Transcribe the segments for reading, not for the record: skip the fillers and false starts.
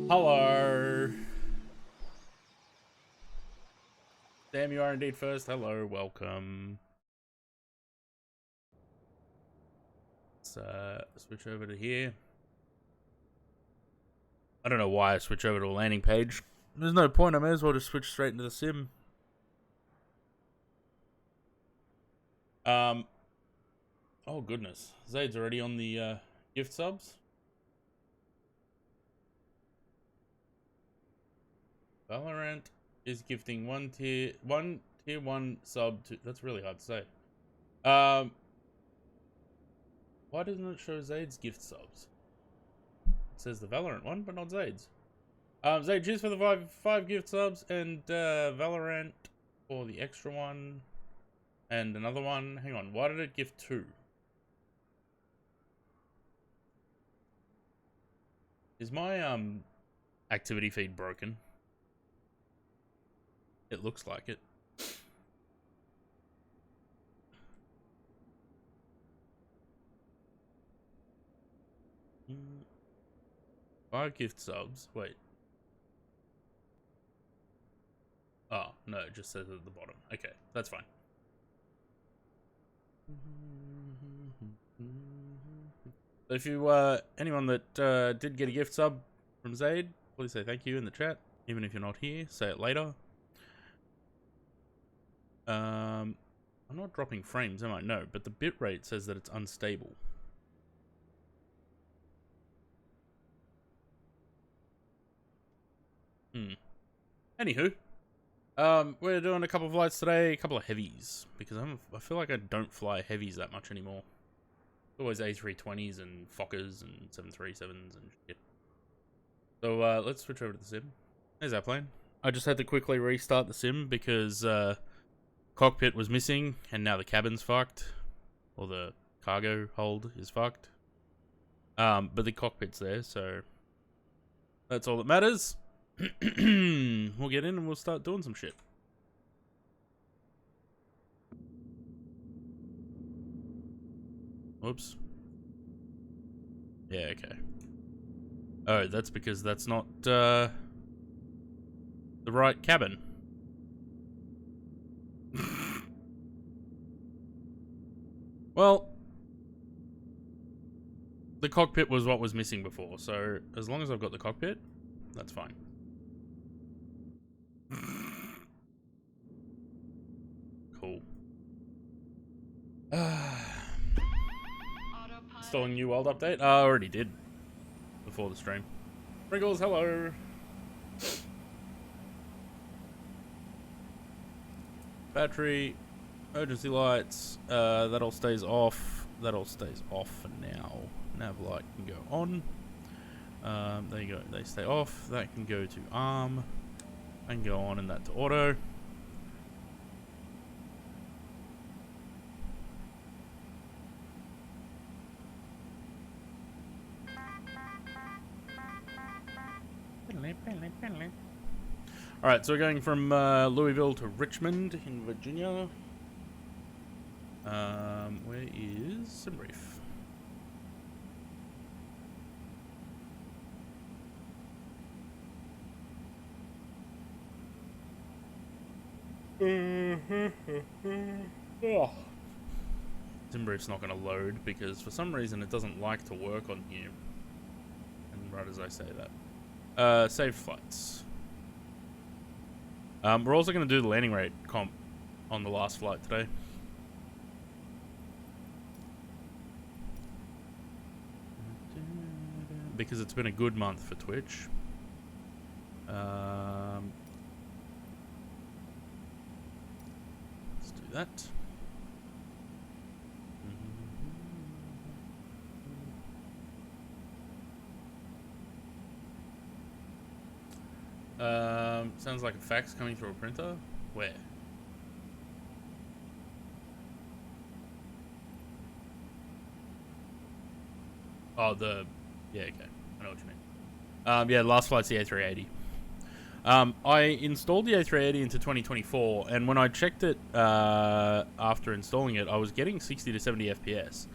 Hello. Sam, you are indeed first. Hello, welcome. Let's switch over to here. I don't know why I switch over to a landing page. There's no point. I may as well just switch straight into the sim. Oh goodness. Zaid's already on the gift subs. Valorant is gifting one tier 1 sub to. That's really hard to say. Why doesn't it show Zaid's gift subs? It says the Valorant one, but not Zaid's. Zaid, cheers for the five gift subs, and Valorant for the extra one, and another one. Hang on, why did it gift 2? Is my activity feed broken? It looks like it. Mm. 5 gift subs. Wait. Oh, no, it just says it at the bottom. Okay, that's fine. If you, anyone that did get a gift sub from Zaid, please say thank you in the chat. Even if you're not here, say it later. I'm not dropping frames, am I? No, but the bitrate says that it's unstable. Anywho, we're doing a couple of flights today, a couple of heavies, because I feel like I don't fly heavies that much anymore. Always A320s and Fokkers and 737s and shit. So let's switch over to the sim. There's our plane. I just had to quickly restart the sim because cockpit was missing and now the cabin's fucked. Or the cargo hold is fucked. But the cockpit's there, so that's all that matters. We'll get in and we'll start doing some shit. Oops. Yeah, okay. Oh, that's because that's not the right cabin. Well, the cockpit was what was missing before, so as long as I've got the cockpit, that's fine. Cool. Installing new world update? I already did before the stream. Pringles, hello. Battery, emergency lights, that all stays off. That all stays off for now. Nav light can go on. There you go, they stay off. That can go to arm. I can go on and that to auto. Alright, so we're going from Louisville to Richmond in Virginia. Where is Simbrief? Simbrief's not going to load because for some reason it doesn't like to work on here. And right as I say that. Save flights. We're also going to do the landing rate comp on the last flight today. Because it's been a good month for Twitch. Let's do that. Sounds like a fax coming through a printer. Where? Oh, yeah, okay. I know what you mean. Yeah, last flight's the A380. I installed the A380 into 2024, and when I checked it after installing it, I was getting 60 to 70 FPS.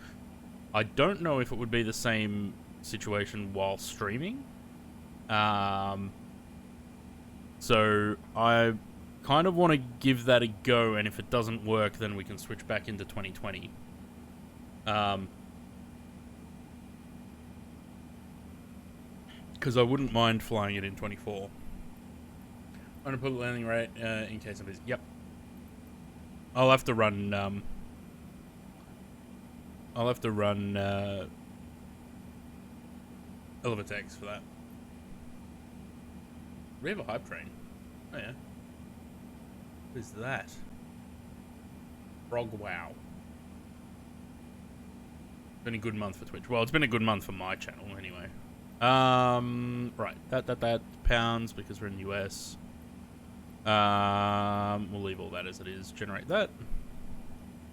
I don't know if it would be the same situation while streaming. So I kind of want to give that a go, and if it doesn't work, then we can switch back into 2020. Because I wouldn't mind flying it in 24. On a public landing rate, in case of it. Yep. I'll have to run, Elevatex for that. We have a hype train. Oh yeah. What is that? Frog wow. Been a good month for Twitch. Well, it's been a good month for my channel anyway. Right. That pounds because we're in the US. We'll leave all that as it is. Generate that.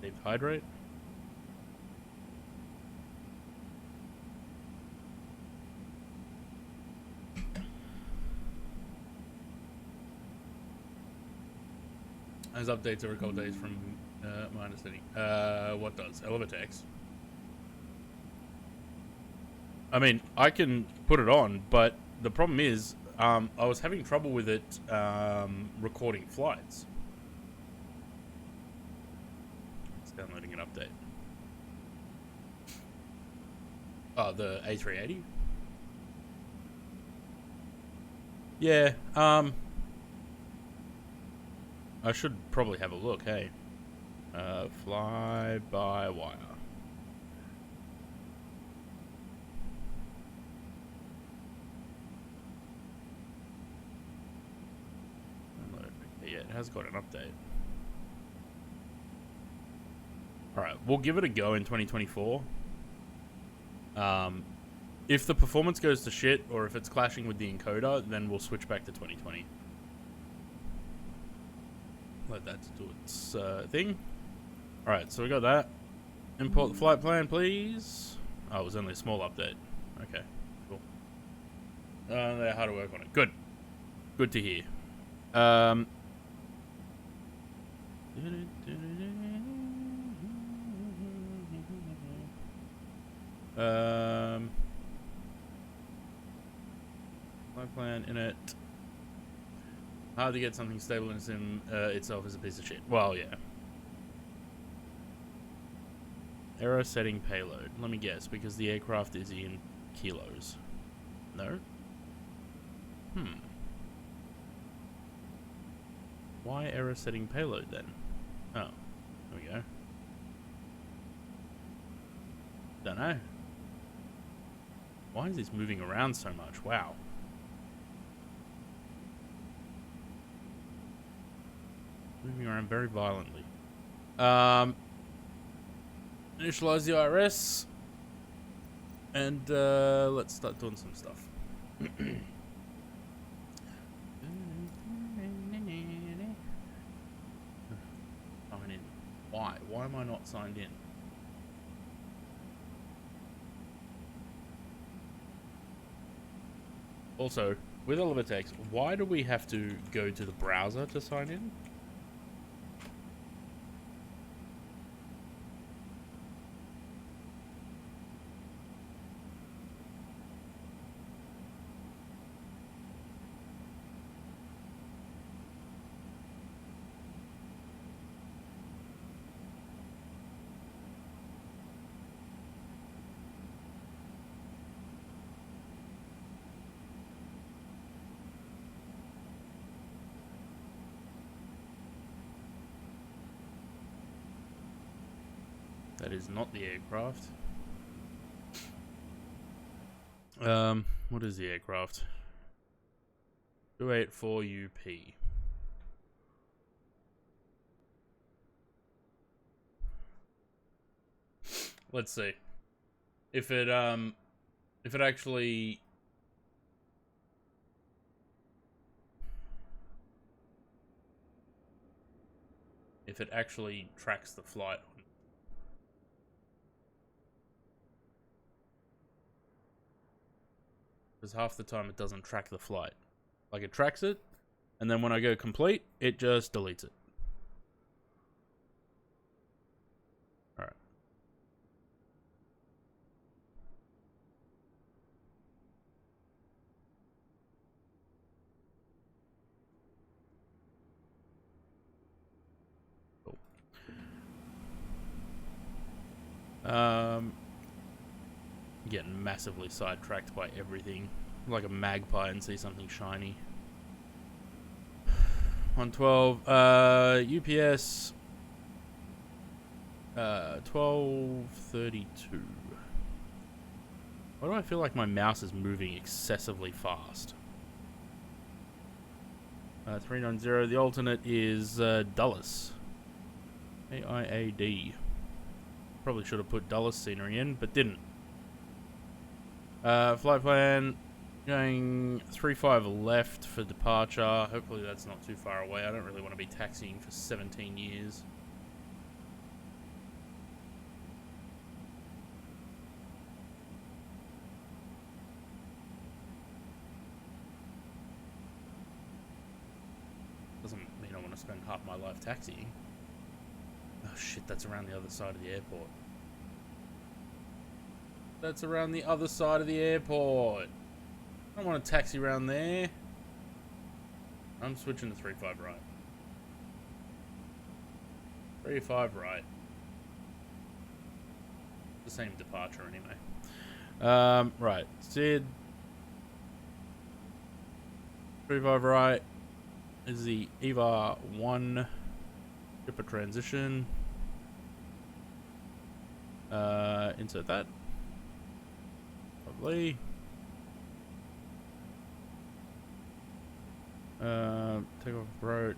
Deep hydrate. As updates are a couple days from my understanding. What does? Elevatex. I mean, I can put it on, but the problem is, I was having trouble with it recording flights. It's downloading an update. Oh, the A380? Yeah, I should probably have a look, hey. Fly by wire. Yeah, it has got an update. Alright, we'll give it a go in 2024. If the performance goes to shit, or if it's clashing with the encoder, then we'll switch back to 2020. Let that do its thing. Alright, so we got that. Import the flight plan, please. Oh, it was only a small update. Okay, cool. They're hard to work on it. Good. Good to hear. Flight plan in it. Hard to get something stable in sim itself is a piece of shit. Well, yeah. Error setting payload. Let me guess, because the aircraft is in kilos. No? Why error setting payload then? Oh, there we go. Don't know. Why is this moving around so much? Wow. Moving around very violently. Initialize the IRS. And let's start doing some stuff. Sign in. Why? Why am I not signed in? Also, with Elevatex, why do we have to go to the browser to sign in? That is not the aircraft. What is the aircraft? 284 UP. Let's see. If it actually tracks the flight. Because half the time it doesn't track the flight. Like, it tracks it, and then when I go complete, it just deletes it. Alright. Getting massively sidetracked by everything. Like a magpie and see something shiny. 112. UPS. 1232. Why do I feel like my mouse is moving excessively fast? 390. The alternate is Dulles. AIAD. Probably should have put Dulles scenery in, but didn't. Flight plan. Going 35 left for departure. Hopefully that's not too far away. I don't really want to be taxiing for 17 years. Doesn't mean I want to spend half my life taxiing. Oh shit, that's around the other side of the airport. That's around the other side of the airport. I don't want to taxi around there. I'm switching to 35 right. 35 right. The same departure anyway. Right. Sid. 35 right is the EVA 1 Ripper transition. Insert that. Lovely. Takeoff approach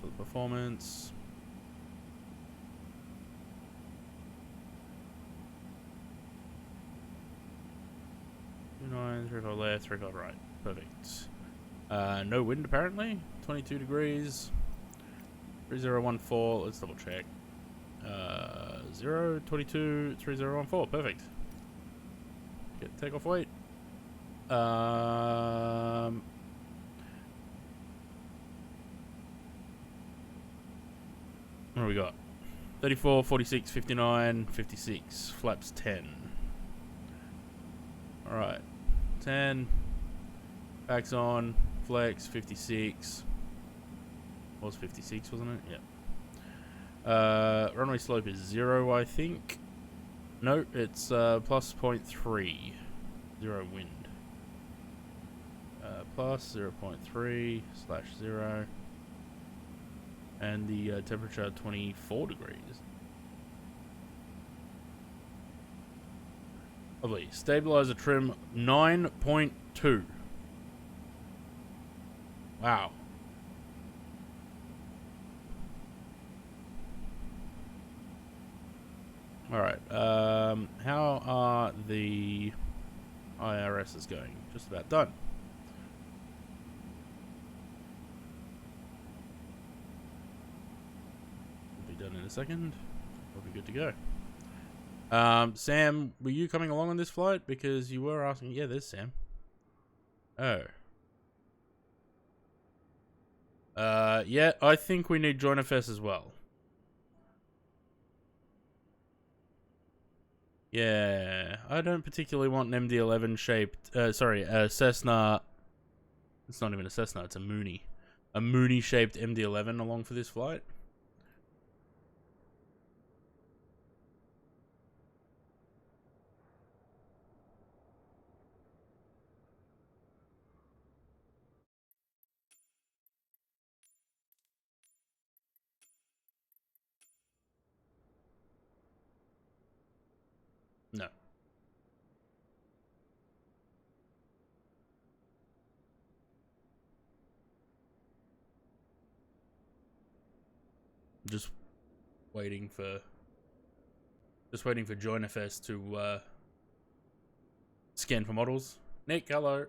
for the performance. 29, 35 left, 35 right. Perfect. No wind apparently. 22 degrees. 3014. Let's double check. 0, 22, 3014. Perfect. Get takeoff weight. What do we got? 34, 46, 59, 56. Flaps 10. Alright. 10. Backs on. Flex 56. Was 56, wasn't it? Yep. Runway slope is 0, I think. No, it's plus 0.3. 0 wind. Plus 0.3 / 0. And the temperature 24 degrees. Lovely. Stabilizer trim 9.2. Wow. Alright. How are the IRSs going? Just about done. Done in a second. We'll be good to go. Sam, were you coming along on this flight? Because you were asking. Yeah, there's Sam. Oh. Yeah, I think we need Join FS as well. Yeah, I don't particularly want an MD-11 shaped. Sorry, a Cessna. It's not even a Cessna. It's a Mooney. A Mooney shaped MD-11 along for this flight. No. Just waiting for Join FS to scan for models. Nick, hello.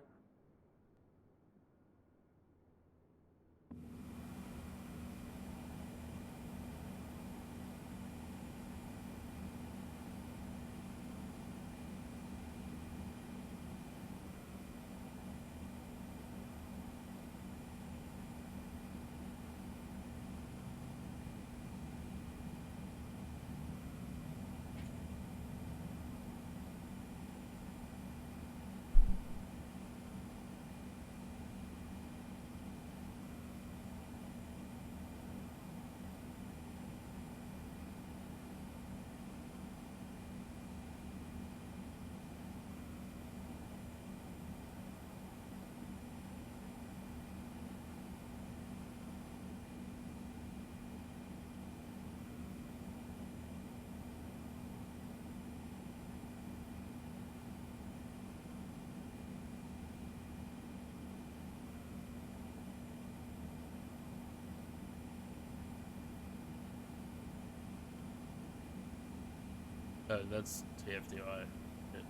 Oh, that's TFDI. Shit.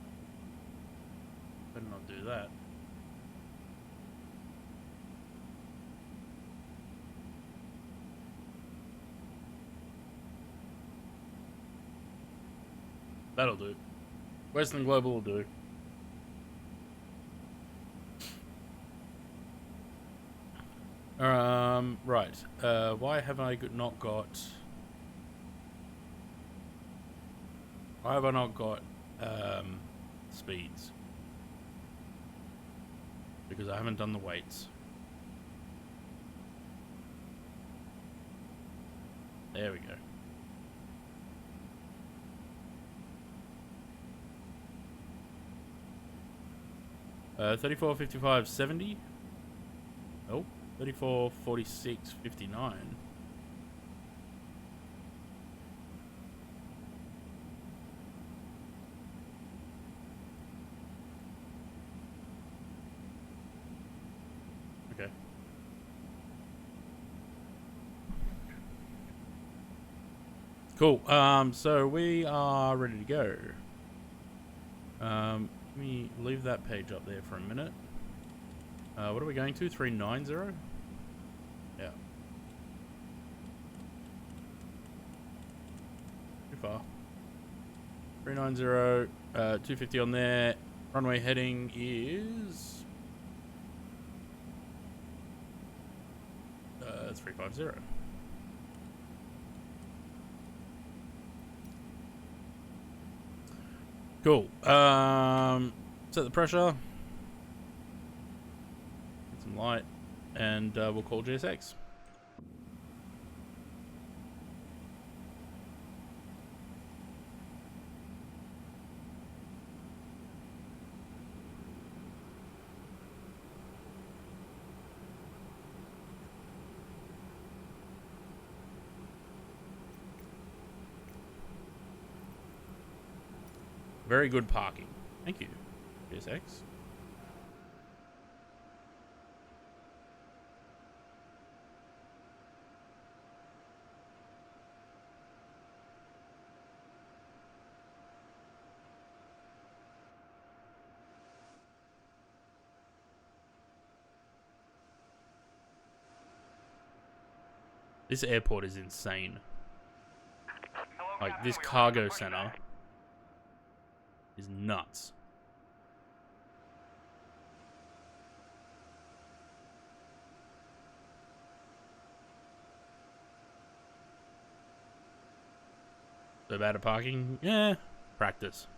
Better not do that. That'll do. Western Global will do. Right. Why have I not got... Why have I not got, speeds? Because I haven't done the weights. There we go. Uh, 34, 55, 70. Nope. 34, 46, 59. Okay. Cool. So we are ready to go. Let me leave that page up there for a minute. What are we going to? 390? Yeah. Too far. 390, 250 on there. Runway heading is 350. Cool. Set the pressure. Get some light, and we'll call GSX. Very good parking. Thank you, GSX. This airport is insane. Like, this cargo center is nuts. So bad at parking? Yeah, practice.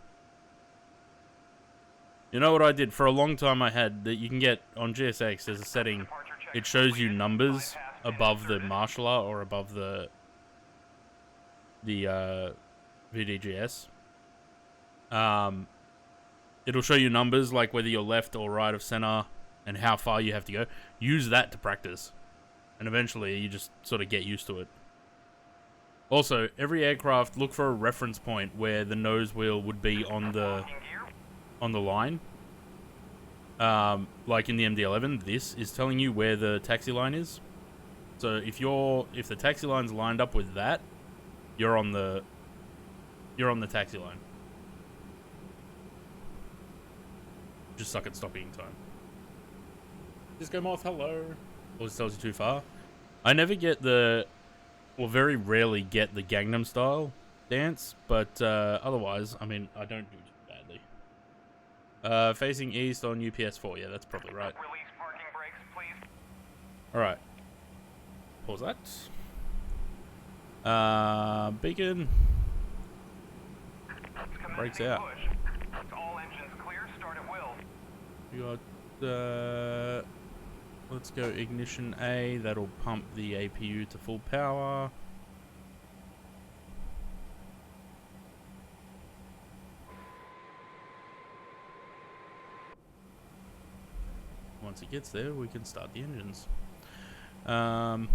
You know what I did? For a long time I had that you can get on GSX, there's a setting, it shows you numbers above the marshaller or above the VDGS. It'll show you numbers like whether you're left or right of center and how far you have to go. Use that to practice, and eventually you just sort of get used to it. Also, every aircraft, look for a reference point where the nose wheel would be on the line. Like in the MD-11, this is telling you where the taxi line is. So if the taxi line's lined up with that, you're on the taxi line. Just suck at stopping time. Disco Moth, hello. Always tells you too far. I never get very rarely get the Gangnam Style dance, but otherwise, I mean, I don't do too badly. Facing east on UPS 4, yeah, that's probably right. Release parking brakes, please. Alright. Pause that. Beacon. Brakes out. Push. All engines clear, start at will. We got, let's go ignition A. That'll pump the APU to full power. Once it gets there, we can start the engines. Hope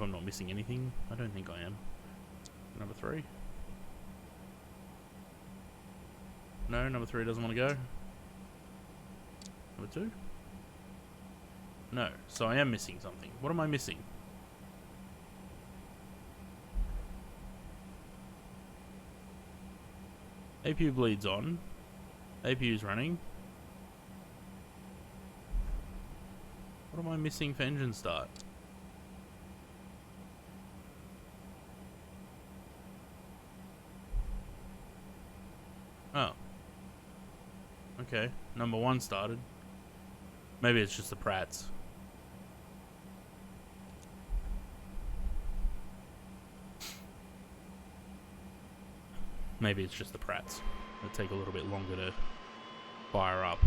I'm not missing anything. I don't think I am. Number 3. No, number 3 doesn't want to go. Number 2? No, so I am missing something. What am I missing? APU bleeds on. APU's running. What am I missing for engine start? Oh. Okay, number 1 started. Maybe it's just the Pratts. Maybe it's just the Pratts. It'll take a little bit longer to fire up.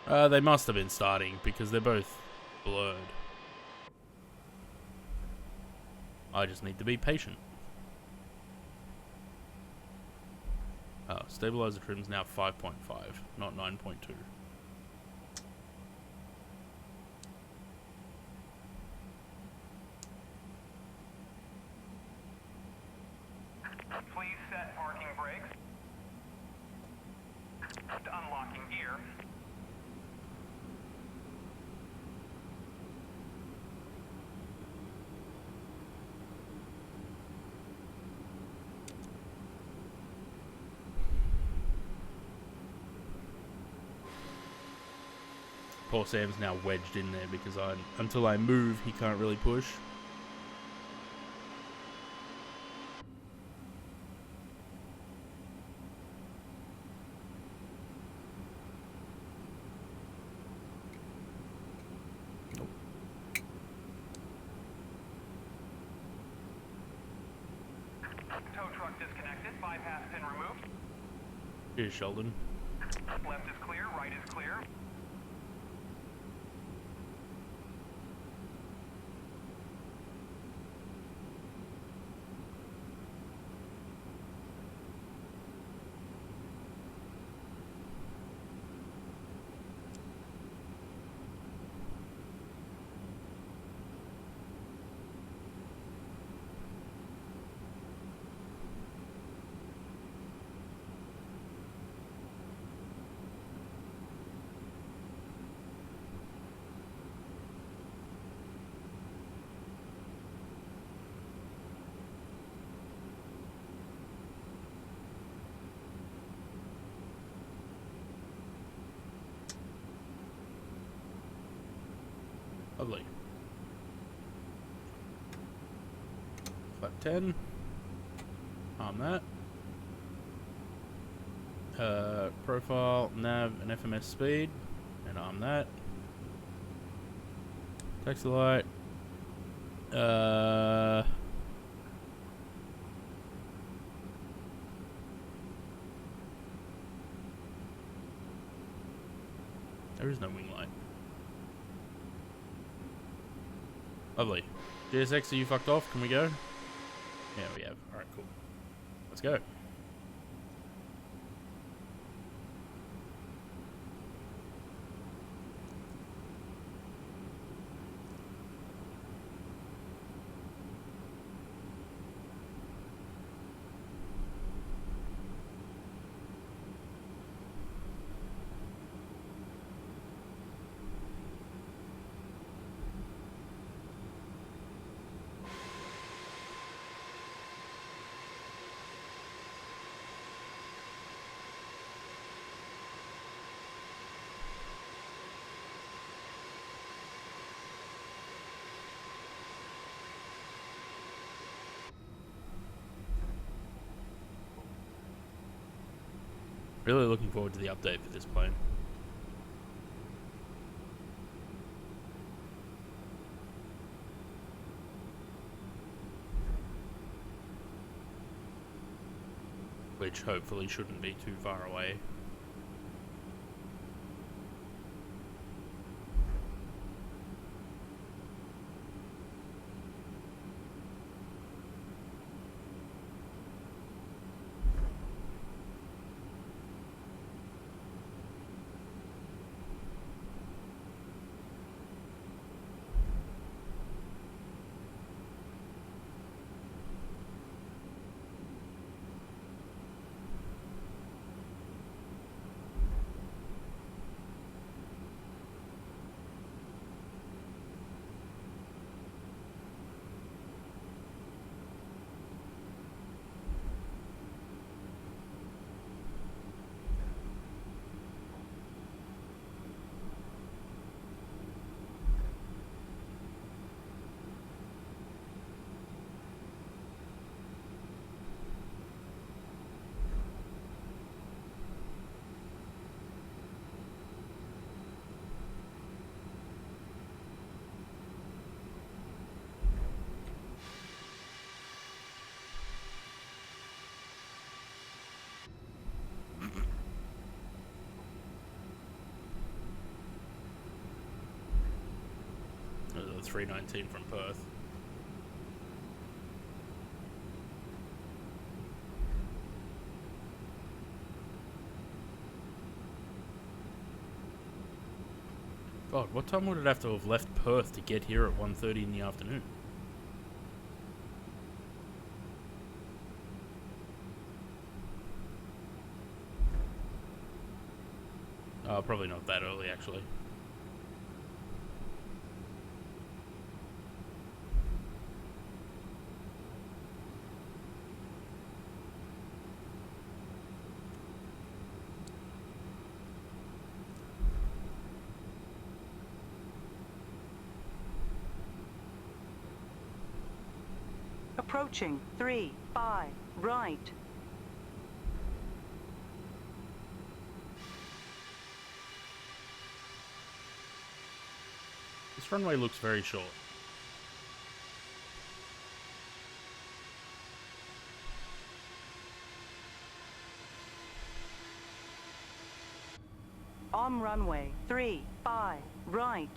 They must have been starting because they're both blurred. I just need to be patient. Oh, stabilizer trim's now 5.5, not 9.2. Please set parking brakes. Unlocking gear. Poor Sam's now wedged in there because until I move, he can't really push. Tow truck disconnected. Bypass pin removed. Here's Sheldon. Left is clear. Right is clear. Lovely. Flap 10. Arm that. Profile, nav, and FMS speed. And arm that. Taxi light. There is no wing light. Lovely. GSX, are you fucked off? Can we go? Yeah, we have. Alright, cool. Let's go. Really looking forward to the update for this plane. Which hopefully shouldn't be too far away. 319 from Perth. God, what time would it have to have left Perth to get here at 1:30 in the afternoon? Probably not that early, actually. Approaching 3-5 right. This runway looks very short. On runway 3-5 right.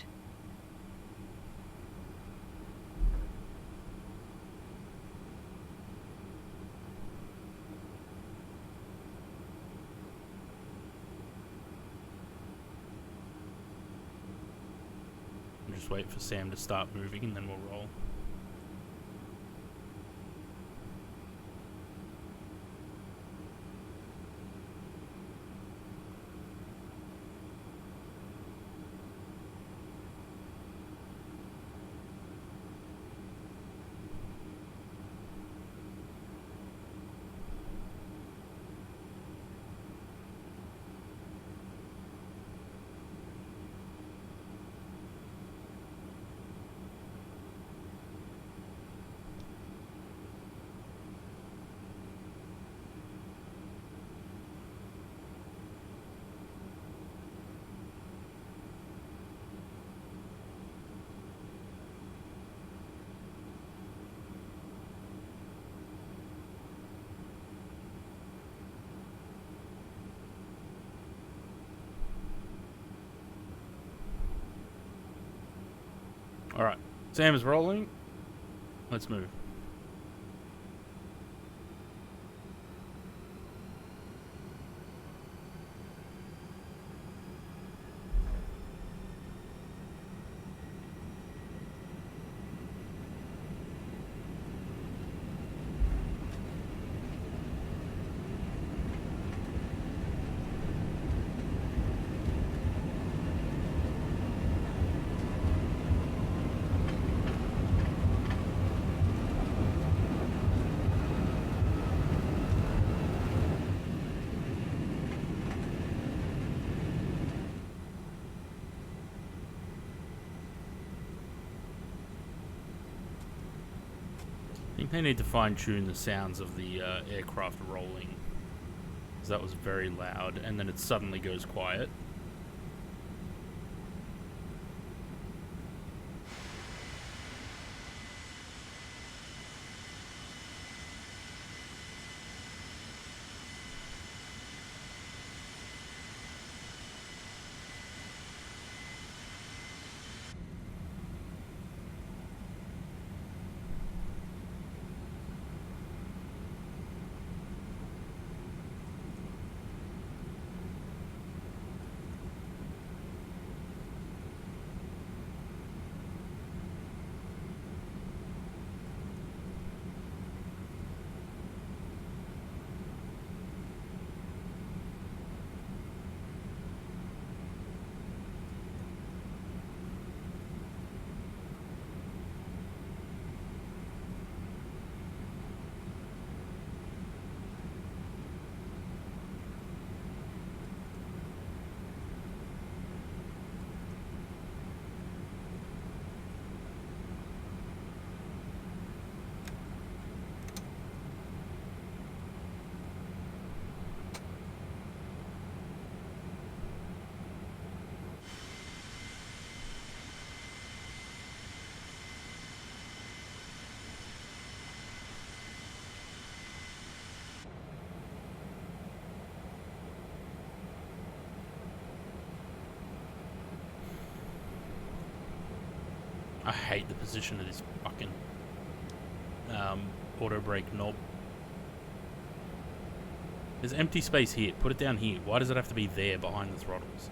Just wait for Sam to start moving and then we'll roll. Alright, Sam is rolling. Let's move. I think they need to fine-tune the sounds of the aircraft rolling, because that was very loud, and then it suddenly goes quiet. I hate the position of this fucking auto brake knob. There's empty space here. Put it down here. Why does it have to be there behind the throttles?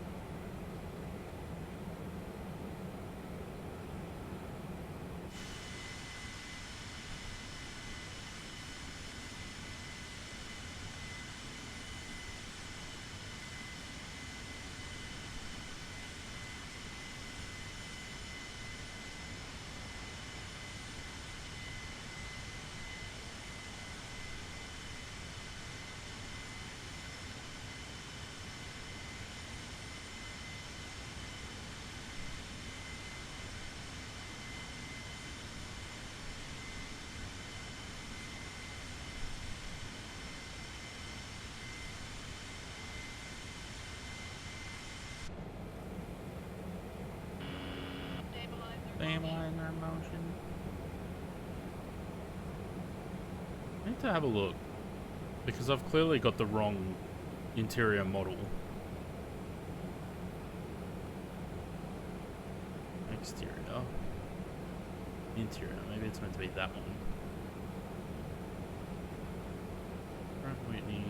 Stabilizer motion. I need to have a look because I've clearly got the wrong interior model. Exterior. Interior. Maybe it's meant to be that one. Pratt Whitney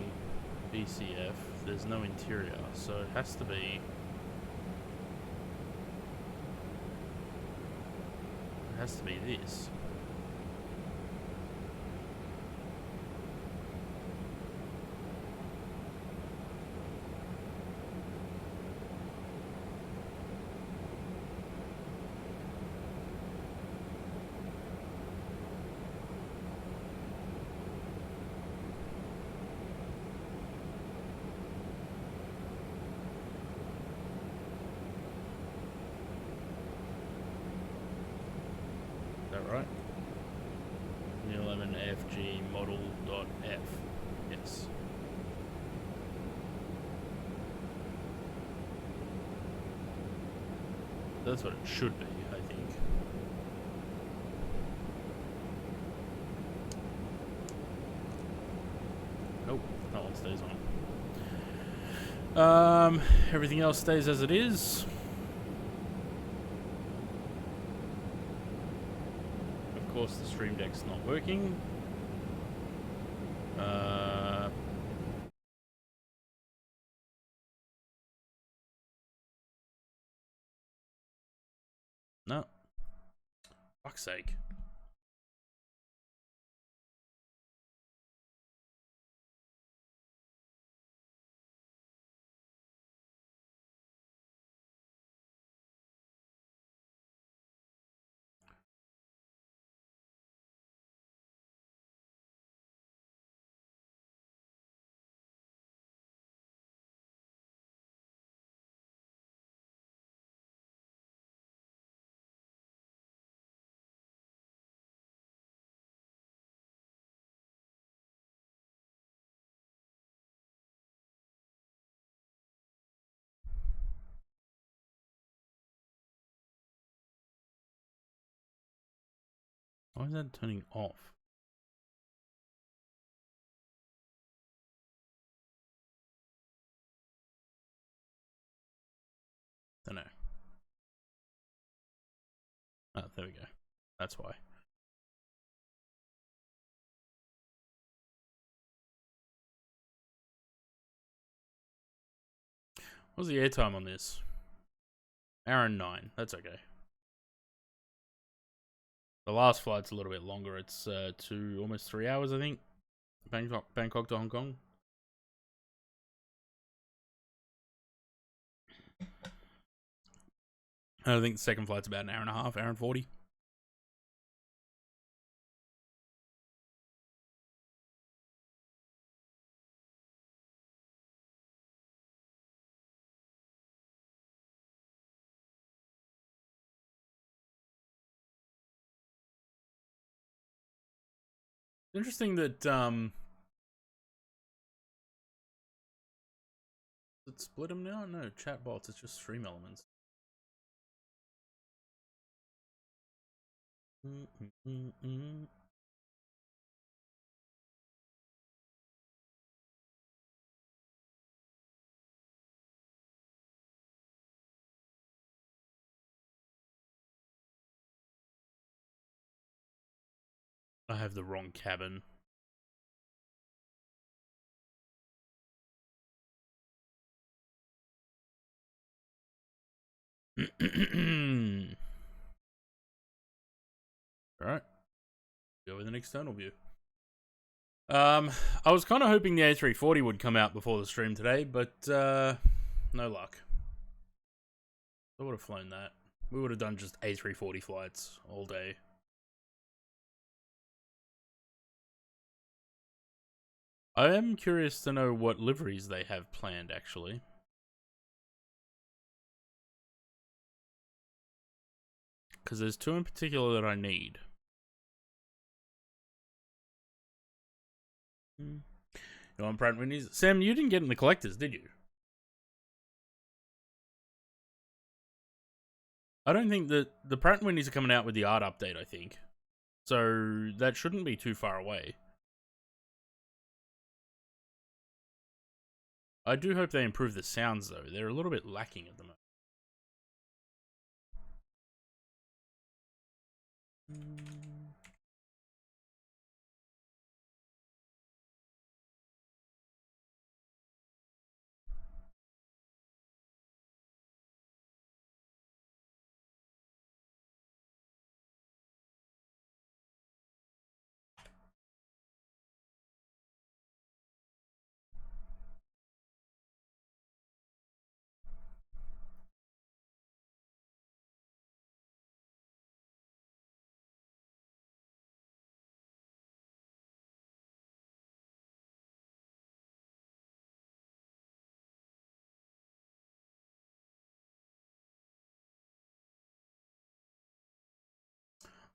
BCF. There's no interior, so it has to be. It has to be this. Right? MD-11 FG model.f. Yes. That's what it should be, I think. Nope, that one stays on. Everything else stays as it is. Of course, the Stream Deck's not working. No. Fuck's sake. Why is that turning off? Don't know. Oh, there we go. That's why. What's the airtime on this? Hour and 9. That's okay. The last flight's a little bit longer. It's almost 3 hours, I think. Bangkok to Hong Kong. I think the second flight's about an hour and a half, hour and 40. Interesting that it split them now? No, chatbots, it's just stream elements. I have the wrong cabin. Alright. Go with an external view. I was kind of hoping the A340 would come out before the stream today, but no luck. I would have flown that. We would have done just A340 flights all day. I am curious to know what liveries they have planned, actually. Because there's two in particular that I need. You want Pratt & Whitney's? Sam, you didn't get in the collectors, did you? I don't think that the Pratt & Whitney's are coming out with the art update, I think. So that shouldn't be too far away. I do hope they improve the sounds, though. They're a little bit lacking at the moment.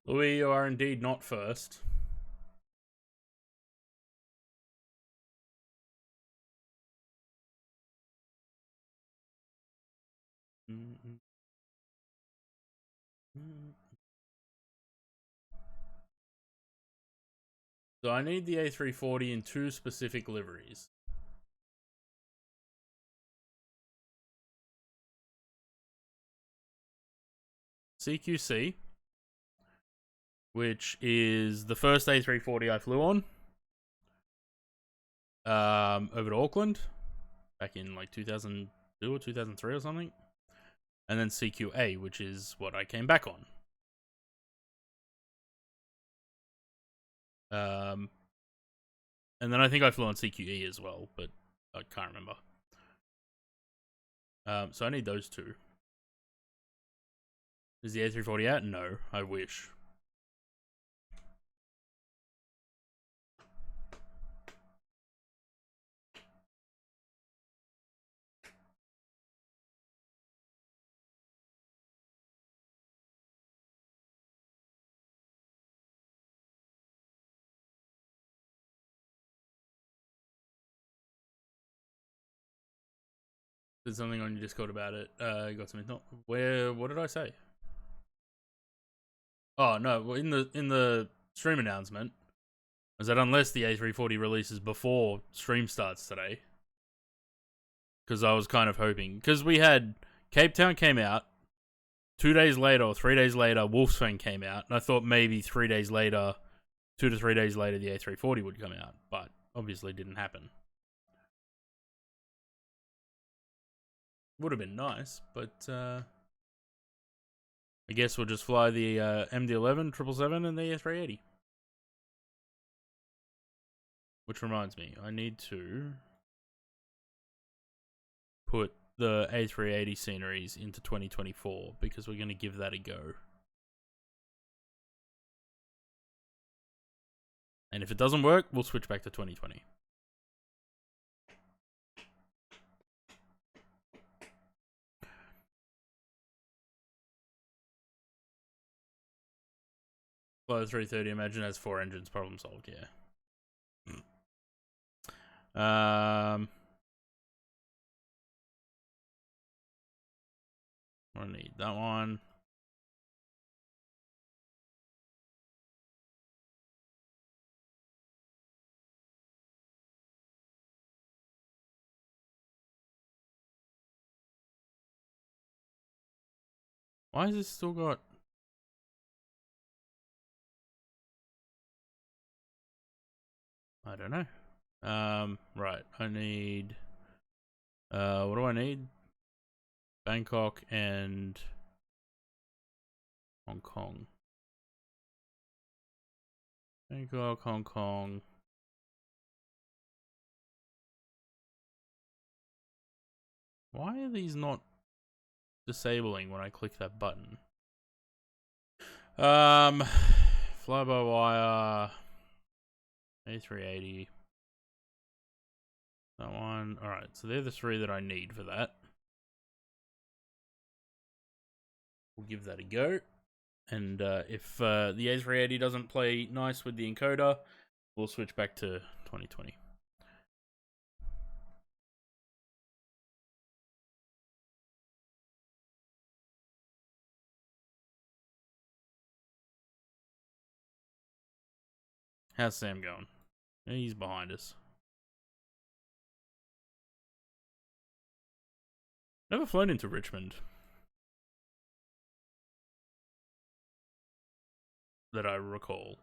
Louis, you are indeed not first. So I need the A340 in two specific liveries. CQC, which is the first A340 I flew on, over to Auckland, back in like 2002 or 2003 or something. And then CQA, which is what I came back on. And then I think I flew on CQE as well, but I can't remember. So I need those two. Is the A340 out? No, I wish. There's something on your Discord about it. You got something? Where? What did I say? Oh no! Well, in the stream announcement, is that unless the A340 releases before stream starts today, because I was kind of hoping, because we had Cape Town came out 2 days later or 3 days later, Wolf's Fang came out, and I thought maybe 3 days later, 2 to 3 days later, the A340 would come out, but obviously didn't happen. Would have been nice, but I guess we'll just fly the MD-11, 777, and the A380. Which reminds me, I need to put the A380 sceneries into 2024 because we're going to give that a go. And if it doesn't work, we'll switch back to 2020. Fly the 330, imagine has 4 engines, problem solved, yeah. I need that one. Why has this still got... I don't know. Right. I need. What do I need? Bangkok and Hong Kong. Bangkok, Hong Kong. Why are these not disabling when I click that button? Fly-by-wire. A380. That one. Alright, so they're the three that I need for that. We'll give that a go. And if the A380 doesn't play nice with the encoder, we'll switch back to 2020. How's Sam going? He's behind us. Never flown into Richmond. That I recall.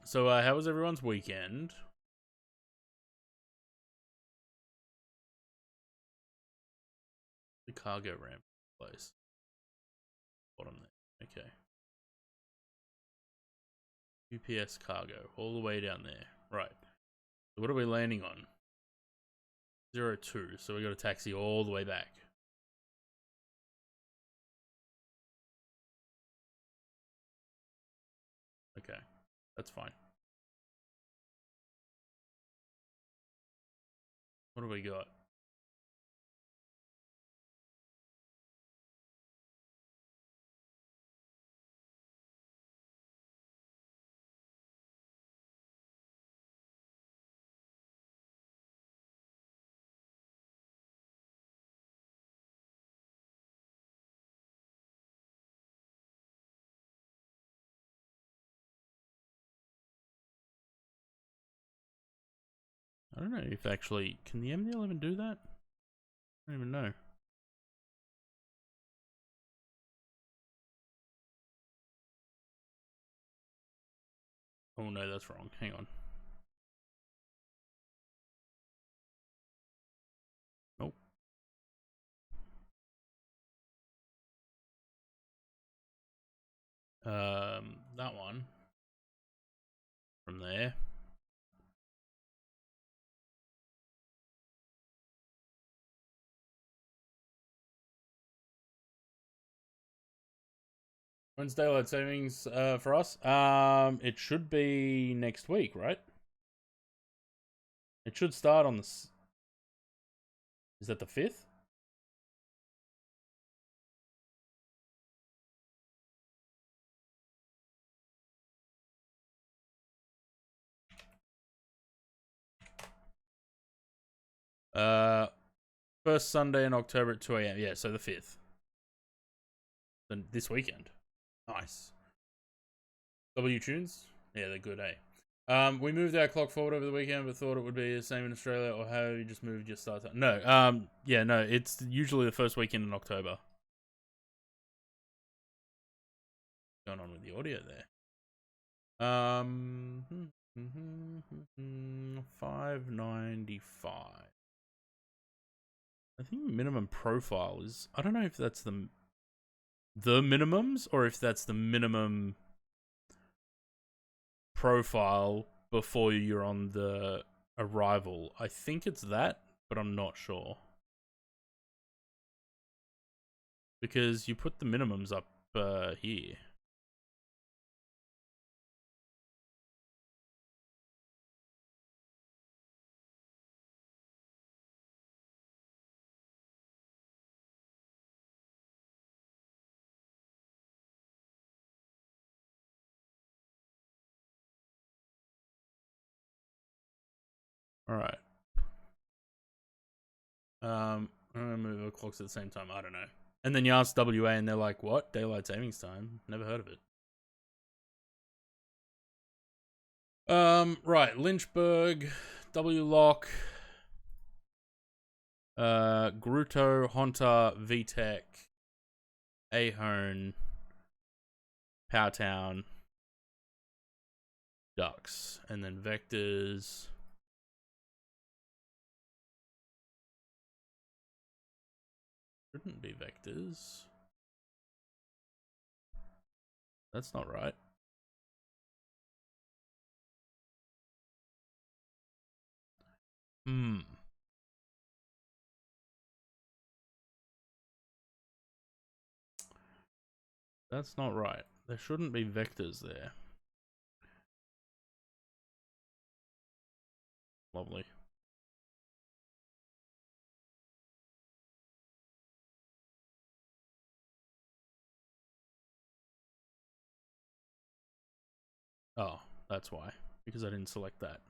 So, how was everyone's weekend? The cargo ramp place. Bottom there. Okay. UPS cargo. All the way down there. Right. So what are we landing on? 02. So we got a taxi all the way back. Okay. That's fine. What do we got? I don't know if actually... Can the MD-11 do that? I don't even know. Oh no, that's wrong. Hang on. Nope. That one. From there. When's daylight savings for us? It should be next week, right? It should start on the... Is that the 5th? First Sunday in October at 2 a.m. Yeah, so the 5th. Then this weekend. Nice. W tunes? Yeah, they're good, eh? We moved our clock forward over the weekend, but thought it would be the same in Australia, or have you just moved your start time? No, yeah, no, it's usually the first weekend in October. What's going on with the audio there? 595. I think minimum profile is... I don't know if that's the minimums, or if that's the minimum profile before you're on the arrival. I think it's that, but I'm not sure. Because you put the minimums up here. Alright. I'm gonna move the clocks at the same time. I don't know. And then you ask WA and they're like, what? Daylight savings time? Never heard of it. Right. Lynchburg, W-Lock, Gruto, Honta, VTech, Ahern, Powtown, ducks, and then vectors. Shouldn't be vectors. That's not right. That's not right. There shouldn't be vectors there. Lovely. Oh, that's why. Because I didn't select that.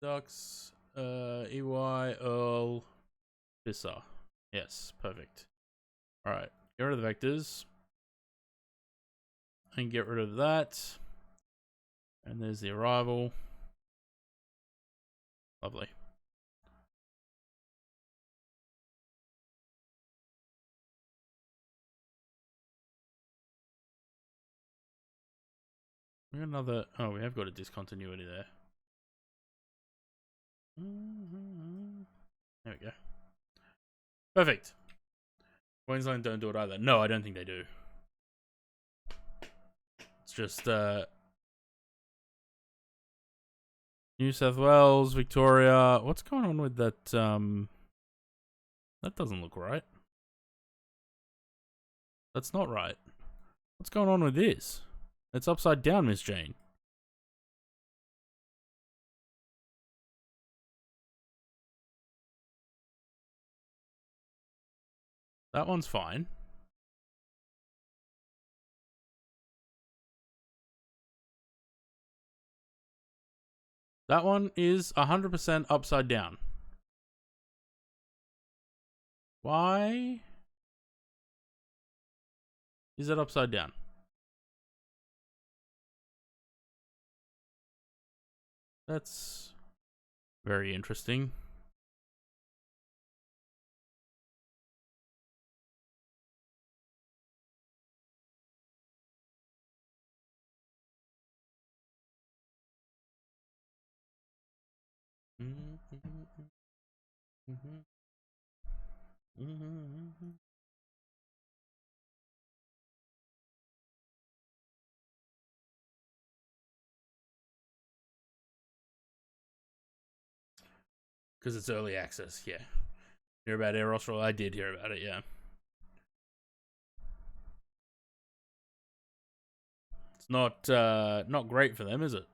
Ducks, EY, Earl, Fissa. Yes, perfect. Alright, get rid of the vectors. And get rid of that. And there's the arrival. Lovely. We got another. Oh, we have got a discontinuity there. There we go. Perfect. Queensland don't do it either. No, I don't think they do. It's just New South Wales, Victoria. What's going on with that? That doesn't look right. That's not right. What's going on with this? It's upside down, Miss Jane. That one's fine. That one is 100% upside down. Why is it upside down? That's very interesting. Because it's early access, yeah. Hear about Air Austral? I did hear about it, yeah. It's not great for them, is it?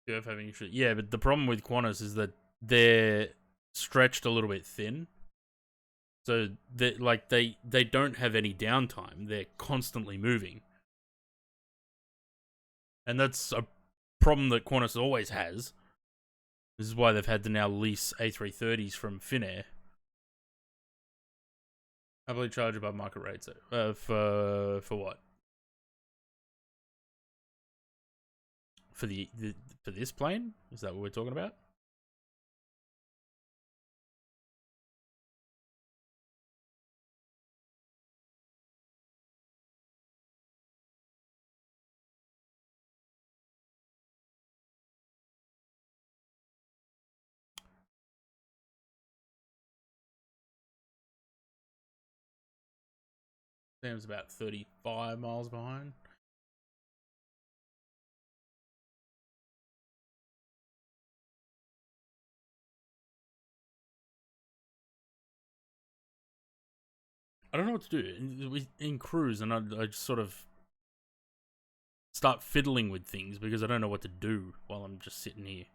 Curve having issues. Yeah, but the problem with Qantas is that they're stretched a little bit thin. So they don't have any downtime. They're constantly moving. And that's a problem that Qantas always has. This is why they've had to now lease A330s from Finnair. I believe charge above market rates. For what? For for this plane? Is that what we're talking about? Sam's about 35 miles behind. I don't know what to do in cruise, and I just sort of start fiddling with things because I don't know what to do while I'm just sitting here.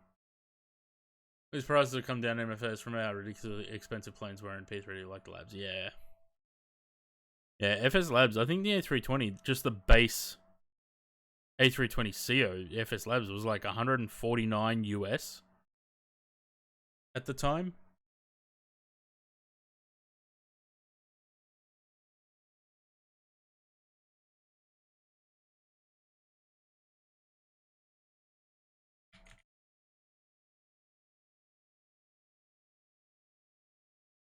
These prices have come down MFS from our ridiculously expensive planes we're in P3D like the labs. Yeah. Yeah, FS Labs, I think the A320, just the base A320ceo FS Labs was like 149 US at the time.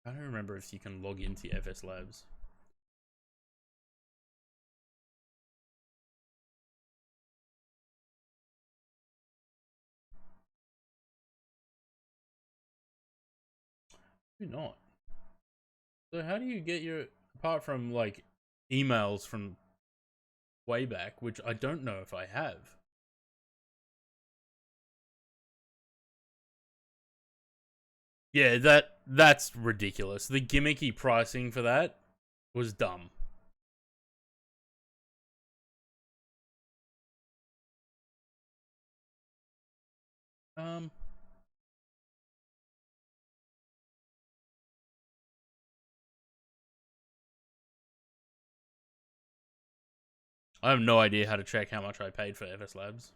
I don't remember if you can log into FS Labs. Maybe not. So how do you get your, apart from like emails from way back, which I don't know if I have. Yeah, that's ridiculous. The gimmicky pricing for that was dumb. Um, I have no idea how to check how much I paid for FS Labs.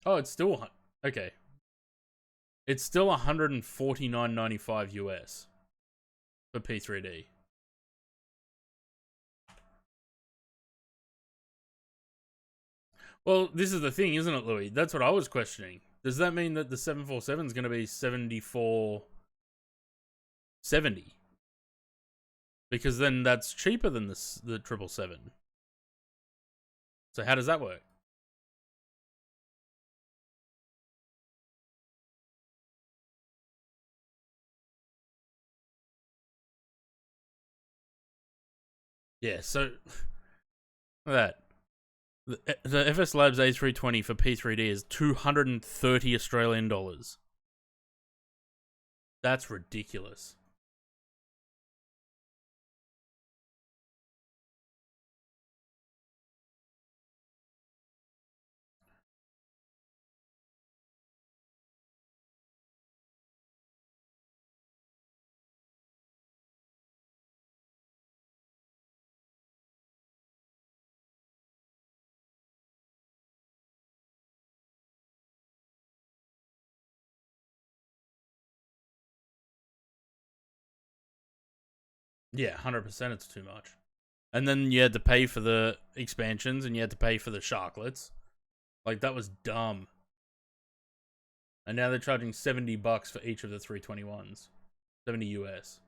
Oh, it's still okay. It's still $149.95 US for P3D. Well, this is the thing, isn't it, Louis? That's what I was questioning. Does that mean that the 747 is going to be 74.70? Because then that's cheaper than the 777. So how does that work? Yeah, so that the FS Labs A320 for P3D is 230 Australian dollars. That's ridiculous. Yeah, 100% it's too much. And then you had to pay for the expansions and you had to pay for the sharklets. Like, that was dumb. And now they're charging $70 for each of the 321s. 70 US.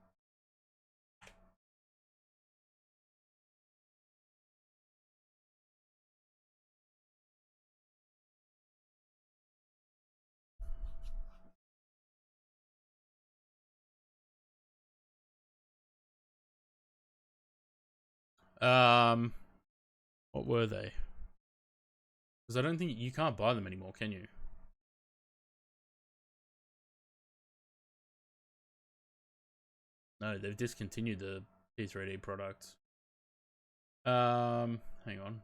What were they? Because I don't think you can't buy them anymore, can you? No, they've discontinued the P3D products. Hang on.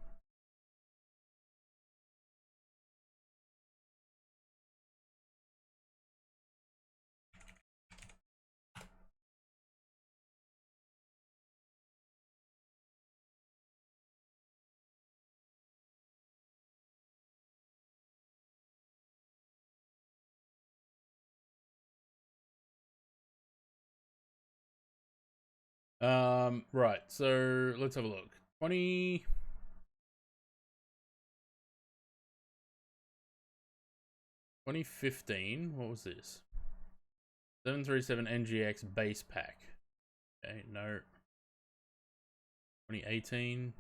Right, so let's have a look. 2015, what was this? 737 NGX base pack. Okay, no. 2018.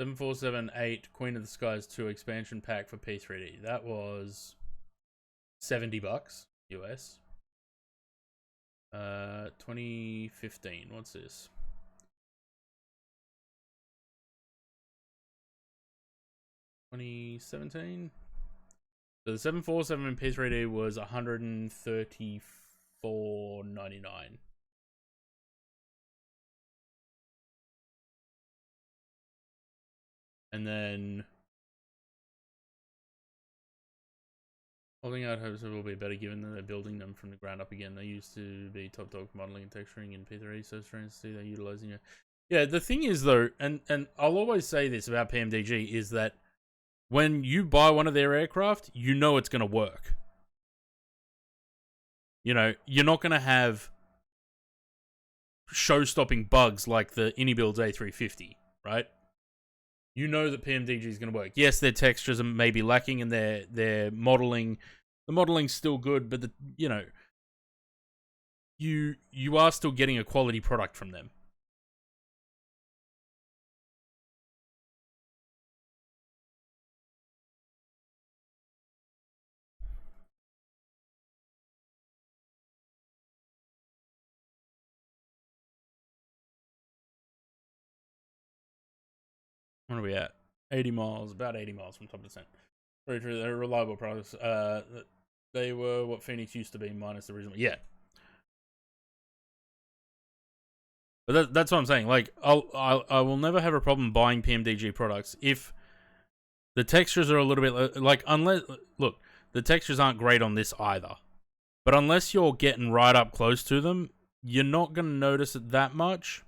747-8 Queen of the Skies 2 expansion pack for P3D. That was $70 US. 2015. What's this? 2017. So the 747 in P3D was $134.99. And then holding out hopes it will be better given that they're building them from the ground up again. They used to be top dog modeling and texturing in P3, so strange to see they're utilizing it. Yeah, the thing is though, and I'll always say this about PMDG, is that when you buy one of their aircraft, you know it's going to work. You know, you're not going to have show-stopping bugs like the Inibuild's A350, right? You know that PMDG is going to work. Yes, their textures are maybe lacking, and their modeling, the modeling's still good, but you are still getting a quality product from them. What are we at? 80 miles, about 80 miles from top percent. Very true. They're reliable products. They were what Phoenix used to be, minus the reason. Yeah. But that's what I'm saying. Like, I will never have a problem buying PMDG products if the textures are a little bit like, unless, look, the textures aren't great on this either. But unless you're getting right up close to them, you're not going to notice it that much.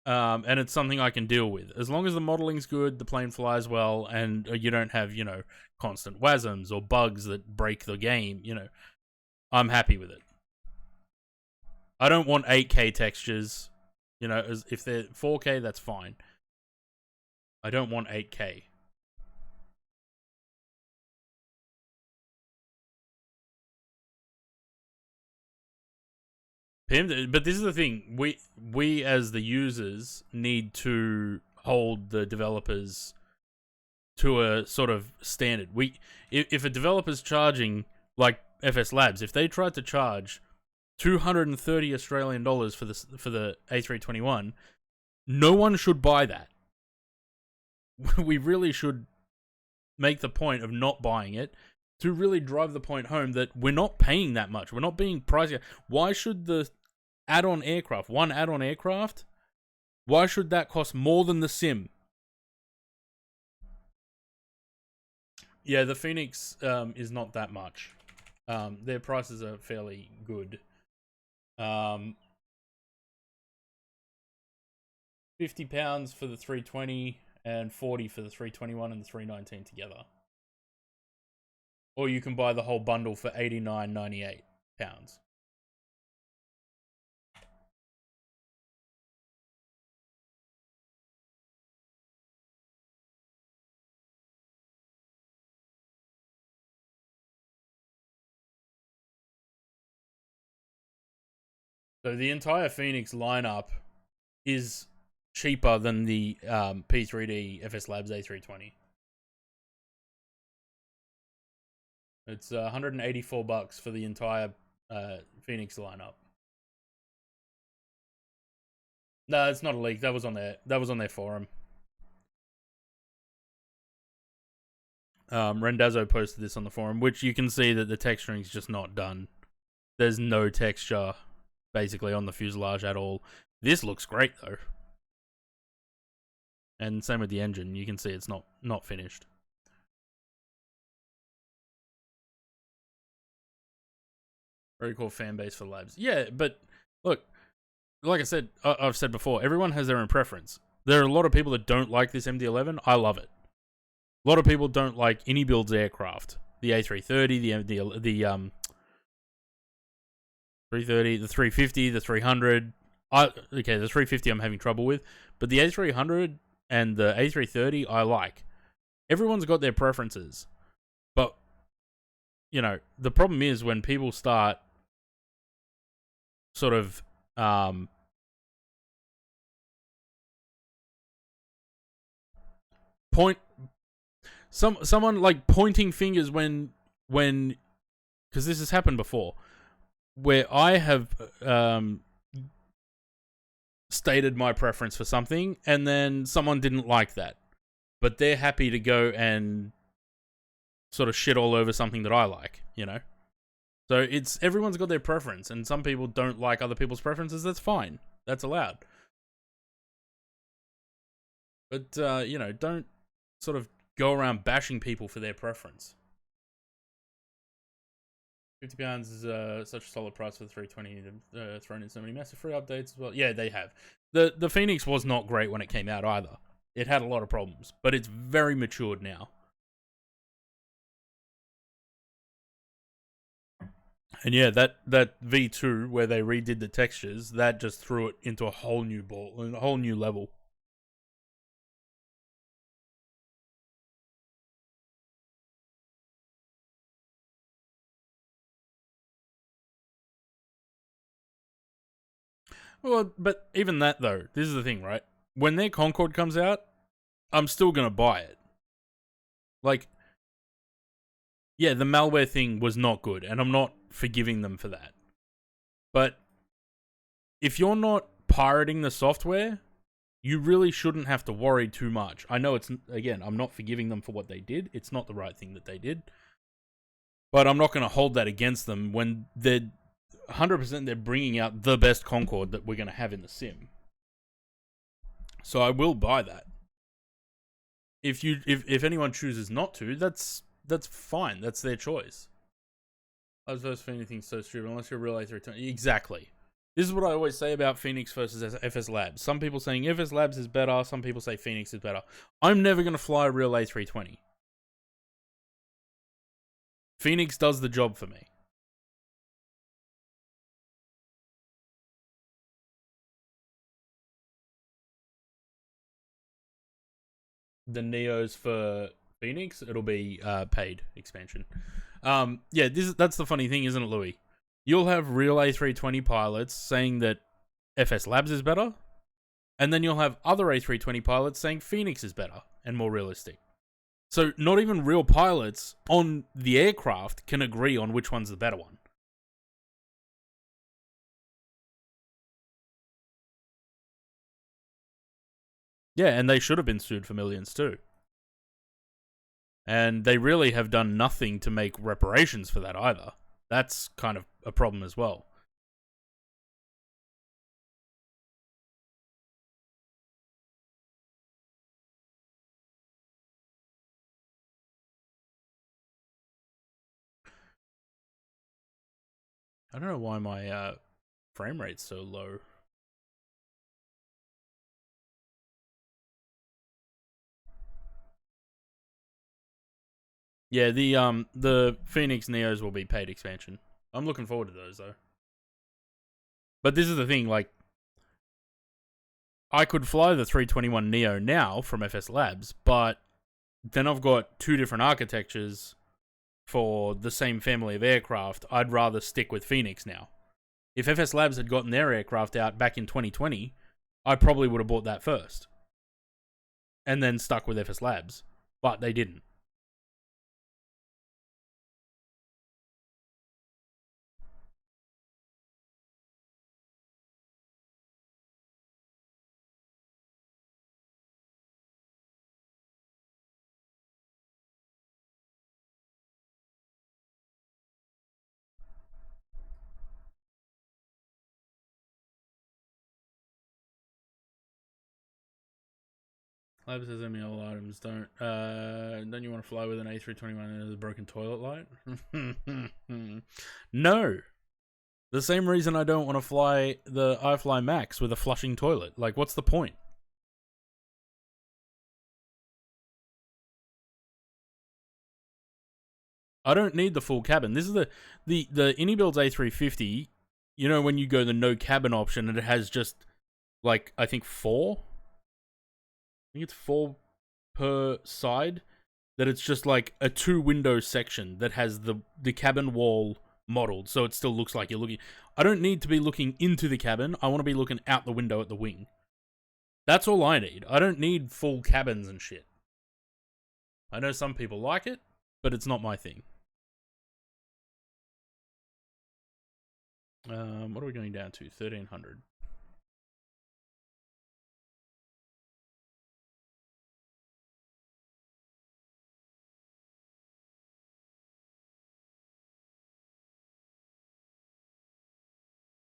And it's something I can deal with. As long as the modeling's good, the plane flies well, and you don't have, constant WASMs or bugs that break the game, I'm happy with it. I don't want 8K textures. If they're 4K, that's fine. I don't want 8K. But this is the thing. We as the users need to hold the developers to a sort of standard. If a developer's charging, like FS Labs, if they tried to charge $230 Australian dollars for the A321, no one should buy that. We really should make the point of not buying it to really drive the point home that we're not paying that much. We're not being priced. Why should the add-on aircraft, one add-on aircraft, why should that cost more than the sim? Yeah, the Phoenix is not that much. Their prices are fairly good. 50 pounds for the 320 and 40 for the 321 and the 319 together. Or you can buy the whole bundle for £89.98. So the entire Phoenix lineup is cheaper than the P3D FS Labs A320. It's $184 for the entire Phoenix lineup. No, it's not a leak. That was on their forum. Rendazzo posted this on the forum, which you can see that the texturing's just not done. There's no texture basically on the fuselage at all. This looks great though. And same with the engine. You can see it's not finished. Very cool fan base for Labs. Yeah, but look, like I said, I've said before, everyone has their own preference. There are a lot of people that don't like this MD-11. I love it. A lot of people don't like any builds aircraft. The A330, the 330, the 350, the 300. The 350 I'm having trouble with, but the A300 and the A330 I like. Everyone's got their preferences, but the problem is when people start sort of someone like pointing fingers when because this has happened before, where I have stated my preference for something and then someone didn't like that, but they're happy to go and sort of shit all over something that I like, So it's everyone's got their preference, and some people don't like other people's preferences. That's fine. That's allowed. But don't sort of go around bashing people for their preference. £50 is such a solid price for the 320. They've thrown in so many massive free updates as well. Yeah, they have. The Phoenix was not great when it came out either. It had a lot of problems, but it's very matured now. And yeah, that V2 where they redid the textures, that just threw it into a whole new level. Well, but even that though, this is the thing, right? When their Concorde comes out, I'm still gonna buy it. Like, yeah, the malware thing was not good, and I'm not forgiving them for that. But if you're not pirating the software, you really shouldn't have to worry too much. I know again, I'm not forgiving them for what they did. It's not the right thing that they did. But I'm not going to hold that against them when they're 100% they're bringing out the best Concorde that we're going to have in the sim. So I will buy that. If anyone chooses not to, that's fine. That's their choice. I was versus Phoenix thing so stupid unless you're a real A320. Exactly. This is what I always say about Phoenix versus FS Labs. Some people saying FS Labs is better. Some people say Phoenix is better. I'm never going to fly a real A320. Phoenix does the job for me. The Neos for Phoenix, it'll be paid expansion. Yeah, that's the funny thing, isn't it, Louis? You'll have real A320 pilots saying that FS Labs is better, and then you'll have other A320 pilots saying Phoenix is better and more realistic. So not even real pilots on the aircraft can agree on which one's the better one. Yeah, and they should have been sued for millions too. And they really have done nothing to make reparations for that either. That's kind of a problem as well. I don't know why my frame rate's so low. Yeah, the Phoenix Neos will be paid expansion. I'm looking forward to those though. But this is the thing, like, I could fly the 321 Neo now from FS Labs, but then I've got two different architectures for the same family of aircraft. I'd rather stick with Phoenix now. If FS Labs had gotten their aircraft out back in 2020, I probably would have bought that first. And then stuck with FS Labs. But they didn't. Labs says all items don't you want to fly with an A321 and a broken toilet light? No. The same reason I don't want to fly the iFly Max with a flushing toilet. Like, what's the point? I don't need the full cabin. This is the Anybuilds A350. You know when you go the no cabin option and it has just, like, I think 4? I think it's 4 per side. That it's just like a 2-window section that has the cabin wall modeled, so it still looks like you're looking. I don't need to be looking into the cabin. I want to be looking out the window at the wing. That's all I need. I don't need full cabins and shit. I know some people like it, but it's not my thing. What are we going down to? 1300.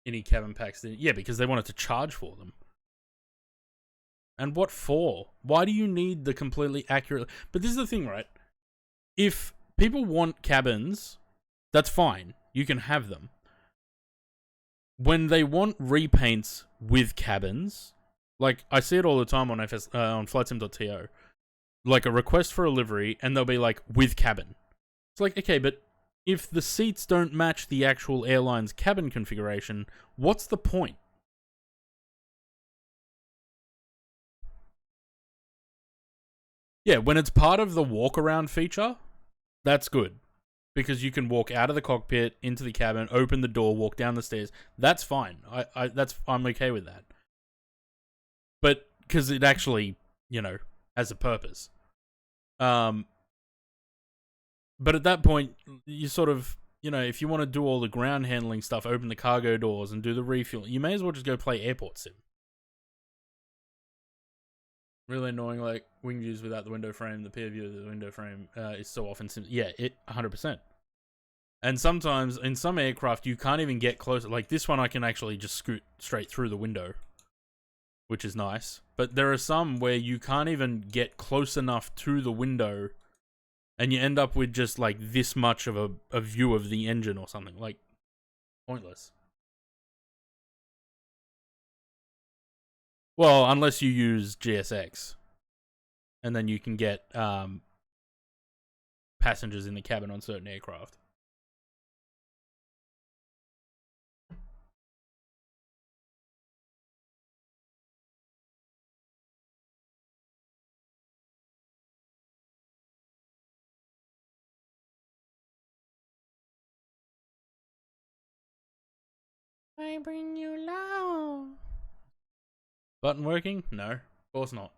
Any cabin packs? Yeah, because they wanted to charge for them. And what for? Why do you need the completely accurate? But this is the thing, right? If people want cabins, that's fine. You can have them. When they want repaints with cabins, like I see it all the time on on flightsim.to, like a request for a livery, and they'll be like with cabin. It's like, okay, but if the seats don't match the actual airline's cabin configuration, what's the point? Yeah, when it's part of the walk-around feature, that's good. because you can walk out of the cockpit into the cabin, open the door, walk down the stairs. That's fine. I'm okay with that. But because it actually, has a purpose. But at that point, you sort of, if you want to do all the ground handling stuff, open the cargo doors and do the refuel, you may as well just go play Airport Sim. Really annoying, like wing views without the window frame. The peer view of the window frame is so often yeah, it 100%. And sometimes in some aircraft you can't even get closer. Like this one, I can actually just scoot straight through the window, which is nice. But there are some where you can't even get close enough to the window, and you end up with just like this much of a view of the engine or something. Like pointless. Well, unless you use GSX, and then you can get passengers in the cabin on certain aircraft. I bring you love. Button working? No, of course not.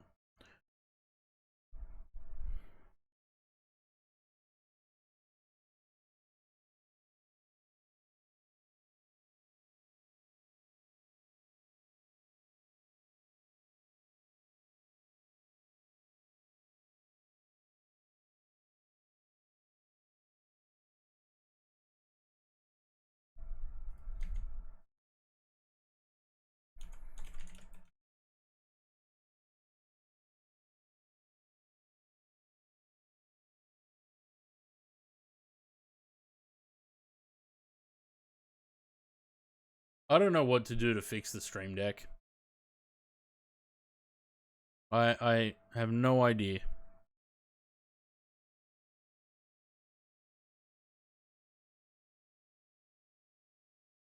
I don't know what to do to fix the Stream Deck. I have no idea.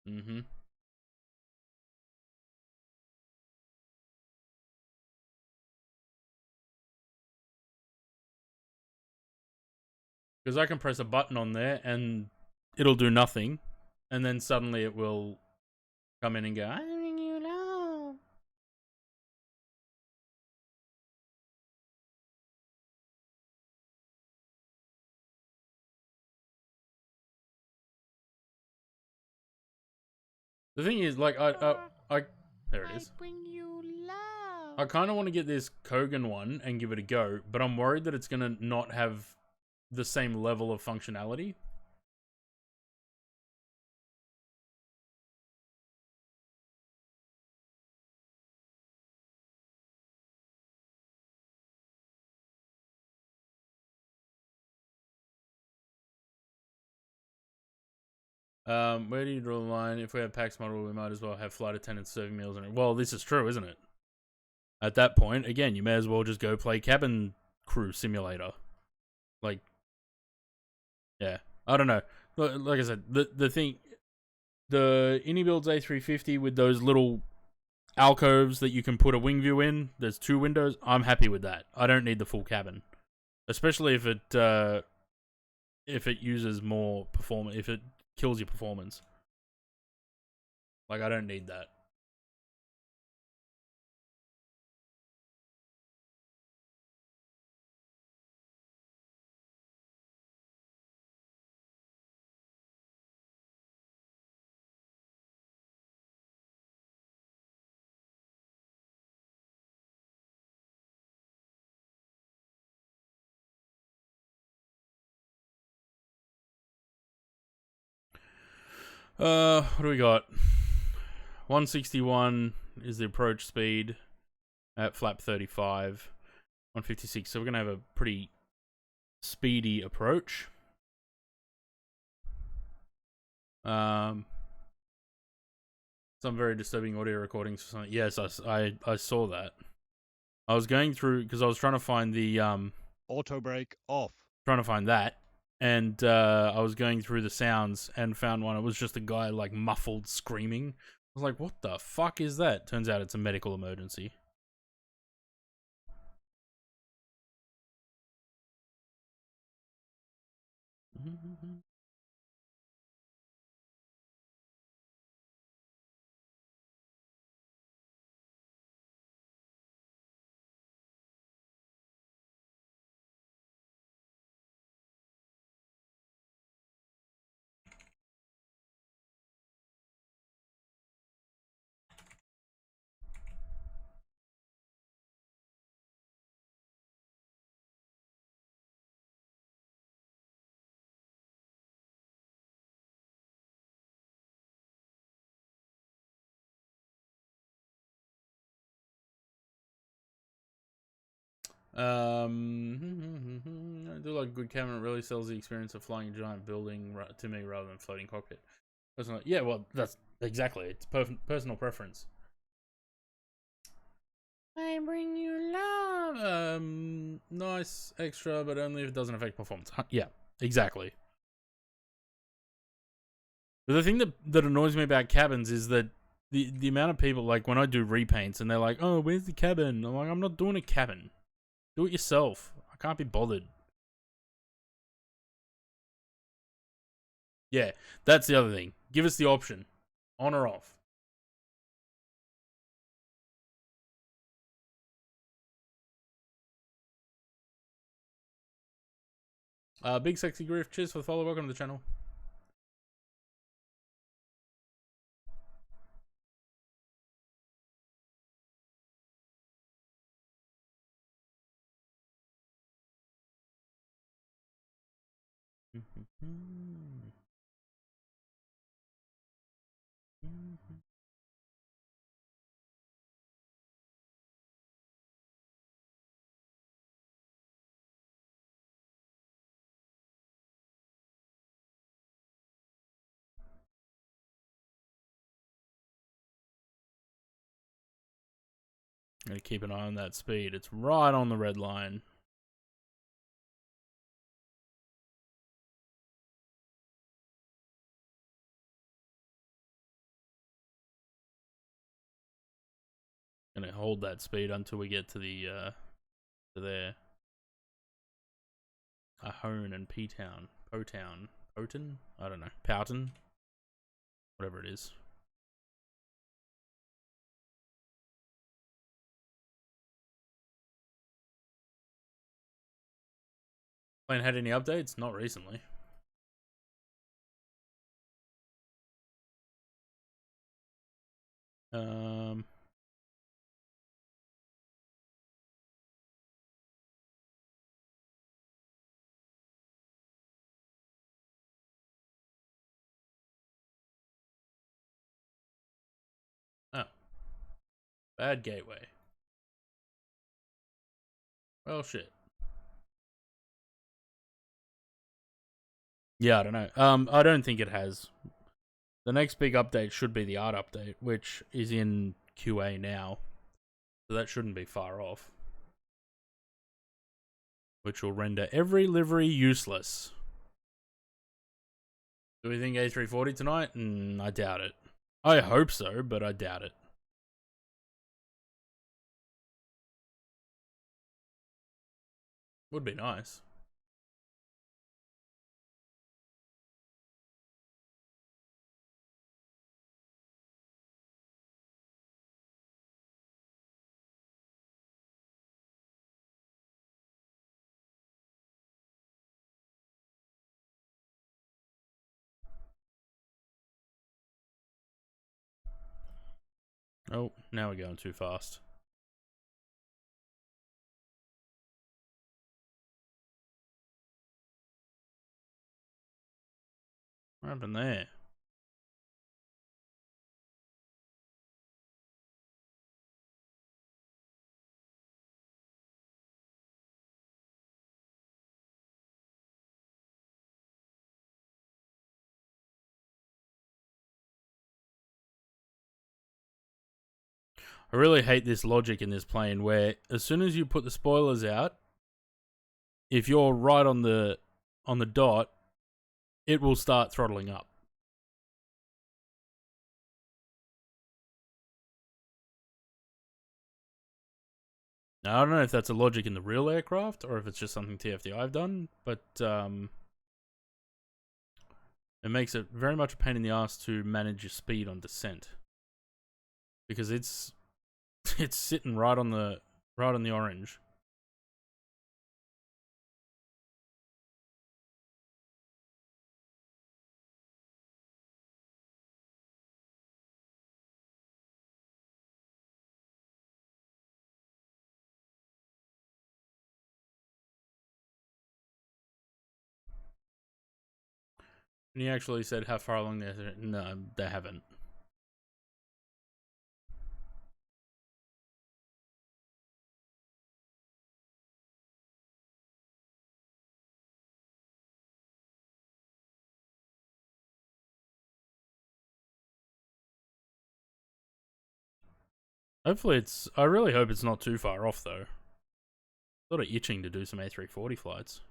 Mm-hmm. Because I can press a button on there and it'll do nothing, and then suddenly it will come in and go, I bring you love. The thing is, like, there it is. Bring you love. I kind of want to get this Kogan one and give it a go, but I'm worried that it's gonna not have the same level of functionality. Where do you draw the line? If we have PAX model, we might as well have flight attendants serving meals. Well, this is true, isn't it? At that point, again, you may as well just go play cabin crew simulator. Like, yeah, I don't know. Like I said, the thing, the Builds A350 with those little alcoves that you can put a wing view in. There's 2 windows. I'm happy with that. I don't need the full cabin, especially if it uses more performance. If it kills your performance, like I don't need that. What do we got? 161 is the approach speed at flap 35. 156. So we're gonna have a pretty speedy approach. Some very disturbing audio recordings for something. Yes, I saw that. I was going through because I was trying to find the Auto brake off. trying to find that, and I was going through the sounds and found one. It was just a guy like muffled screaming. I was like, what the fuck is that? Turns out it's a medical emergency. I do like a good cabin. It really sells the experience of flying a giant building to me rather than floating cockpit. Personally, yeah, well, that's exactly. It's personal preference. I bring you love. Nice extra, but only if it doesn't affect performance. Yeah, exactly. But the thing that annoys me about cabins is that the amount of people, like when I do repaints and they're like, "Oh, where's the cabin?" I'm like, "I'm not doing a cabin. Do it yourself. I can't be bothered." Yeah, that's the other thing. Give us the option, on or off. Big Sexy Griff, cheers for the follow. Welcome to the channel. Gonna keep an eye on that speed. It's right on the red line. Gonna hold that speed until we get to the to there. Ahone and P-Town. Po-Town. Poton? I don't know. Powton? Whatever it is. Plane had any updates? Not recently. Um Oh. Bad gateway. Well, shit. Yeah, I don't know. I don't think it has. The next big update should be the art update, which is in QA now. So that shouldn't be far off. Which will render every livery useless. Do we think A340 tonight? I doubt it. I hope so, but I doubt it. Would be nice. Oh, now we're going too fast. What happened there? I really hate this logic in this plane where as soon as you put the spoilers out, if you're right on the dot, it will start throttling up. Now, I don't know if that's a logic in the real aircraft or if it's just something TFDI have done, but it makes it very much a pain in the ass to manage your speed on descent. Because it's sitting right on the orange. And he actually said how far along they're. No, they haven't. Hopefully it's... I really hope it's not too far off, though. Sort of itching to do some A340 flights.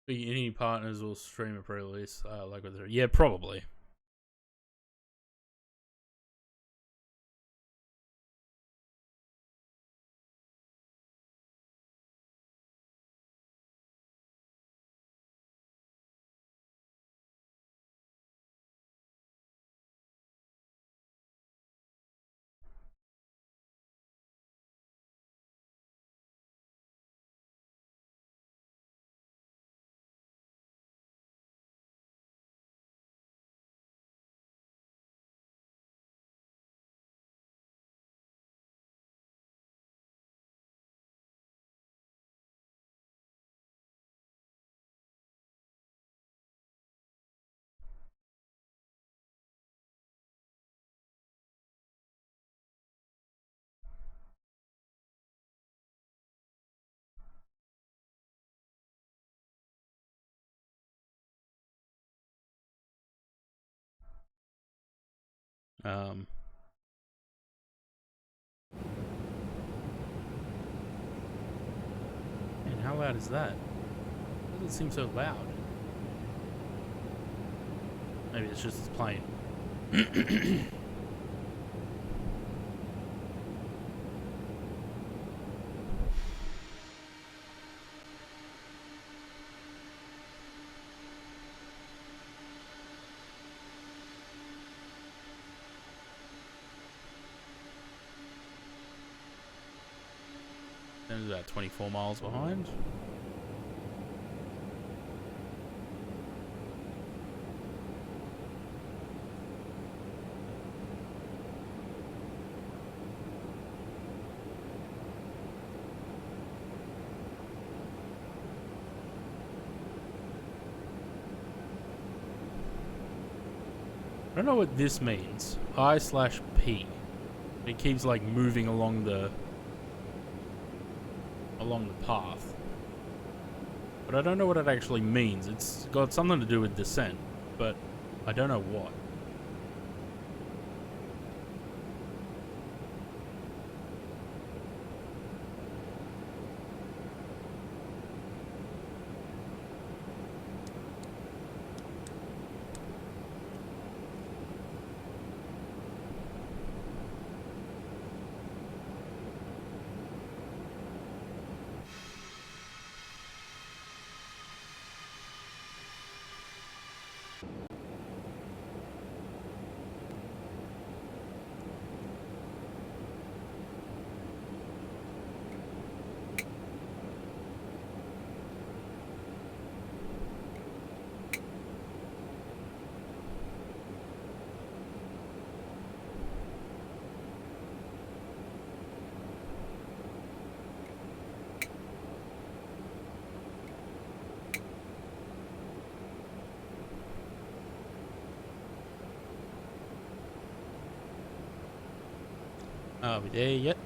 Any partners will stream a pre-release, like with her. Yeah, probably. And how loud is that? Why does it seem so loud? Maybe it's just this plane. Then about 24 miles behind. I don't know what this means. I/P. It keeps like moving along the path. But I don't know what it actually means. It's got something to do with descent, but I don't know what. Are we there yet?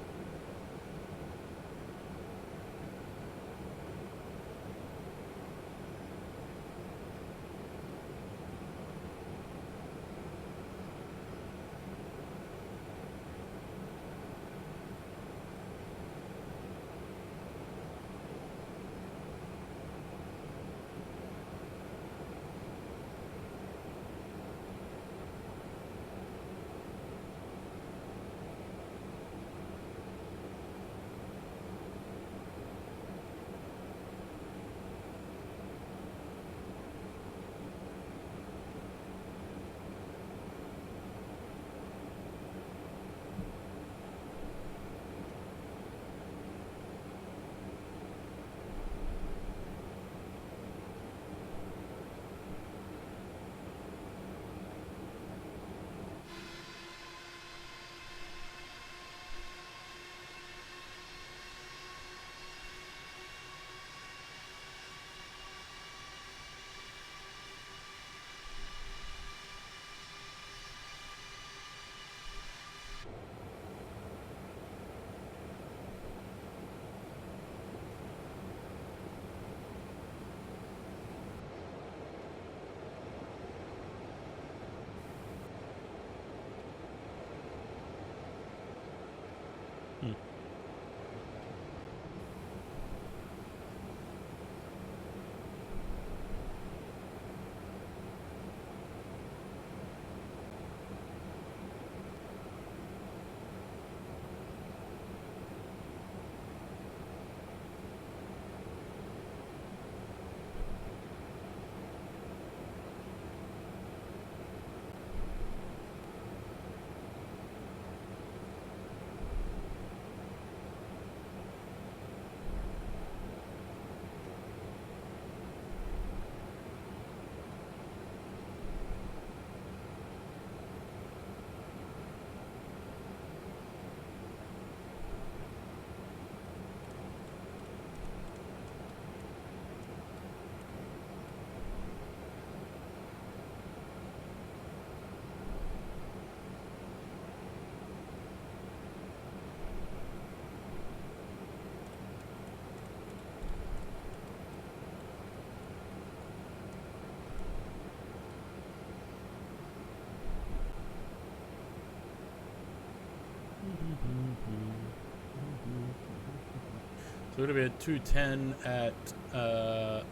So it'll be at 210 at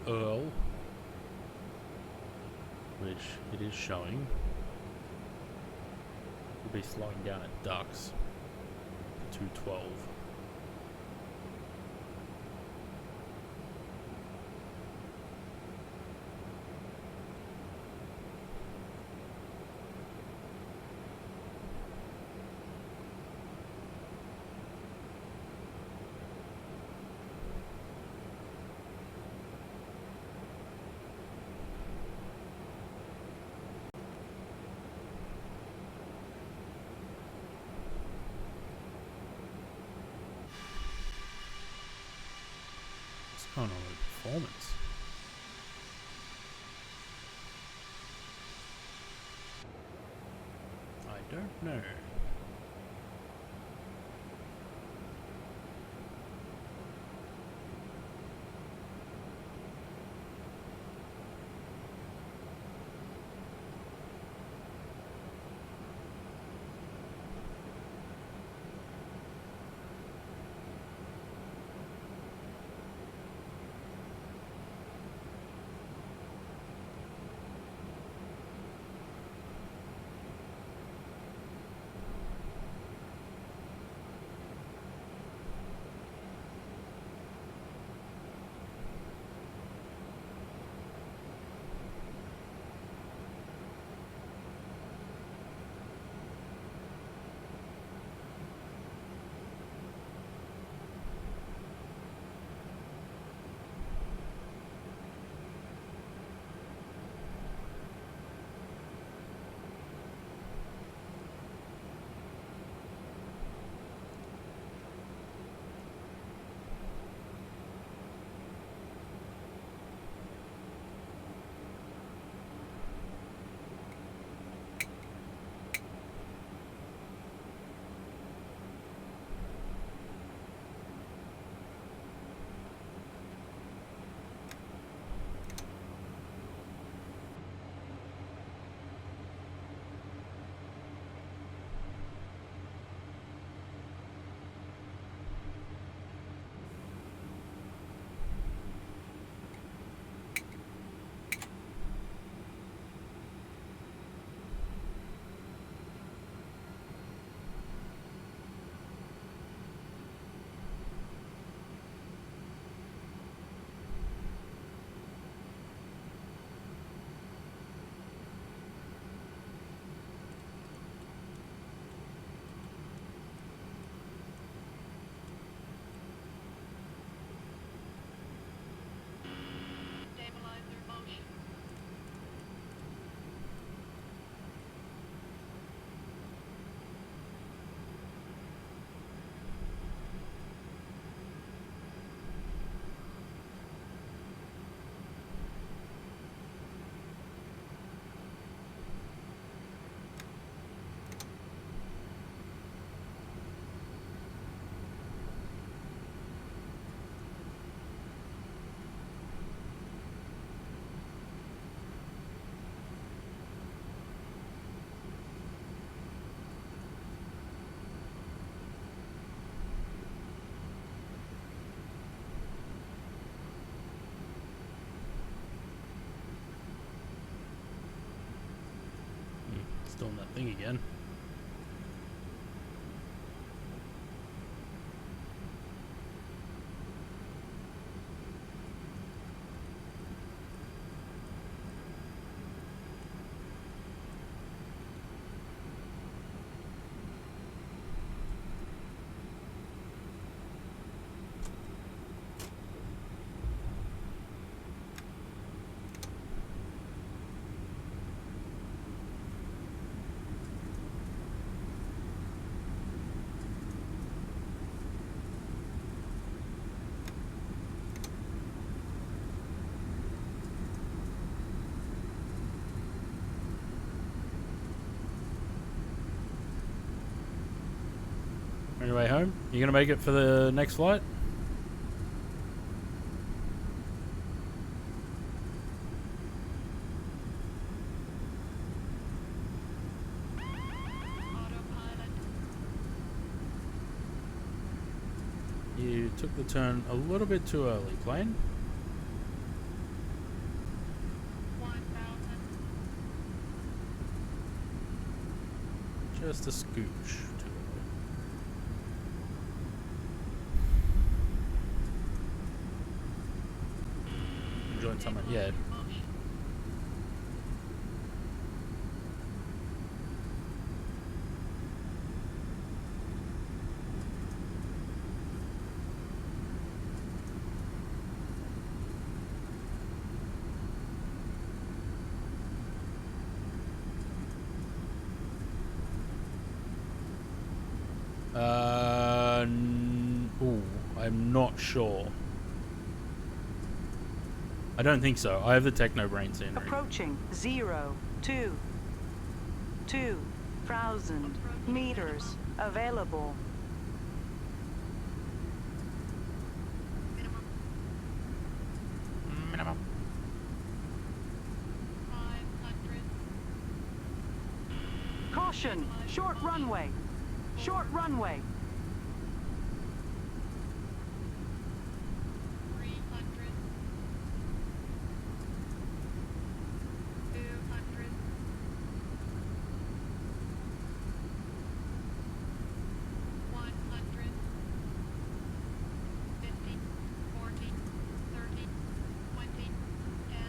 Earl, which it is showing. We'll be slowing down at Ducks, 212. What's going on with performance? I don't know. Doing that thing again. On your way home? You gonna make it for the next flight? You Took the turn a little bit too early, plane. 1,000. Just a scooch too early. Enjoying something, yeah. Ooh, I'm not sure. I don't think so. I have the techno brain scenery. Approaching 0, 2, 2,000 meters. Available. Minimum. Minimum. 500. Caution! Short runway. Short runway. 300. 200. 100. 50. 40. 30. 20. 10.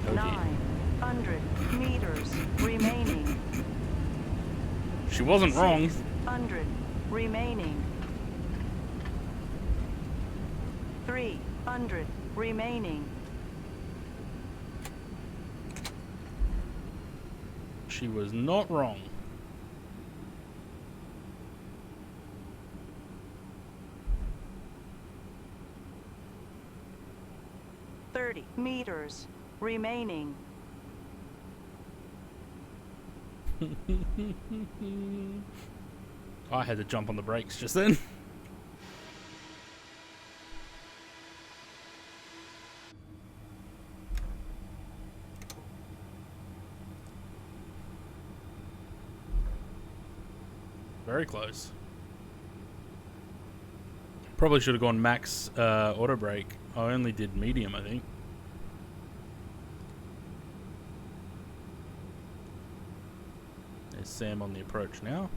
Oh dear. 900 meters remaining. She wasn't wrong. 600 remaining. 300 remaining. She was not wrong. Meters remaining. I had to jump on the brakes just then. Very close. Probably should have gone max auto brake. I only did medium, I think. There's Sam on the approach now.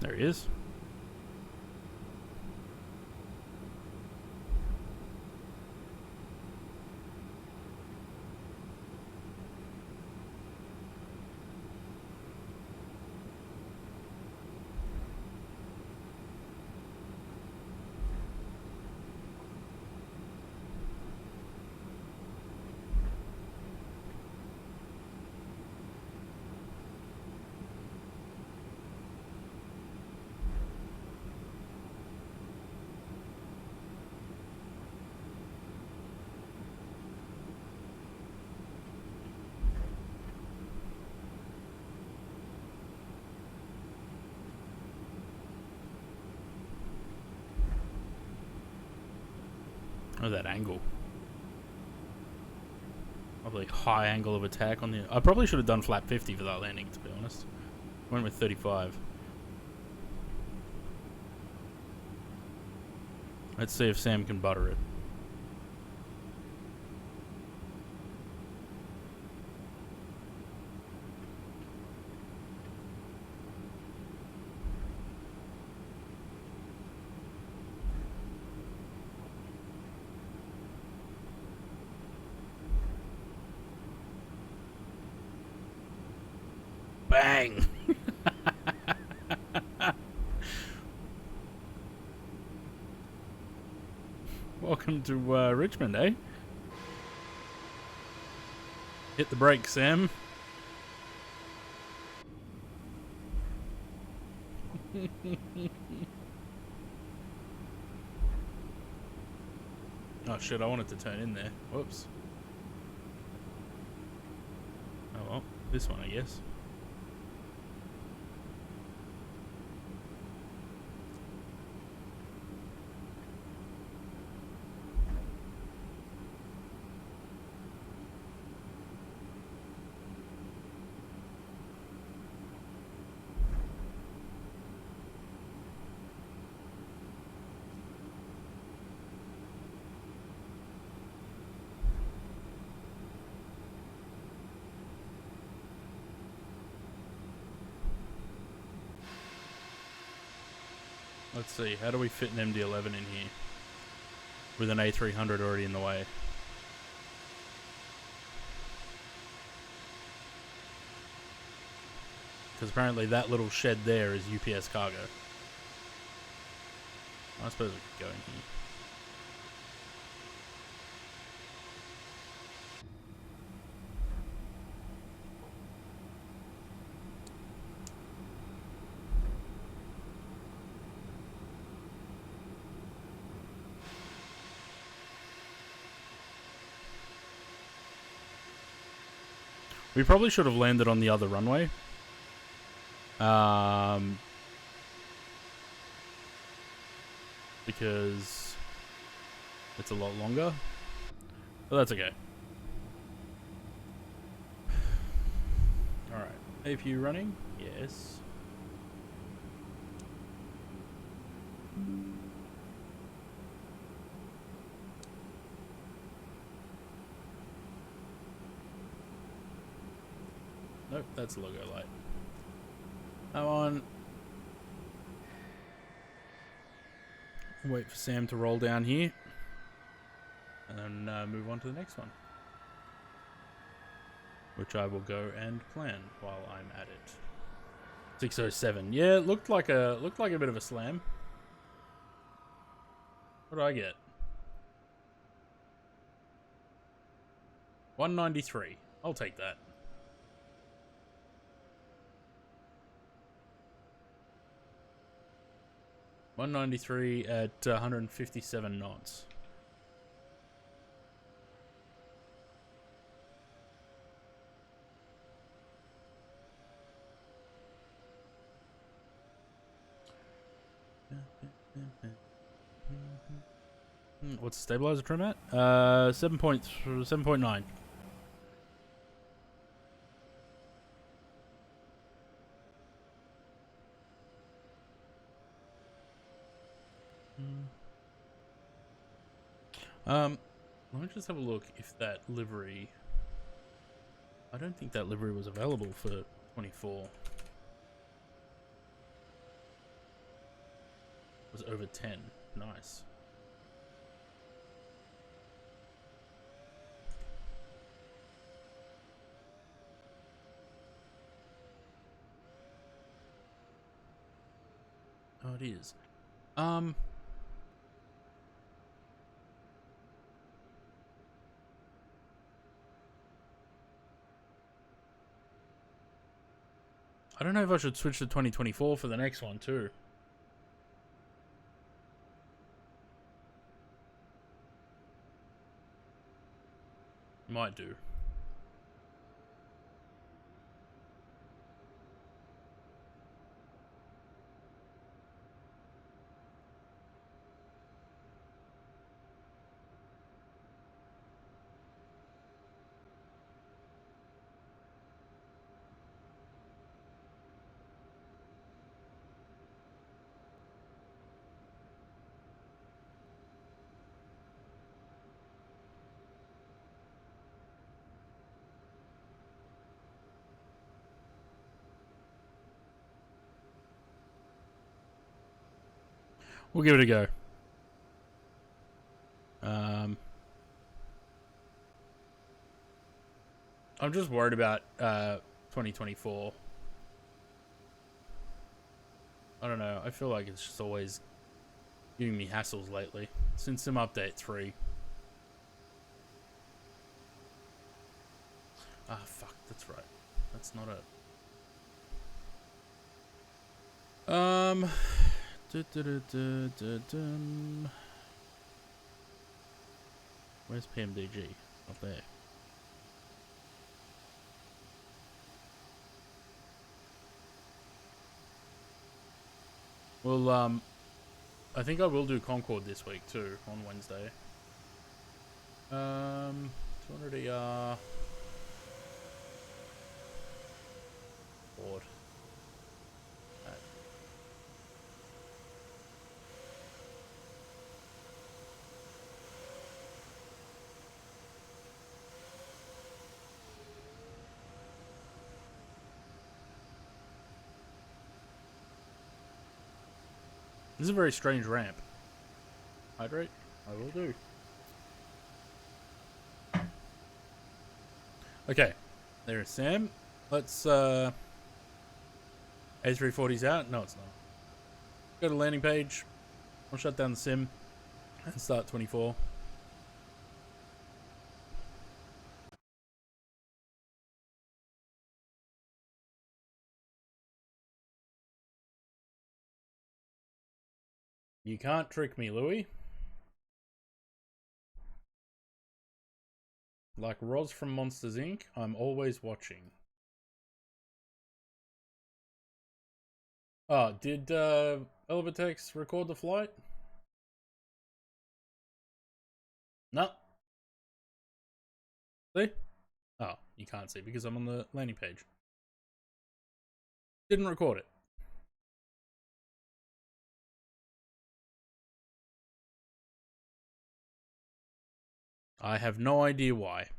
There he is. Oh, that angle. Probably high angle of attack on the... I probably should have done flat 50 for that landing, to be honest. Went with 35. Let's see if Sam can butter it. Bang! Welcome to Richmond, eh? Hit the brakes, Sam. Oh shit, I wanted to turn in there. Whoops. Oh well, this one I guess. Let's see, how do we fit an MD-11 in here? With an A300 already in the way. Because apparently that little shed there is UPS cargo. I suppose we could go in here. We probably should have landed on the other runway. Because it's a lot longer. But that's okay. Alright. APU running? Yes. Nope, that's logo light. Come on. Wait for Sam to roll down here. And then move on to the next one. Which I will go and plan while I'm at it. 607. Yeah, it looked like a bit of a slam. What did I get? 193. I'll take that. $193 at 157 knots. What's the stabilizer trim at? 7.9. Let me just have a look if that livery... I don't think that livery was available for 24. It was over 10. Nice. Oh, it is. I don't know if I should switch to 2024 for the next one too. Might do. We'll give it a go. I'm just worried about 2024. I don't know. I feel like it's just always giving me hassles lately. Since Sim Update 3. Ah, fuck. That's right. That's not a... Um. Du-du-du-du-du-dum. Where's PMDG? It's not there. Well, I think I will do Concord this week too on Wednesday. 200 ER. Board. This is a very strange ramp. Hydrate? I will do. Okay. There's Sam. Let's, A340's out? No, it's not. Go to landing page. I'll shut down the sim and start 24. You can't trick me, Louis. Like Roz from Monsters Inc., I'm always watching. Oh, did Elevatex record the flight? No. See? Oh, you can't see because I'm on the landing page. Didn't record it. I have no idea why.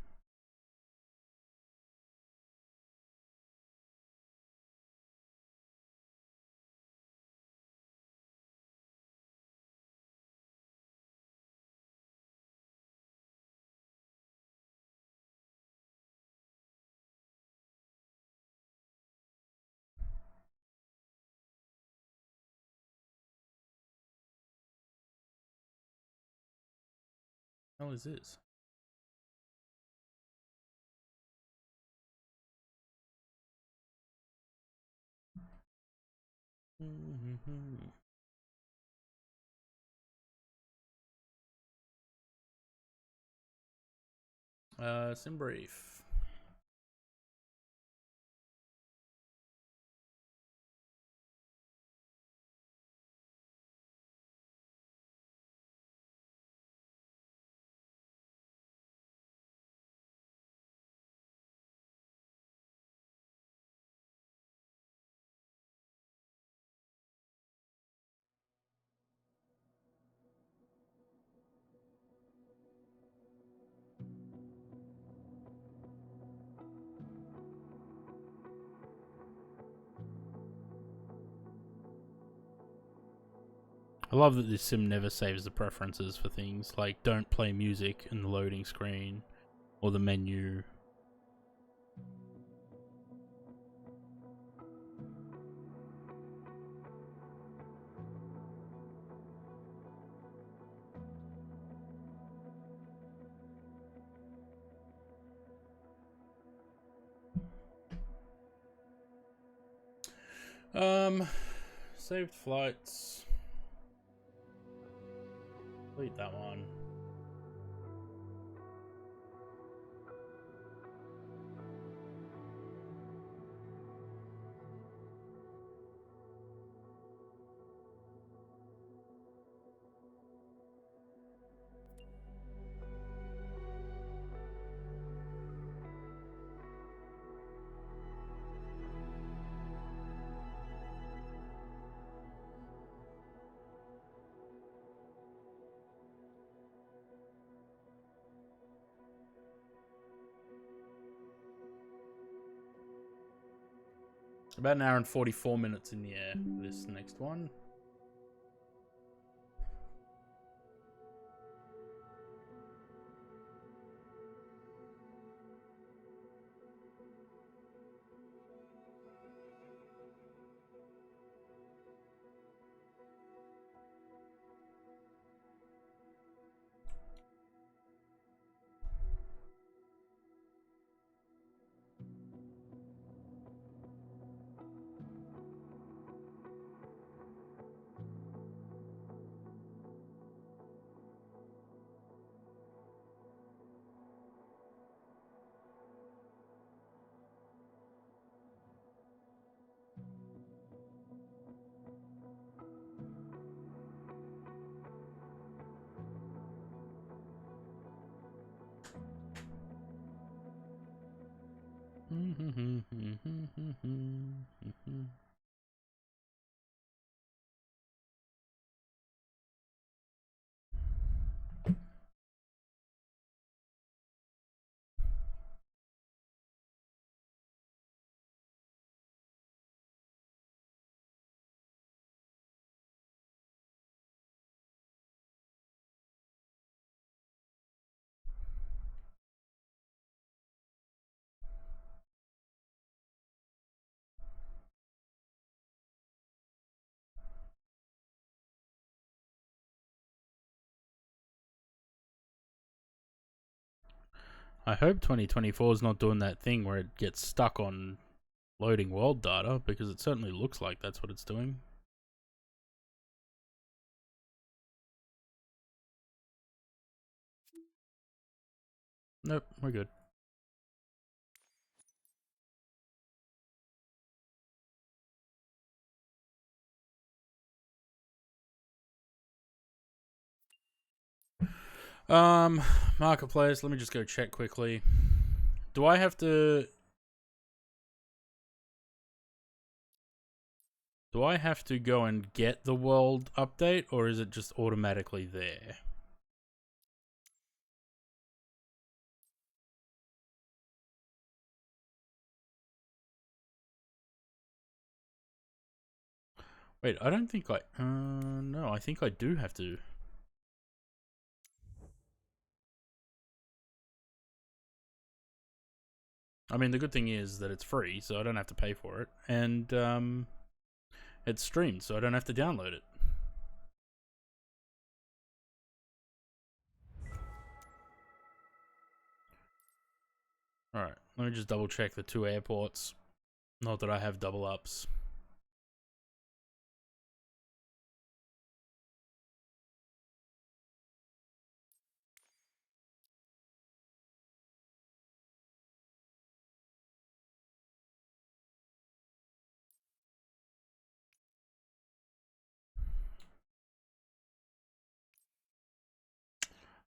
What the hell is this? Sim brief. I love that this sim never saves the preferences for things, like don't play music in the loading screen or the menu. Saved flights. Delete that one. About an hour and 44 minutes in the air for this next one. I hope 2024 is not doing that thing where it gets stuck on loading world data, because it certainly looks like that's what it's doing. Nope, we're good. Marketplace, let me just go check quickly. Do I have to go and get the world update, or is it just automatically there? Wait, I don't think no, I think I do have to. I mean, the good thing is that it's free, so I don't have to pay for it, and it's streamed, so I don't have to download it. Alright, let me just double check the 2 airports. Not that I have double ups.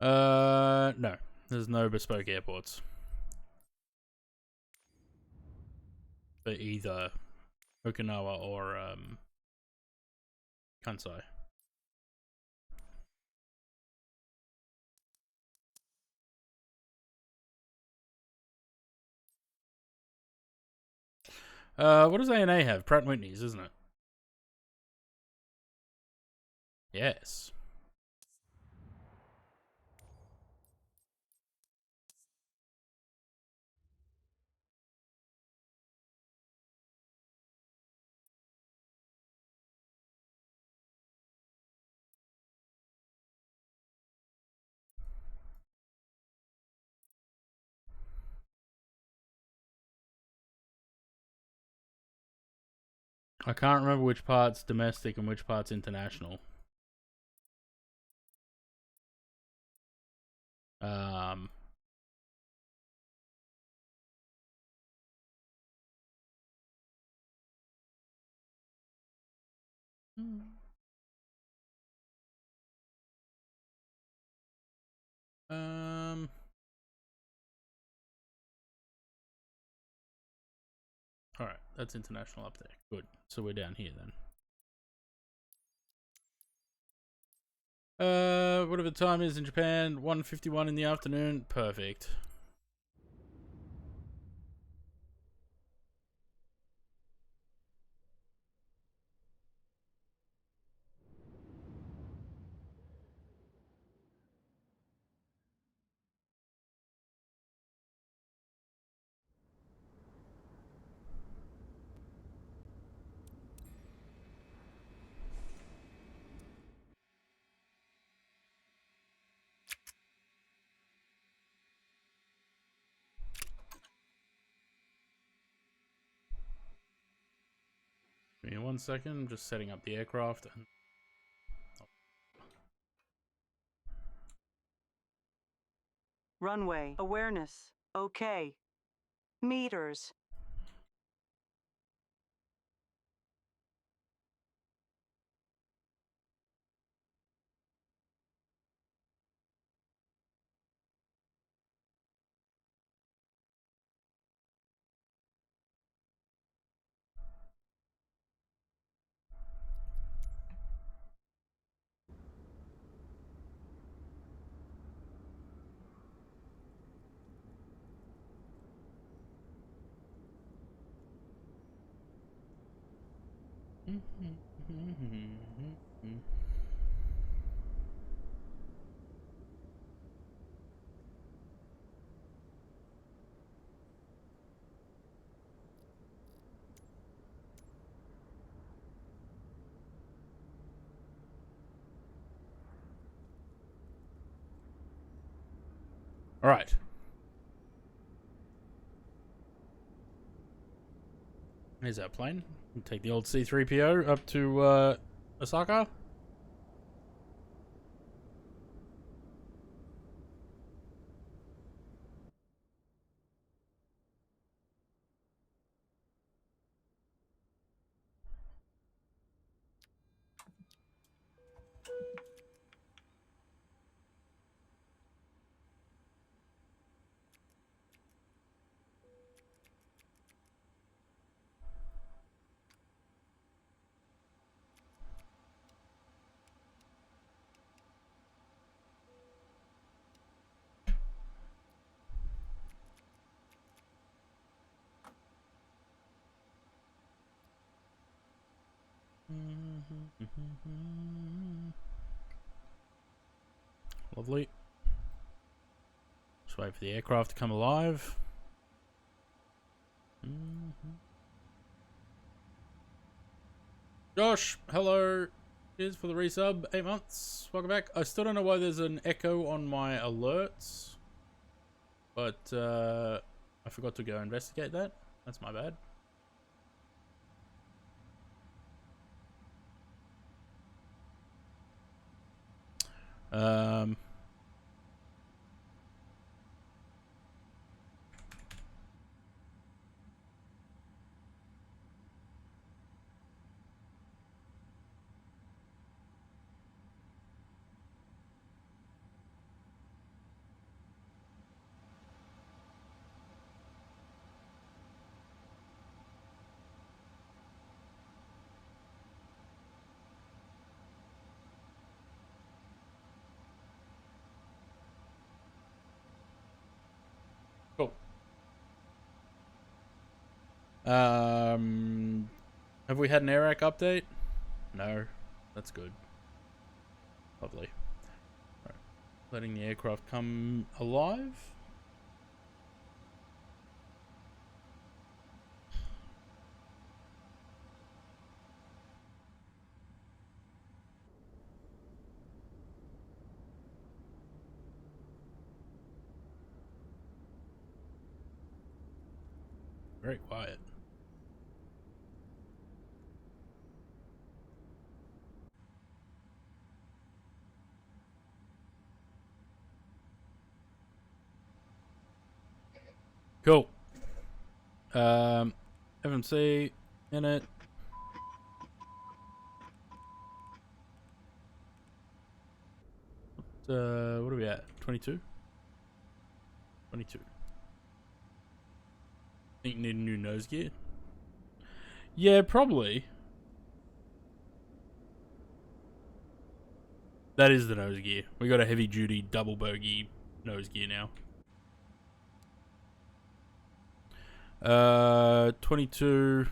No. There's no bespoke airports. For either Okinawa or, Kansai. What does ANA have? Pratt & Whitney's, isn't it? Yes. I can't remember which part's domestic and which part's international. Um, um, Alright, that's international up there. Good. So we're down here then. Whatever the time is in Japan, 1:51 in the afternoon. Perfect. Give me 1 second. I'm just setting up the aircraft. Runway awareness. Okay. Meters. All right. Here's our plane. We'll take the old C-3PO up to Osaka. Lovely. Just wait for the aircraft to come alive. Josh, hello. Cheers for the resub. 8 months. Welcome back. I still don't know why there's an echo on my alerts, but I forgot to go investigate that. That's my bad. Cool. Have we had an air rack update? No. That's good. Lovely. All right. Letting the aircraft come alive. Very quiet. Cool. FMC in it. What are we at? 22? 22. Think you need a new nose gear? Yeah, probably. That is the nose gear. We got a heavy duty double bogey nose gear now. 22.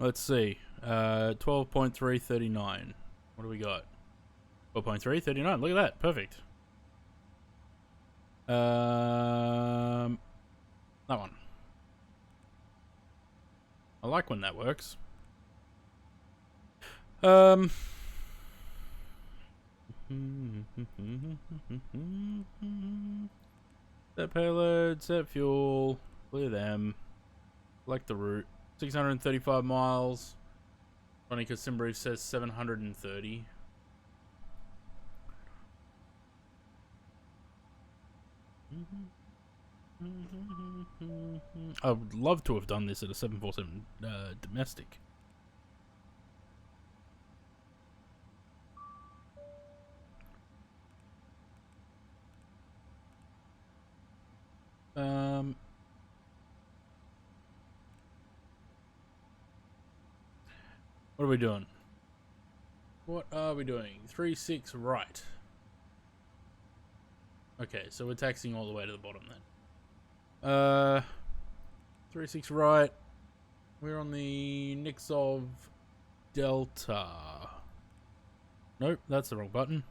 Let's see. 12.339. What do we got? 12.339. Look at that. Perfect. That one. I like when that works. Set payload, set fuel, clear them, select the route. 635 miles. Monica Simbrief says 730. I would love to have done this at a 747 domestic. What are we doing? What are we doing? 3-6 right. Okay, so we're taxiing all the way to the bottom then. 3-6 right. We're on the Nixov Delta. Nope, that's the wrong button.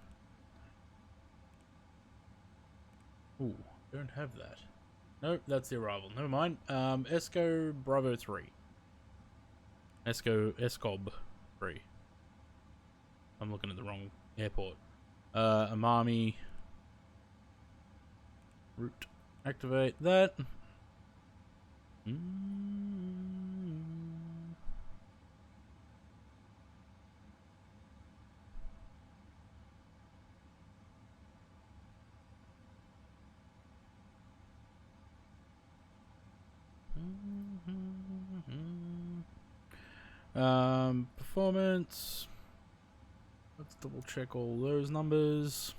Ooh, don't have that. Nope, that's the arrival. Never mind. Esco Bravo 3. Escob 3. I'm looking at the wrong airport. Amami. Route. Activate that. Performance. Let's double check all those numbers.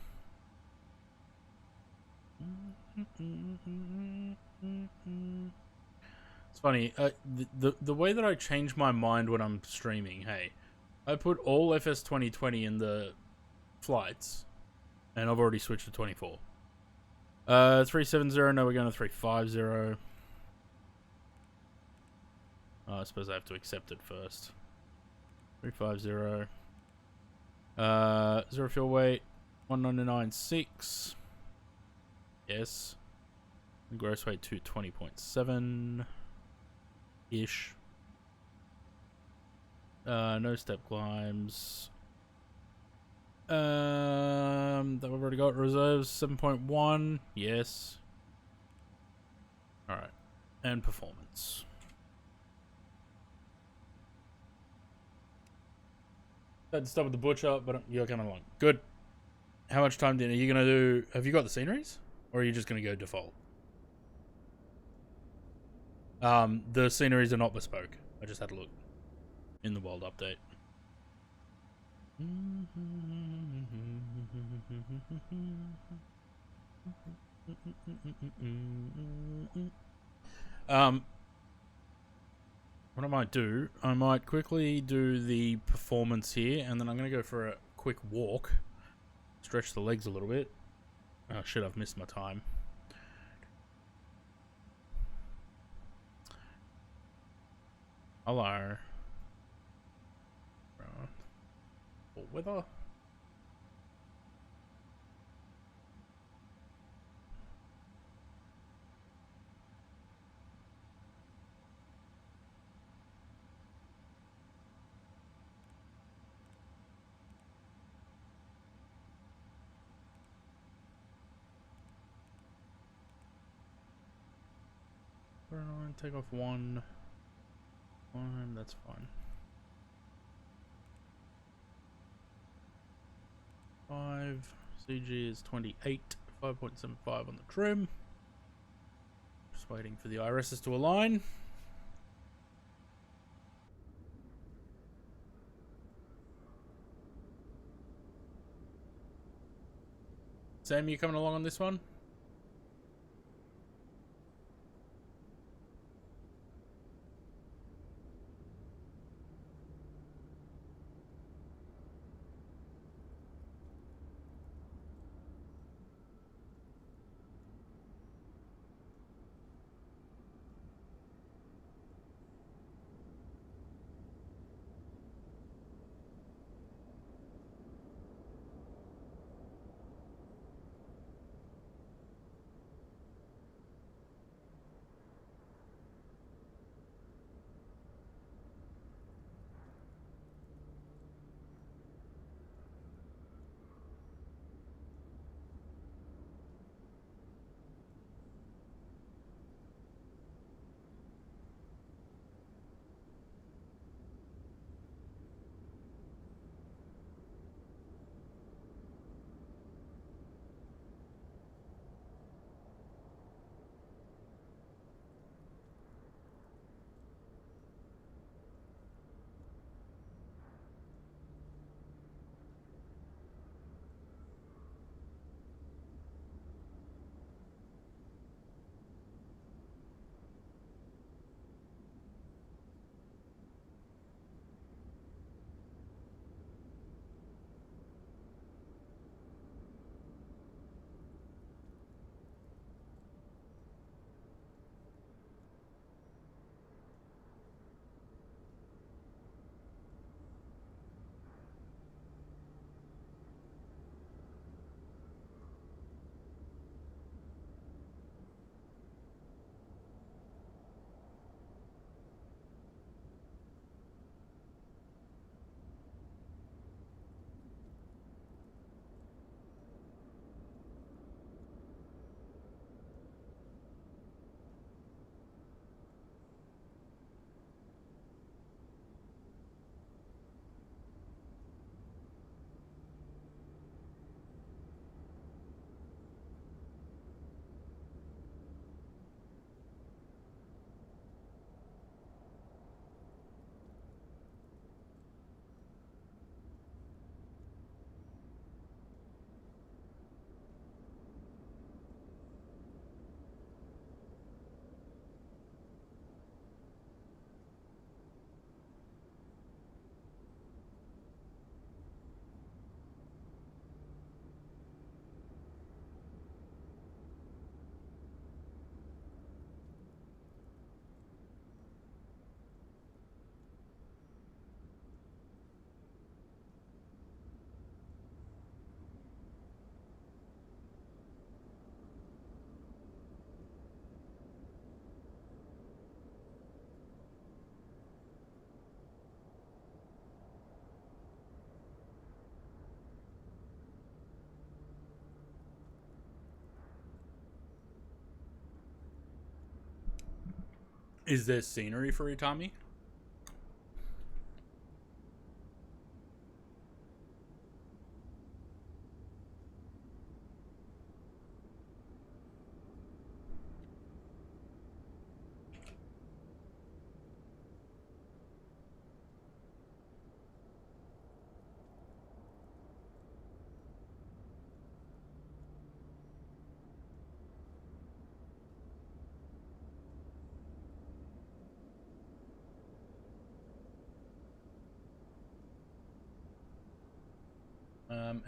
It's funny, the way that I change my mind when I'm streaming, hey, I put all FS 2020 in the flights, and I've already switched to 24. 370, no, we're going to 350. I suppose I have to accept it first. 350. Zero fuel weight, 199.6. Yes. And gross weight 220.7 ish. No step climbs. That we've already got. Reserves 7.1. Yes. Alright. And performance. Had to stop at the butcher, but you're coming along. Good. How much time are you gonna do? Have you got the sceneries? Or are you just gonna go default? The sceneries are not bespoke. I just had a look in the world update. What I might do, I might quickly do the performance here, and then I'm going to go for a quick walk. Stretch the legs a little bit. Oh shit, I've missed my time. Hello. Weather. Take off one. That's fine. 5. CG is 28. 5.75 on the trim. Just waiting for the irises to align. Sam, you coming along on this one? Is there scenery for Itami?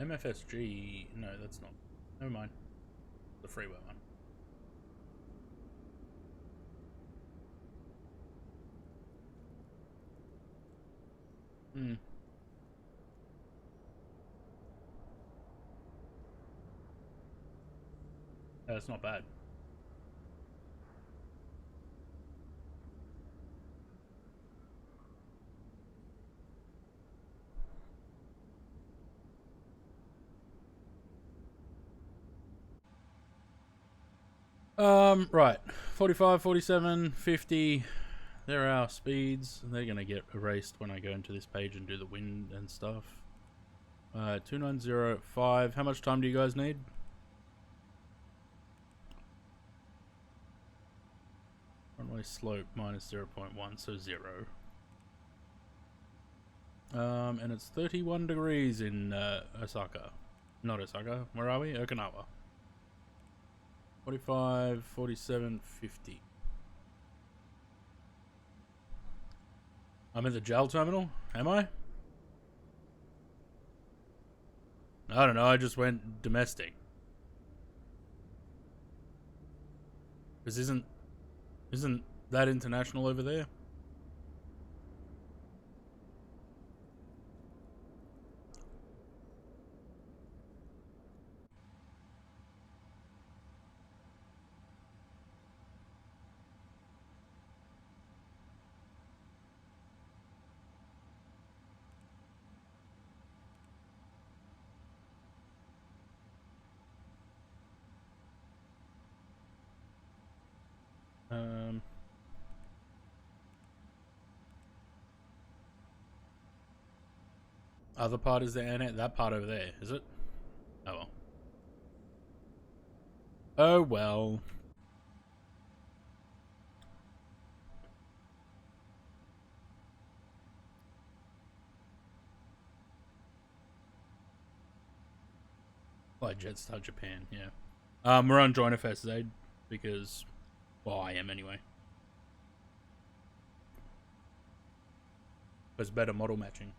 MFSG, no, that's not. Never mind. The freeway one. Hmm. That's not bad. Right. 45, 47, 50. There are our speeds. They're going to get erased when I go into this page and do the wind and stuff. 2905. How much time do you guys need? Runway slope minus 0.1, so 0. And it's 31 degrees in Osaka. Not Osaka. Where are we? Okinawa. 45, 47, 50. I'm at the JAL terminal. Am I? I don't know. I just went domestic. Because isn't that international over there? Other part is the internet. That part over there, is it? Oh well. Oh well. Like Jetstar Japan, yeah. We're on Joint FSZ because, well, I am anyway. There's better model matching.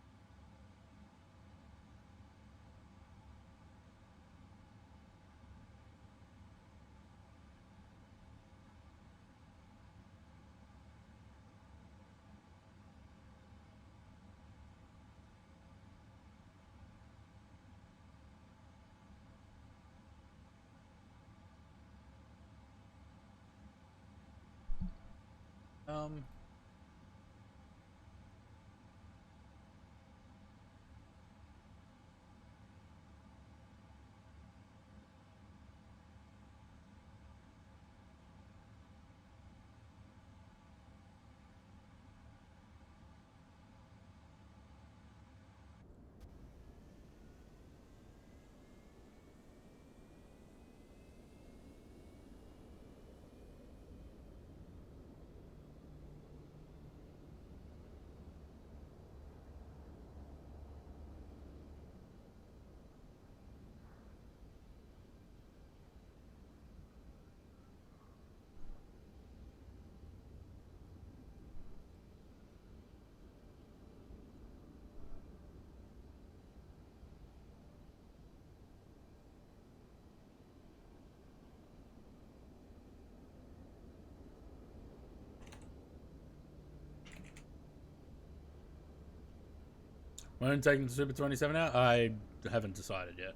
When I'm taking the Super 27 out, I haven't decided yet.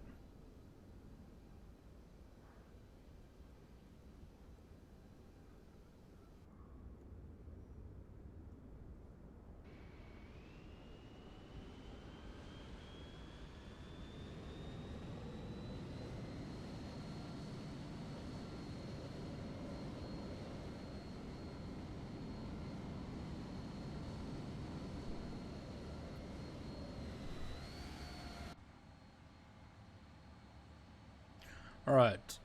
All right.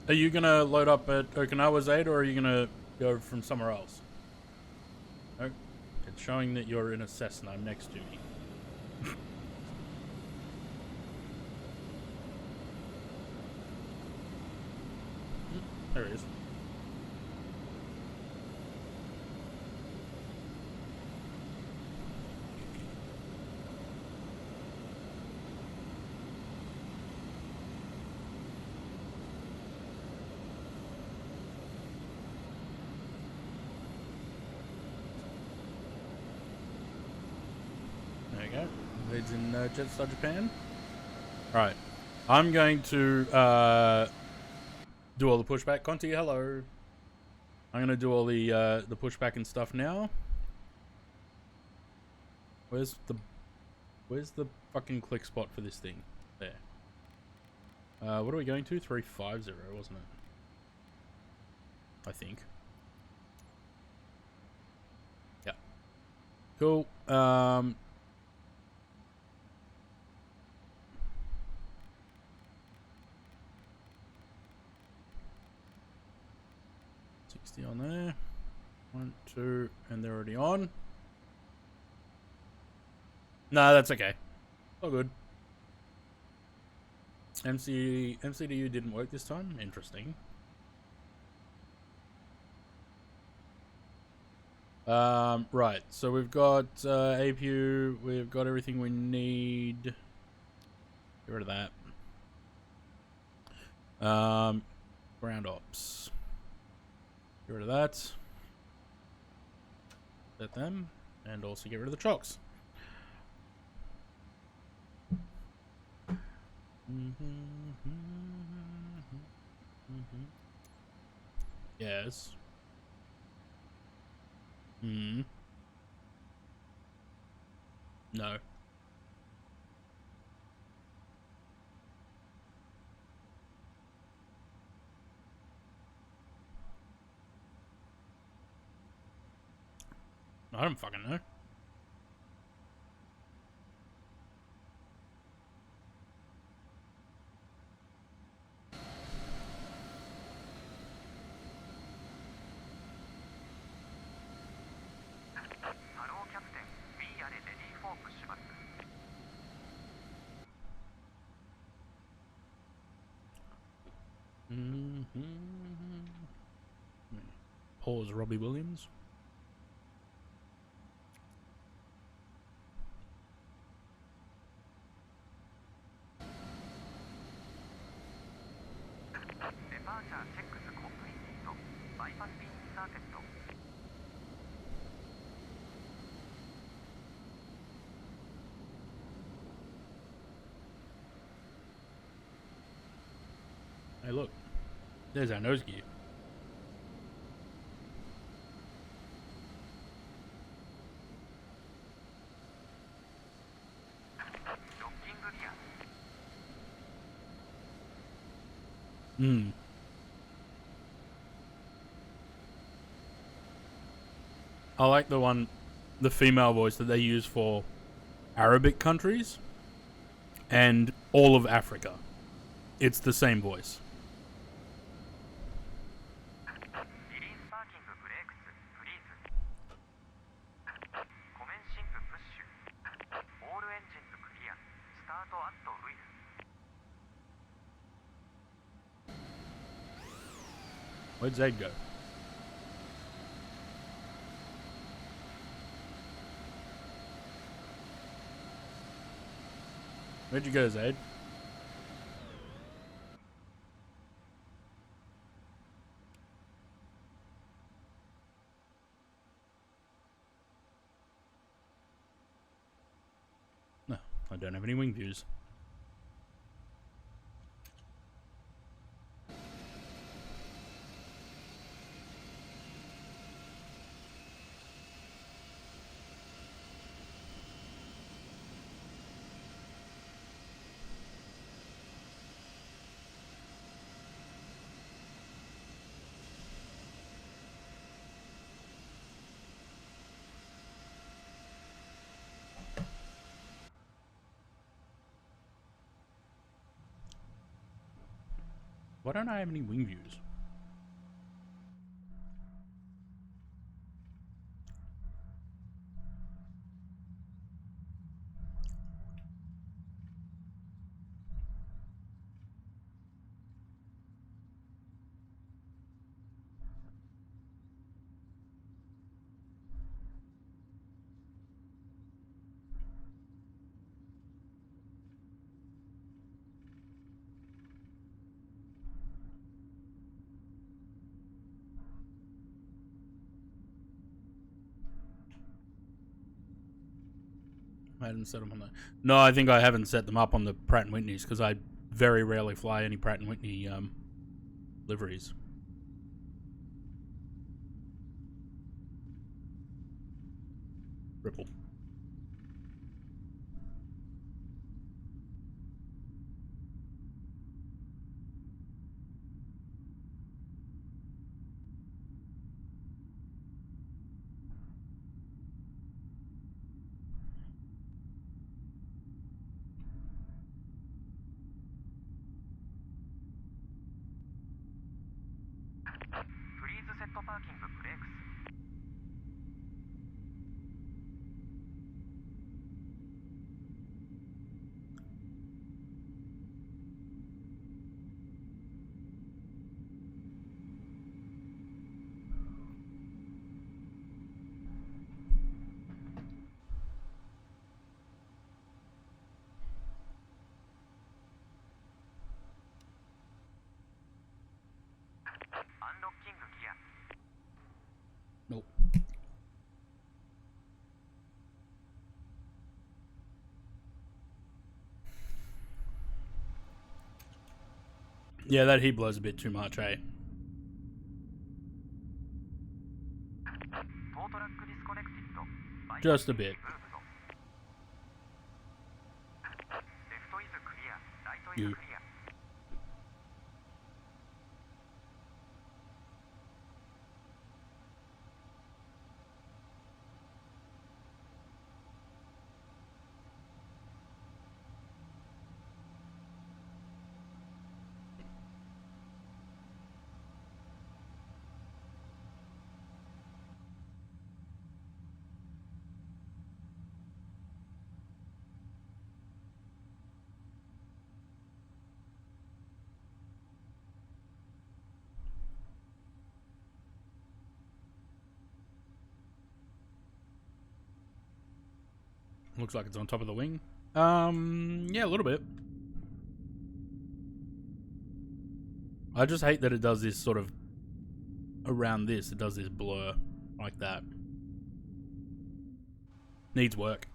Are you gonna load up at Okinawa's aid, or are you gonna go from somewhere else? No, it's showing that you're in a Cessna next to me. There it is. There you go. Leads in Jetstar Japan. Alright. I'm going to do all the pushback. Conti, hello. I'm going to do all the pushback and stuff now. Where's the fucking click spot for this thing? There. What are we going to? 350, wasn't it? I think. Yeah. Cool. 60 on there. 1, 2, and they're already on. No, that's okay. All good. MCDU didn't work this time. Interesting. Right. So we've got APU. We've got everything we need. Get rid of that. Ground ops. Get rid of that. Set them, and also get rid of the chocks. Yes. No. I don't fucking know. Pause Robbie Williams. Hey, look. There's our nose gear. I like the female voice that they use for Arabic countries and all of Africa. It's the same voice. リリースパーキングブレークスフリーズコメンシングプッシュオールエンジンズクリアスタートアットウィズ Where'd Zaid go? Where'd you go, Zaid? No, I don't have any wing views. Why don't I have any wing views? I hadn't set them on the... No, I think I haven't set them up on the Pratt & Whitneys because I very rarely fly any Pratt & Whitney liveries. Ripple. Please set parking brakes. Unlocking gear. Nope. Yeah, that heat blows a bit too much, eh? Tow track disconnected. Just a bit. Left is clear. Right is You. clear. Looks like it's on top of the wing. Yeah, a little bit. I just hate that it does this sort of around this. It does this blur like that. Needs work.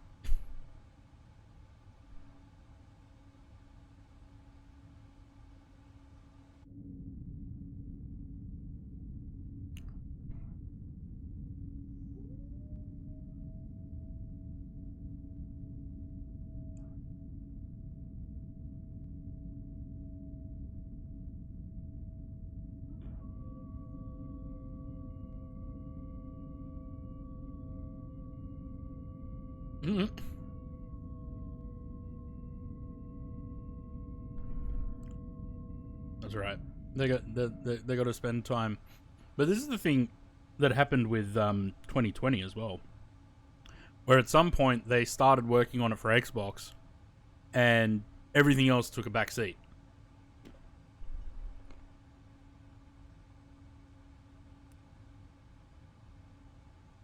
That's right. They got to spend time. But this is the thing that happened with 2020 as well, where at some point they started working on it for Xbox, and everything else took a back seat.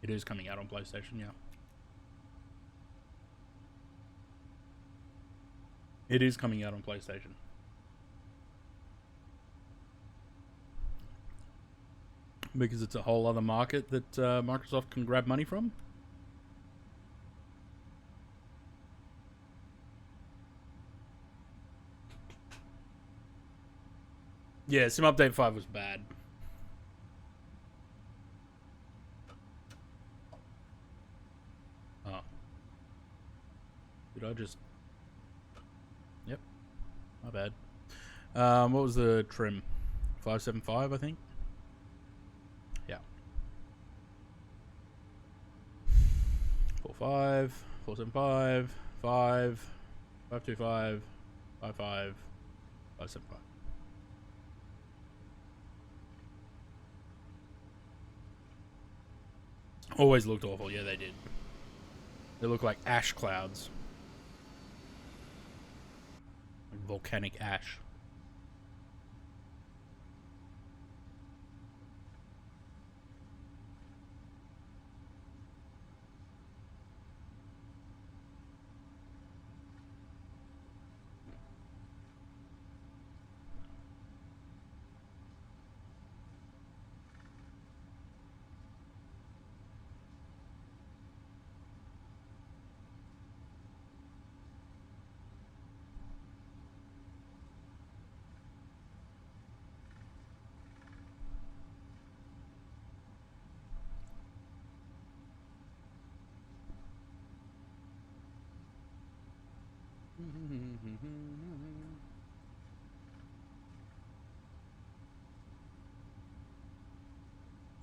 It is coming out on PlayStation, yeah. It is coming out on PlayStation. Because it's a whole other market that Microsoft can grab money from. Yeah, Sim Update 5 was bad. Oh. Did I just... Yep. My bad. What was the trim? 575, I think? Yeah. 45, 475, 5, 525, 55, 575. Always looked awful. Yeah, they did. They look like ash clouds. Like volcanic ash.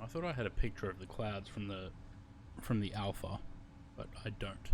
I thought I had a picture of the clouds from the alpha, but I don't.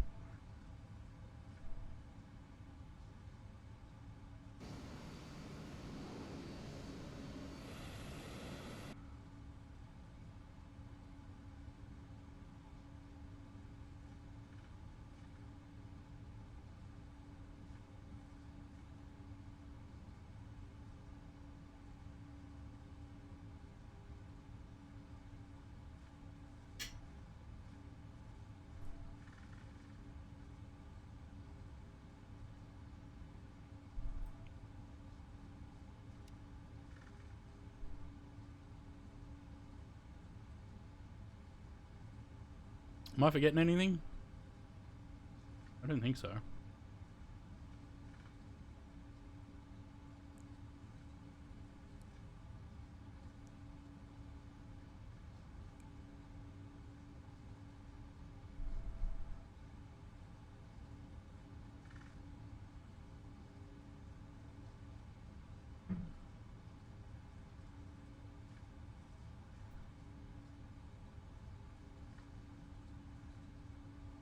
Am I forgetting anything? I don't think so.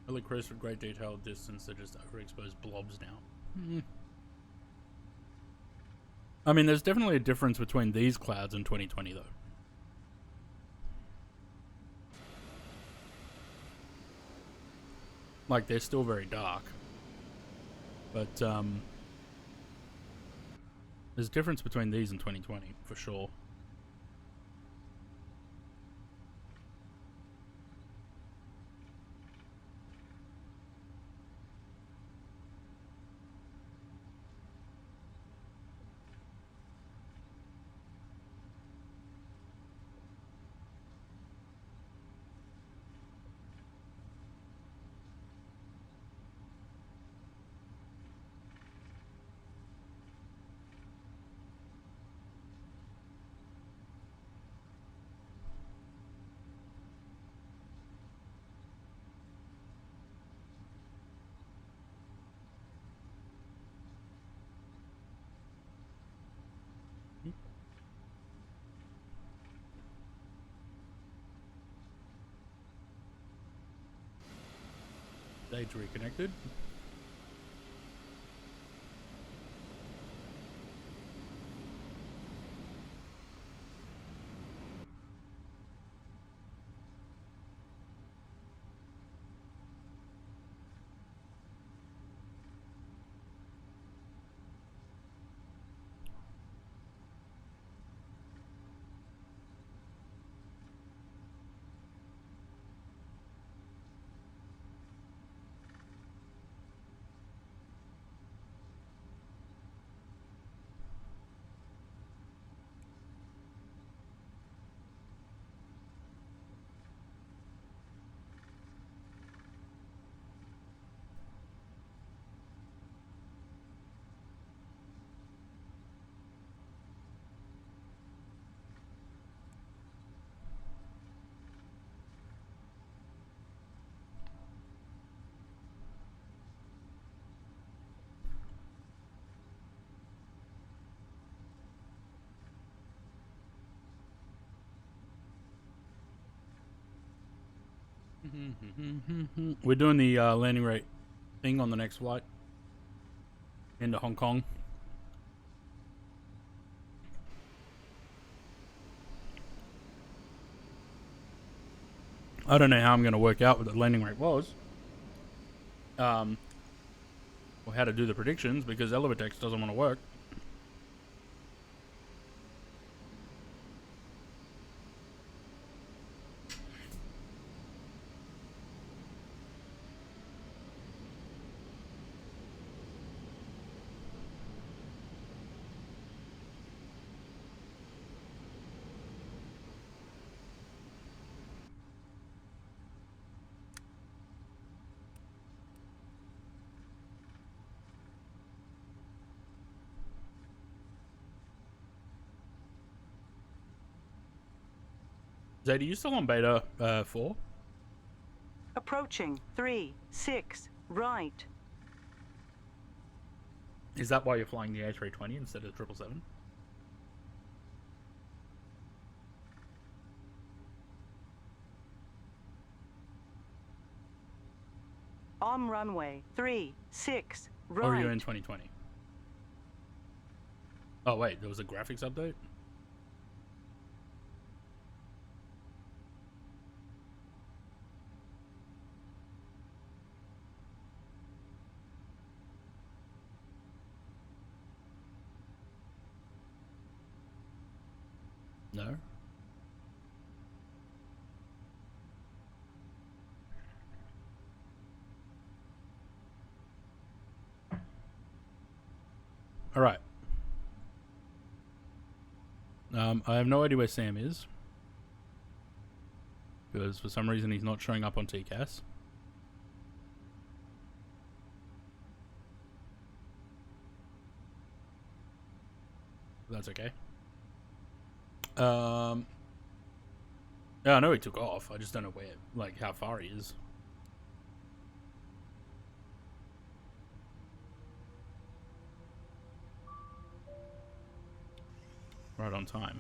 Really crisp with great detail distance. They're just overexposed blobs now. I mean, there's definitely a difference between these clouds and 2020, though. Like, they're still very dark. But, there's a difference between these and 2020, for sure. Stage reconnected. We're doing the landing rate thing on the next flight into Hong Kong. I don't know how I'm going to work out what the landing rate was. Or how to do the predictions because Elevatex doesn't want to work. Zayda, you still on beta 4? Approaching 3, 6, right. Is that why you're flying the A320 instead of the 777? On runway 3, 6, right. Or are you in 2020? Oh wait, there was a graphics update? No? Alright. I have no idea where Sam is. Because for some reason he's not showing up on TCAS. That's okay. Yeah, I know he took off. I just don't know where, like, how far he is. Right on time.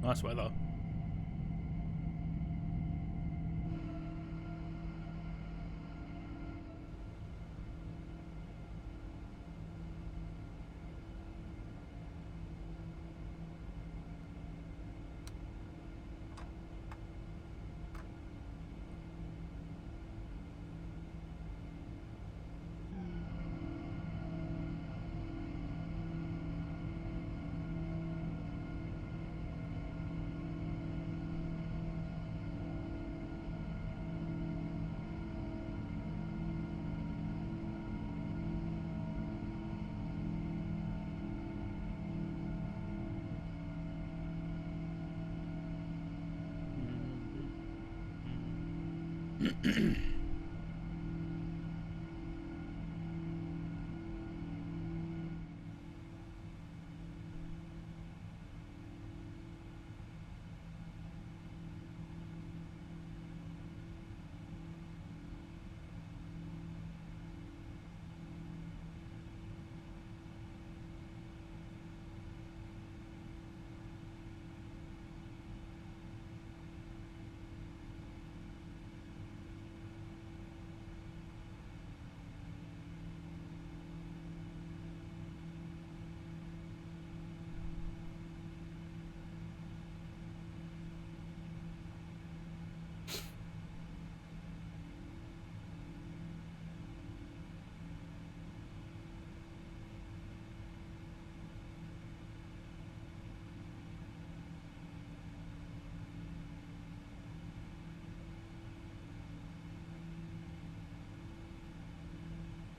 Nice weather.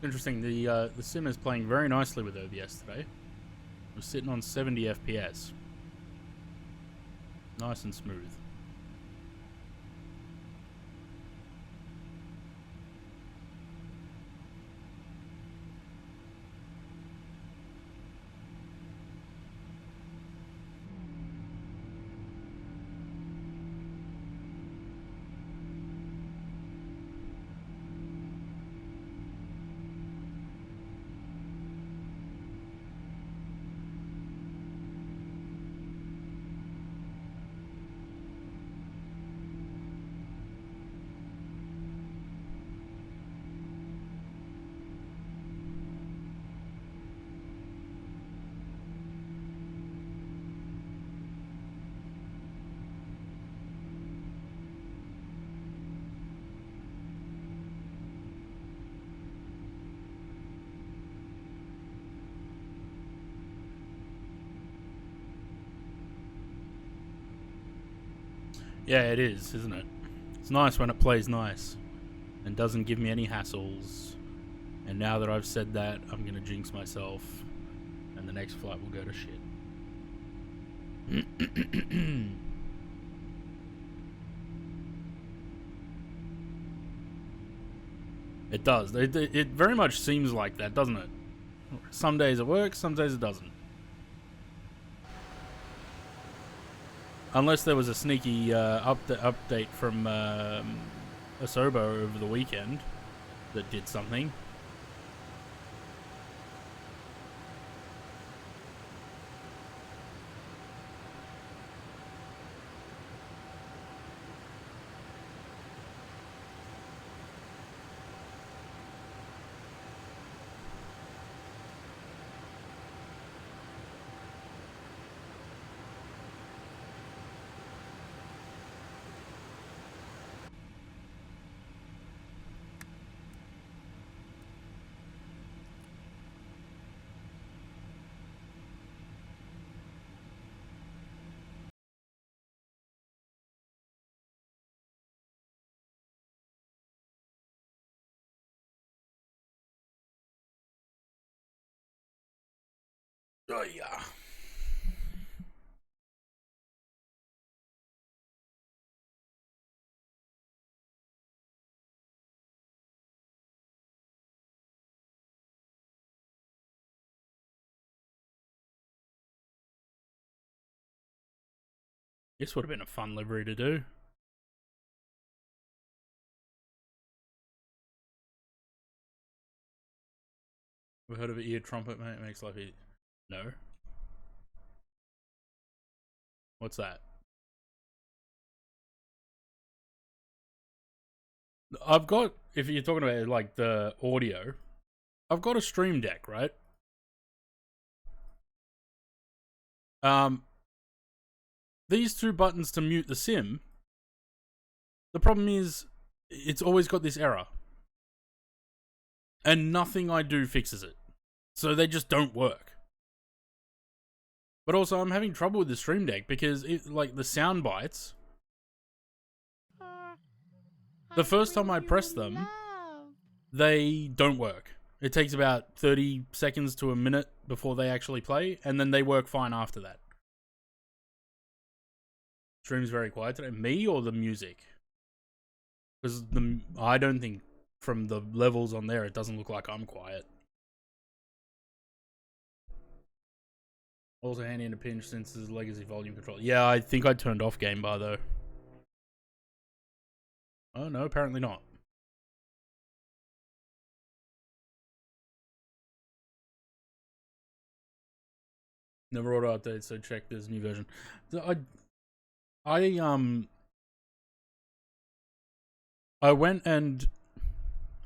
Interesting. The sim is playing very nicely with OBS today. We're sitting on 70 FPS. Nice and smooth. Yeah, it is, isn't it? It's nice when it plays nice and doesn't give me any hassles. And now that I've said that, I'm gonna jinx myself and the next flight will go to shit. It does. It very much seems like that, doesn't it? Some days it works, some days it doesn't. Unless there was a sneaky update from Asobo over the weekend that did something. Oh yeah. This would have been a fun livery to do. Ever heard of an ear trumpet, mate? It makes life easy. No. What's that? I've got, if you're talking about like the audio, I've got a stream deck, right? These two buttons to mute the sim, the problem is it's always got this error. And nothing I do fixes it. So they just don't work. But also I'm having trouble with the stream deck because like the sound bites, the first time I press them, they don't work. It takes about 30 seconds to a minute before they actually play, and then they work fine after that. Stream's very quiet today. Me or the music? Because I don't think from the levels on there, it doesn't look like I'm quiet. Also handy in a pinch since there's legacy volume control. Yeah, I think I turned off game bar though. Oh no, apparently not. Never auto update, so check this new version. So I went and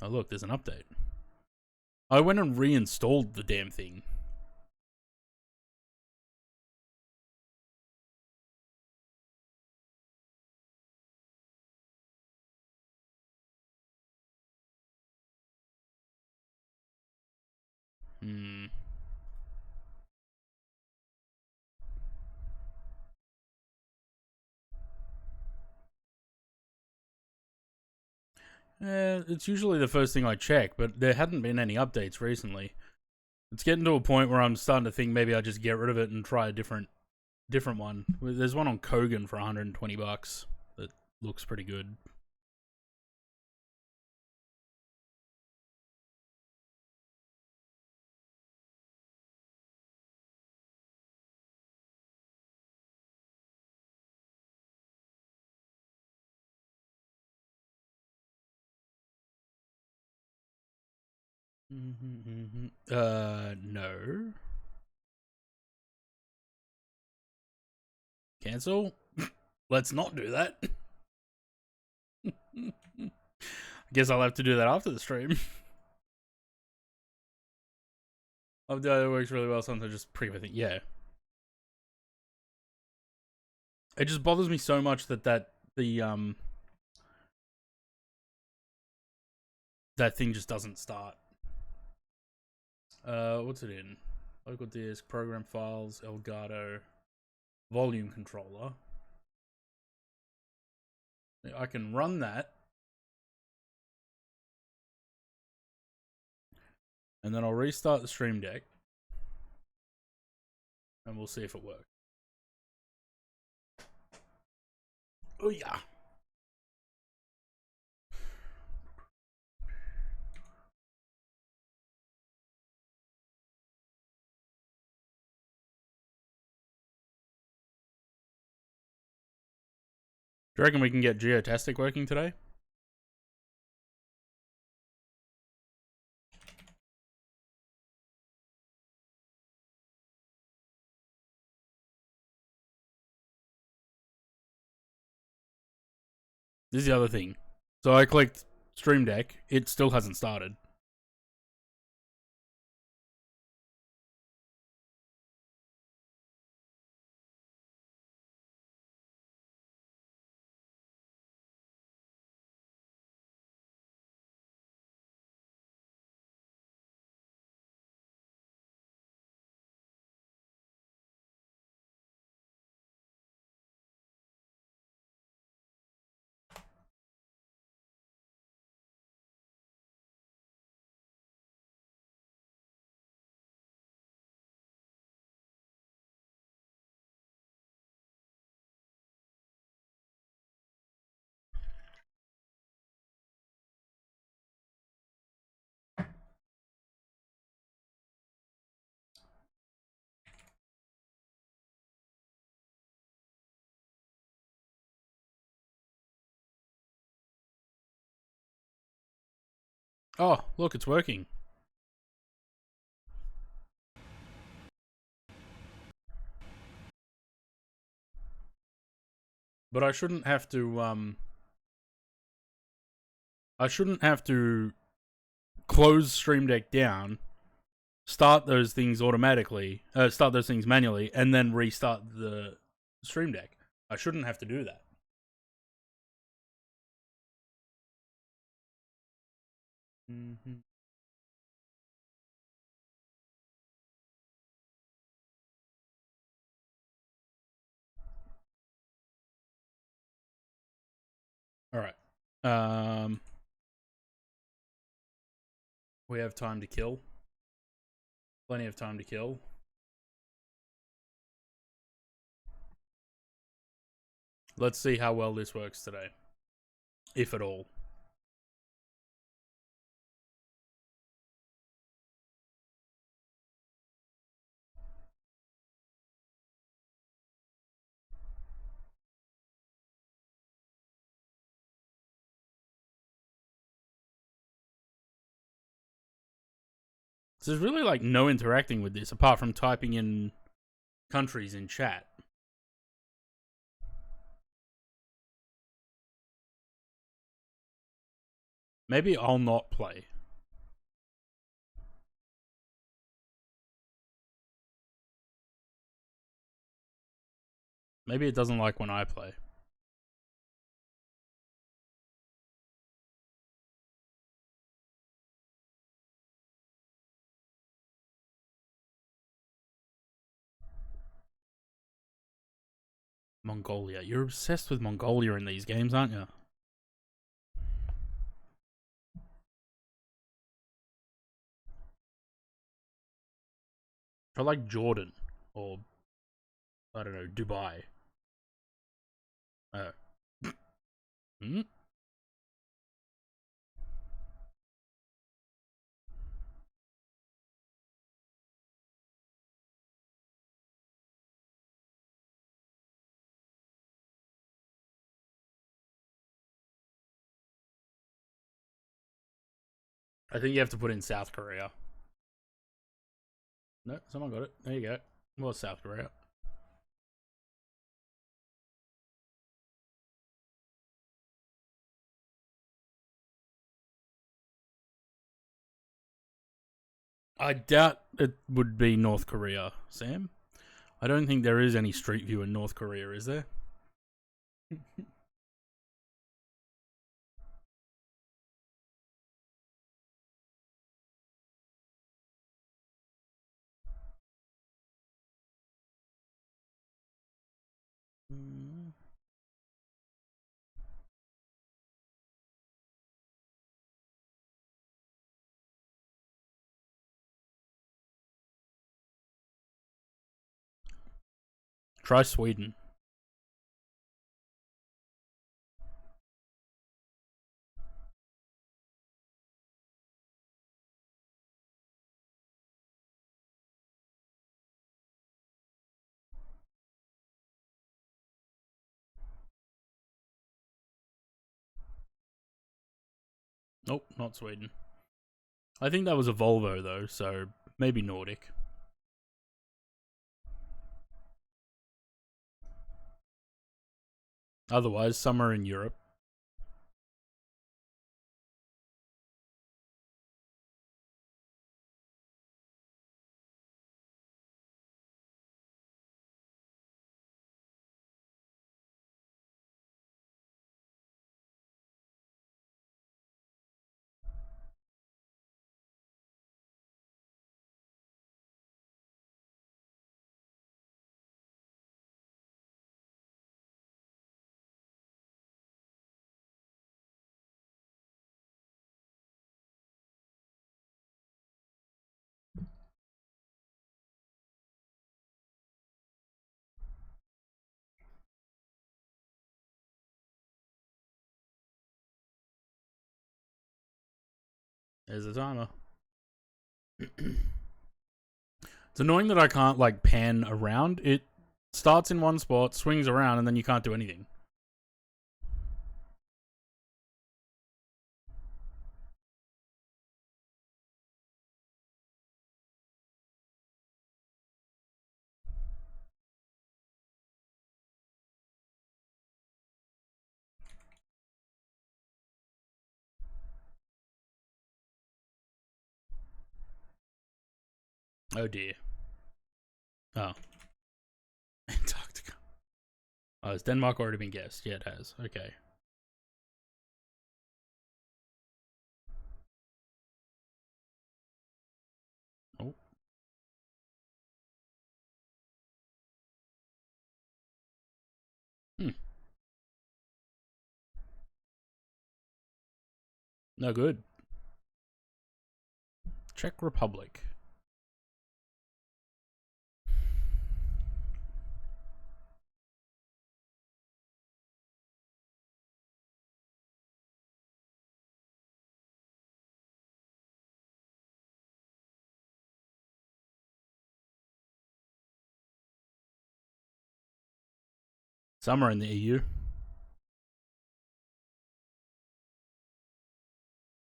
oh look, there's an update. I went and reinstalled the damn thing. It's usually the first thing I check, but there hadn't been any updates recently. It's getting to a point where I'm starting to think maybe I just get rid of it and try a different one. There's one on Kogan for $120 that looks pretty good. No. Cancel? Let's not do that. I guess I'll have to do that after the stream. It works really well, sometimes just prick everything. Yeah. It just bothers me so much that that thing just doesn't start. What's it in? Local disk, program files, Elgato, volume controller. I can run that. And then I'll restart the stream deck. And we'll see if it works. Oh yeah. Do you reckon we can get Geotastic working today? This is the other thing. So I clicked Stream Deck. It still hasn't started. Oh, look, it's working. But I shouldn't have to, I shouldn't have to close Stream Deck down, start those things automatically, start those things manually, and then restart the Stream Deck. I shouldn't have to do that. Mm-hmm. All right. We have time to kill. Plenty of time to kill. Let's see how well this works today. If at all. So there's really like no interacting with this apart from typing in countries in chat. Maybe I'll not play. Maybe it doesn't like when I play. Mongolia. You're obsessed with Mongolia in these games, aren't you? I like Jordan. Or, I don't know, Dubai. Hmm? I think you have to put in South Korea. No, someone got it. There you go. Well, South Korea. I doubt it would be North Korea, Sam. I don't think there is any Street View in North Korea, is there? Try Sweden. Nope, not Sweden. I think that was a Volvo though, so maybe Nordic. Otherwise, somewhere in Europe. There's a timer. It's annoying that I can't like pan around. It starts in one spot, swings around, and then you can't do anything. Oh dear. Oh. Antarctica. Oh, has Denmark already been guessed? Yeah, it has. Okay. Oh. Hmm. No good. Czech Republic. Somewhere in the EU.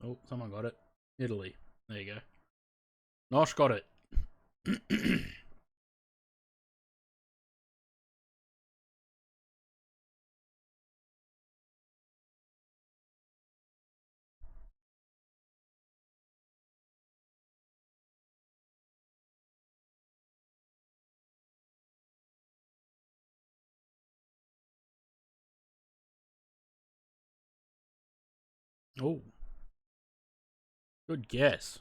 Oh, someone got it. Italy. There you go. Nosh got it. Oh. Good guess.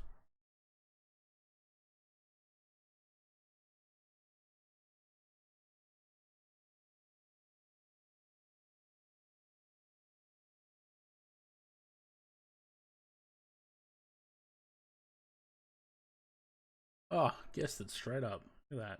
Oh, guessed it straight up. Look at that.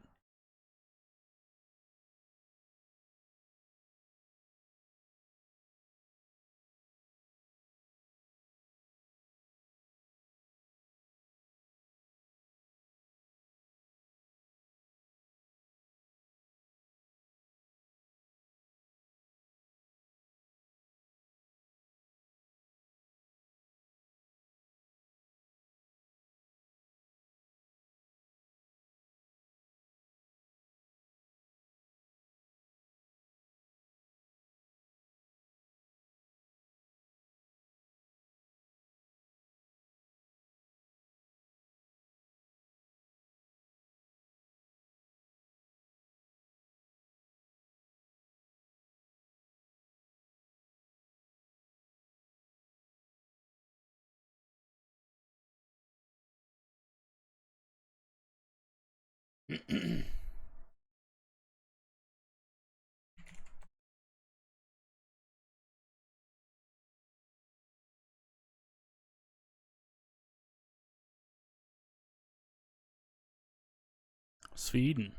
Sweden.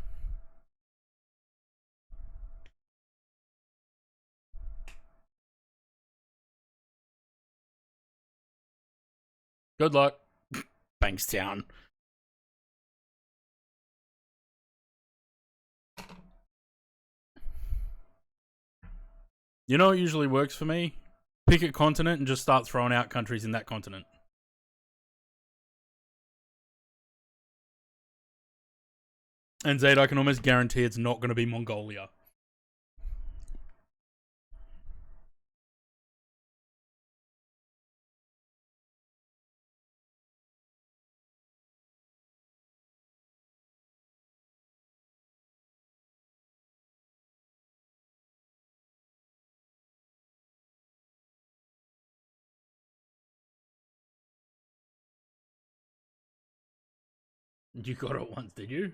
Good luck. Bankstown. You know what usually works for me? Pick a continent and just start throwing out countries in that continent. And Zaid, I can almost guarantee it's not going to be Mongolia. You got it once, did you?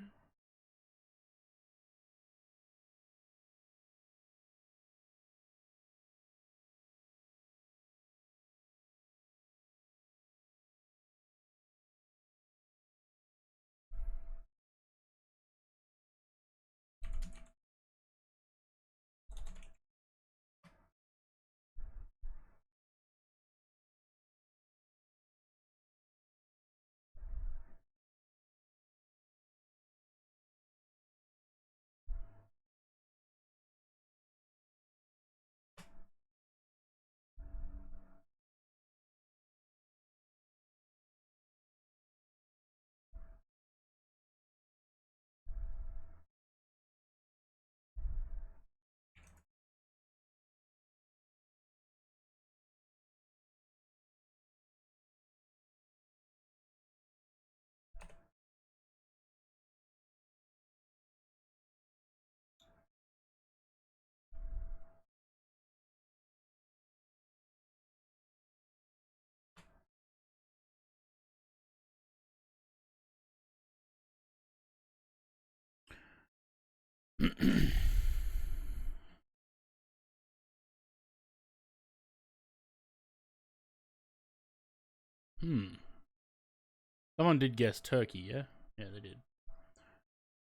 Someone did guess Turkey, yeah? Yeah, they did.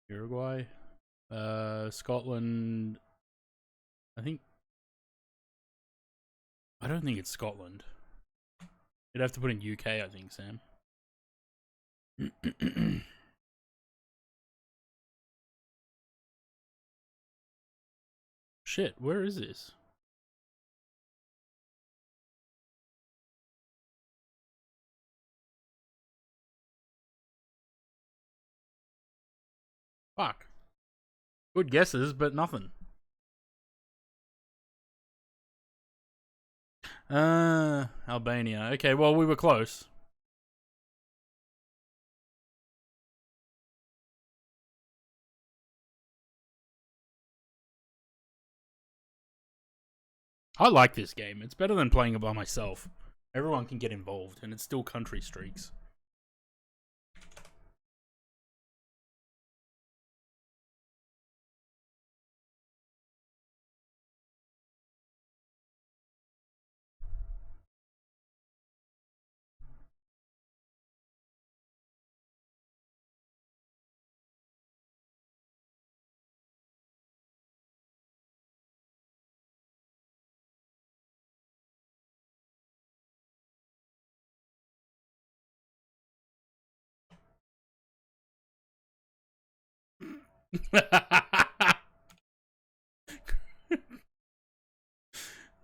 Uruguay. Scotland. I don't think it's Scotland. You'd have to put in UK, I think, Sam. Shit, where is this? Fuck. Good guesses, but nothing. Albania. Okay, well, we were close. I like this game. It's better than playing it by myself. Everyone can get involved, and it's still country streaks.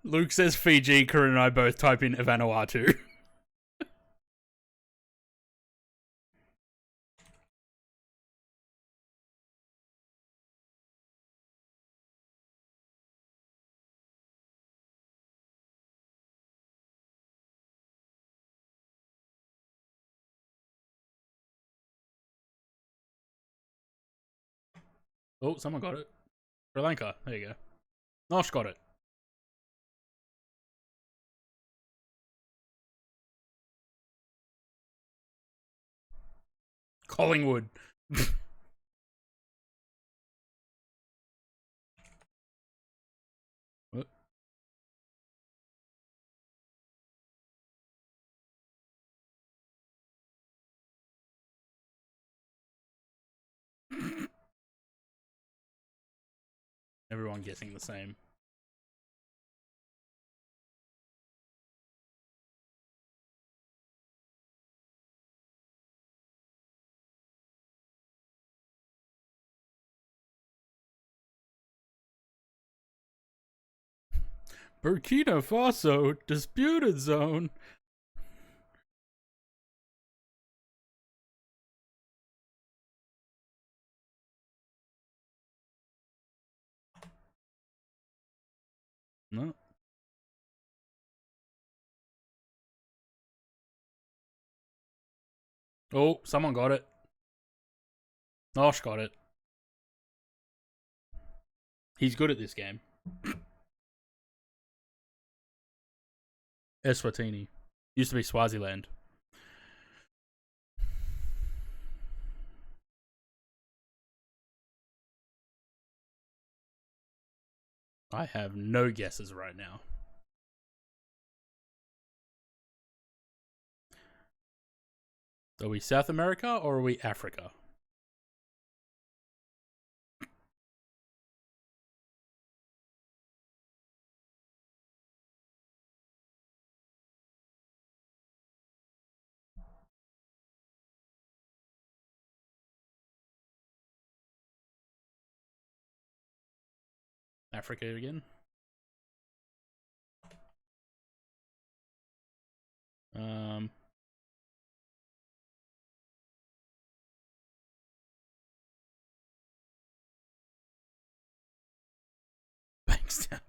Luke says Fiji, Corinne and I both type in Vanuatu. Oh, someone got it. Sri Lanka. There you go. Nosh got it. Collingwood. What? Everyone guessing the same. Burkina Faso disputed zone. No. Oh, someone got it. Nosh got it. He's good at this game. Eswatini. Used to be Swaziland. I have no guesses right now. Are we South America or are we Africa? Africa again? Bankstown.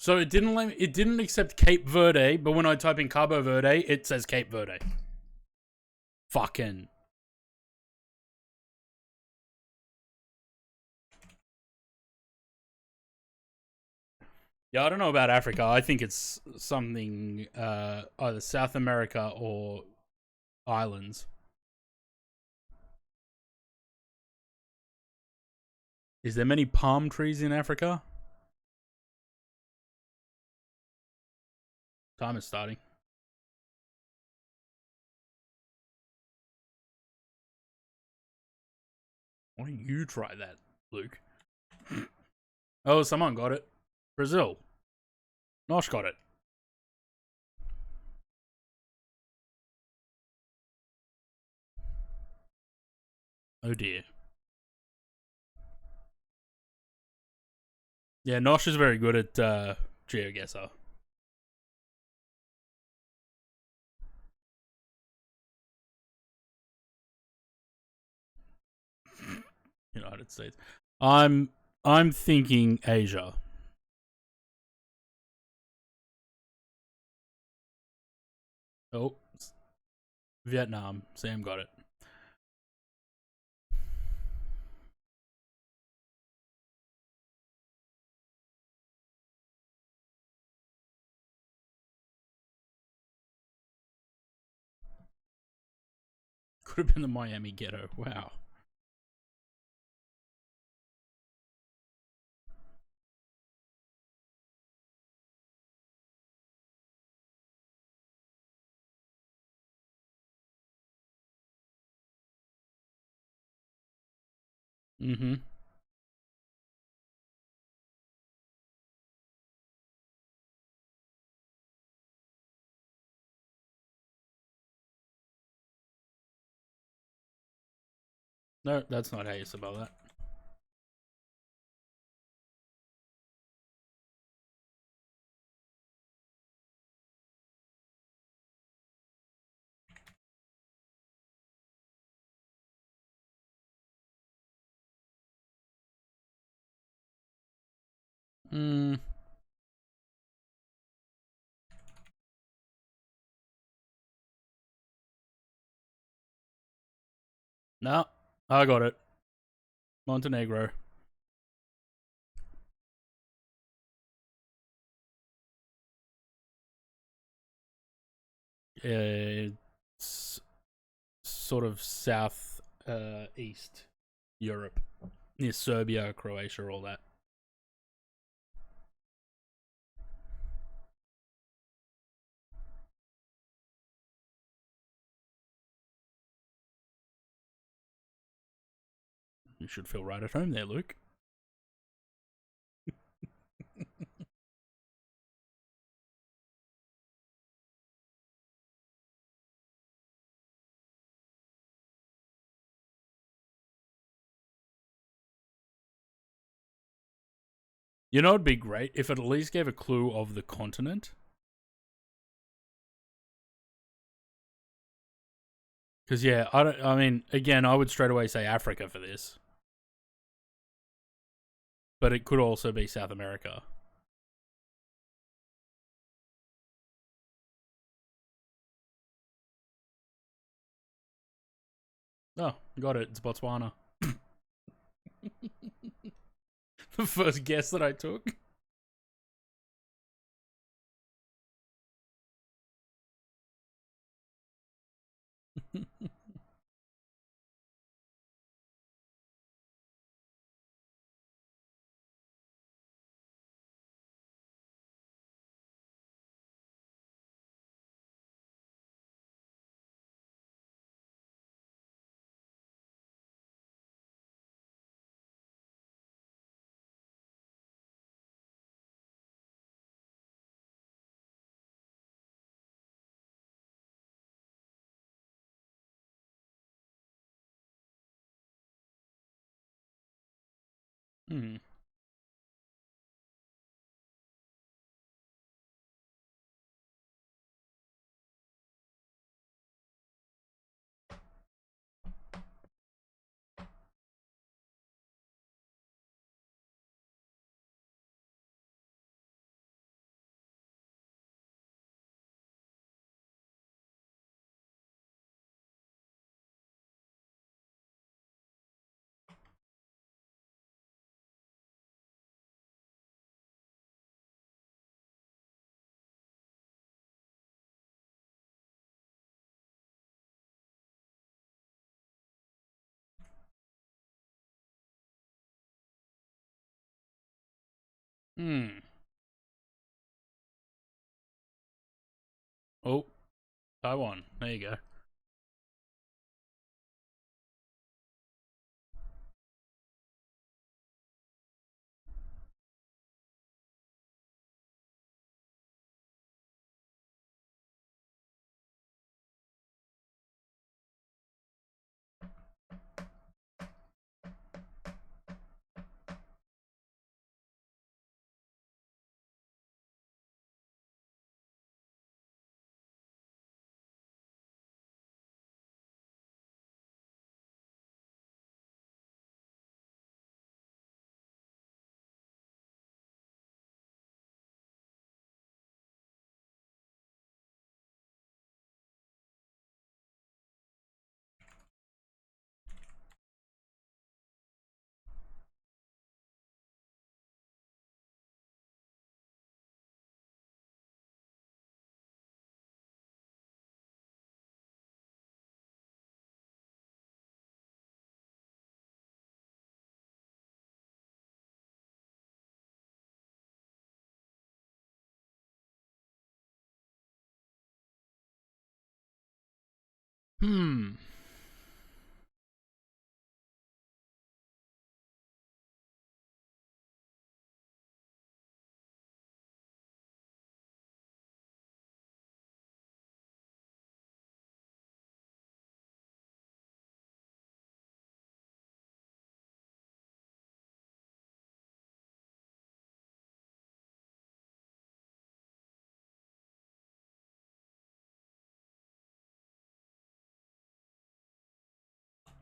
So it didn't let me, it didn't accept Cape Verde, but when I type in Cabo Verde, it says Cape Verde. Fucking. Yeah, I don't know about Africa. I think it's something either South America or islands. Is there many palm trees in Africa? Time is starting. Why don't you try that, Luke? Oh, someone got it. Brazil. Nosh got it. Oh dear. Yeah, Nosh is very good at GeoGuessr. United States. I'm thinking Asia. Oh, Vietnam. Sam got it. Could have been the Miami ghetto. Wow. Mm-hmm. No, that's not how you spell that. Hmm. No, I got it. Montenegro. It's sort of south east Europe, near Serbia, Croatia, all that. You should feel right at home there, Luke. You know, it'd be great if it at least gave a clue of the continent. Because yeah, I mean, again, I would straight away say Africa for this, but it could also be South America. Oh, got it. It's Botswana. The first guess that I took. Hmm. Hmm. Oh, Taiwan. There you go. Hmm.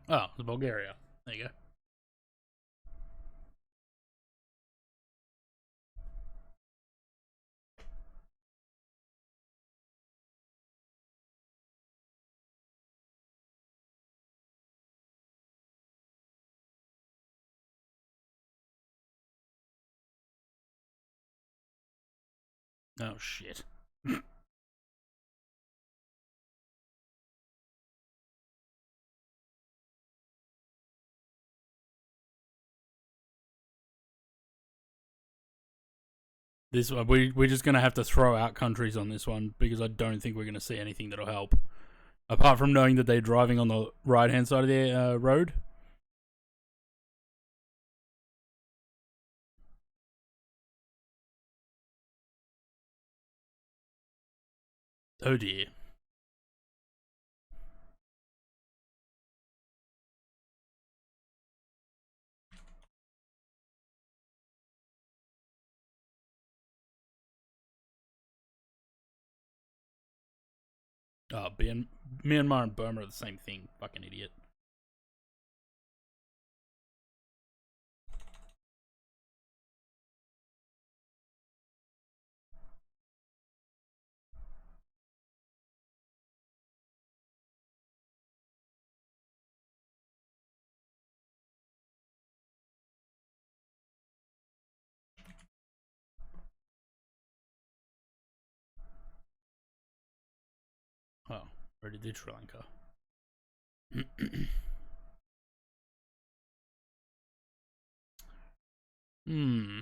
Oh, it's Bulgaria. There you go. Oh shit. This one, we're just gonna have to throw out countries on this one because I don't think we're gonna see anything that'll help. Apart from knowing that they're driving on the right hand side of the road. Oh dear. Oh, Myanmar and Burma are the same thing. Fucking idiot. Oh, already did Sri Lanka. Hmm.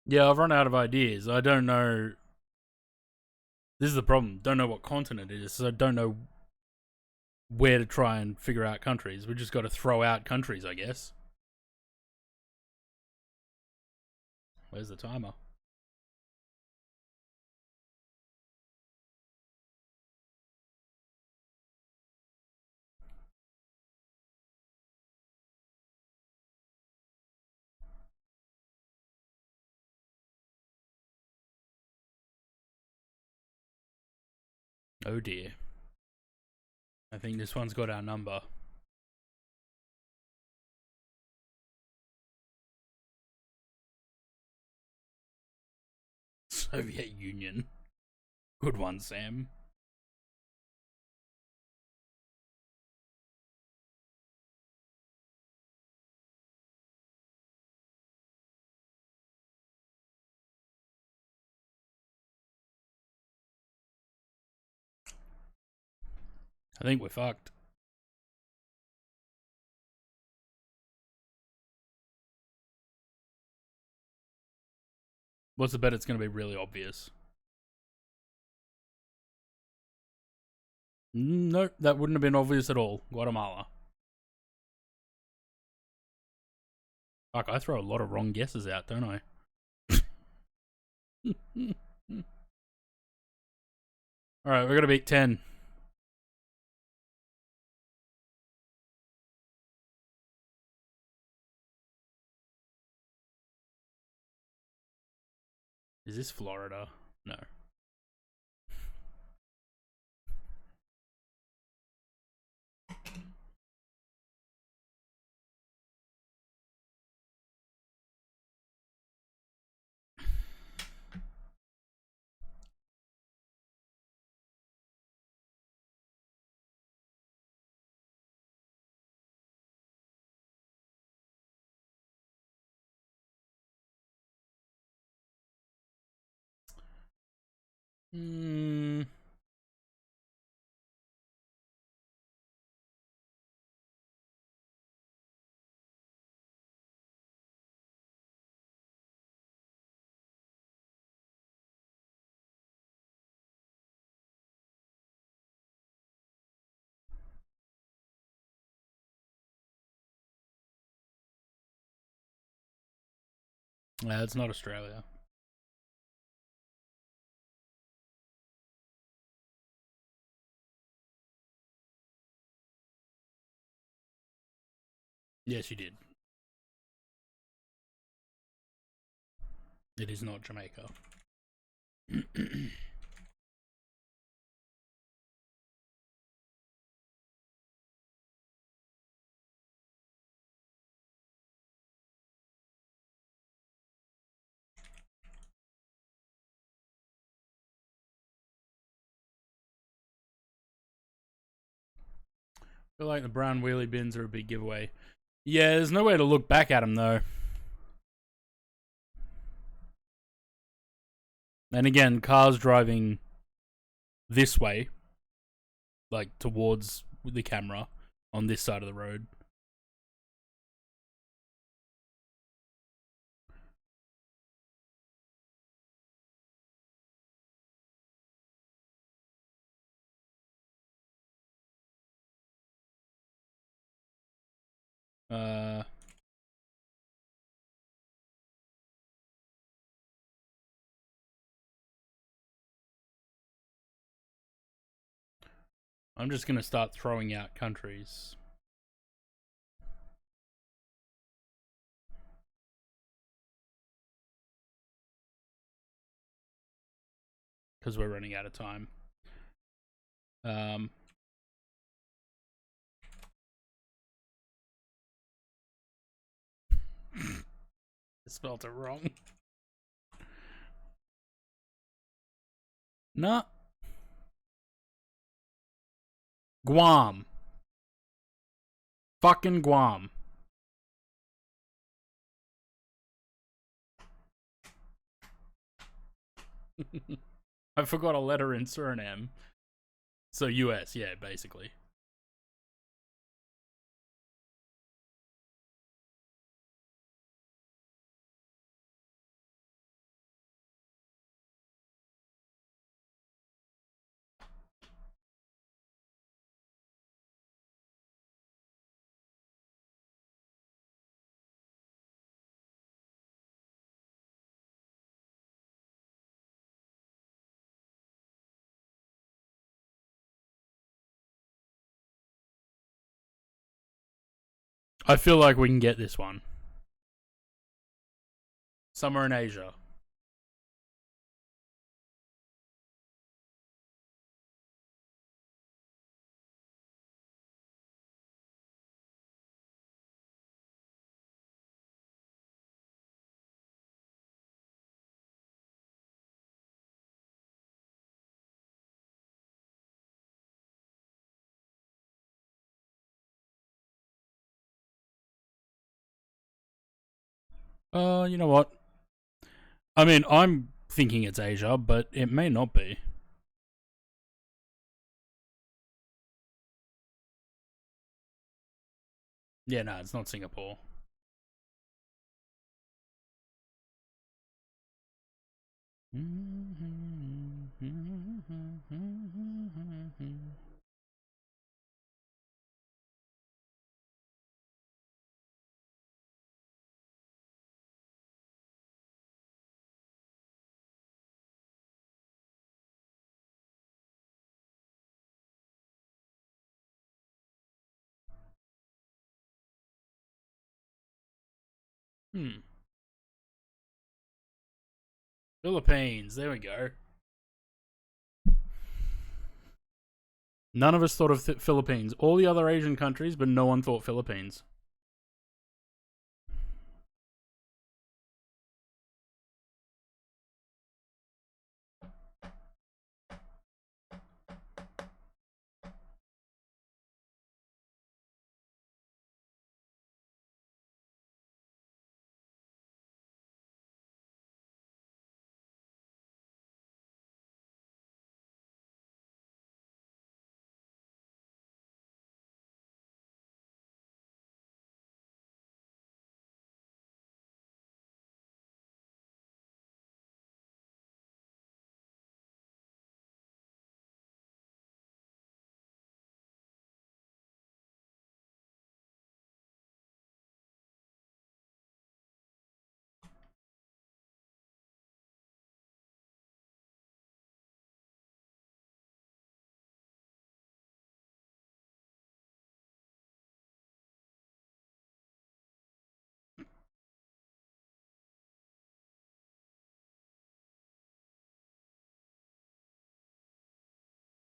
Yeah, I've run out of ideas. I don't know. This is the problem. Don't know what continent it is, so I don't know where to try and figure out countries. We just got to throw out countries, I guess. Where's the timer? Oh dear. I think this one's got our number. Soviet Union. Good one, Sam. I think we're fucked. What's the bet it's going to be really obvious? Nope, that wouldn't have been obvious at all. Guatemala. Fuck, I throw a lot of wrong guesses out, don't I? Alright, we're going to beat 10. Is this Florida? No. It's not Australia. Yes, you did. It is not Jamaica. I feel like the brown wheelie bins are a big giveaway. Yeah, there's no way to look back at them though. And again, cars driving this way, like towards the camera on this side of the road. I'm just gonna start throwing out countries. Because we're running out of time. I spelled it wrong. Nah. Guam. Fucking Guam. I forgot a letter in Suriname. So US, yeah, basically. I feel like we can get this one. Somewhere in Asia. You know what? I mean, I'm thinking it's Asia, but it may not be. Yeah, no, it's not Singapore. Philippines. There we go. None of us thought of Philippines. All the other Asian countries, but no one thought Philippines.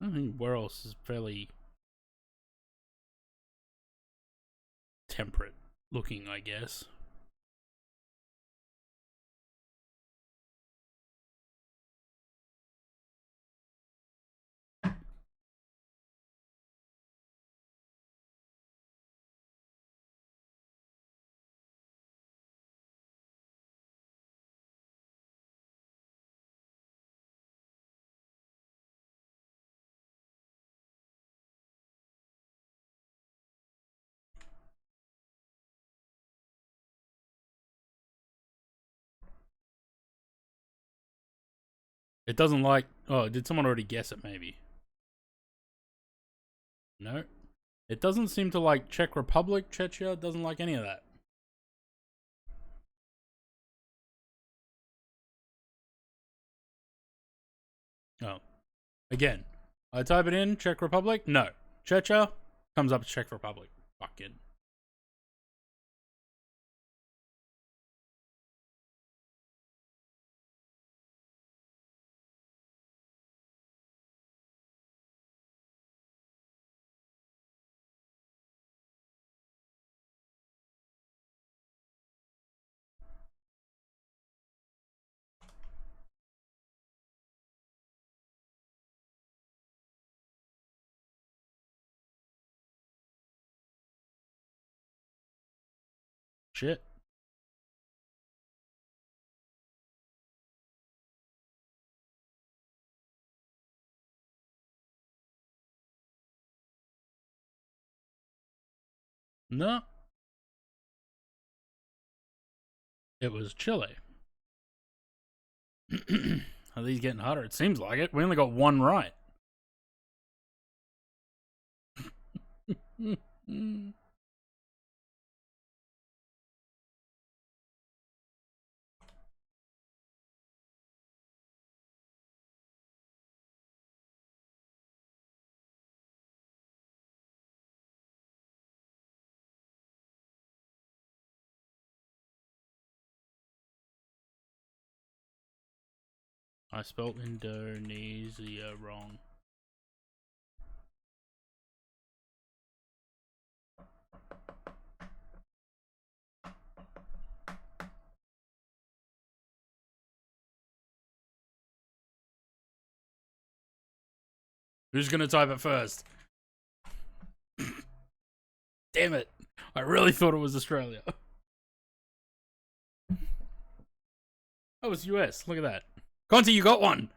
I don't think where else is fairly temperate looking, I guess. It doesn't like... Oh, did someone already guess it, maybe? No. It doesn't seem to like Czech Republic, Czechia. It doesn't like any of that. Oh. Again, I type it in, Czech Republic. No. Czechia comes up Czech Republic. Fucking. Shit. No. It was Chile. Are these getting harder? It seems like it. We only got one right. I spelled Indonesia wrong. Who's gonna type it first? Damn it. I really thought it was Australia. Oh, it's US. Look at that. Conti, you got one.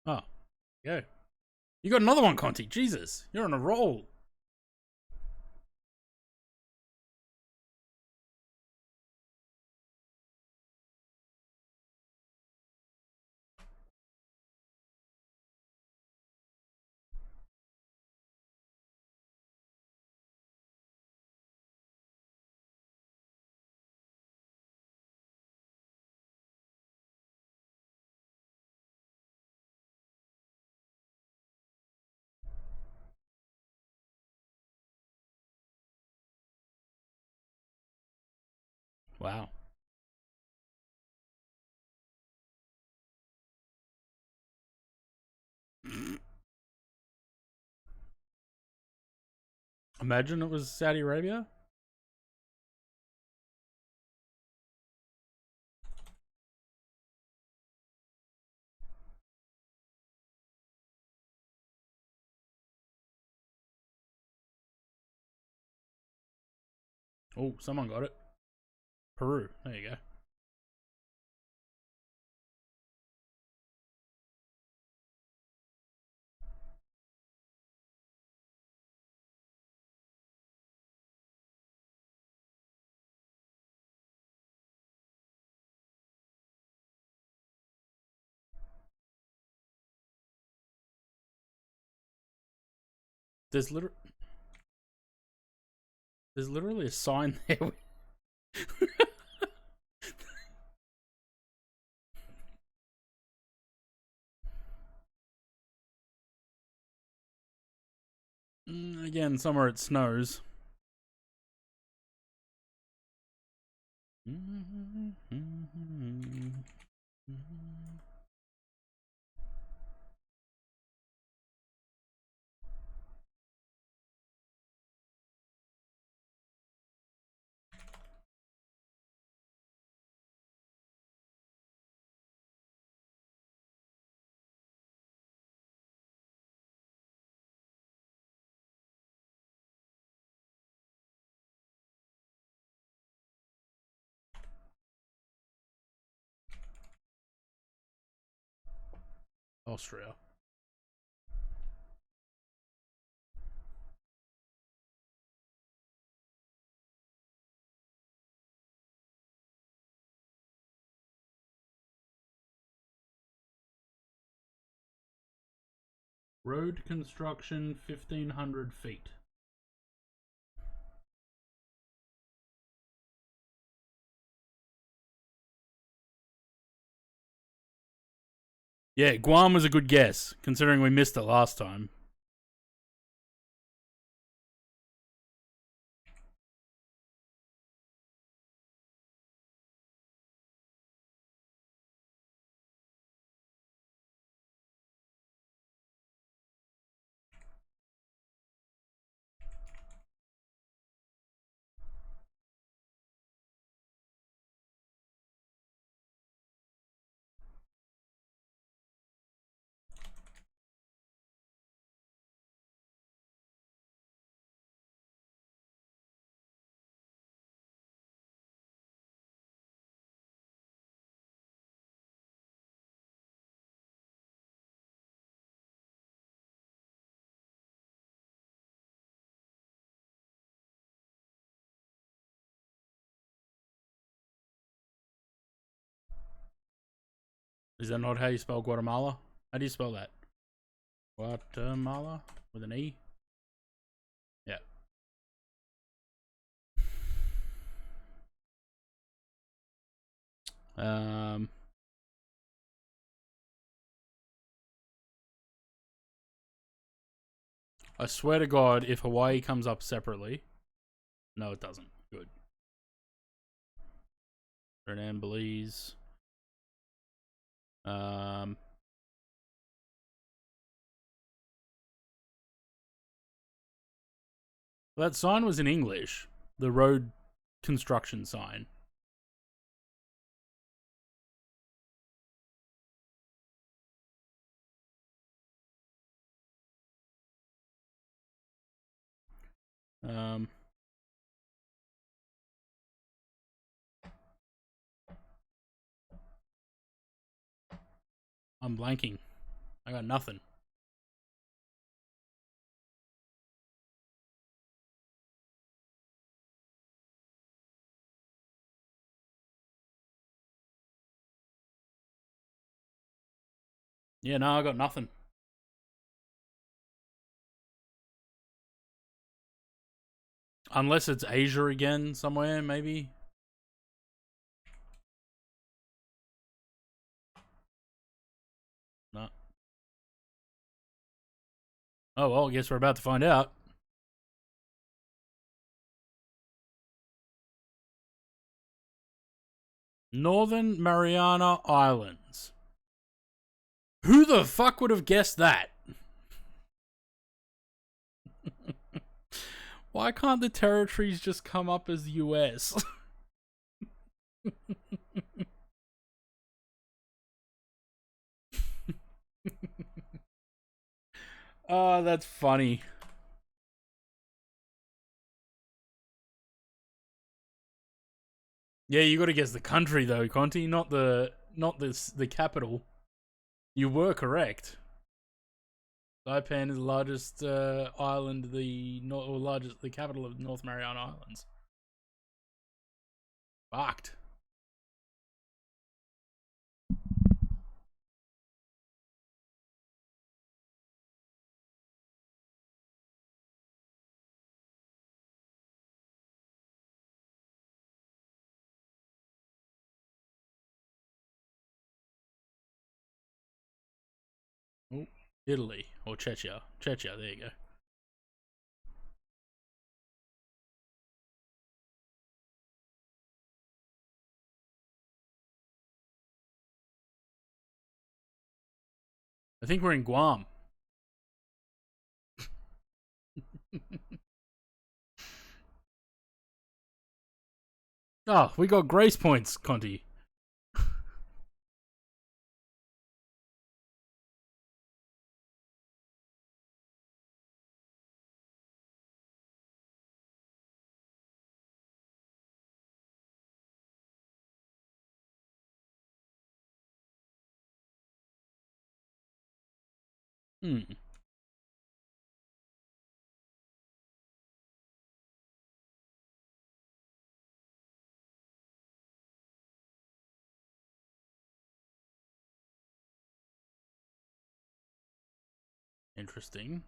Oh, yeah. You got another one, Conti. Jesus, you're on a roll. Wow. Imagine it was Saudi Arabia. Oh, someone got it. Peru. There you go. There's literally a sign there. Again, somewhere it snows. Austria. Road construction, 1,500 feet. Yeah, Guam was a good guess, considering we missed it last time. Is that not how you spell Guatemala? How do you spell that? Guatemala with an E? Yeah. I swear to God, if Hawaii comes up separately. No, it doesn't. Good. Suriname, Belize. That sign was in English. The road construction sign. Um, I'm blanking. I got nothing. Yeah, no, I got nothing. Unless it's Asia again somewhere, maybe. No. Oh well, I guess we're about to find out. Northern Mariana Islands. Who the fuck would have guessed that? Why can't the territories just come up as the US? Oh, that's funny. Yeah, you got to guess the country though, Conti, not the capital. You were correct. Saipan is the largest island, the capital of North Mariana Islands. Fucked. Oh, Italy or Chechnya. Chechnya, there you go. I think we're in Guam. Oh, we got grace points, Conti. Hmm. Interesting.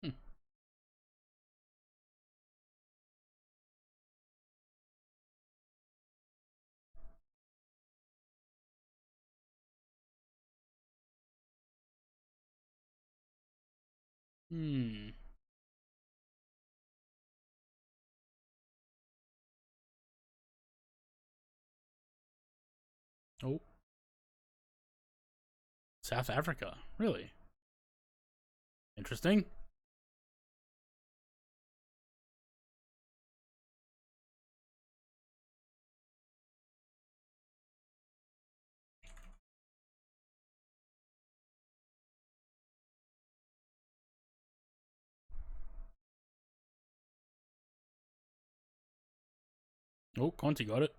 Hmm. Hmm. Oh, South Africa. Really interesting. Oh, Conti got it.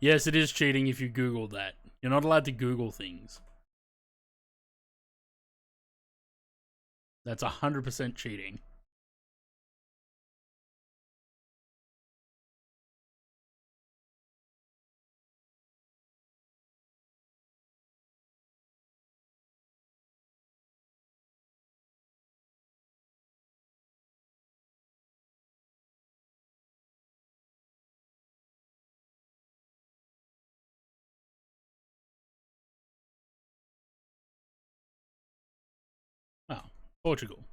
Yes, it is cheating if you Google that. You're not allowed to Google things. That's 100% cheating. Portugal.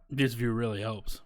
This view really helps.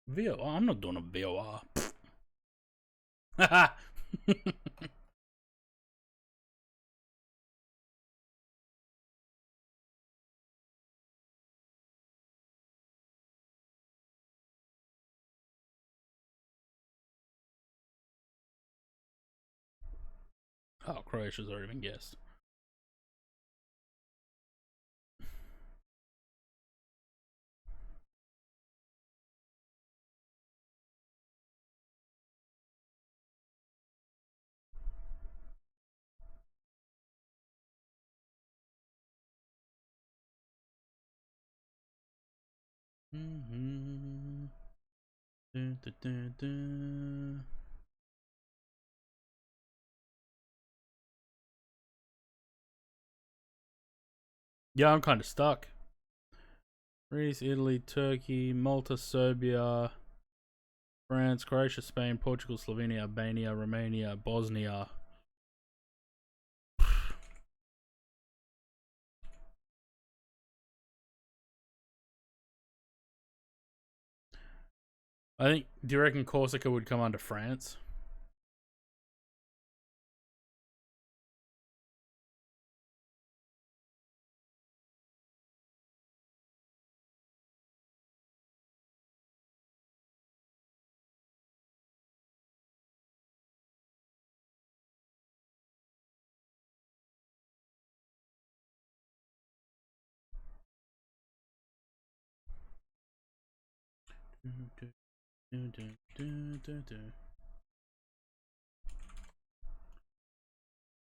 VOR? I'm not doing a VOR. Haha. Oh, Croatia's already been guessed. Dun, dun, dun, dun. Yeah, I'm kind of stuck. Greece, Italy, Turkey, Malta, Serbia, France, Croatia, Spain, Portugal, Slovenia, Albania, Romania, Bosnia. I think. Do you reckon Corsica would come under France?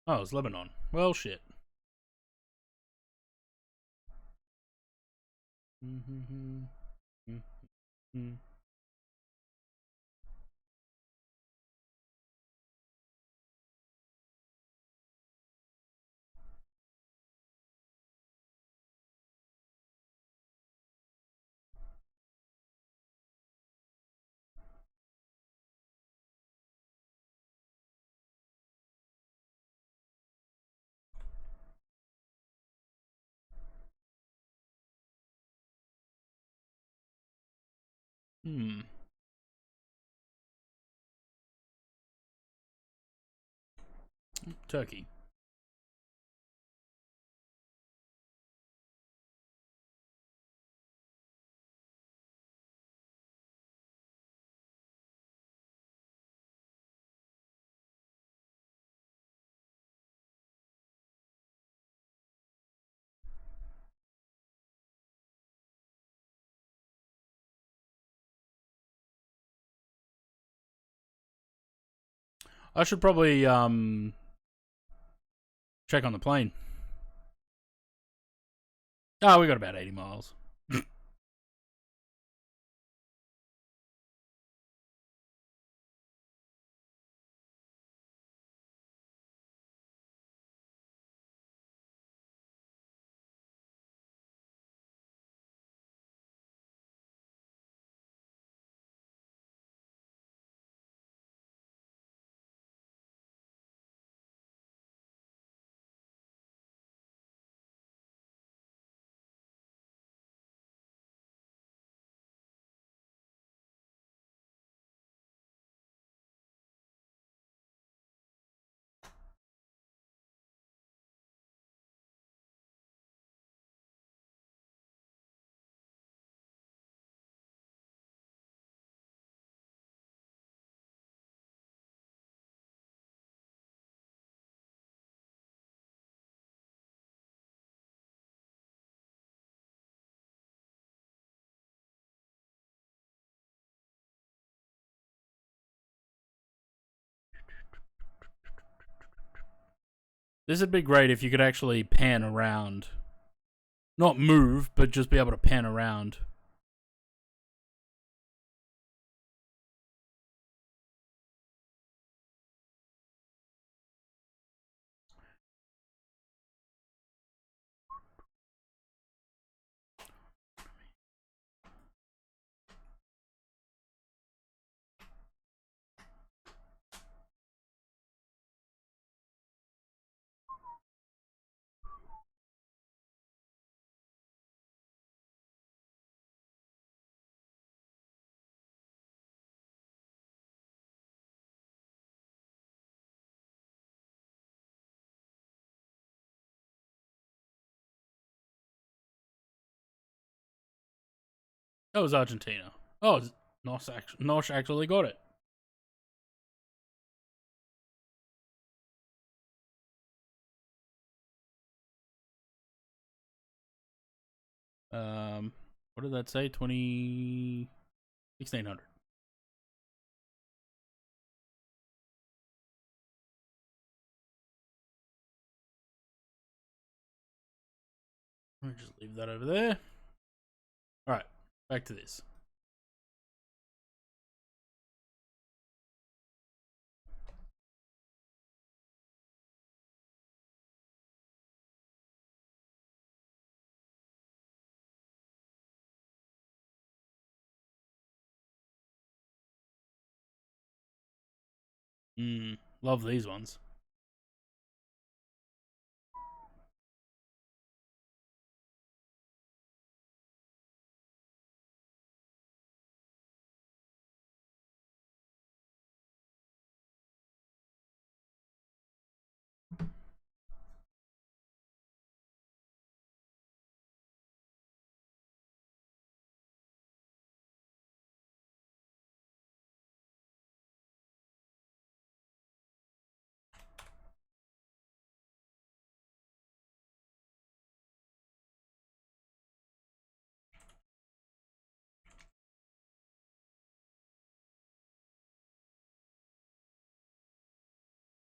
Oh, it's Lebanon. Well, shit. Turkey. I should probably check on the plane. Oh, we got about 80 miles. This would be great if you could actually pan around. Not move, but just be able to pan around. That was Argentina. Oh, Nosh actually got it. What did that say? 1600. Let me just leave that over there. Alright, back to this. Love these ones.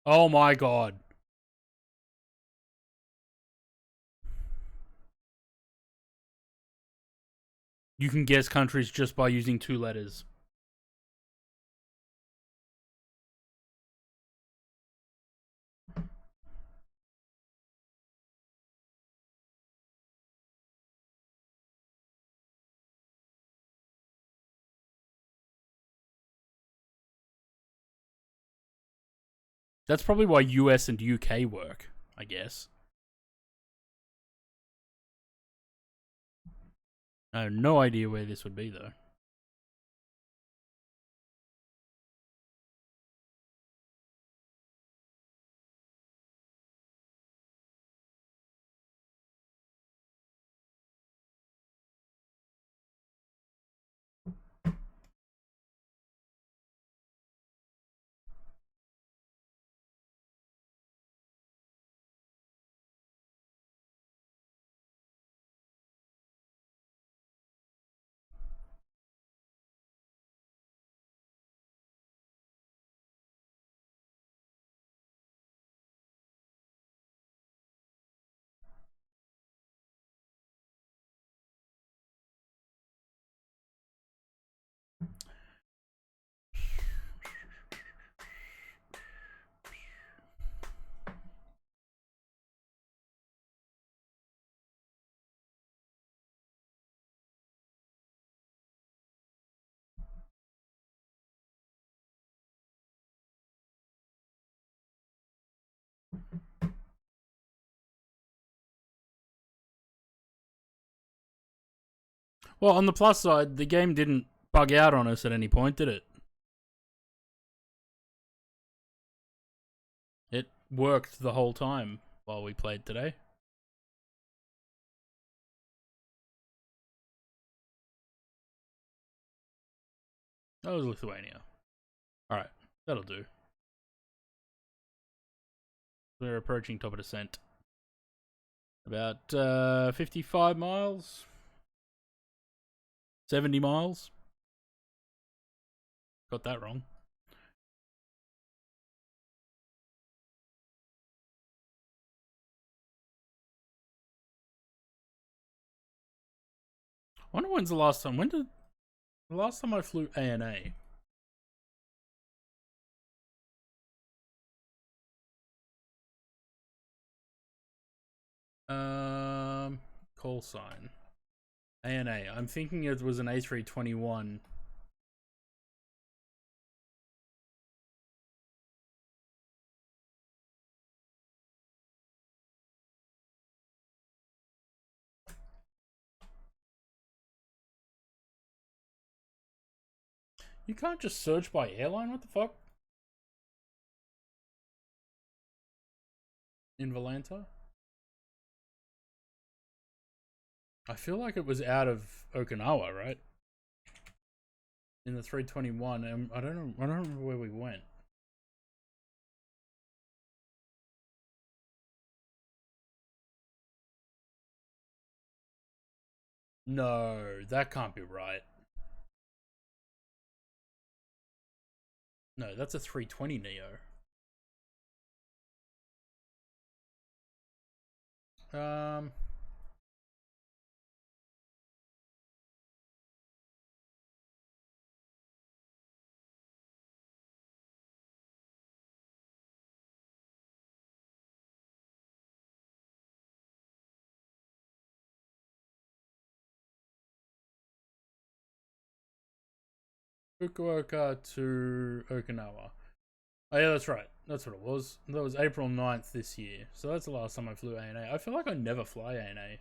Oh my god. You can guess countries just by using 2 letters. That's probably why US and UK work, I guess. I have no idea where this would be, though. Well, on the plus side, the game didn't bug out on us at any point, did it? It worked the whole time while we played today. That was Lithuania. Alright, that'll do. We're approaching top of descent. About 55 miles? 70 miles? Got that wrong. wonder when's the last time. When did the last time I flew ANA? Call sign. ANA. I'm thinking it was an A321. You can't just search by airline. What the fuck? In Volanta? I feel like it was out of Okinawa, right? In the 321, and I don't know. I don't remember where we went. No, that can't be right. No, that's a 320 Neo. Um, Fukuoka to Okinawa. Oh yeah, that's right. That's what it was. That was April 9th this year. So that's the last time I flew ANA. I feel like I never fly ANA.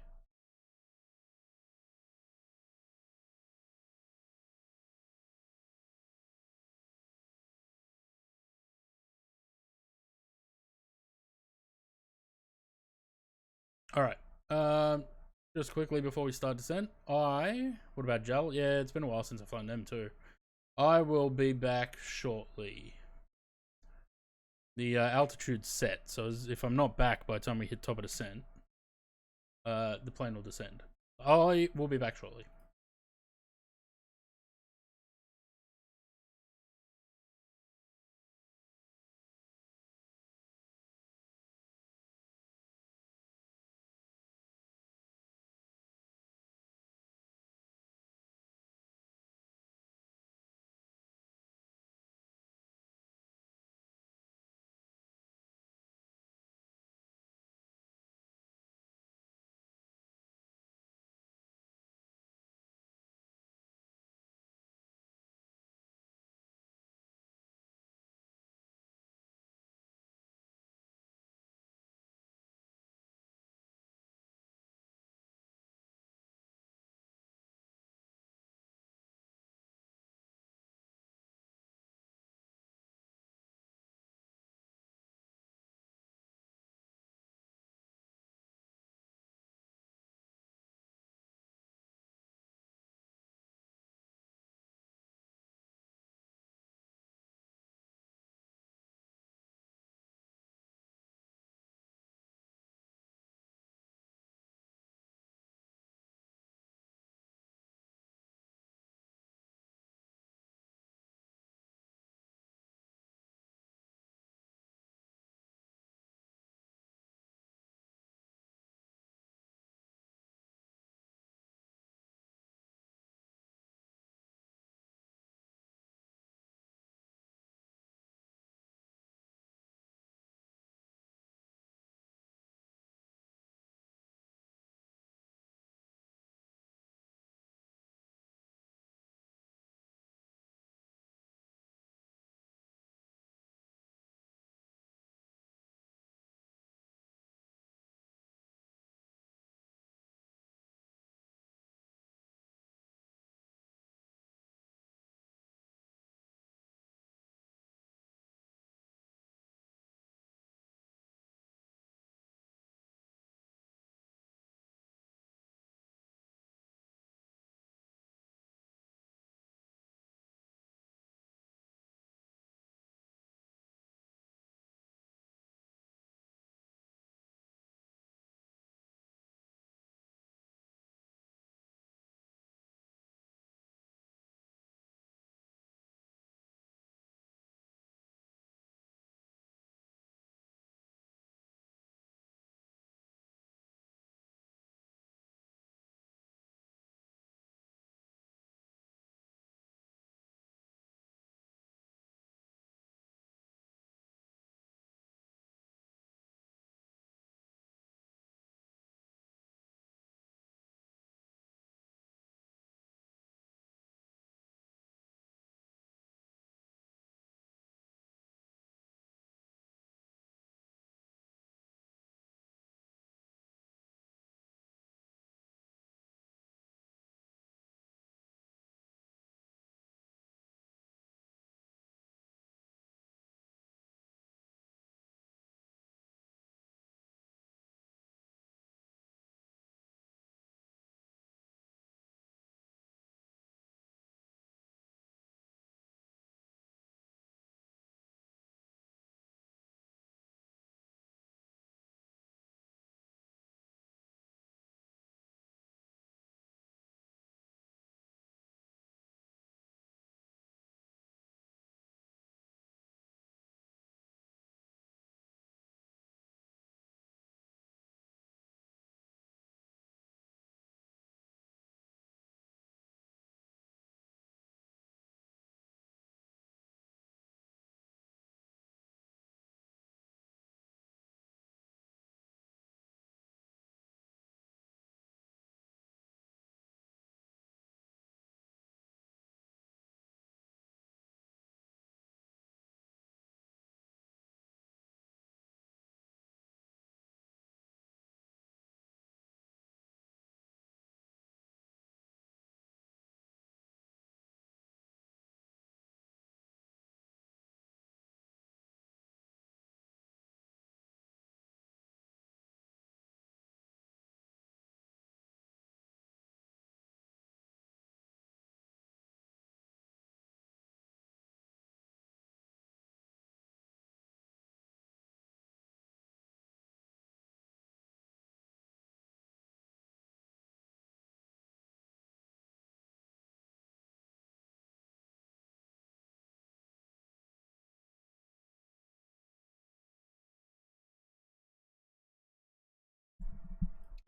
Alright. Just quickly before we start descent. What about Gel? Yeah, it's been a while since I've flown them too. I will be back shortly. The altitude's set, so if I'm not back by the time we hit top of descent, the plane will descend. I will be back shortly.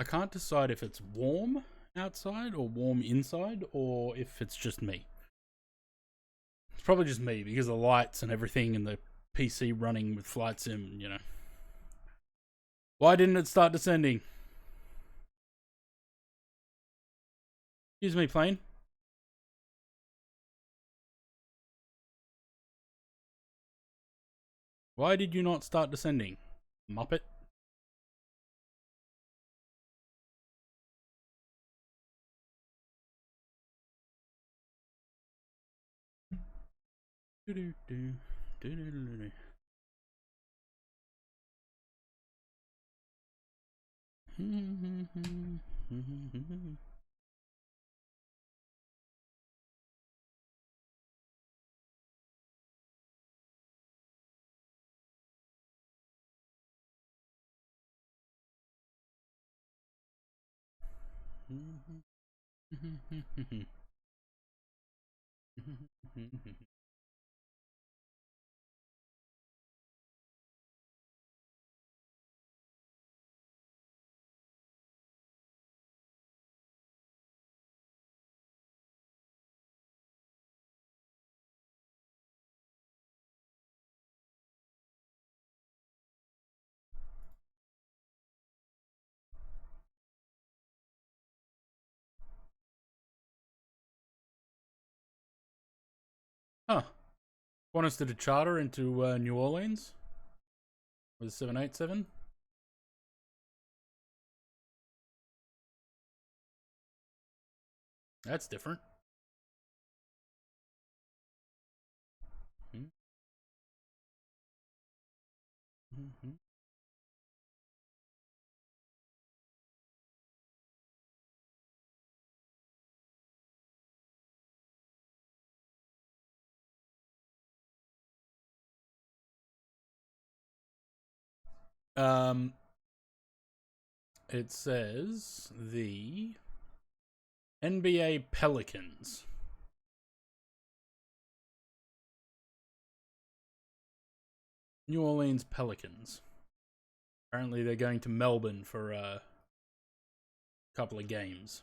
I can't decide if it's warm outside or warm inside, or if it's just me. It's probably just me because of the lights and everything and the PC running with Flight Sim, you know. Why didn't it start descending? Excuse me, plane. Why did you not start descending? Muppet? Do-do-do, do-do-do-do. Huh. Want us to do charter into New Orleans with 787? That's different. Um, it says the NBA Pelicans. New Orleans Pelicans. Apparently they're going to Melbourne for a couple of games.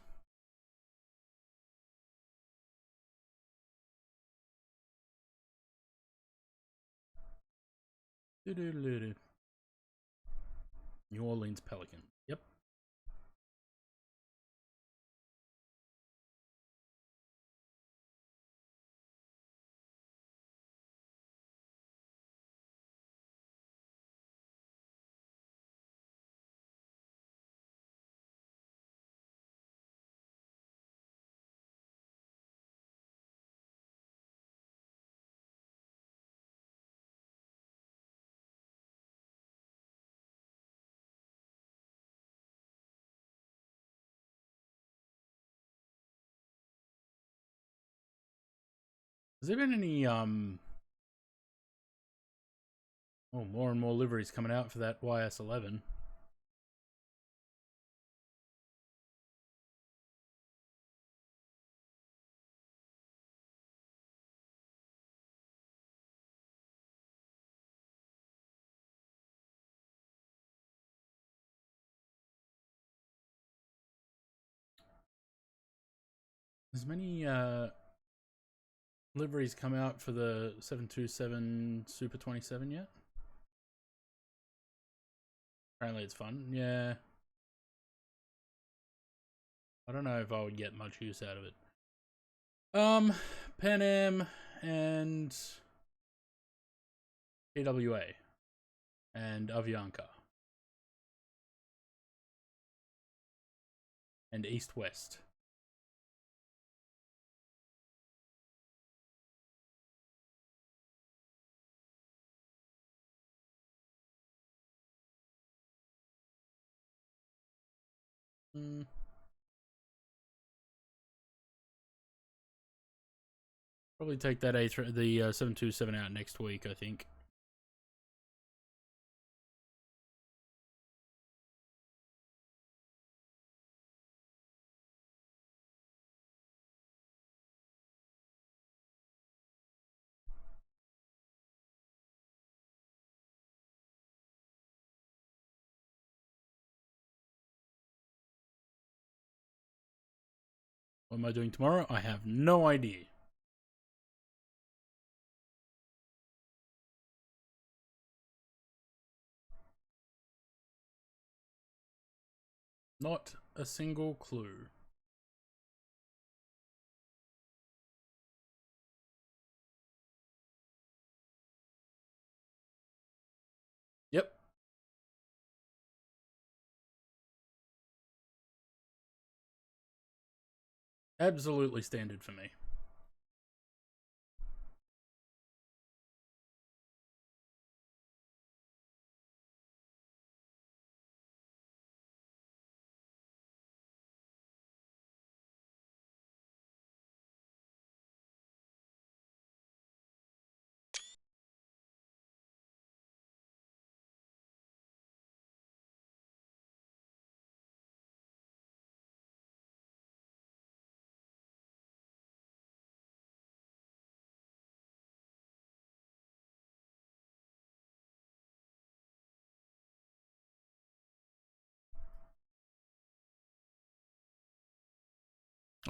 New Orleans Pelicans. Yep. Has there been any more and more liveries coming out for that YS11? Has many liveries come out for the 727 Super 27 yet? Apparently it's fun. Yeah. I don't know if I would get much use out of it. Pan Am and AWA and Avianca and East West. Probably take that the 727 out next week, I think. What am I doing tomorrow? I have no idea. Not a single clue. Yep. Absolutely standard for me.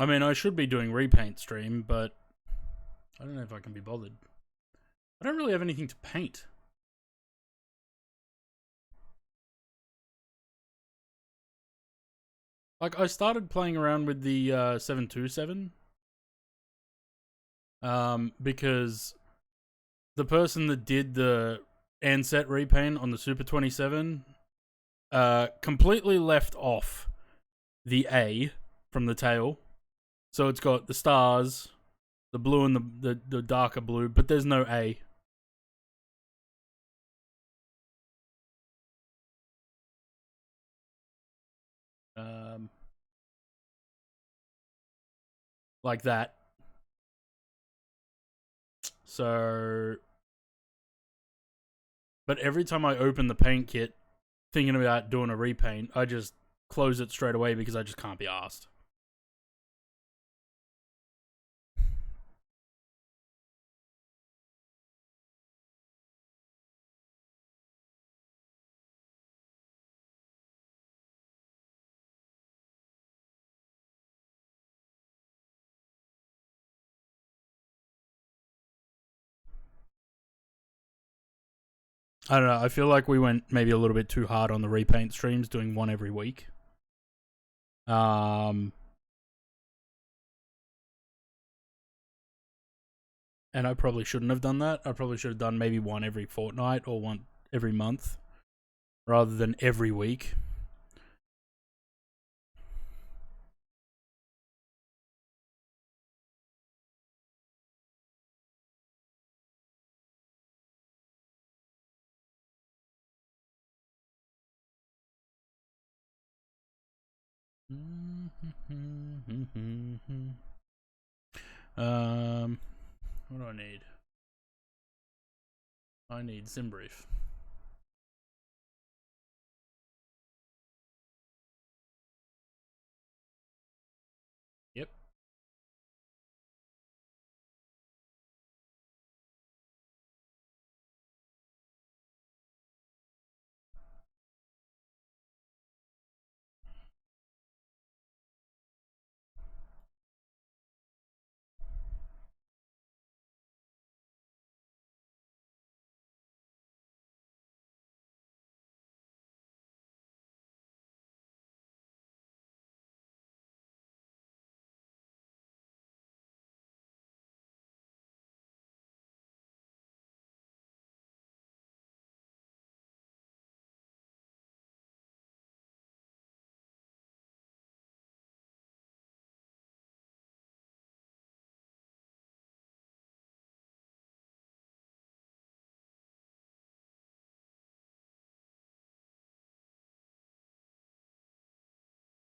I mean, I should be doing repaint stream, but I don't know if I can be bothered. I don't really have anything to paint. Like, I started playing around with the 727. Because the person that did the Ansett repaint on the Super 27 completely left off the A from the tail. So it's got the stars, the blue and the darker blue, but there's no A. Like that. So, but every time I open the paint kit thinking about doing a repaint, I just close it straight away because I just can't be asked. I don't know. I feel like we went maybe a little bit too hard on the repaint streams, doing one every week. And I probably shouldn't have done that. I probably should have done maybe one every fortnight or one every month, rather than every week. What do I need? I need Simbrief. Yep.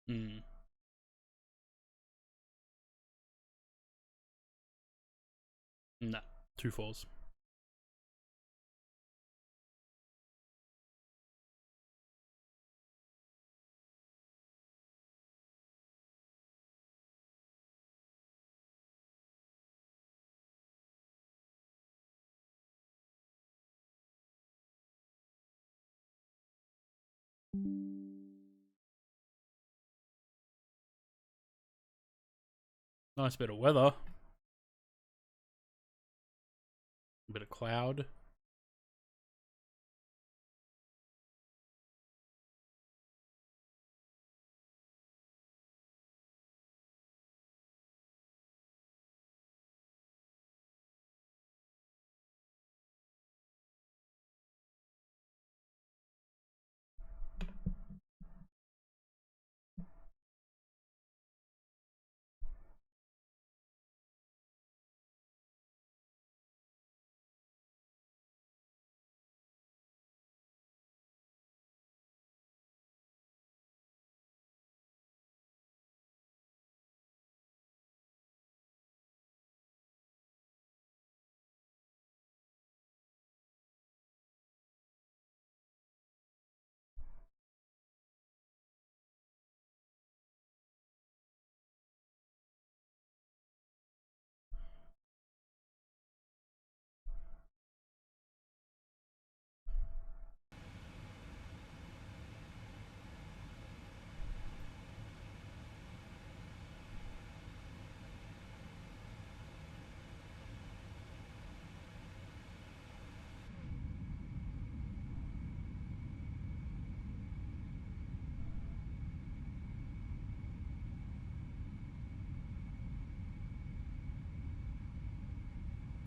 Mm. Nah. 2 4s. Nice bit of weather. A bit of cloud.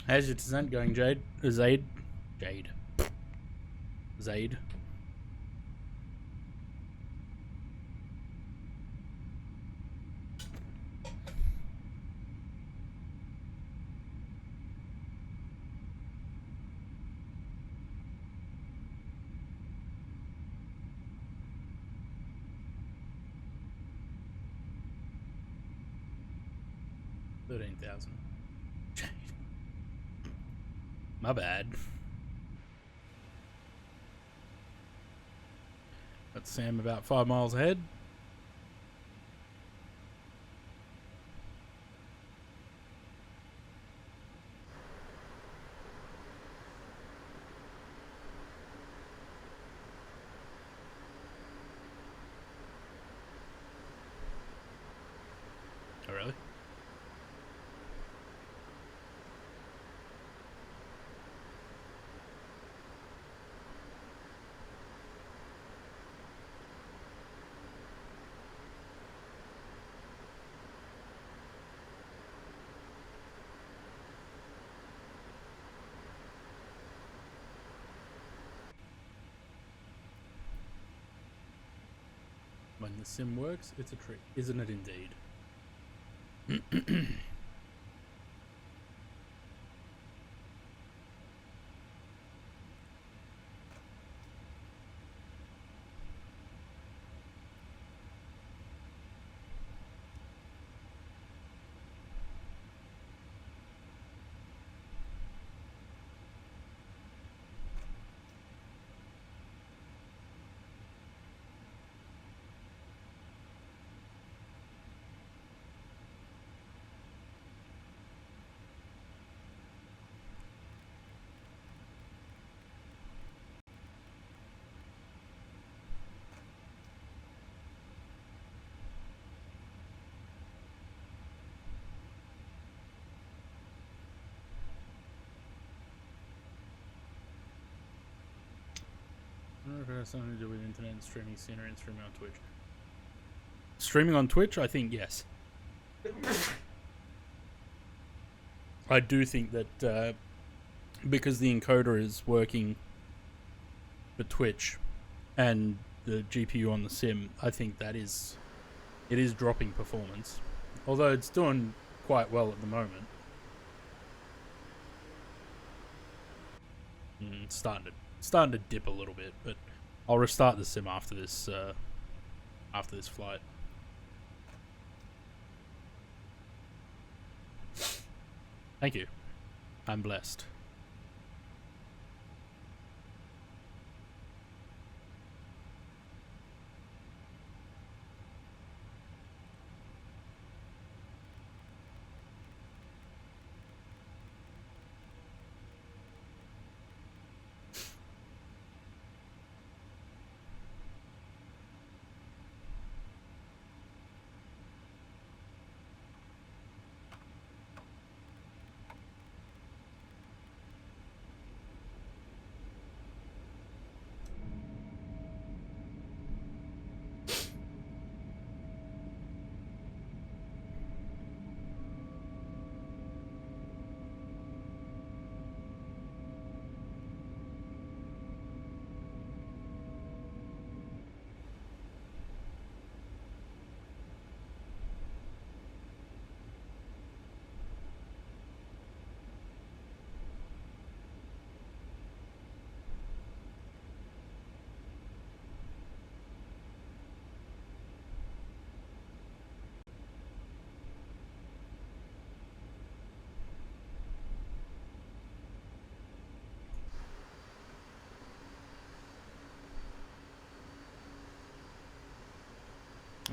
How's your descent going, Jade? Zaid? Jade. Zaid. $13,000. Jade. My bad. That's Sam about 5 miles ahead. Oh, really? When the sim works, it's a treat, isn't it indeed? I don't know if it has something to do with internet and streaming sooner and streaming on Twitch. Streaming on Twitch, I think yes. I do think that because the encoder is working for Twitch and the GPU on the sim, I think that it is dropping performance. Although it's doing quite well at the moment. It's starting to dip a little bit, but I'll restart the sim after this flight. Thank you. I'm blessed.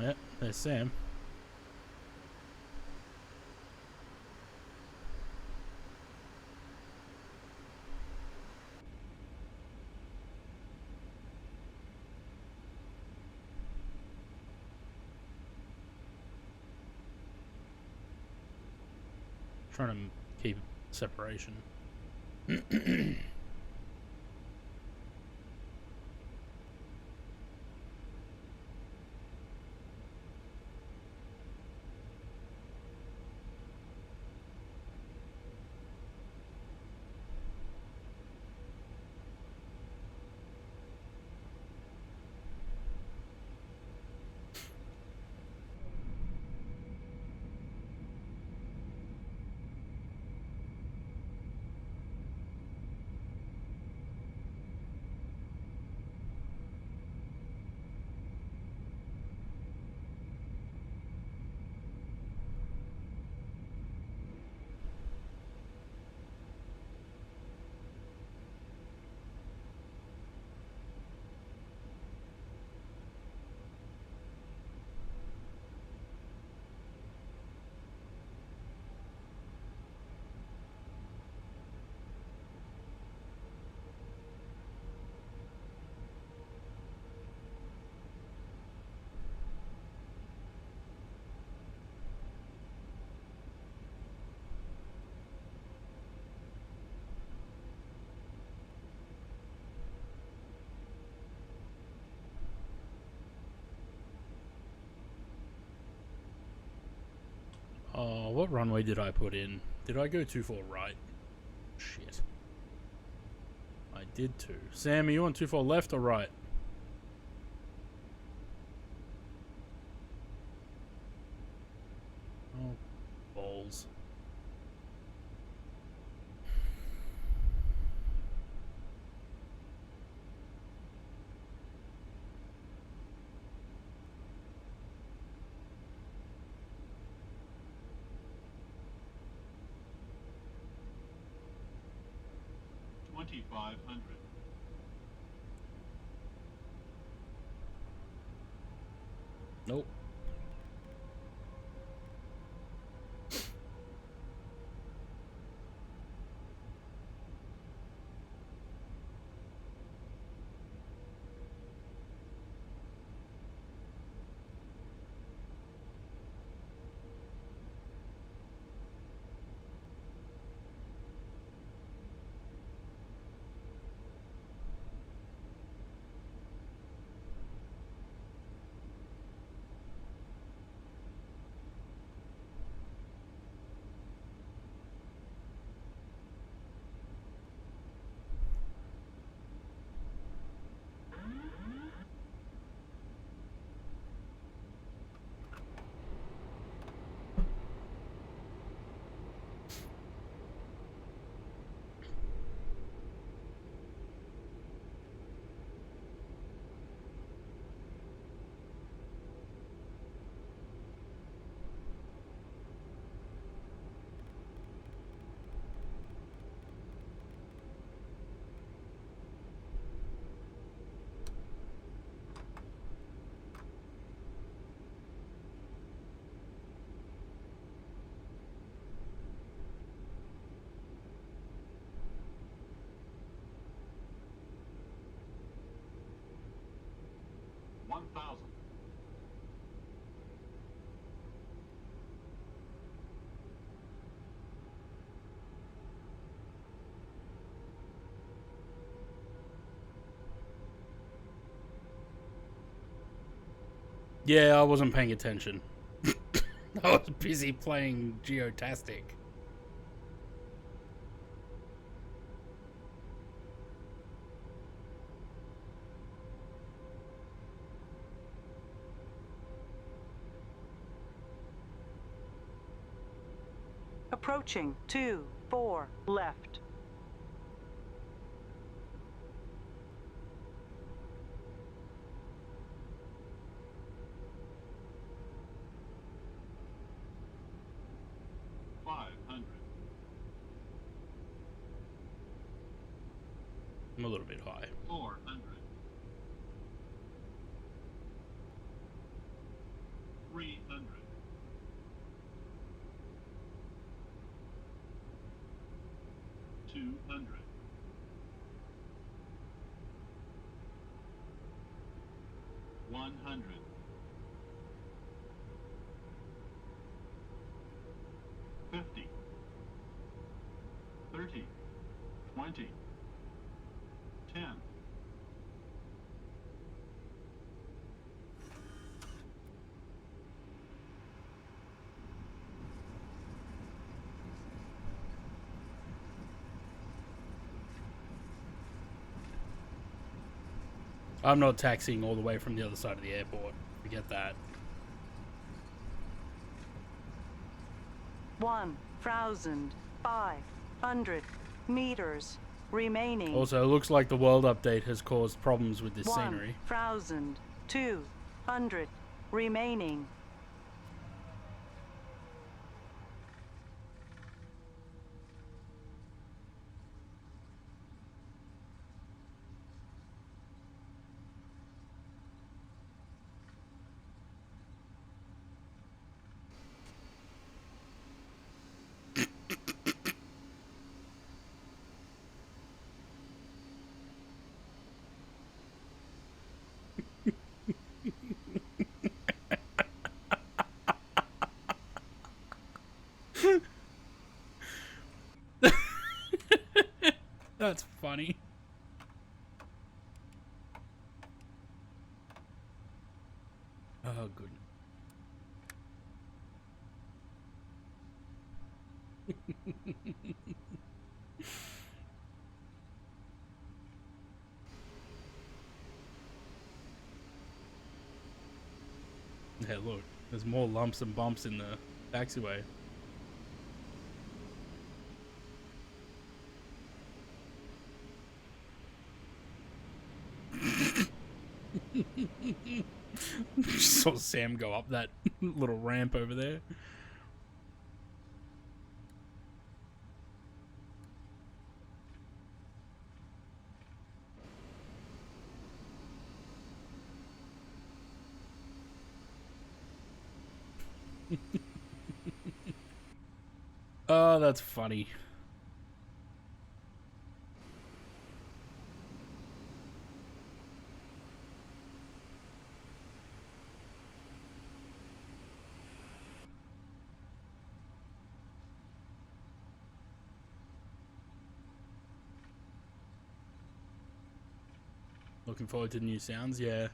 Yeah, there's Sam. Trying to keep separation. Oh, what runway did I put in? Did I go 24 right? Shit. I did too. Sam, are you on 24 left or right? Oh, balls. Nope. Yeah, I wasn't paying attention. I was busy playing Geotastic. Approaching 24 left. I'm a little bit high. 200. 100. 50. 30. 20. 10. I'm not taxiing all the way from the other side of the airport. Forget that. 1,500 meters remaining. Also, it looks like the world update has caused problems with this scenery. 1,200 remaining. That's funny. Oh, goodness. Yeah, look. There's more lumps and bumps in the taxiway. Just saw Sam go up that little ramp over there. Oh, that's funny. Looking forward to new sounds, yeah.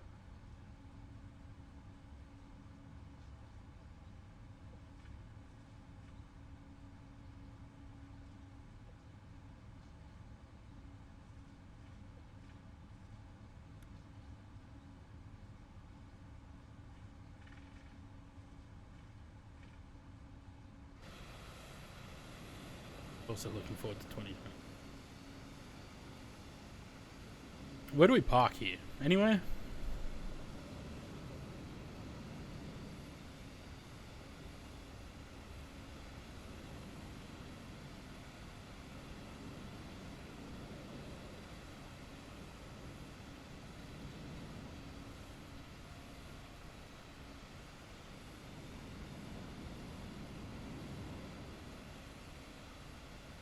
Also looking forward to 2020. Where do we park here? Anywhere?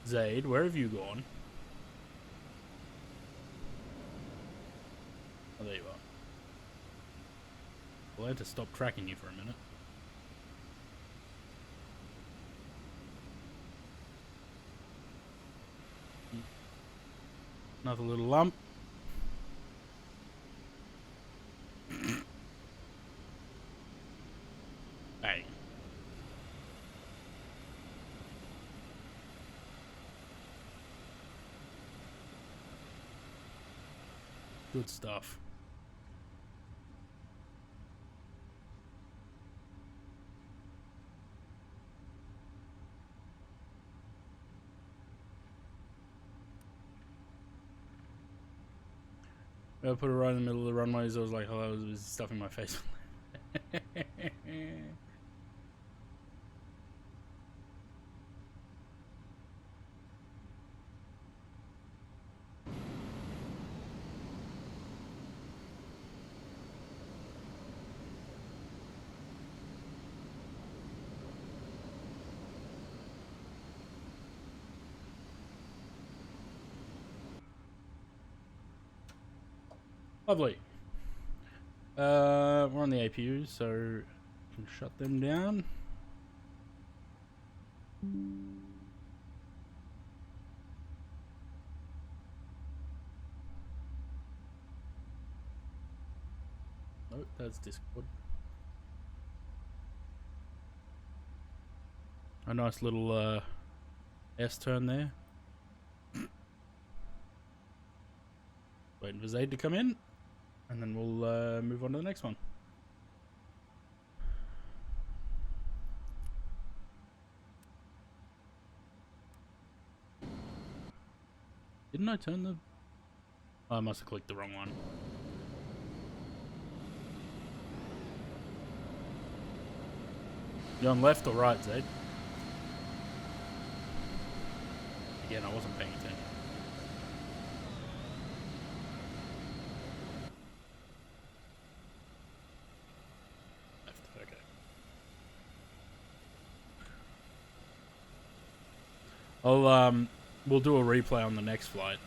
Zaid, where have you gone? Oh, there you are. Well, I had to stop tracking you for a minute. Another little lump. Hey. Good stuff. I put it right in the middle of the runway, so I was like, hello, it was stuffing my face. Lovely. We're on the APU, so we can shut them down. Nope, that's Discord. A nice little S turn there. Waiting for Zaid to come in, and then we'll move on to the next one. Didn't I turn the... Oh, I must have clicked the wrong one. You on left or right, Zaid? Again, I wasn't paying attention. Left, okay. We'll do a replay on the next flight.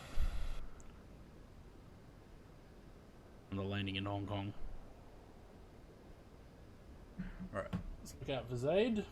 On the landing in Hong Kong. Alright, let's look out for Zaid.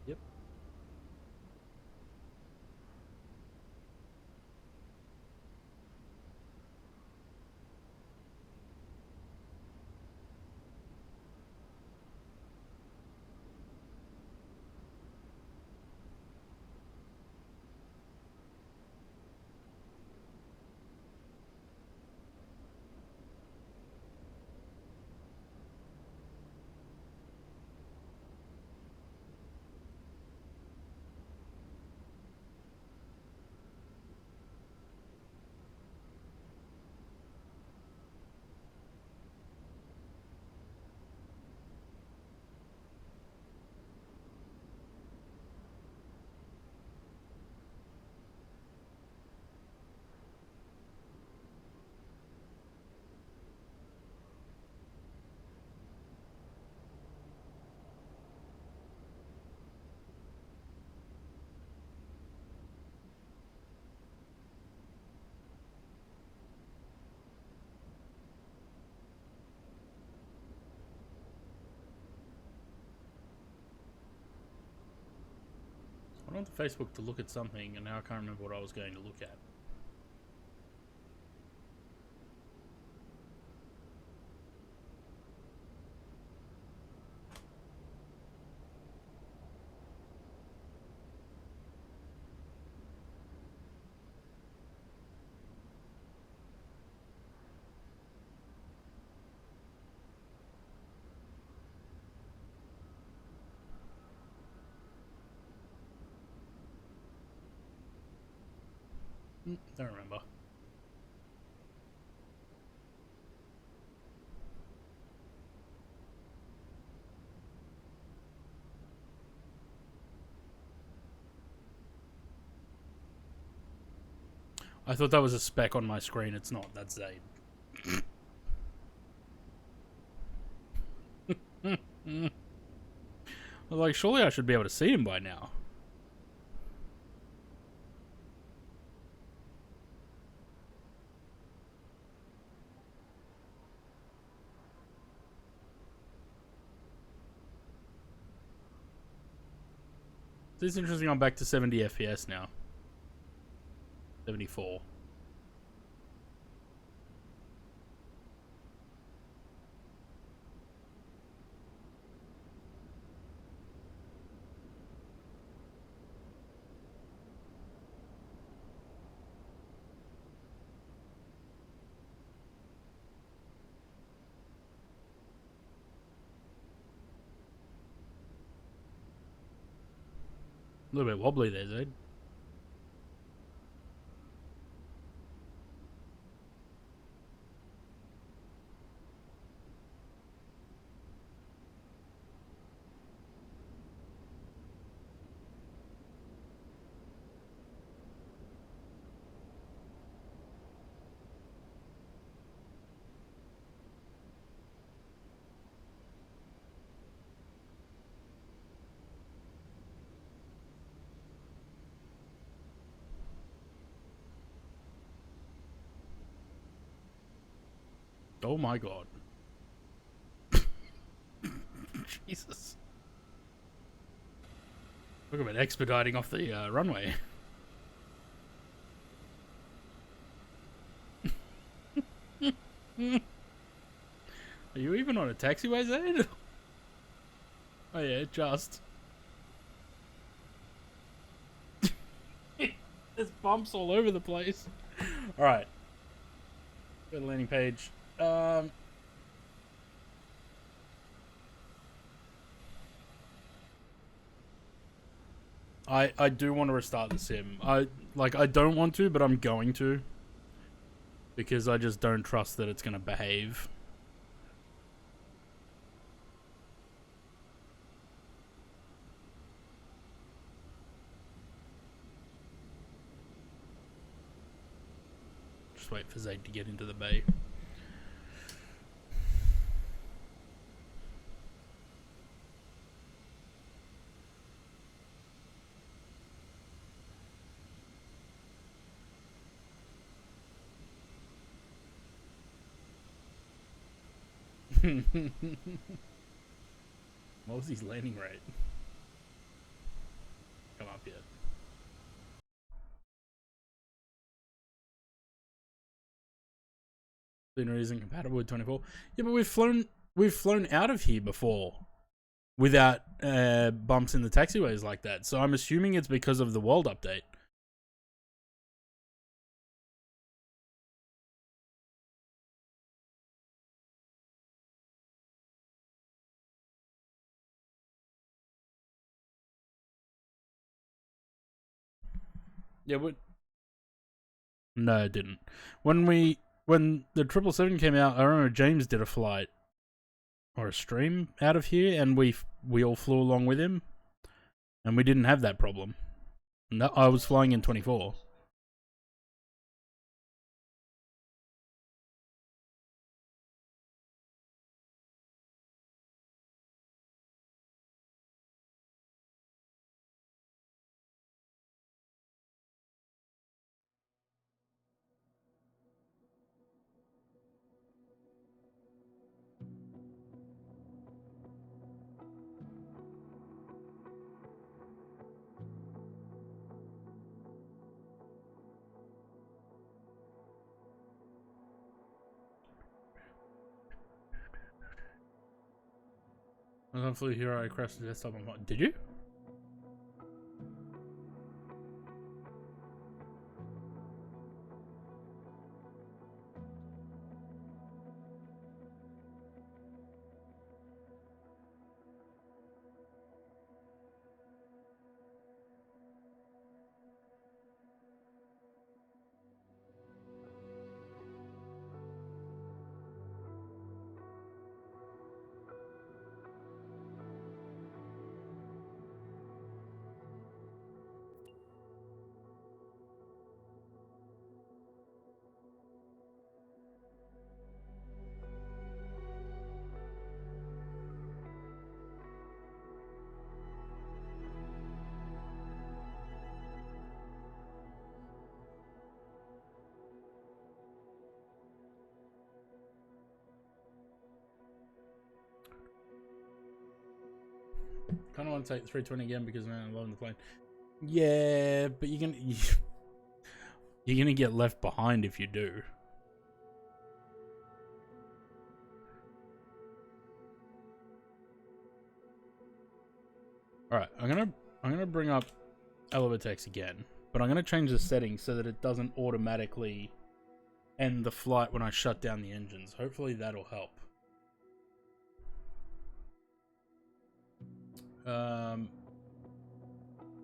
Yep. I went on to Facebook to look at something, and now I can't remember what I was going to look at. Don't remember. I thought that was a speck on my screen. It's not. That's Zaid. Like, surely I should be able to see him by now. This is interesting. I'm back to 70 FPS now. 74. A little bit wobbly there, Zaid. Oh my god. Jesus. Look at it expediting off the runway. Are you even on a taxiway, Zaid? Oh yeah, just. There's bumps all over the place. Alright. Go to the landing page. I do want to restart the sim. I don't want to, but I'm going to. Because I just don't trust that it's going to behave. Just wait for Zaid to get into the bay. What was his landing rate? Come up yet. Lunar isn't compatible with 24. Yeah, but we've flown out of here before without bumps in the taxiways like that. So I'm assuming it's because of the world update. Yeah, but no, it didn't. When the 777 came out, I remember James did a flight or a stream out of here, and we all flew along with him, and we didn't have that problem. No, I was flying in 24. When I flew here, I crashed the desktop. Did you? Kind of want to take the 320 again because man, I'm loving the plane. Yeah, but you're gonna get left behind if you do. All right, I'm gonna bring up Elevatex again, but I'm gonna change the settings so that it doesn't automatically end the flight when I shut down the engines. Hopefully that'll help.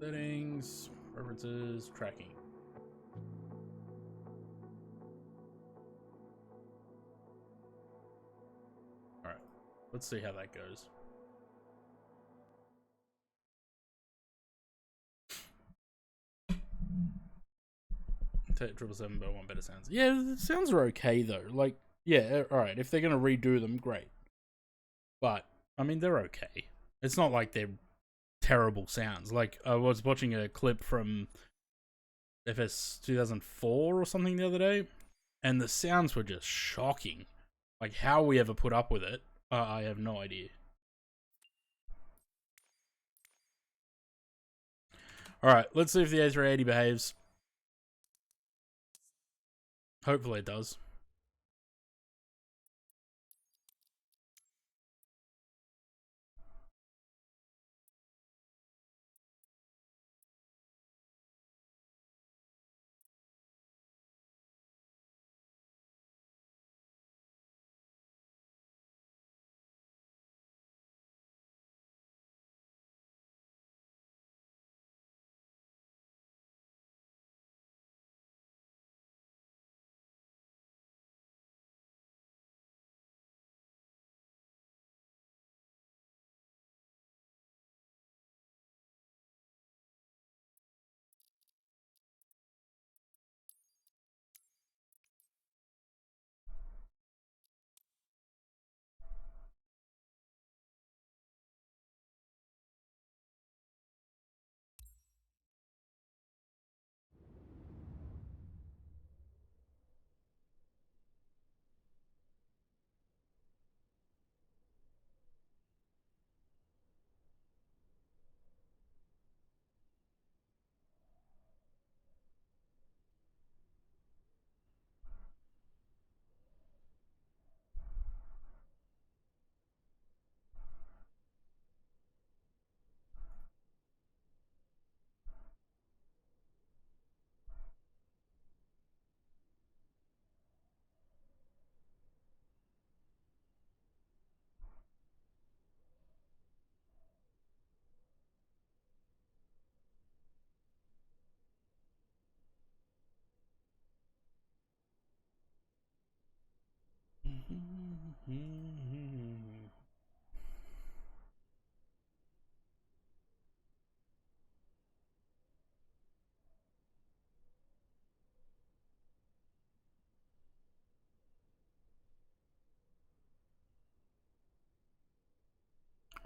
Settings, preferences, tracking. All right, let's see how that goes. Take 777, but I want better sounds. Yeah, the sounds are okay though. Like, yeah, all right. If they're gonna redo them, great. But I mean, they're okay. It's not like they're terrible sounds. Like I was watching a clip from FS 2004 or something the other day, and the sounds were just shocking. Like how we ever put up with it, I have no idea. All right, let's see if the A380 behaves. Hopefully it does.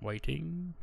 Waiting.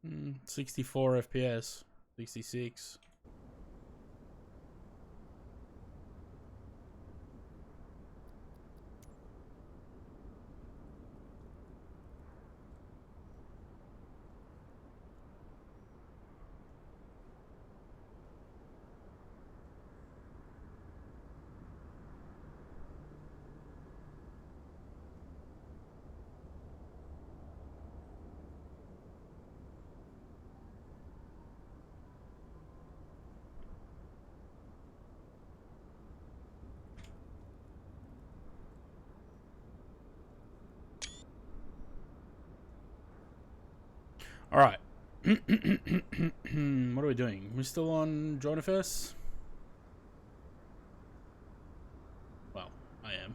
Mm, 64 FPS, 66. All right. What are we doing? We're still on Join Affairs? Well, I am.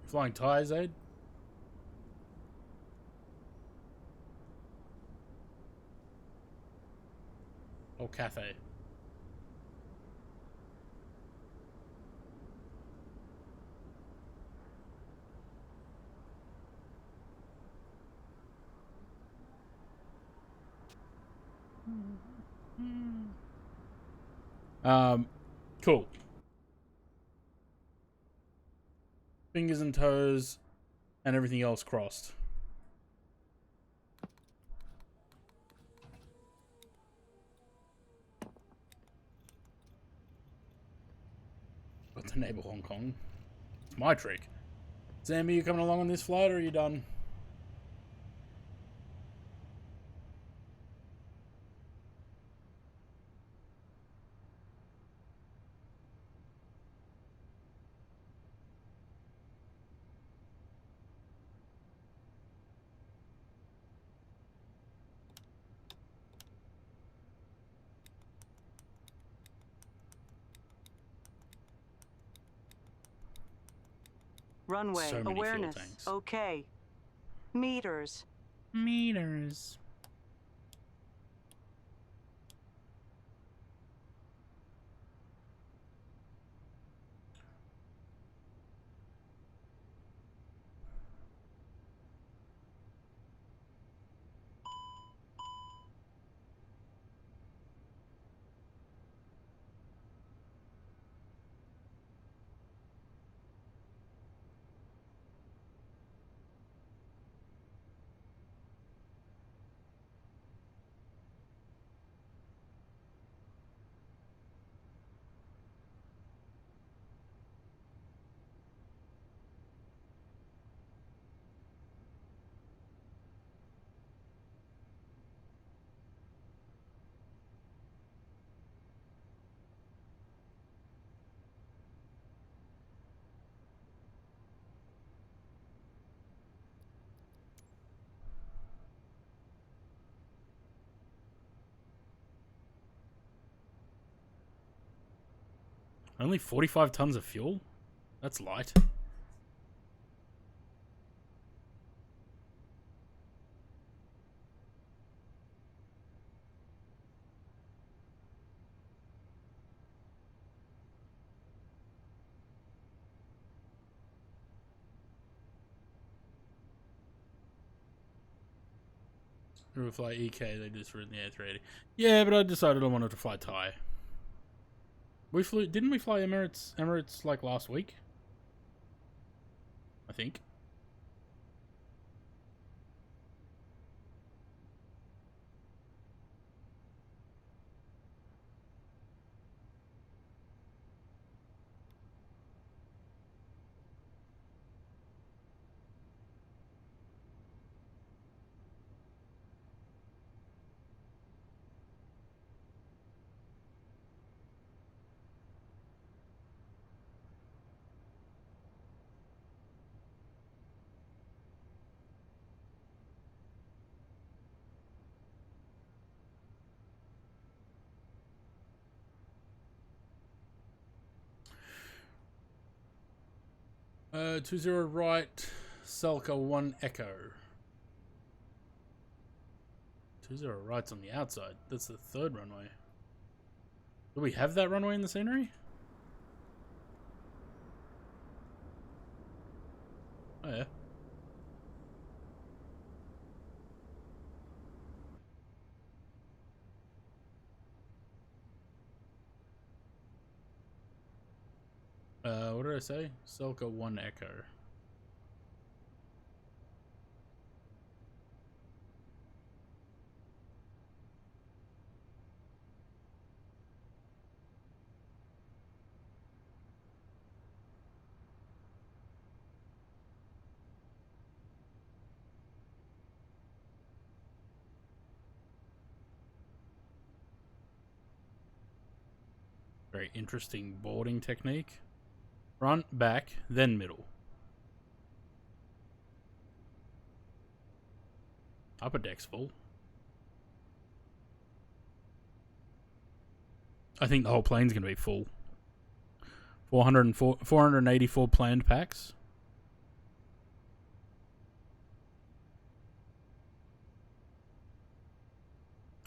Flying Ties, Aid? Or Cathay? Cool. Fingers and toes and everything else crossed. Got to enable Hong Kong. It's my trick. Sam, are you coming along on this flight or are you done? Runway So many fuel awareness. tanks. Okay. Meters. Meters. Only 45 tons of fuel? That's light. We fly EK, they just in the A380. Yeah, but I decided I wanted to fly Thai. Didn't we fly Emirates like last week? I think. Uh, 20 right, Selka 1 Echo. 20 right's on the outside. That's the third runway. Do we have that runway in the scenery? Oh yeah. What did I say? Selka 1 Echo. Very interesting boarding technique. Front, back, then middle. Upper deck's full. I think the whole plane's going to be full. 484 planned packs.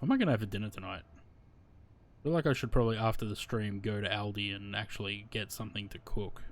What am I going to have for dinner tonight? I feel like I should probably, after the stream, go to Aldi and actually get something to cook.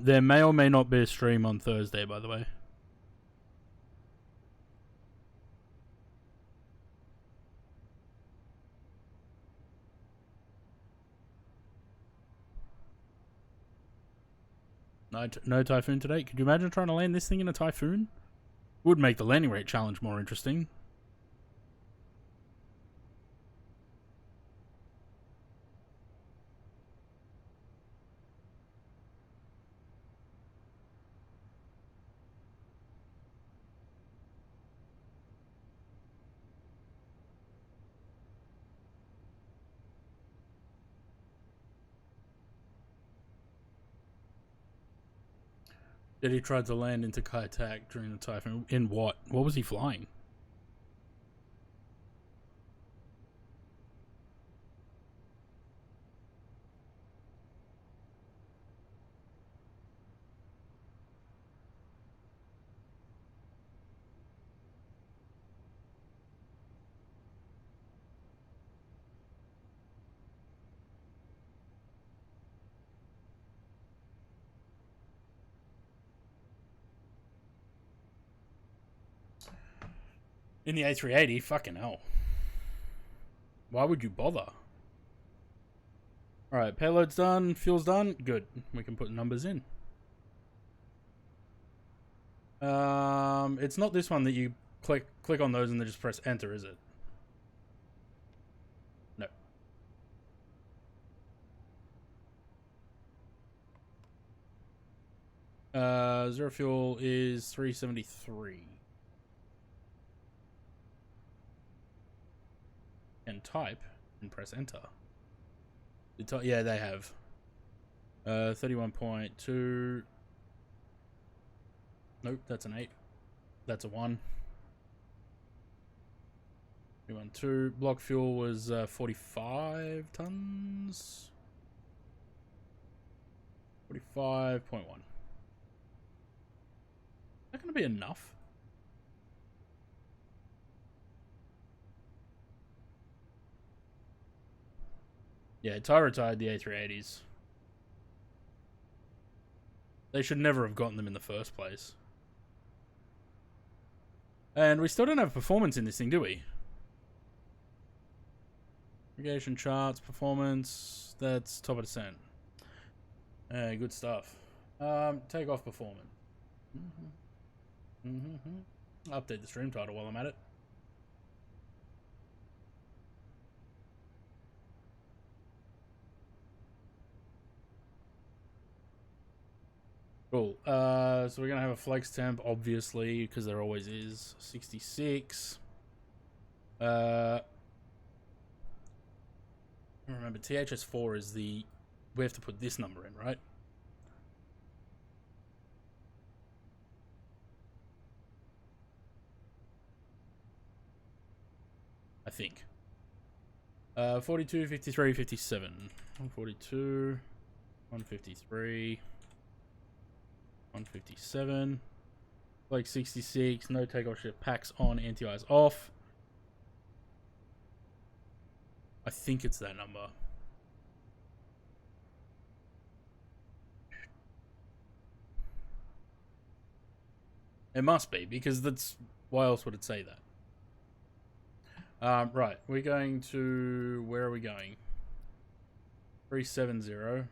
There may or may not be a stream on Thursday, by the way. No typhoon today. Could you imagine trying to land this thing in a typhoon? Would make the landing rate challenge more interesting. Did he try to land into Kai Tak during the typhoon? In what? What was he flying? In the A380? Fucking hell. Why would you bother? Alright, payload's done, fuel's done. Good. We can put numbers in. It's not this one that you click on those and then just press enter, is it? No. Zero fuel is 373. And type and press enter. Yeah, they have. 31.2. Nope, that's an 8. That's a 1. 312. Block fuel was 45 tons. 45.1. Is that going to be enough? Yeah, Ty retired the A380s. They should never have gotten them in the first place. And we still don't have performance in this thing, do we? Navigation charts, performance, that's top of descent. Good stuff. Takeoff performance. Update the stream title while I'm at it. Cool. So we're gonna have a flex temp, obviously, because there always is. 66. Remember, THS4 is the we have to put this number in, right? I think. 42, 53, 57. 142, 153, 157. Like 66, no takeoff ship, packs on, anti-eyes off. I think it's that number. It must be, because that's... Why else would it say that? Right, we're going to... Where are we going? 370.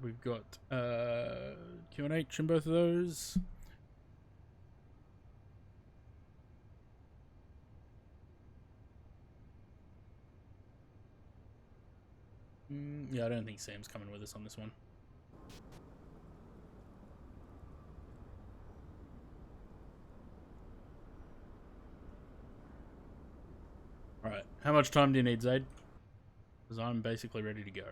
We've got Q&H in both of those. Yeah, I don't think Sam's coming with us on this one. Alright, how much time do you need, Zaid? Because I'm basically ready to go.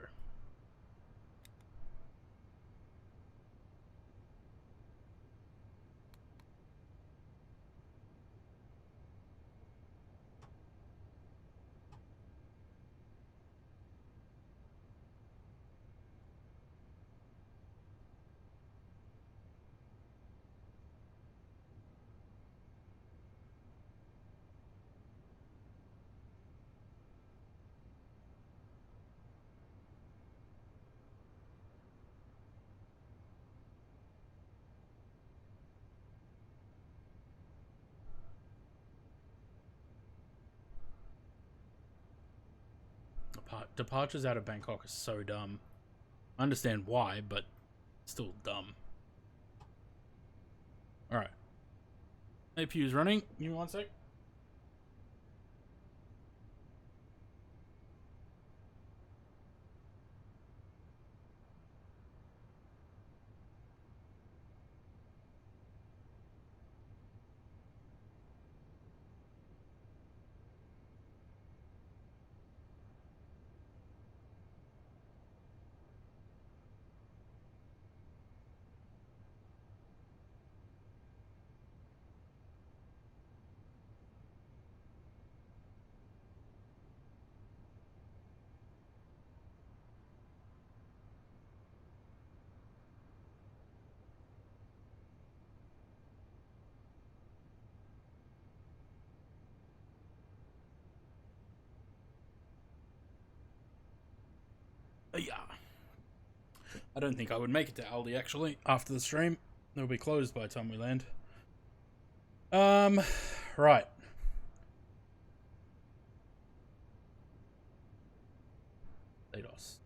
Departures out of Bangkok are so dumb. I understand why, but still dumb. Alright. APU's running. Give me one sec. Yeah. I don't think I would make it to Aldi, actually, after the stream. They'll be closed by the time we land. Right. ADOS.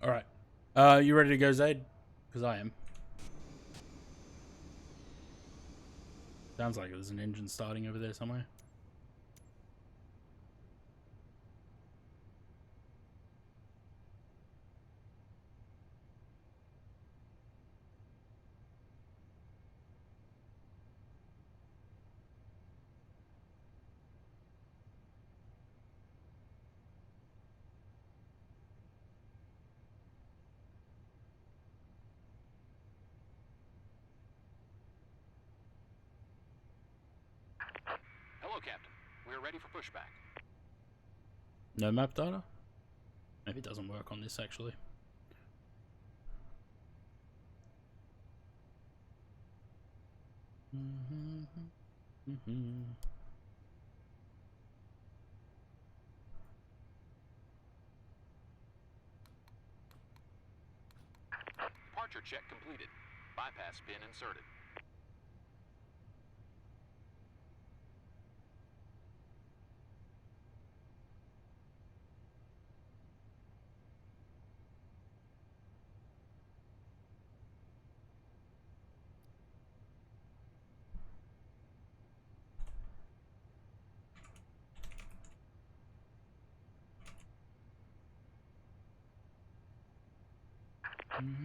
Alright. You ready to go, Zaid? Because I am. Sounds like there's an engine starting over there somewhere. We're ready for pushback. No map data? Maybe it doesn't work on this actually. Departure check completed. Bypass pin inserted.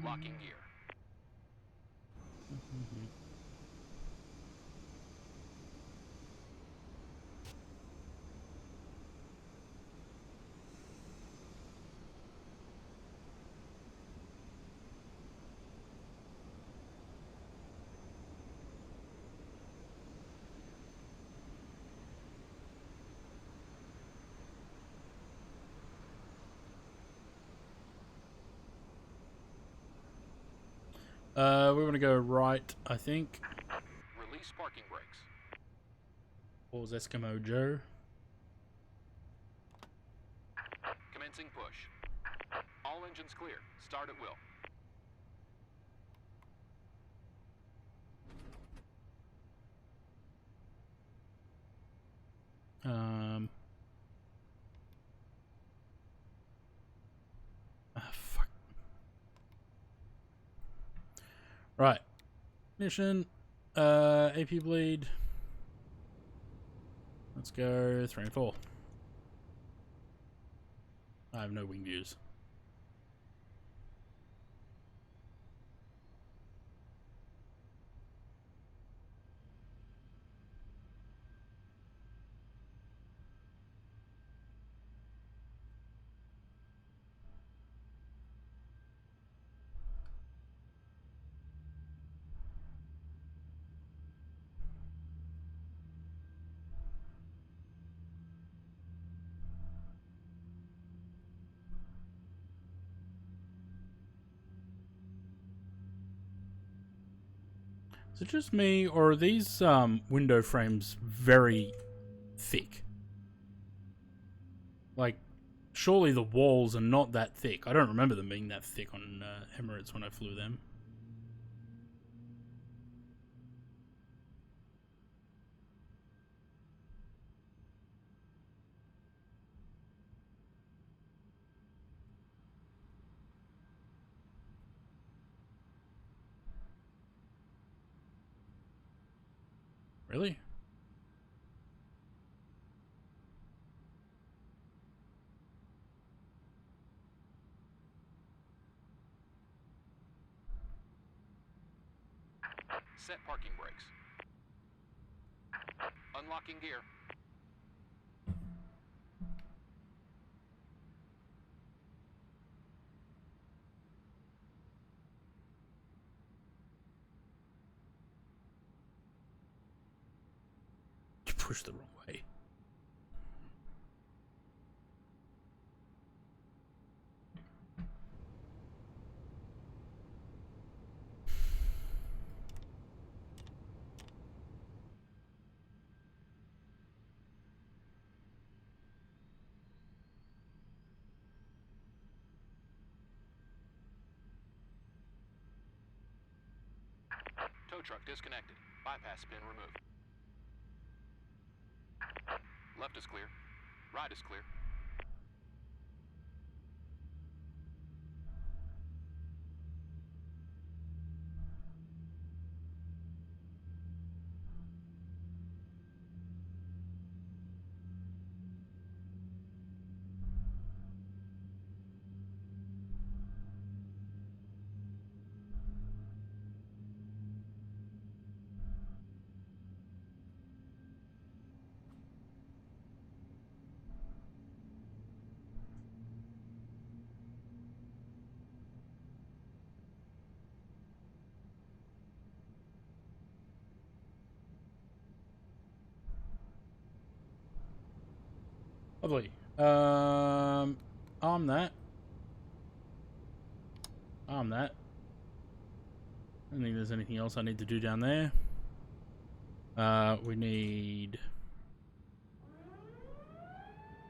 Locking gear. We're gonna go right, I think. Release parking brakes. Pause Eskimo Joe. Commencing push. All engines clear. Start at will. Fuck. Right. Mission. AP bleed. Let's go 3 and 4. I have no wing views. Is it just me, or are these window frames very thick? Like, surely the walls are not that thick. I don't remember them being that thick on Emirates when I flew them. Really? Set parking brakes. Unlocking gear. You pushed the wrong way. Tow truck disconnected. Bypass pin removed. Left is clear. Right is clear. Lovely. Arm that. Arm that. I don't think there's anything else I need to do down there. We need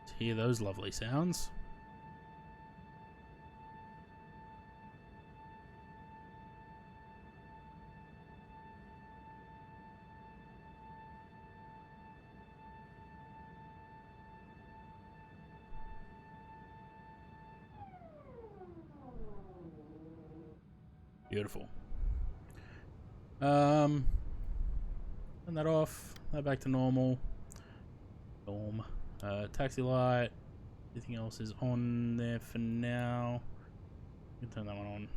to hear those lovely sounds. Beautiful. Turn that off. That back to normal. Norm. Taxi light. Everything else is on there for now. You can turn that one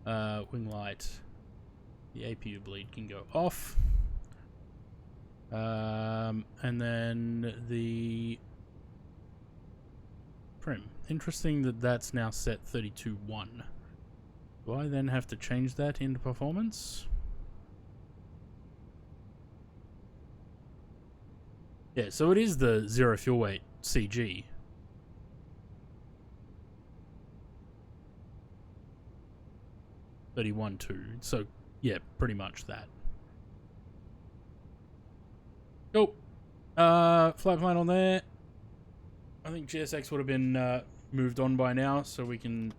on. Wing light. The APU bleed can go off. And then the prim. Interesting that that's now set 32.1. Do I then have to change that into performance? Yeah, so it is the zero fuel weight CG. $31.2. So yeah, pretty much that. Cool. Flight plan on there. I think GSX would have been moved on by now, so we can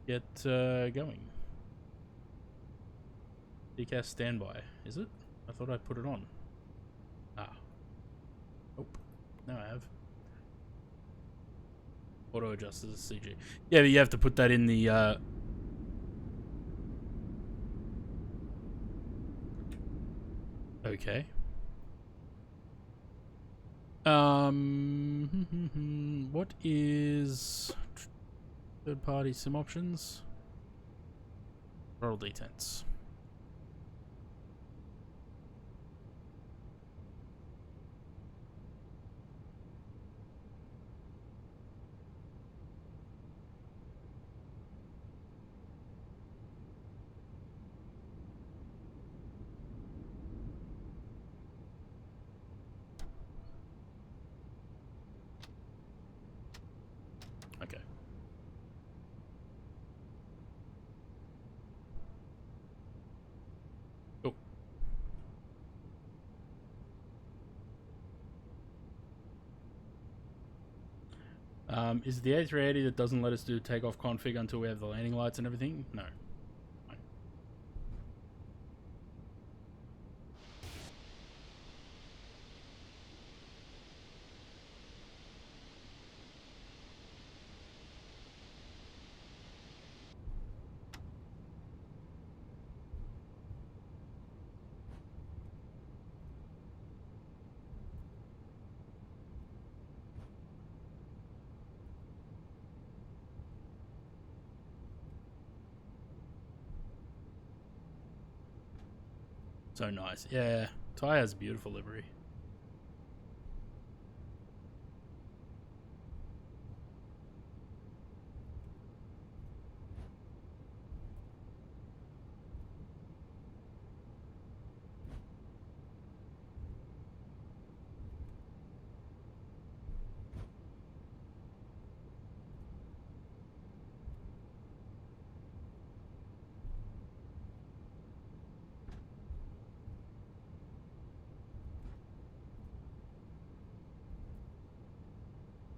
get going. DCAS standby, is it? I thought I put it on. Ah. Nope. No, I have. Auto adjust as a CG. Yeah, but you have to put that in the okay. What is third-party sim options? Throttle detents. Okay. Cool. Is the A380 that doesn't let us do takeoff config until we have the landing lights and everything? No. Fine. So nice. Yeah, Thai has a beautiful livery.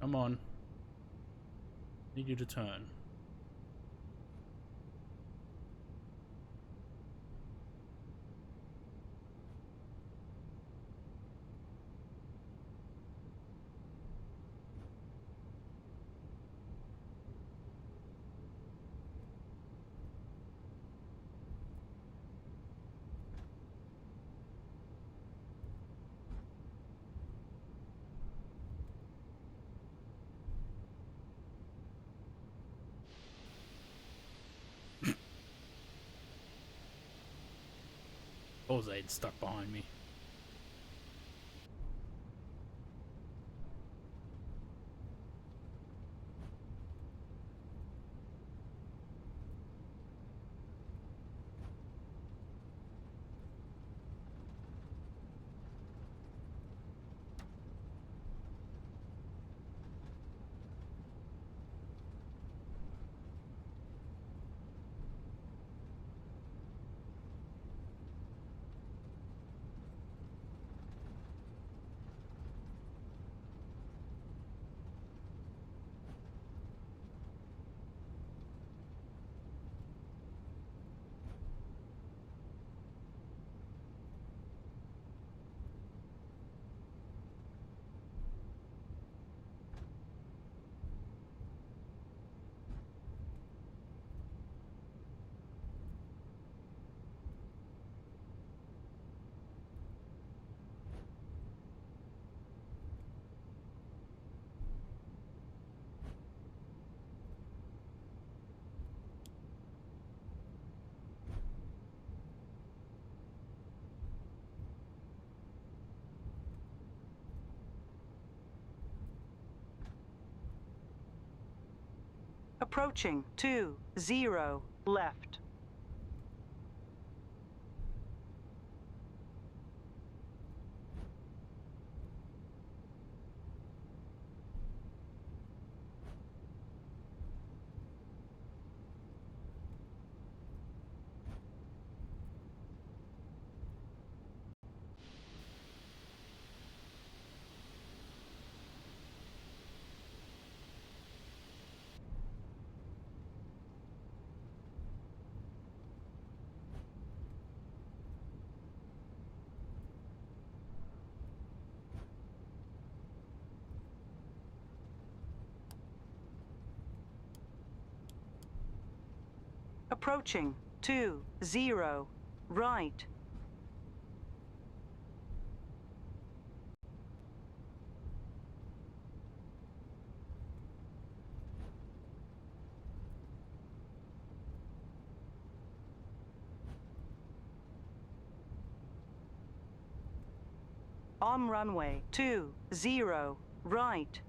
Come on. Need you to turn. Jose'd stuck behind me. Approaching 20 left. Approaching 20 right. On runway 20 right.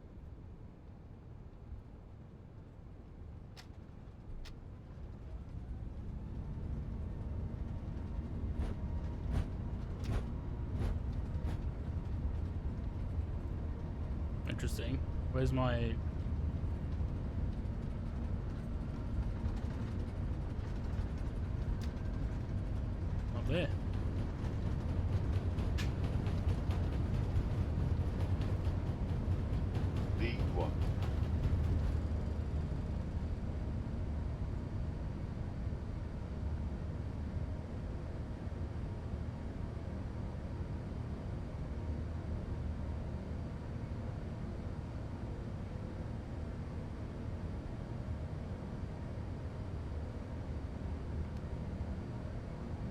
Interesting. Where's my... Not there. V1.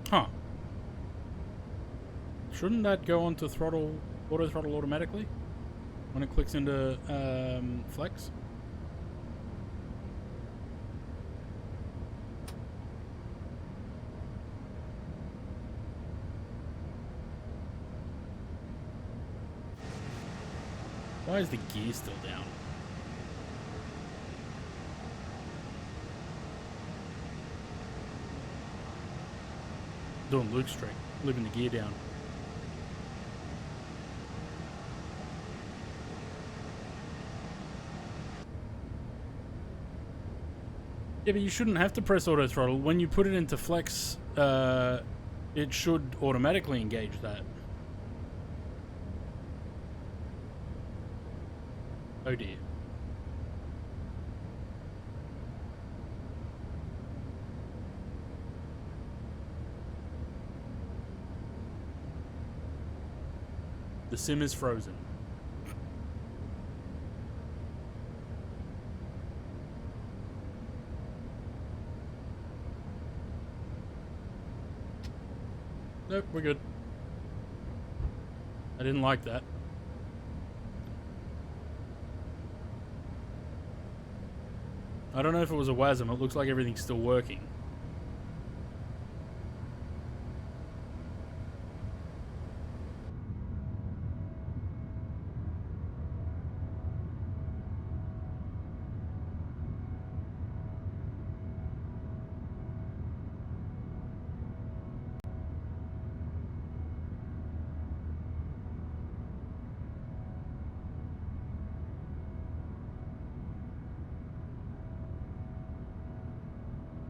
Huh. Shouldn't that go onto throttle, auto throttle automatically when it clicks into flex? Why is the gear still down? Doing Luke's trick, leaving the gear down. Yeah, but you shouldn't have to press auto throttle. When you put it into flex, it should automatically engage that. Oh dear. The sim is frozen. Nope, we're good. I didn't like that. I don't know if it was a WASM. It looks like everything's still working.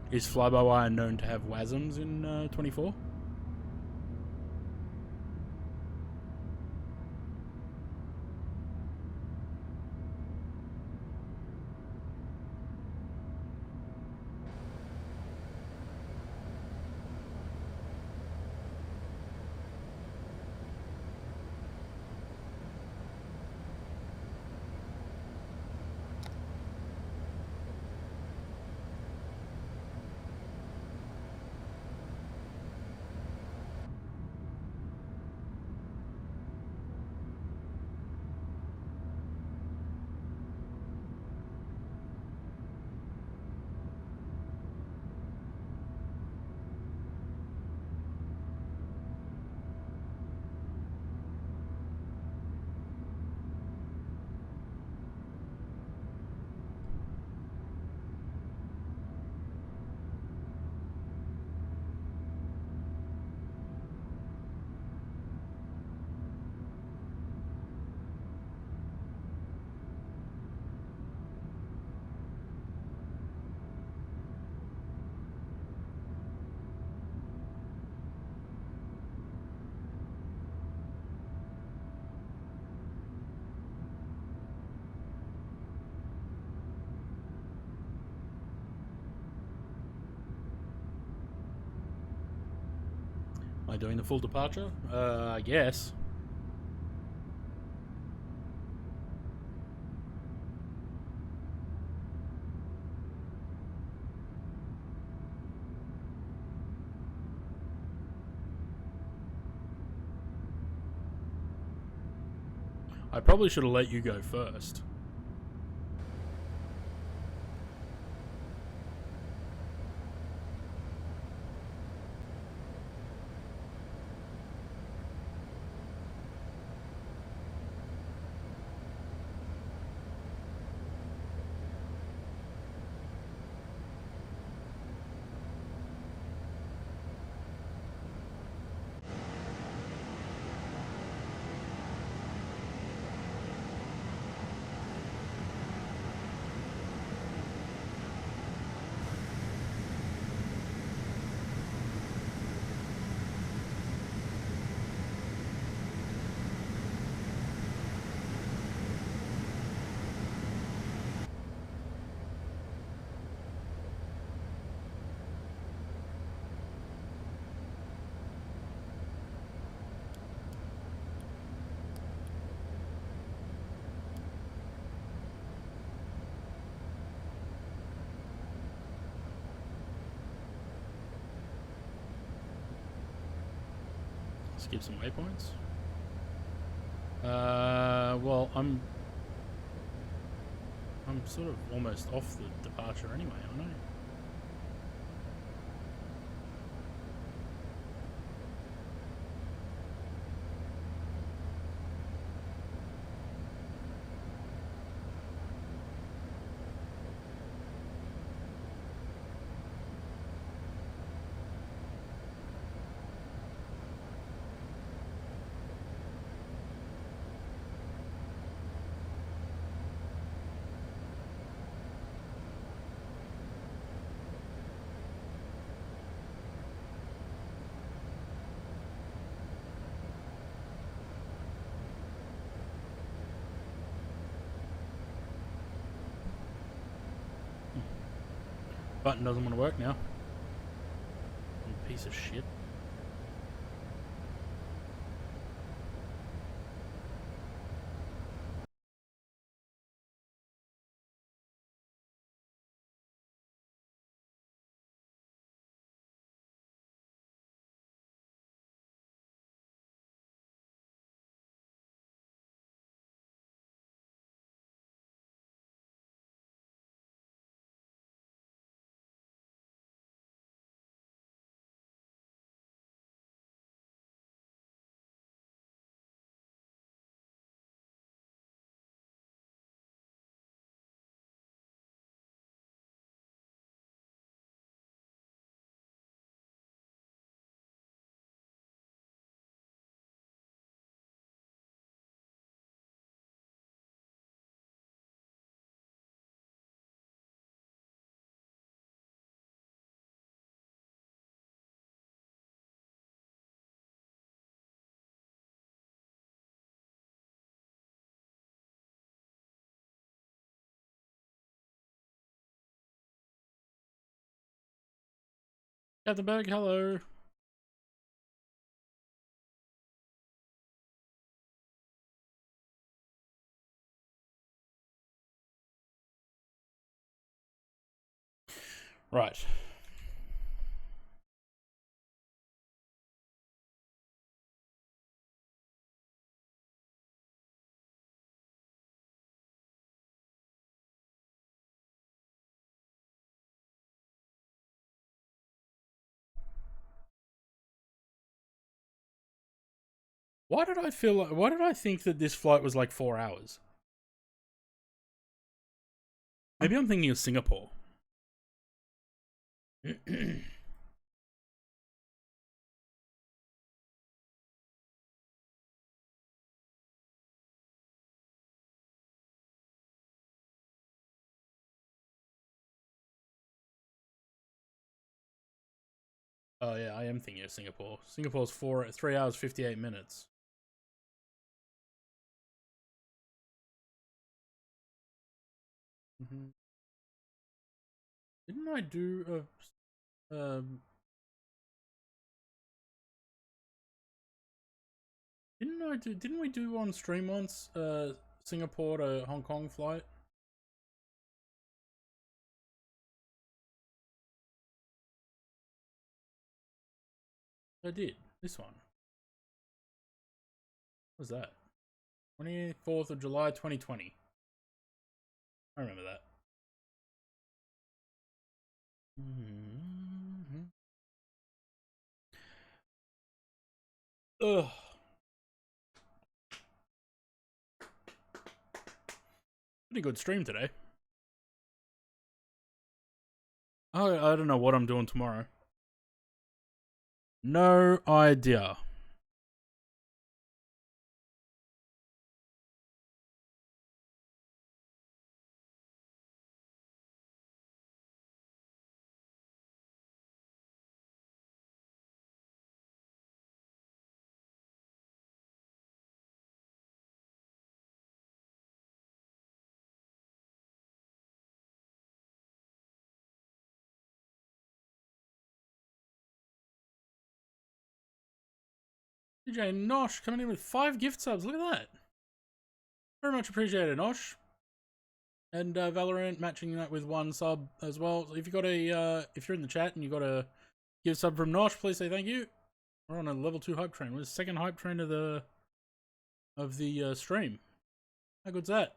Is fly-by-wire known to have WASMs in 24? I doing the full departure? I guess. I probably should have let you go first. Skip some waypoints. Well, I'm sort of almost off the departure anyway, aren't I? Button doesn't want to work now. You piece of shit. Captain Berg, hello. Right. Why did I feel like, why did I think that this flight was like 4 hours? Maybe I'm thinking of Singapore. Oh yeah, I am thinking of Singapore. Singapore's 3 hours 58 minutes. Didn't I do a did I do? Didn't we do on stream once? Singapore to Hong Kong flight. I did. This one. What was that? 24th of July 2020. I remember that. Ugh. Pretty good stream today. I don't know what I'm doing tomorrow. No idea. DJ Nosh coming in with 5 gift subs. Look at that. Very much appreciated, Nosh. And Valorant matching that with 1 sub as well. So if you got a, if you're in the chat and you got a gift sub from Nosh, please say thank you. We're on a level 2 hype train. We're the second hype train of the stream. How good's that?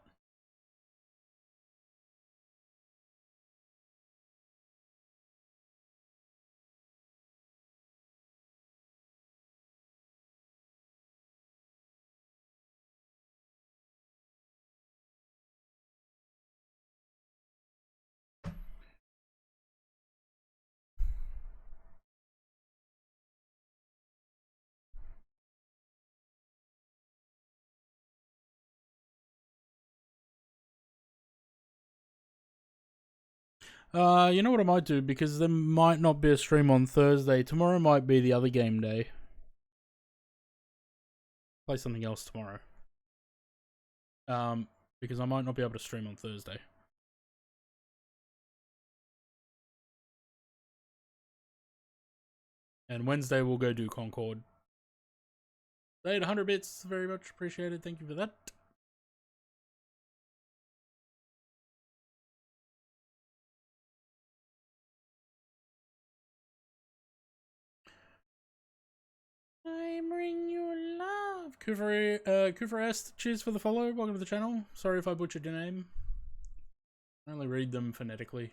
You know what I might do? Because there might not be a stream on Thursday. Tomorrow might be the other game day. Play something else tomorrow. Because I might not be able to stream on Thursday. And Wednesday we'll go do Concord. 800 bits, very much appreciated. Thank you for that. I bring you love. Kufra S, cheers for the follow. Welcome to the channel. Sorry if I butchered your name. I only read them phonetically.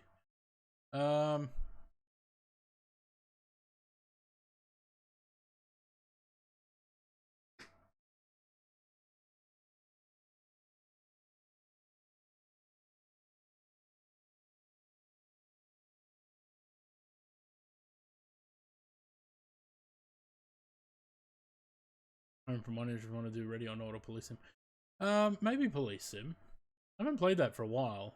Home from one if you want to do Ready or Not or Police Sim. Maybe Police Sim. I haven't played that for a while.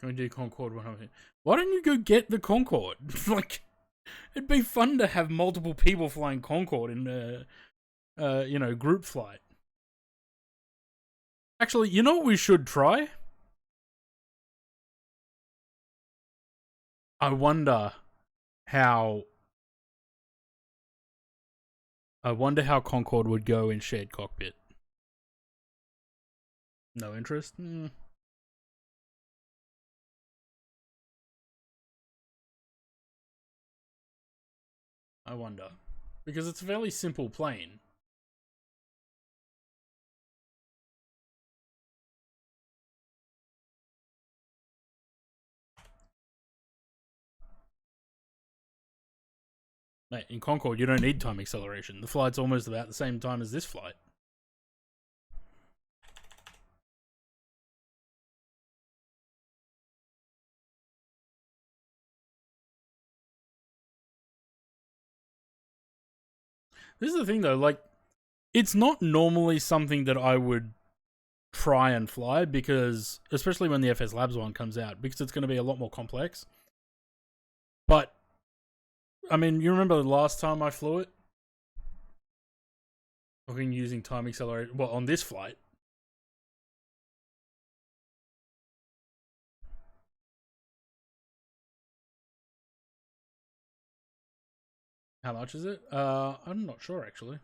Can we do Concord when I'm here? Why don't you go get the Concord? Like, it'd be fun to have multiple people flying Concord in a, you know, group flight. Actually, you know what we should try? I wonder how Concord would go in shared cockpit. No interest? I wonder. Because it's a fairly simple plane. Mate, in Concorde, you don't need time acceleration. The flight's almost about the same time as this flight. This is the thing, though, like, It's not normally something that I would try and fly, because especially when the FS Labs one comes out, because it's going to be a lot more complex. But I mean, you remember the last time I flew it? I've been using time accelerator, well, on this flight. How much is it? I'm not sure actually.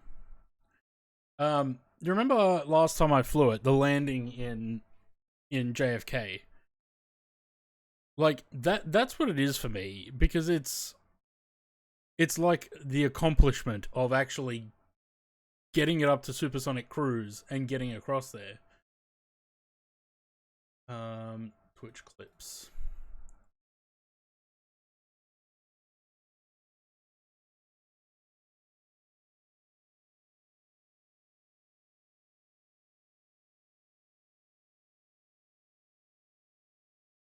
You remember last time I flew it, the landing in JFK? Like that's what it is for me, because it's like the accomplishment of actually getting it up to supersonic cruise and getting across there. Twitch clips.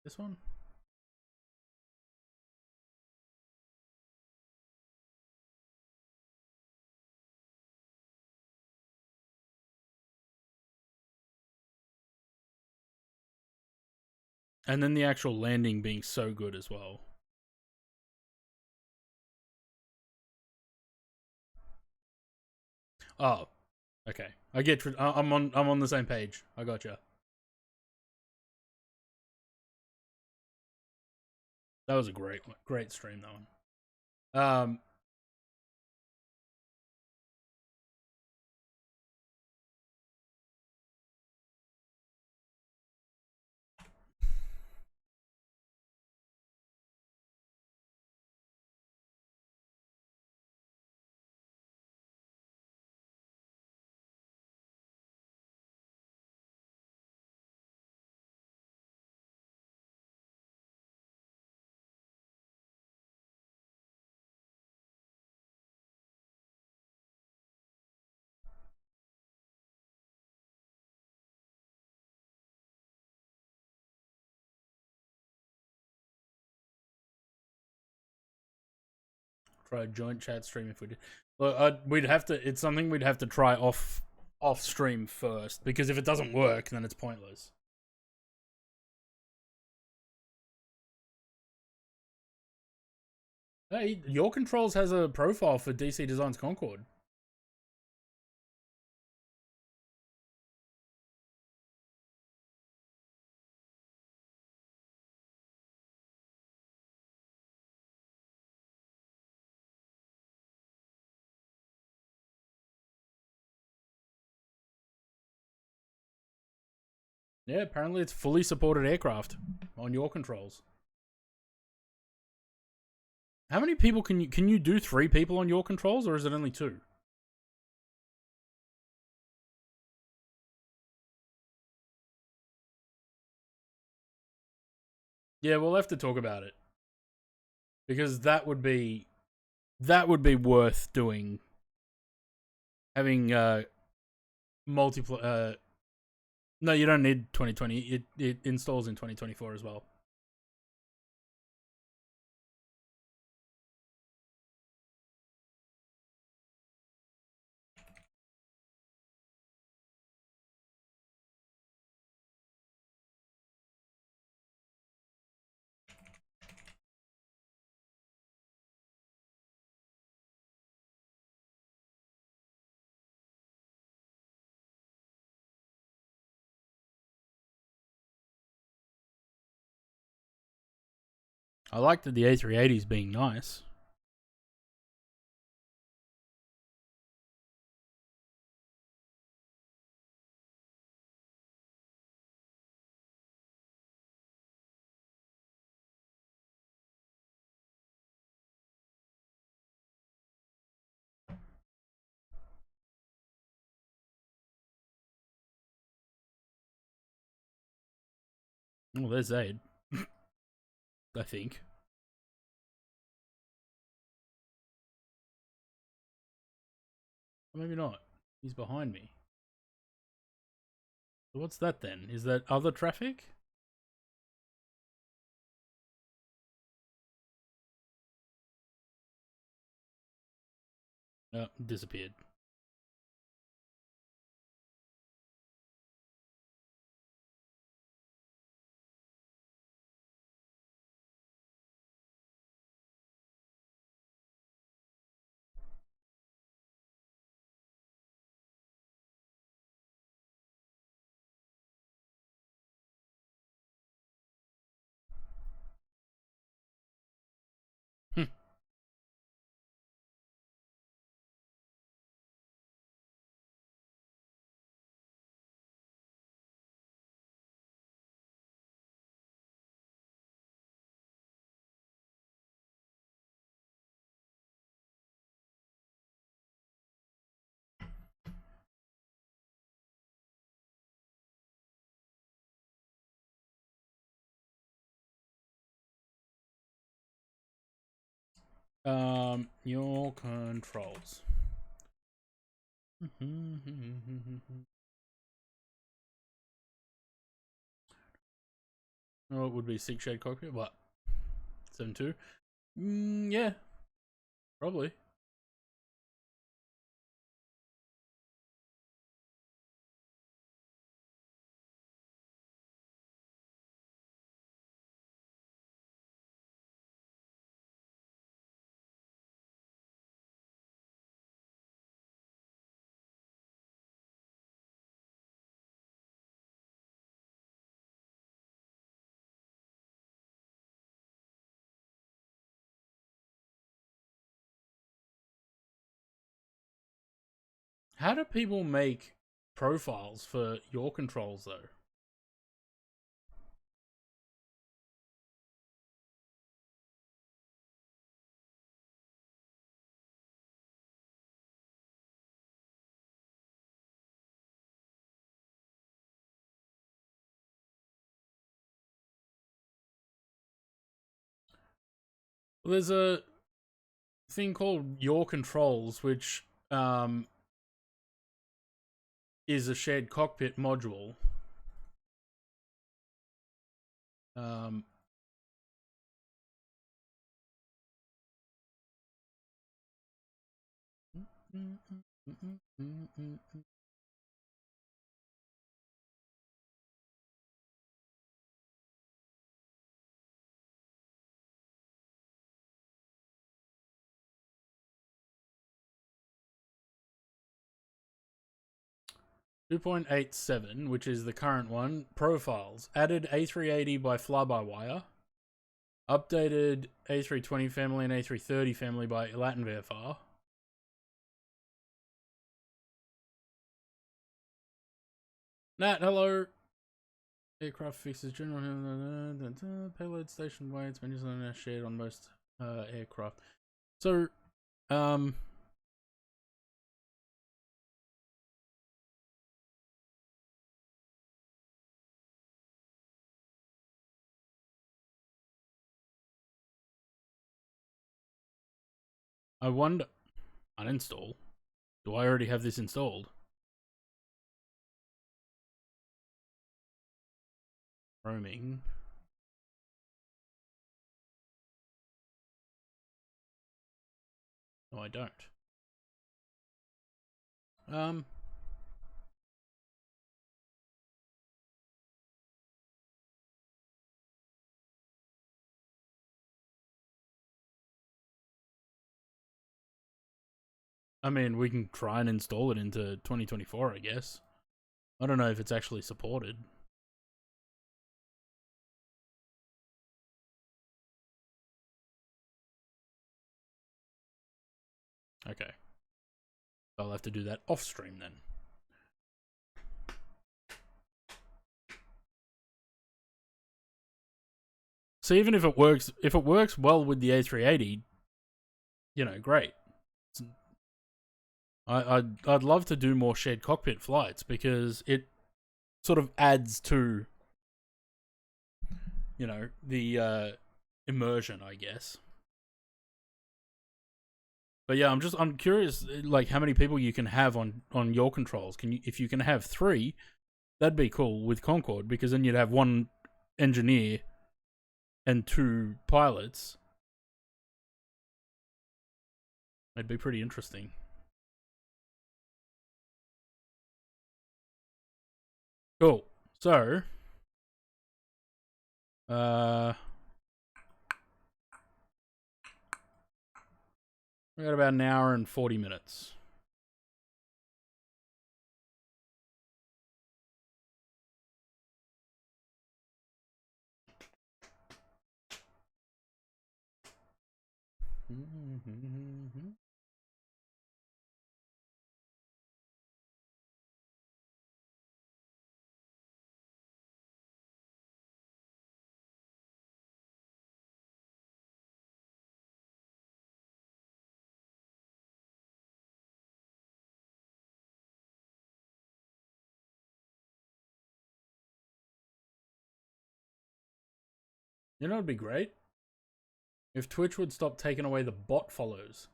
This one? And then the actual landing being so good as well. Oh, okay. I get. I'm on the same page. I gotcha. That was a great stream, that one. Try a joint chat stream if we did. Look, we'd have to. It's something we'd have to try off stream first, because if it doesn't work, then it's pointless. Hey, Your Controls has a profile for DC Designs Concord. Yeah, apparently it's fully supported aircraft on Your Controls. How many people can you do? 3 people on Your Controls, or is it only 2? Yeah, we'll have to talk about it, because that would be worth doing. Having multiple. No, you don't need 2020. It installs in 2024 as well. I like that the A380 is being nice. Oh, there's Zaid. I think. Or maybe not. He's behind me. So what's that then? Is that other traffic? Oh, disappeared. Your controls. Oh, it would be 6 shade cockpit. What? 7.2? Yeah, probably. How do people make profiles for your controls though? Well, there's a thing called your controls, which is a shared cockpit module. Um, 2.87, which is the current one. Profiles. Added A380 by fly-by-wire. Updated A320 family and A330 family by Latin VFR. Nat, hello. Aircraft fixes general payload station weights menus are now shared on most aircraft. So, I wonder. Uninstall. Do I already have this installed? Roaming. No, I don't. I mean, we can try and install it into 2024, I guess. I don't know if it's actually supported. Okay. I'll have to do that off stream then. So even if it works well with the A380, you know, great. I'd love to do more shared cockpit flights because it sort of adds to, you know, the immersion, I guess. But yeah, I'm curious, like how many people you can have on your controls. If you can have 3, that'd be cool with Concorde, because then you'd have 1 engineer and 2 pilots. It'd be pretty interesting. Cool. So, we got about an hour and 40 minutes. You know, it'd be great If Twitch would stop taking away the bot follows.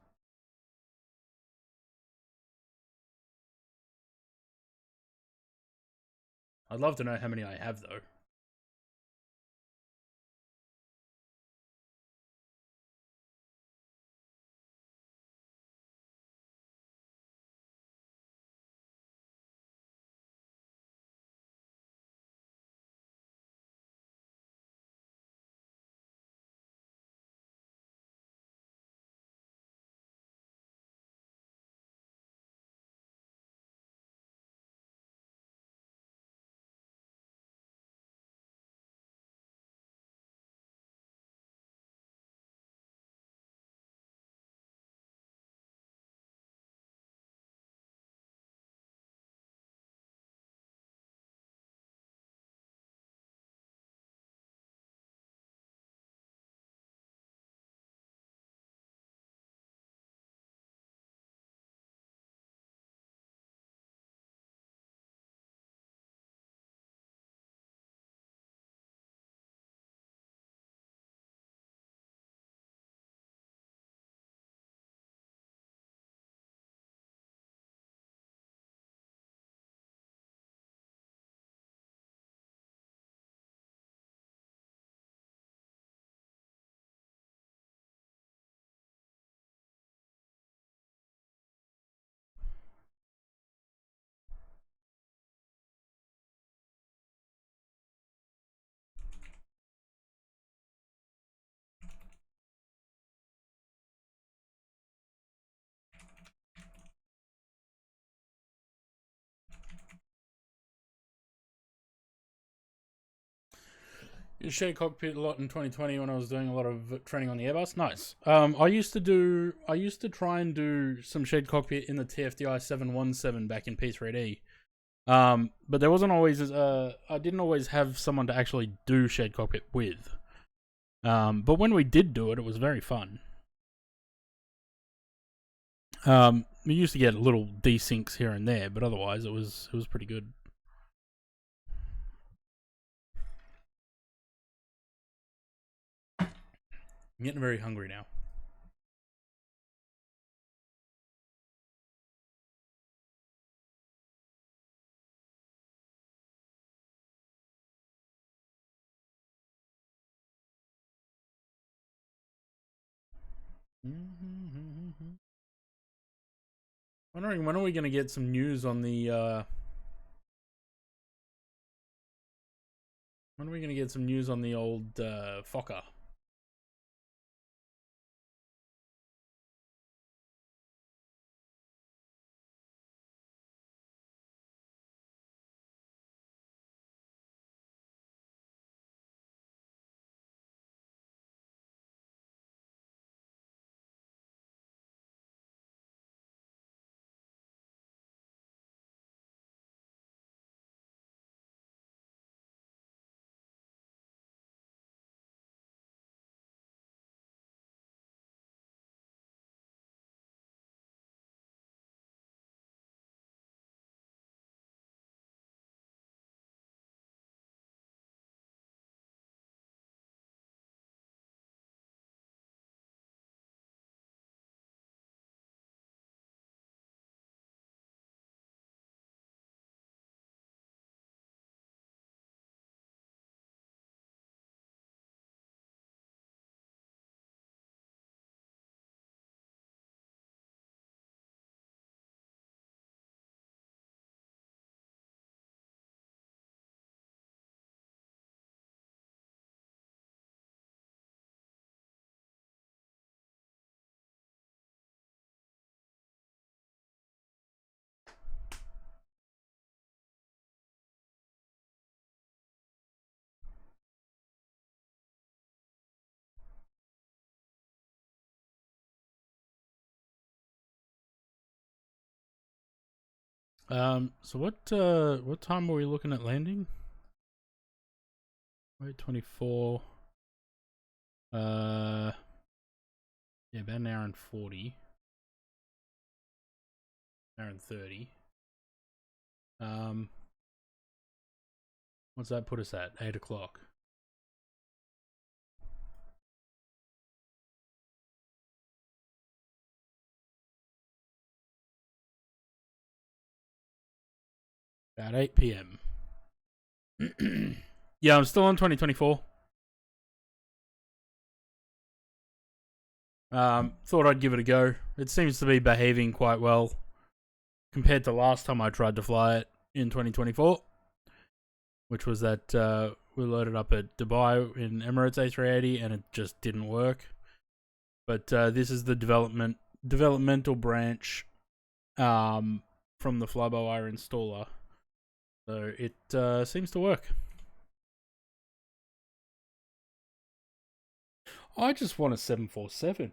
I'd love to know how many I have, though. Shared cockpit a lot in 2020 when I was doing a lot of training on the Airbus. Nice. I used to try and do some shared cockpit in the TFDI 717 back in P3D. But there wasn't always I didn't always have someone to actually do shared cockpit with. But when we did do it, it was very fun. We used to get little desyncs here and there, but otherwise it was pretty good. I'm getting very hungry now. Wondering when are we going to get some news on the when are we going to get some news on the old Fokker? So what time were we looking at landing? Wait, 24. Yeah, about an hour and 40. Hour and 30. What's that put us at? 8 o'clock. About 8 p.m. Yeah, I'm still on 2024. Thought I'd give it a go. It seems to be behaving quite well compared to last time I tried to fly it in 2024, which was that we loaded up at Dubai in Emirates A380 and it just didn't work. But this is the developmental branch from the fly-by-wire installer, so it seems to work. I just want a 747.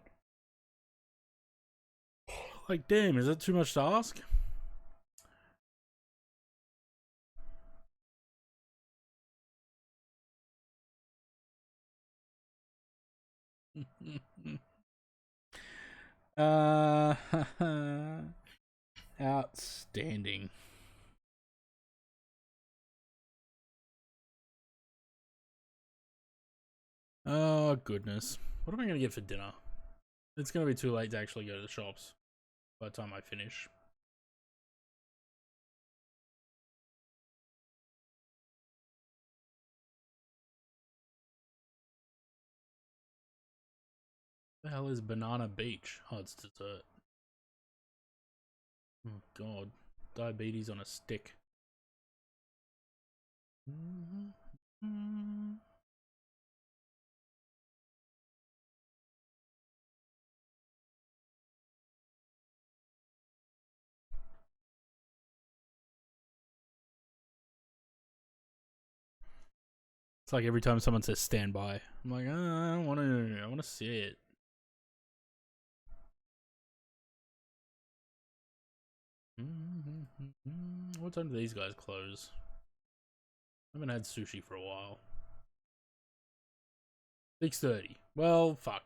Like, damn, is that too much to ask? Outstanding. Oh, goodness. What am I going to get for dinner? It's going to be too late to actually go to the shops by the time I finish. The hell is Banana Beach? Oh, it's dessert. Oh, God. Diabetes on a stick. It's like every time someone says stand by, I'm like, I want to see it. What time do these guys close? I haven't had sushi for a while. 6:30. Well, fuck.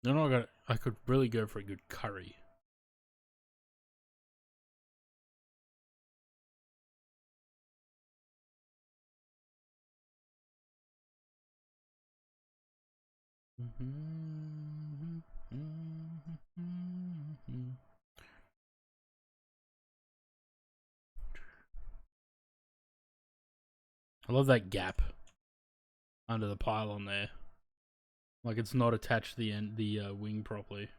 No, I could really go for a good curry. I love that gap under the pylon there. Like it's not attached to the wing properly.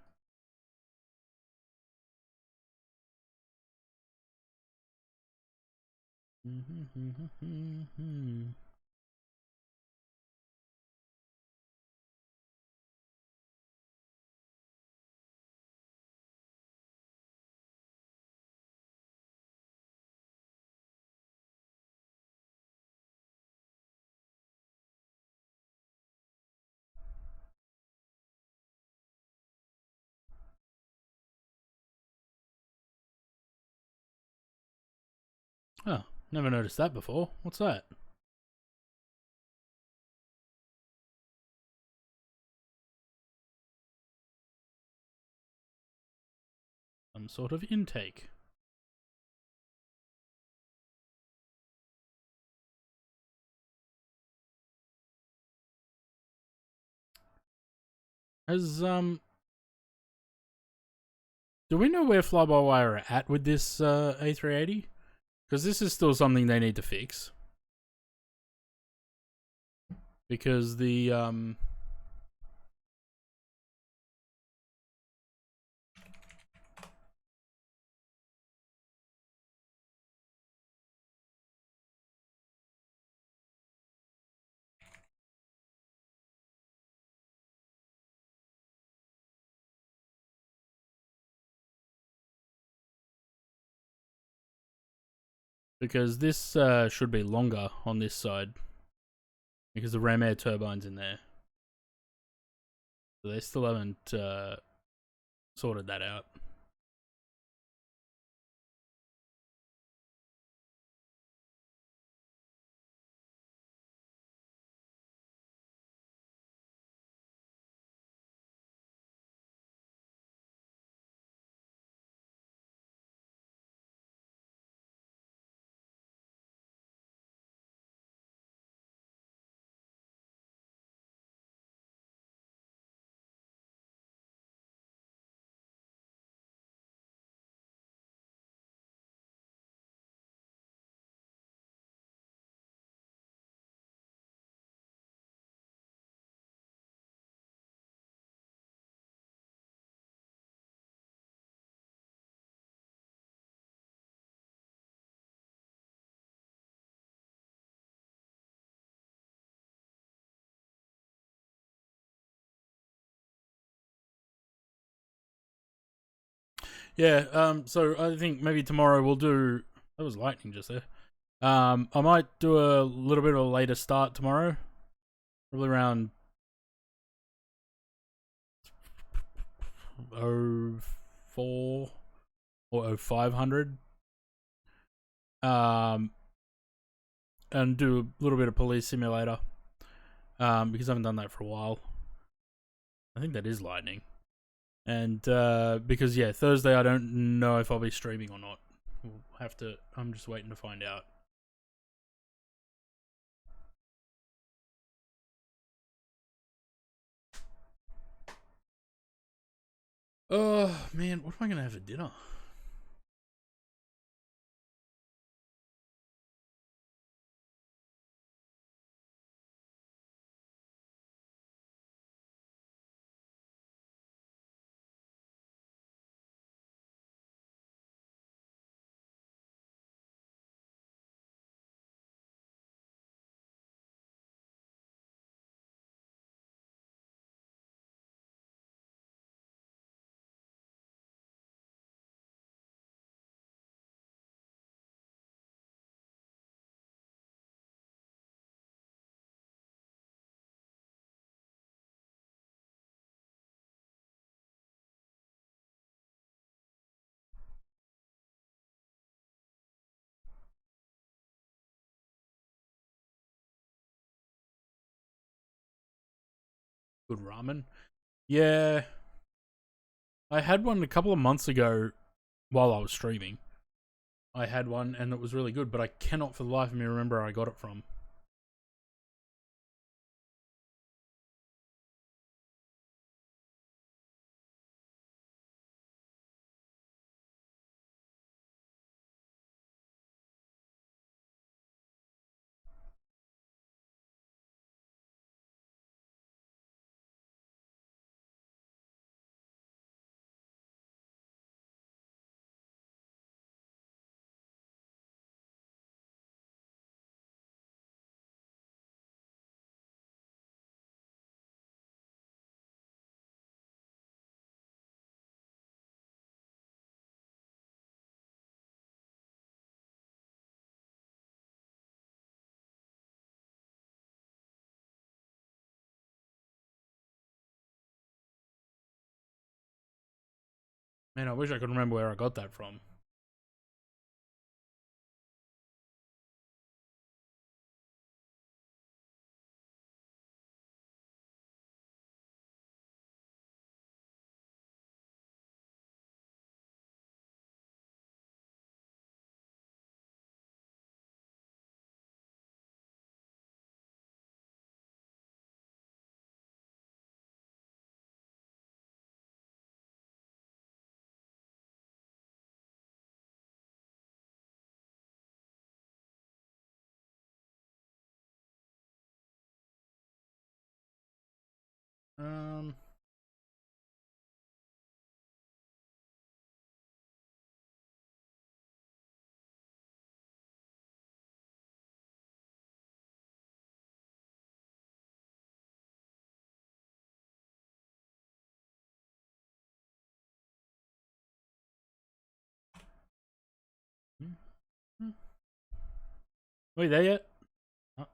Oh, never noticed that before. What's that? Some sort of intake. Has do we know where fly-by-wire are at with this A380? Because this is still something they need to fix. Because the because this should be longer on this side because the ram air turbine's in there. So they still haven't sorted that out. Yeah, so I think maybe tomorrow we'll do... That was lightning just there. I might do a little bit of a later start tomorrow. Probably around 04 or 0500. And do a little bit of police simulator. Because I haven't done that for a while. I think that is lightning. And because yeah, Thursday I don't know if I'll be streaming or not. We'll have to. I'm just waiting to find out. Oh man, what am I gonna have for dinner? Good ramen. Yeah, I had one a couple of months ago while I was streaming. I had one and it was really good, but I cannot for the life of me remember where I got it from. Man, I wish I could remember where I got that from. Um, Are we there yet? Oh.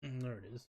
There it is.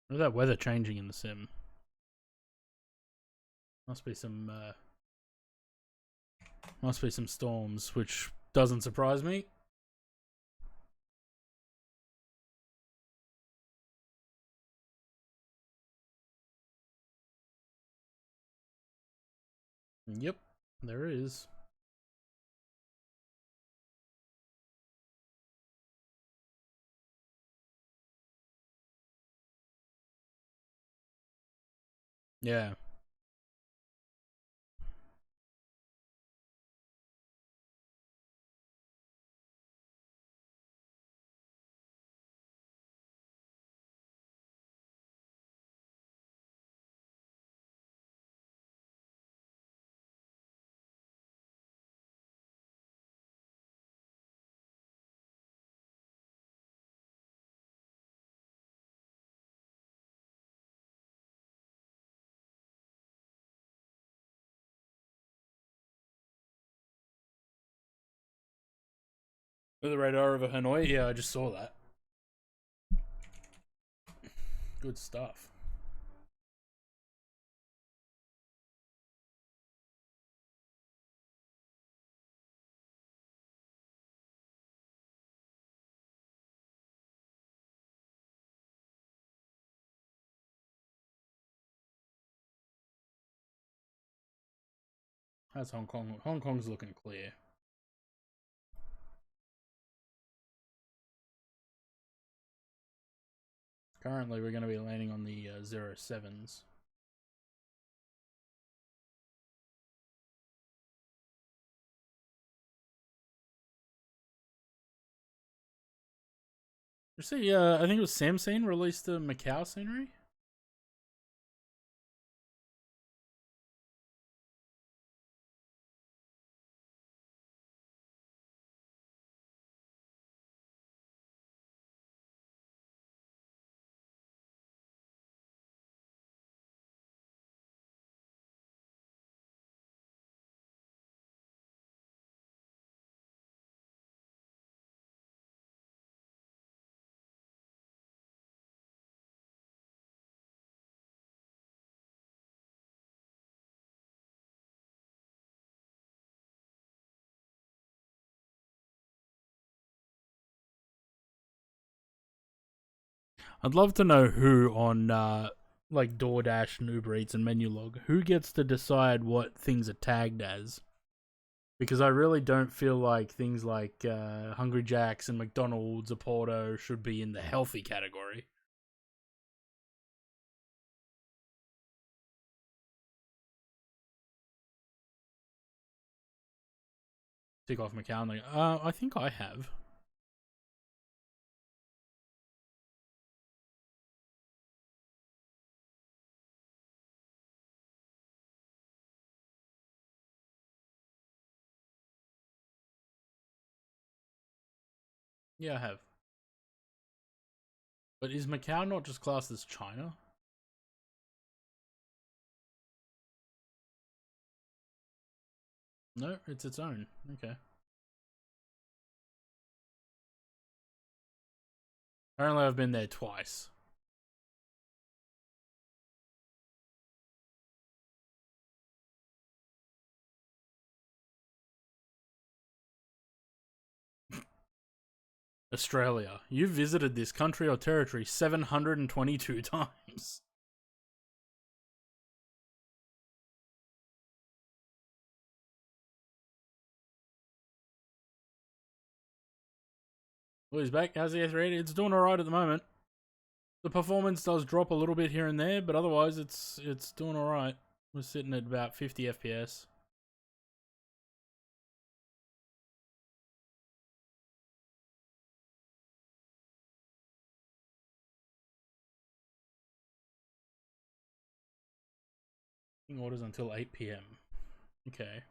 Look at that weather changing in the sim. Must be some storms, which doesn't surprise me. Yep, there is. Yeah. With the radar over Hanoi? Yeah, I just saw that. Good stuff. How's Hong Kong? Hong Kong's looking clear. Currently, we're going to be landing on the 07s. You see, I think it was Samsung released the Macau scenery. I'd love to know who on like DoorDash and Uber Eats and Menulog, who gets to decide what things are tagged as. Because I really don't feel like things like Hungry Jack's and McDonald's or Porto should be in the healthy category. Tick off Macau. I think I have. Yeah, I have. But is Macau not just classed as China? No, it's its own. Okay. Apparently I've been there twice. Australia. You visited this country or territory 722 times. Well, he's back. How's the S380? It's doing alright at the moment. The performance does drop a little bit here and there, but otherwise it's doing alright. We're sitting at about 50 FPS. Orders until 8 PM. Okay.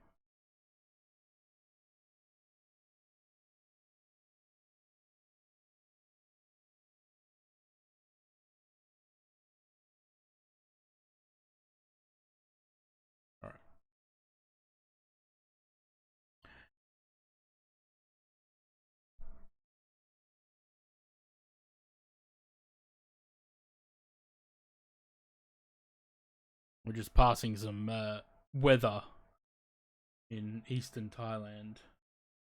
Alright. We're just passing some weather in eastern Thailand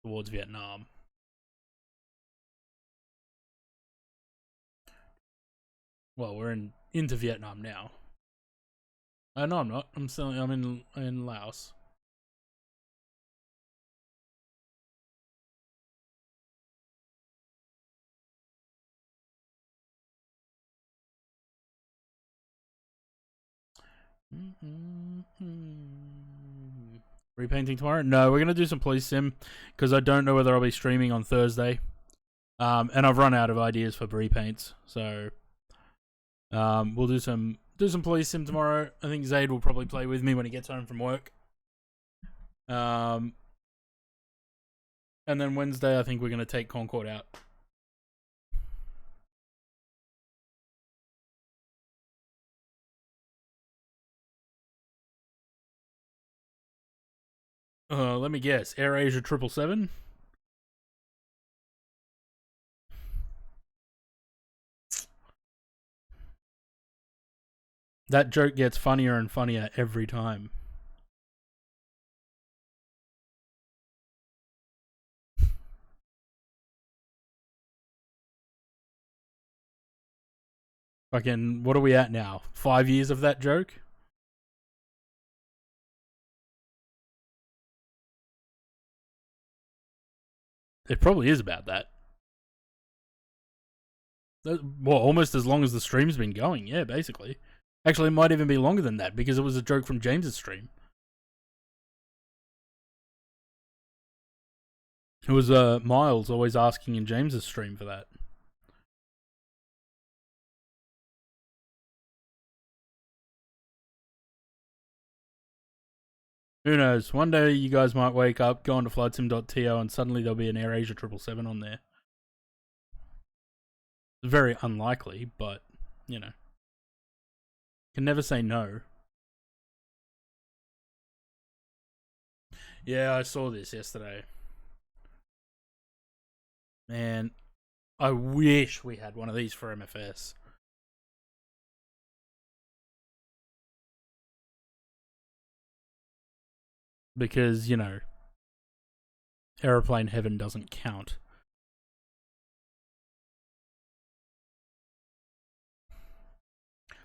towards Vietnam. Well, we're into Vietnam now. No, I'm not. I'm in Laos. Repainting tomorrow? No, we're gonna do some police sim because I don't know whether I'll be streaming on Thursday. And I've run out of ideas for repaints, so we'll do some police sim tomorrow. I think Zaid will probably play with me when he gets home from work. And then Wednesday, I think we're gonna take Concord out. Let me guess. AirAsia 777. That joke gets funnier and funnier every time. Fucking, what are we at now? 5 years of that joke? It probably is about that. Well, almost as long as the stream's been going, yeah, basically. Actually, it might even be longer than that because it was a joke from James's stream. It was Miles always asking in James's stream for that. Who knows? One day you guys might wake up, go onto flightsim.to, and suddenly there'll be an AirAsia 777 on there. Very unlikely, but, you know. Can never say no. Yeah, I saw this yesterday. Man, I wish we had one of these for MFS. Because, you know, aeroplane heaven doesn't count.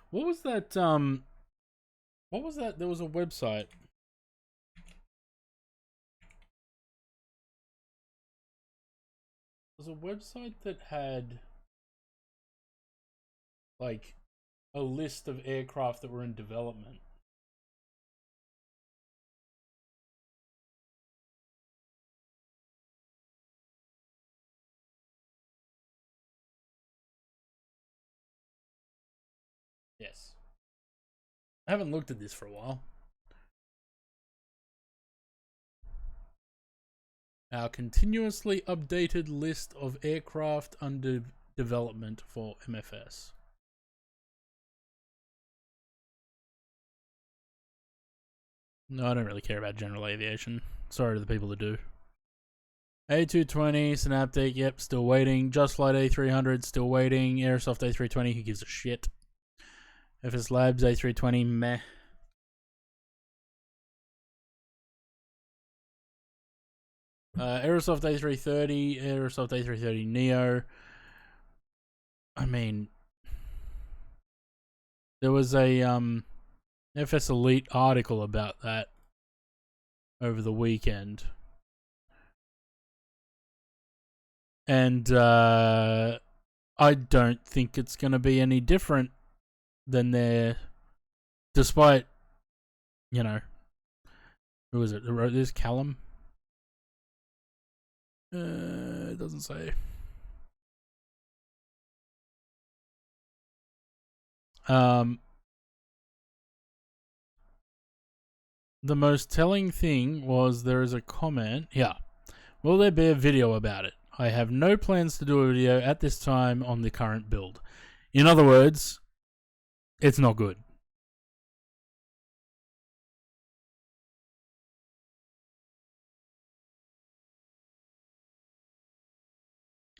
What was that, what was that? There was a website. There was a website that had, like, a list of aircraft that were in development. Yes. I haven't looked at this for a while. Our continuously updated list of aircraft under development for MFS. No, I don't really care about general aviation. Sorry to the people that do. A220, Synaptic, yep, still waiting. Just Flight A300, still waiting. Aerosoft A320, who gives a shit? FS Labs A320, meh. Aerosoft A330, Aerosoft A330 Neo. I mean, there was a FS Elite article about that over the weekend. And I don't think it's going to be any different than their, despite, you know, who was it that wrote this? Callum? It doesn't say. The most telling thing was there is a comment. Yeah. Will there be a video about it? I have no plans to do a video at this time on the current build. In other words, it's not good.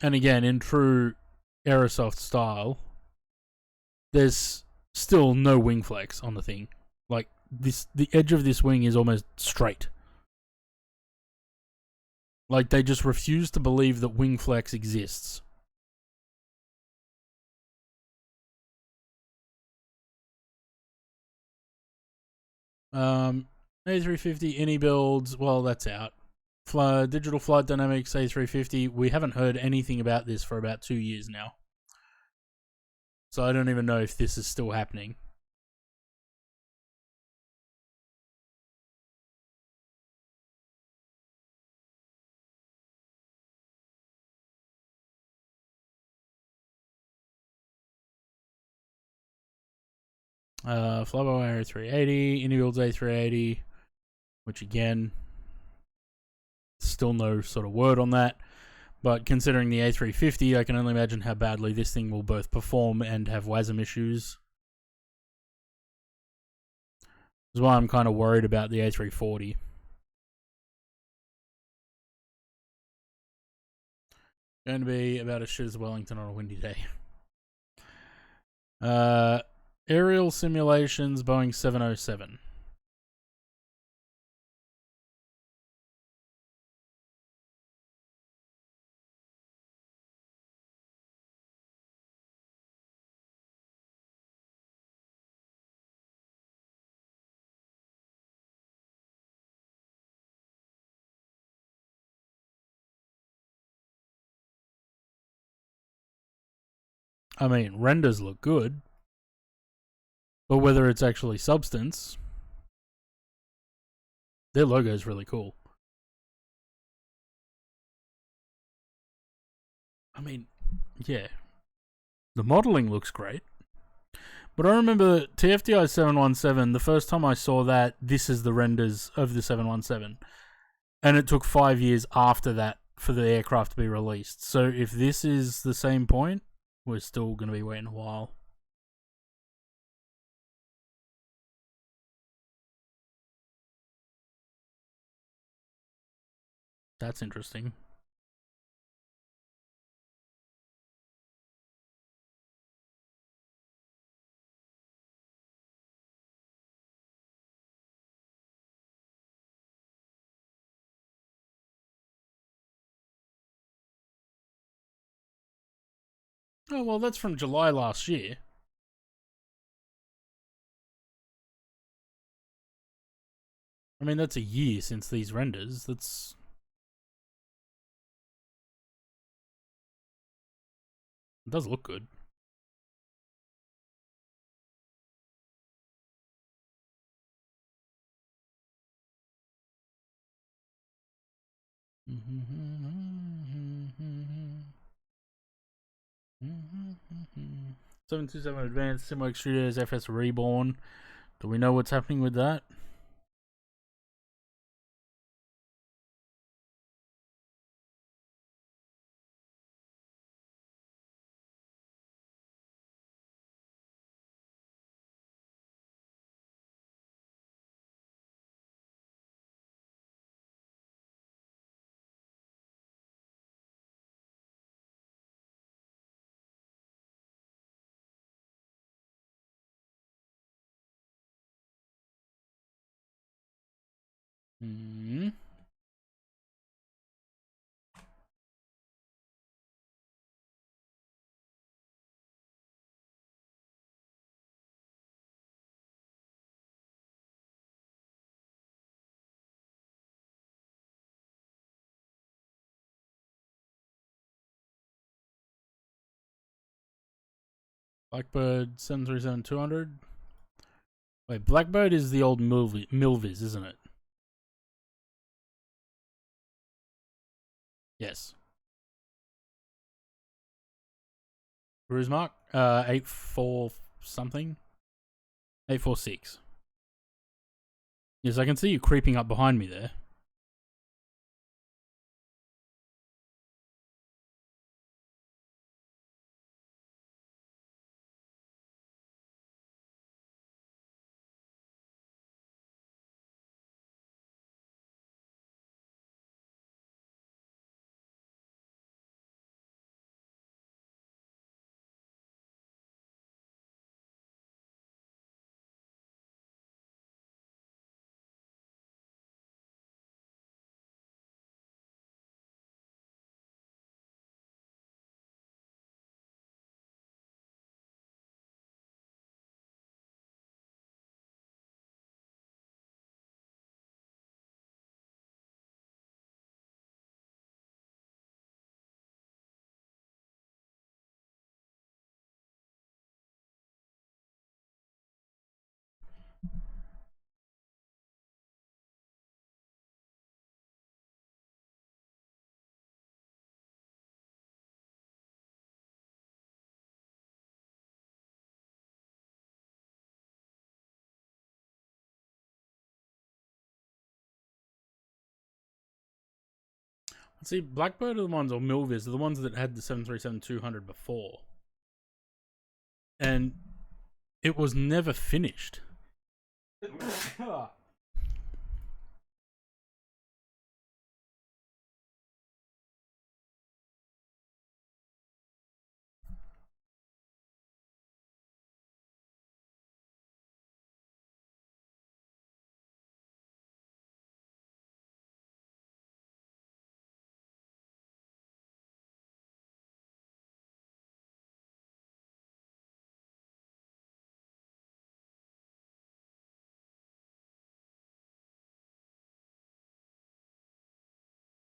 And again, in true Aerosoft style, there's still no wing flex on the thing. Like, the edge of this wing is almost straight. Like, they just refuse to believe that wing flex exists. A350 any builds, well, that's out. Digital Flight Dynamics A350, we haven't heard anything about this for about 2 years now. So I don't even know if this is still happening. Flyby Air 380, Anybuilds A380, which again, still no sort of word on that. But considering the A350, I can only imagine how badly this thing will both perform and have WASM issues. That's why I'm kind of worried about the A340. Going to be about as shit as Wellington on a windy day. Aerial simulations, Boeing 707. I mean, renders look good, but whether it's actually substance, their logo is really cool. I mean, yeah, the modeling looks great. But I remember TFDI 717, the first time I saw that, this is the renders of the 717. And it took 5 years after that for the aircraft to be released. So if this is the same point, we're still going to be waiting a while. That's interesting. Oh, well, that's from July last year. I mean, that's a year since these renders. That's... It does look good. Mm-hmm. 727 Advanced Simworks Studios FS Reborn. Do we know what's happening with that? Hmm. Blackbird 737-200. Wait, Blackbird is the old Milvis, isn't it? Yes. Cruise mark? 84 something? 846. Yes, I can see you creeping up behind me there. See, Blackbird are the ones, or Milvis are the ones that had the 737-200 before. And it was never finished.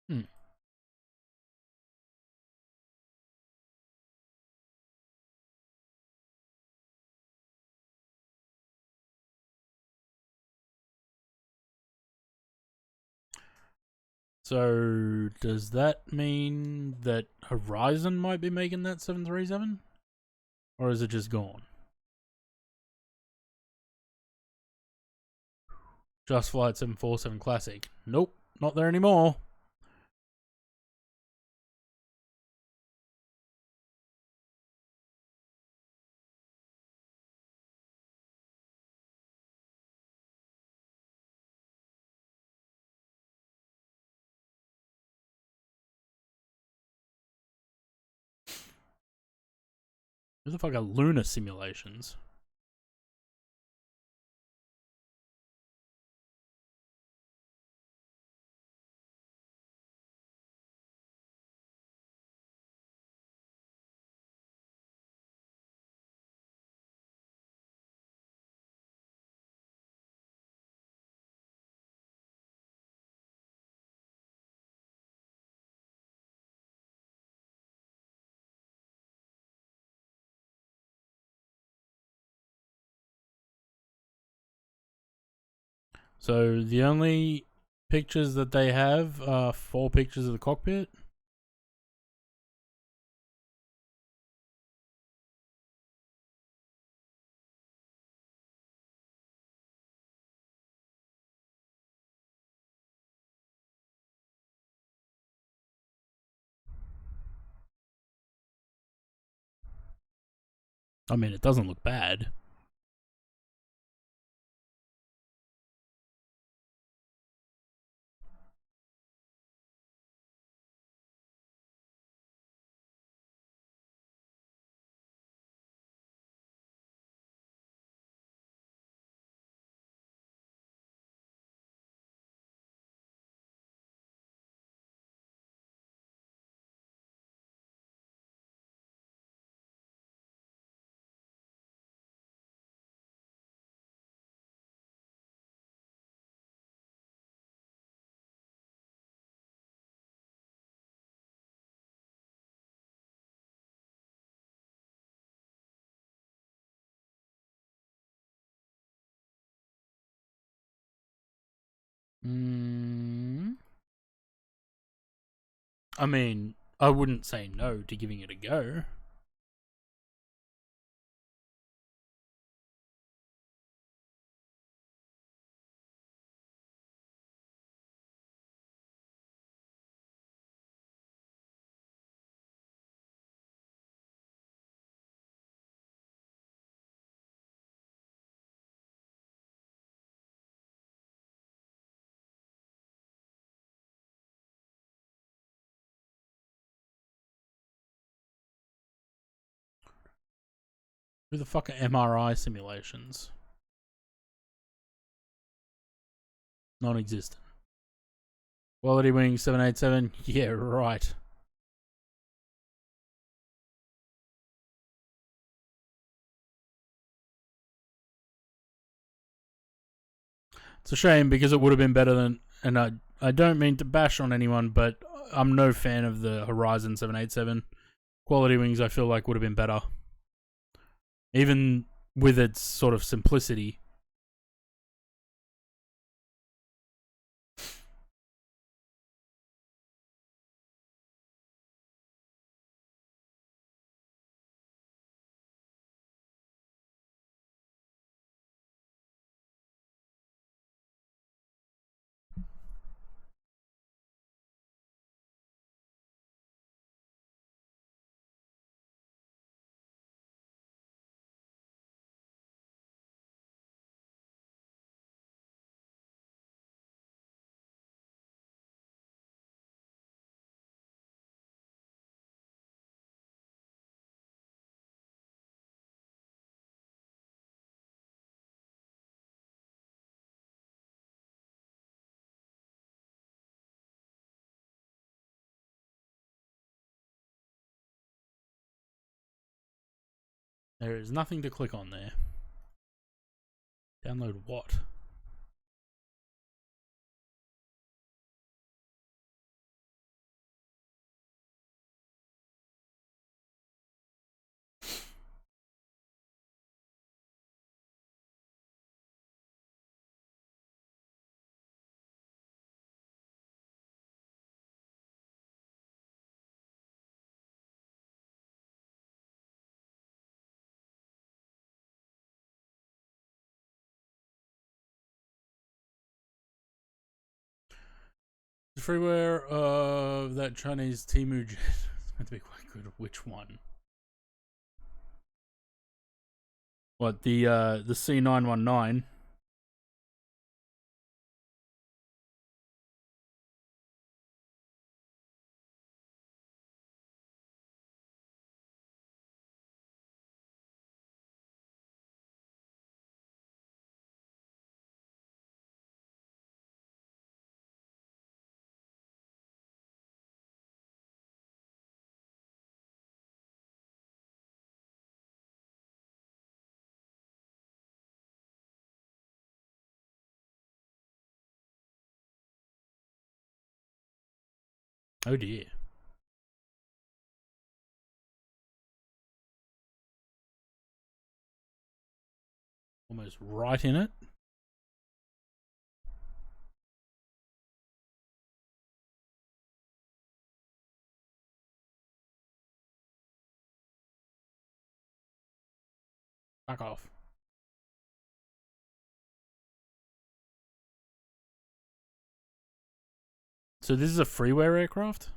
Hmm. So, does that mean that Horizon might be making that 737? Or is it just gone? Just Flight 747 Classic. Nope, not there anymore. Who the fuck are lunar simulations? So the only pictures that they have are 4 pictures of the cockpit. I mean, it doesn't look bad. I mean, I wouldn't say no to giving it a go. Who the fuck are MRI simulations? Non-existent. Quality Wing 787. Yeah, right. It's a shame because it would have been better than. And I don't mean to bash on anyone, but I'm no fan of the Horizon 787. Quality Wings, I feel like, would have been better. Even with its sort of simplicity. There is nothing to click on there. Download what? The freeware of that Chinese Temu jet is meant to be quite good. Which one? What, the C919? Oh dear. Almost right in it. Fuck off. So this is a freeware aircraft?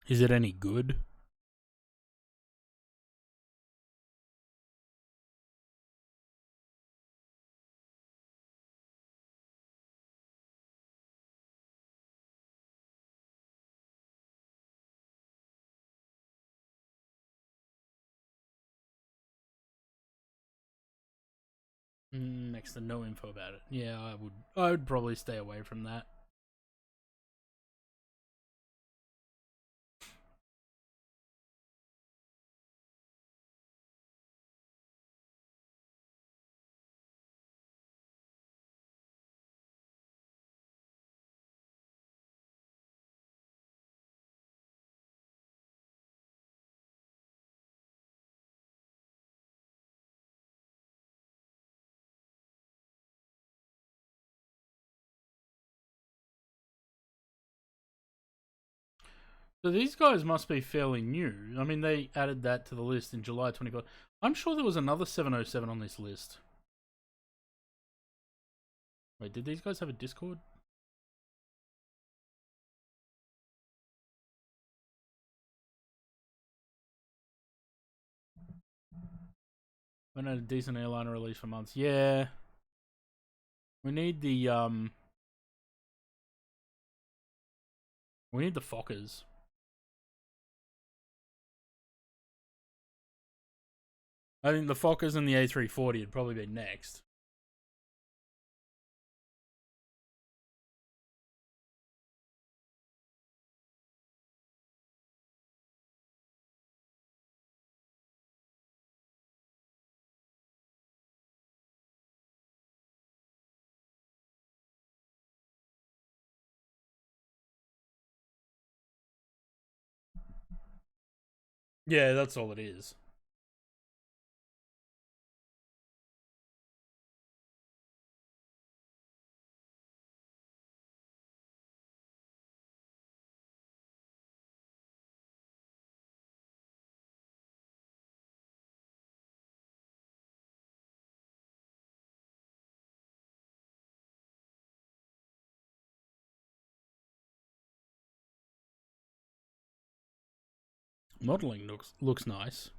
Is it any good? Next to no info about it. Yeah, I would probably stay away from that. So these guys must be fairly new. I mean, they added that to the list in July 24. I'm sure there was another 707 on this list. Wait, did these guys have a Discord? Been at a decent airliner release for months. Yeah. We need the Fokkers. I think the Fokkers and the A340 would probably be next. Yeah, that's all it is. Modeling looks nice.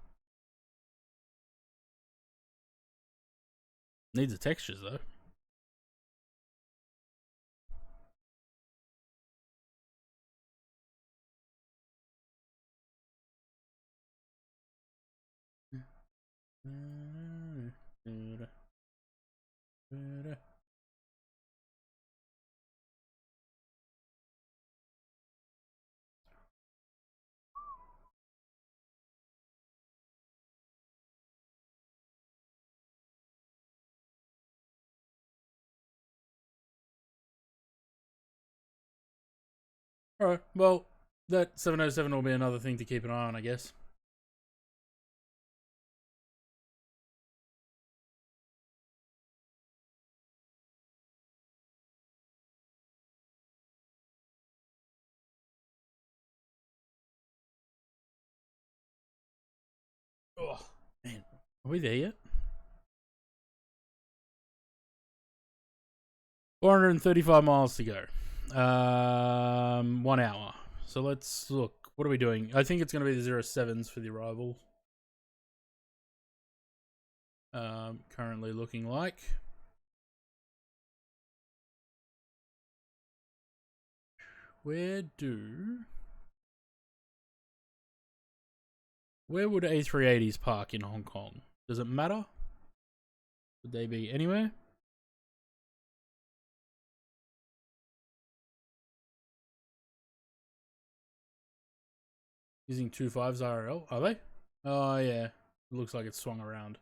Needs the textures though. Alright, well, that 707 will be another thing to keep an eye on, I guess. Oh, man. Are we there yet? 435 miles to go. 1 hour. So let's look. What are we doing? I think it's going to be the 07s for the arrival. Currently looking like. Where would A380s park in Hong Kong? Does it matter? Would they be anywhere? Using 2.5s RL, are they? Oh yeah, it looks like it's swung around.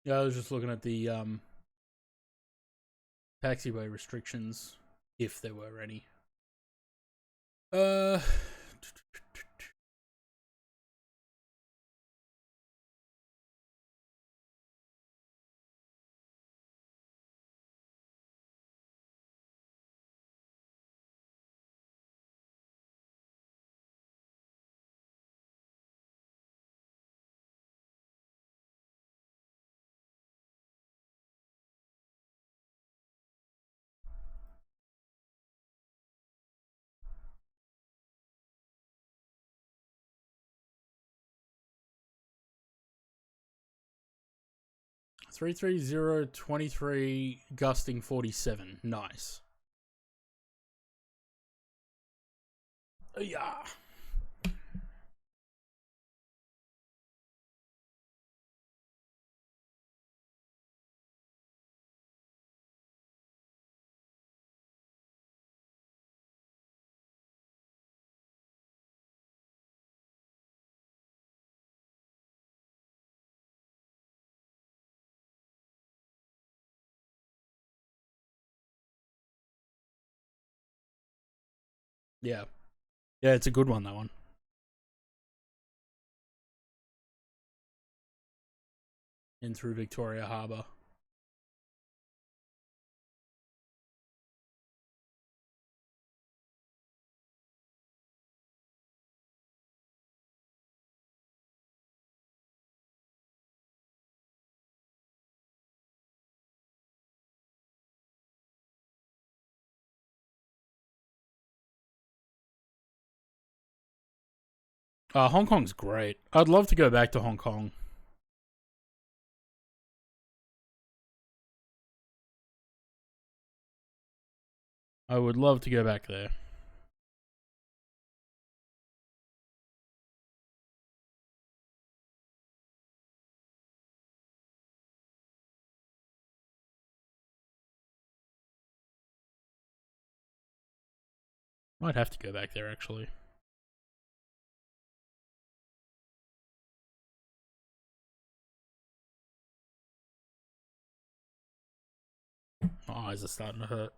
Yeah, I was just looking at the taxiway restrictions, if there were any. Uh, 33023 gusting 47. Nice. Yeah. Yeah. Yeah, it's a good one, that one. In through Victoria Harbour. Hong Kong's great. I'd love to go back to Hong Kong. I would love to go back there. Might have to go back there, actually. My eyes are starting to hurt.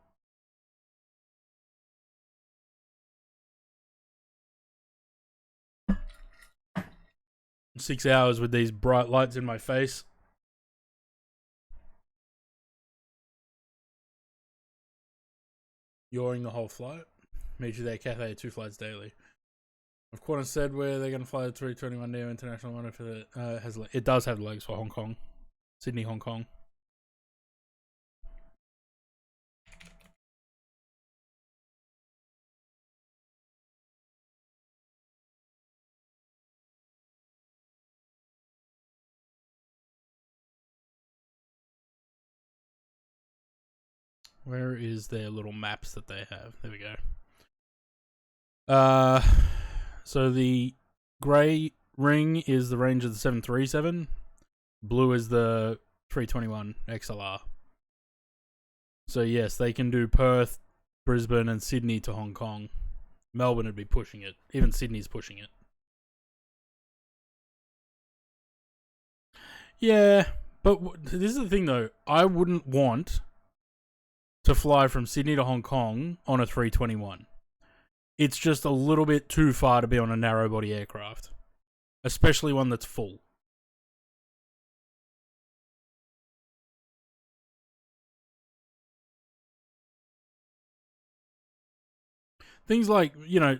6 hours with these bright lights in my face. Yawing the whole flight. Meet you there, Cathay, 2 flights daily. Of course, said where they're going to fly the 321 Neo International one if it has. It does have legs for Hong Kong, Sydney, Hong Kong. Where is their little maps that they have? There we go. So the grey ring is the range of the 737. Blue is the 321 XLR. So yes, they can do Perth, Brisbane, and Sydney to Hong Kong. Melbourne would be pushing it. Even Sydney's pushing it. Yeah, but this is the thing though. I wouldn't want to fly from Sydney to Hong Kong on a 321. It's just a little bit too far to be on a narrow body aircraft, especially one that's full. Things like, you know,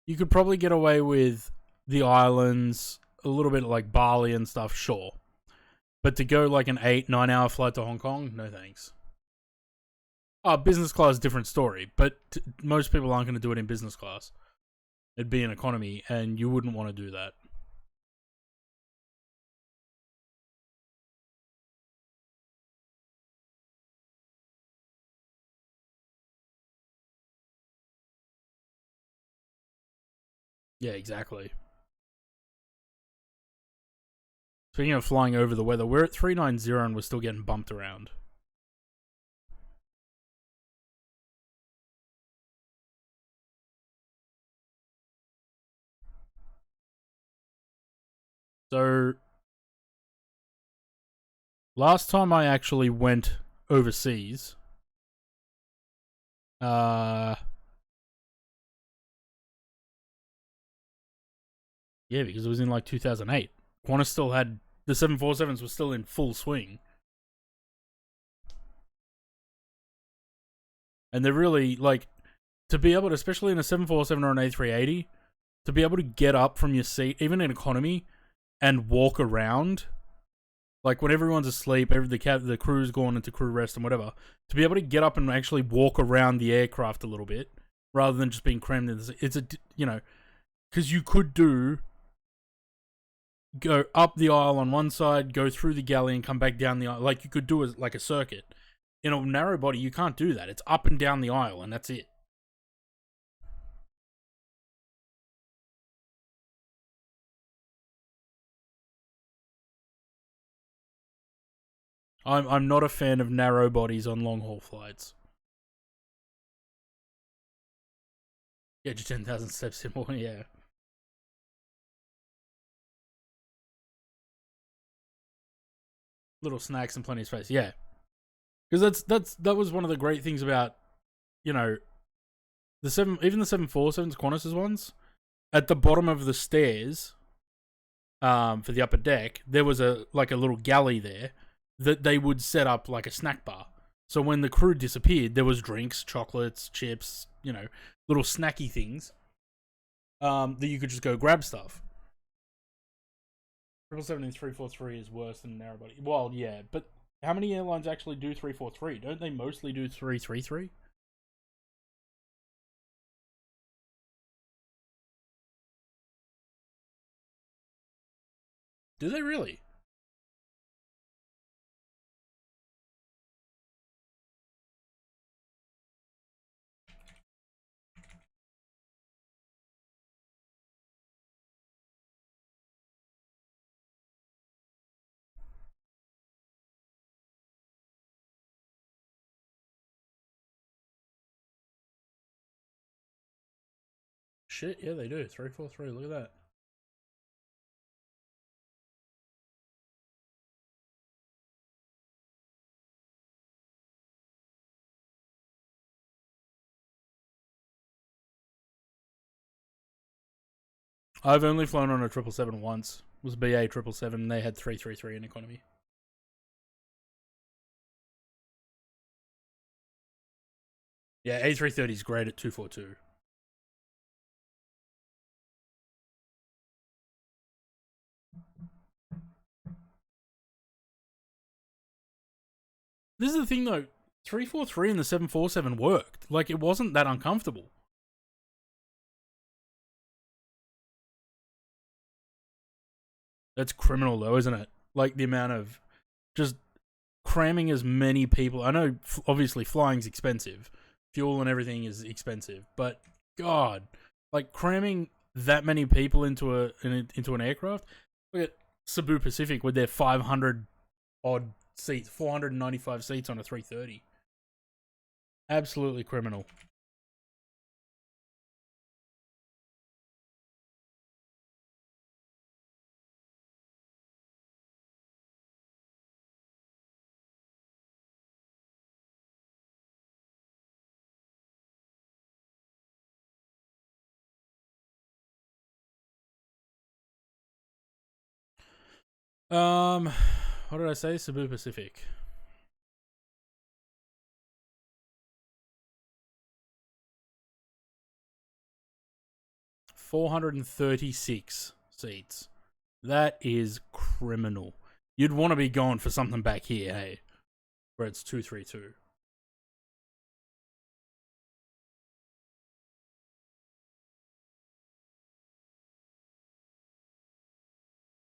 you could probably get away with the islands, a little bit like Bali and stuff, sure. But to go like an 8-9 hour flight to Hong Kong, no thanks. Business class, different story, but most people aren't going to do it in business class. It'd be an economy, and you wouldn't want to do that. Yeah, exactly. Speaking of flying over the weather, we're at 390 and we're still getting bumped around. So, last time I actually went overseas, yeah, because it was in like 2008. Qantas still had, the 747s were still in full swing. And they're really, like, to be able to, especially in a 747 or an A380, to be able to get up from your seat, even in economy, and walk around, like when everyone's asleep, the crew's gone into crew rest and whatever, to be able to get up and actually walk around the aircraft a little bit, rather than just being crammed in, it's a, you know, because you could do go up the aisle on one side, go through the galley, and come back down the aisle. Like you could do like a circuit. In a narrow body, you can't do that. It's up and down the aisle, and that's it. I'm not a fan of narrow bodies on long haul flights. Get your 10,000 steps in more, yeah. Little snacks and plenty of space, yeah. Because that was one of the great things about, you know, the 747s, Qantas's ones. At the bottom of the stairs, for the upper deck, there was a little galley there that they would set up like a snack bar. So when the crew disappeared, there was drinks, chocolates, chips, you know, little snacky things that you could just go grab stuff. 777 and 343 is worse than narrow body. Well, yeah, but how many airlines actually do 343? Don't they mostly do 333? Do they really? Shit, yeah, they do. 343, look at that. I've only flown on a 777 once. It was BA 777, and they had 333 in economy. Yeah, A330 is great at 242. This is the thing though, 343 and the 747 worked. Like, it wasn't that uncomfortable. That's criminal though, isn't it? Like, the amount of just cramming as many people. I know, obviously, flying's expensive. Fuel and everything is expensive. But, God, like, cramming that many people into an aircraft. Look at Cebu Pacific with their 500 odd seats, 495 seats on a 330. Absolutely criminal. What did I say? Cebu Pacific. $436 seats. That is criminal. You'd want to be going for something back here, hey, where it's 232.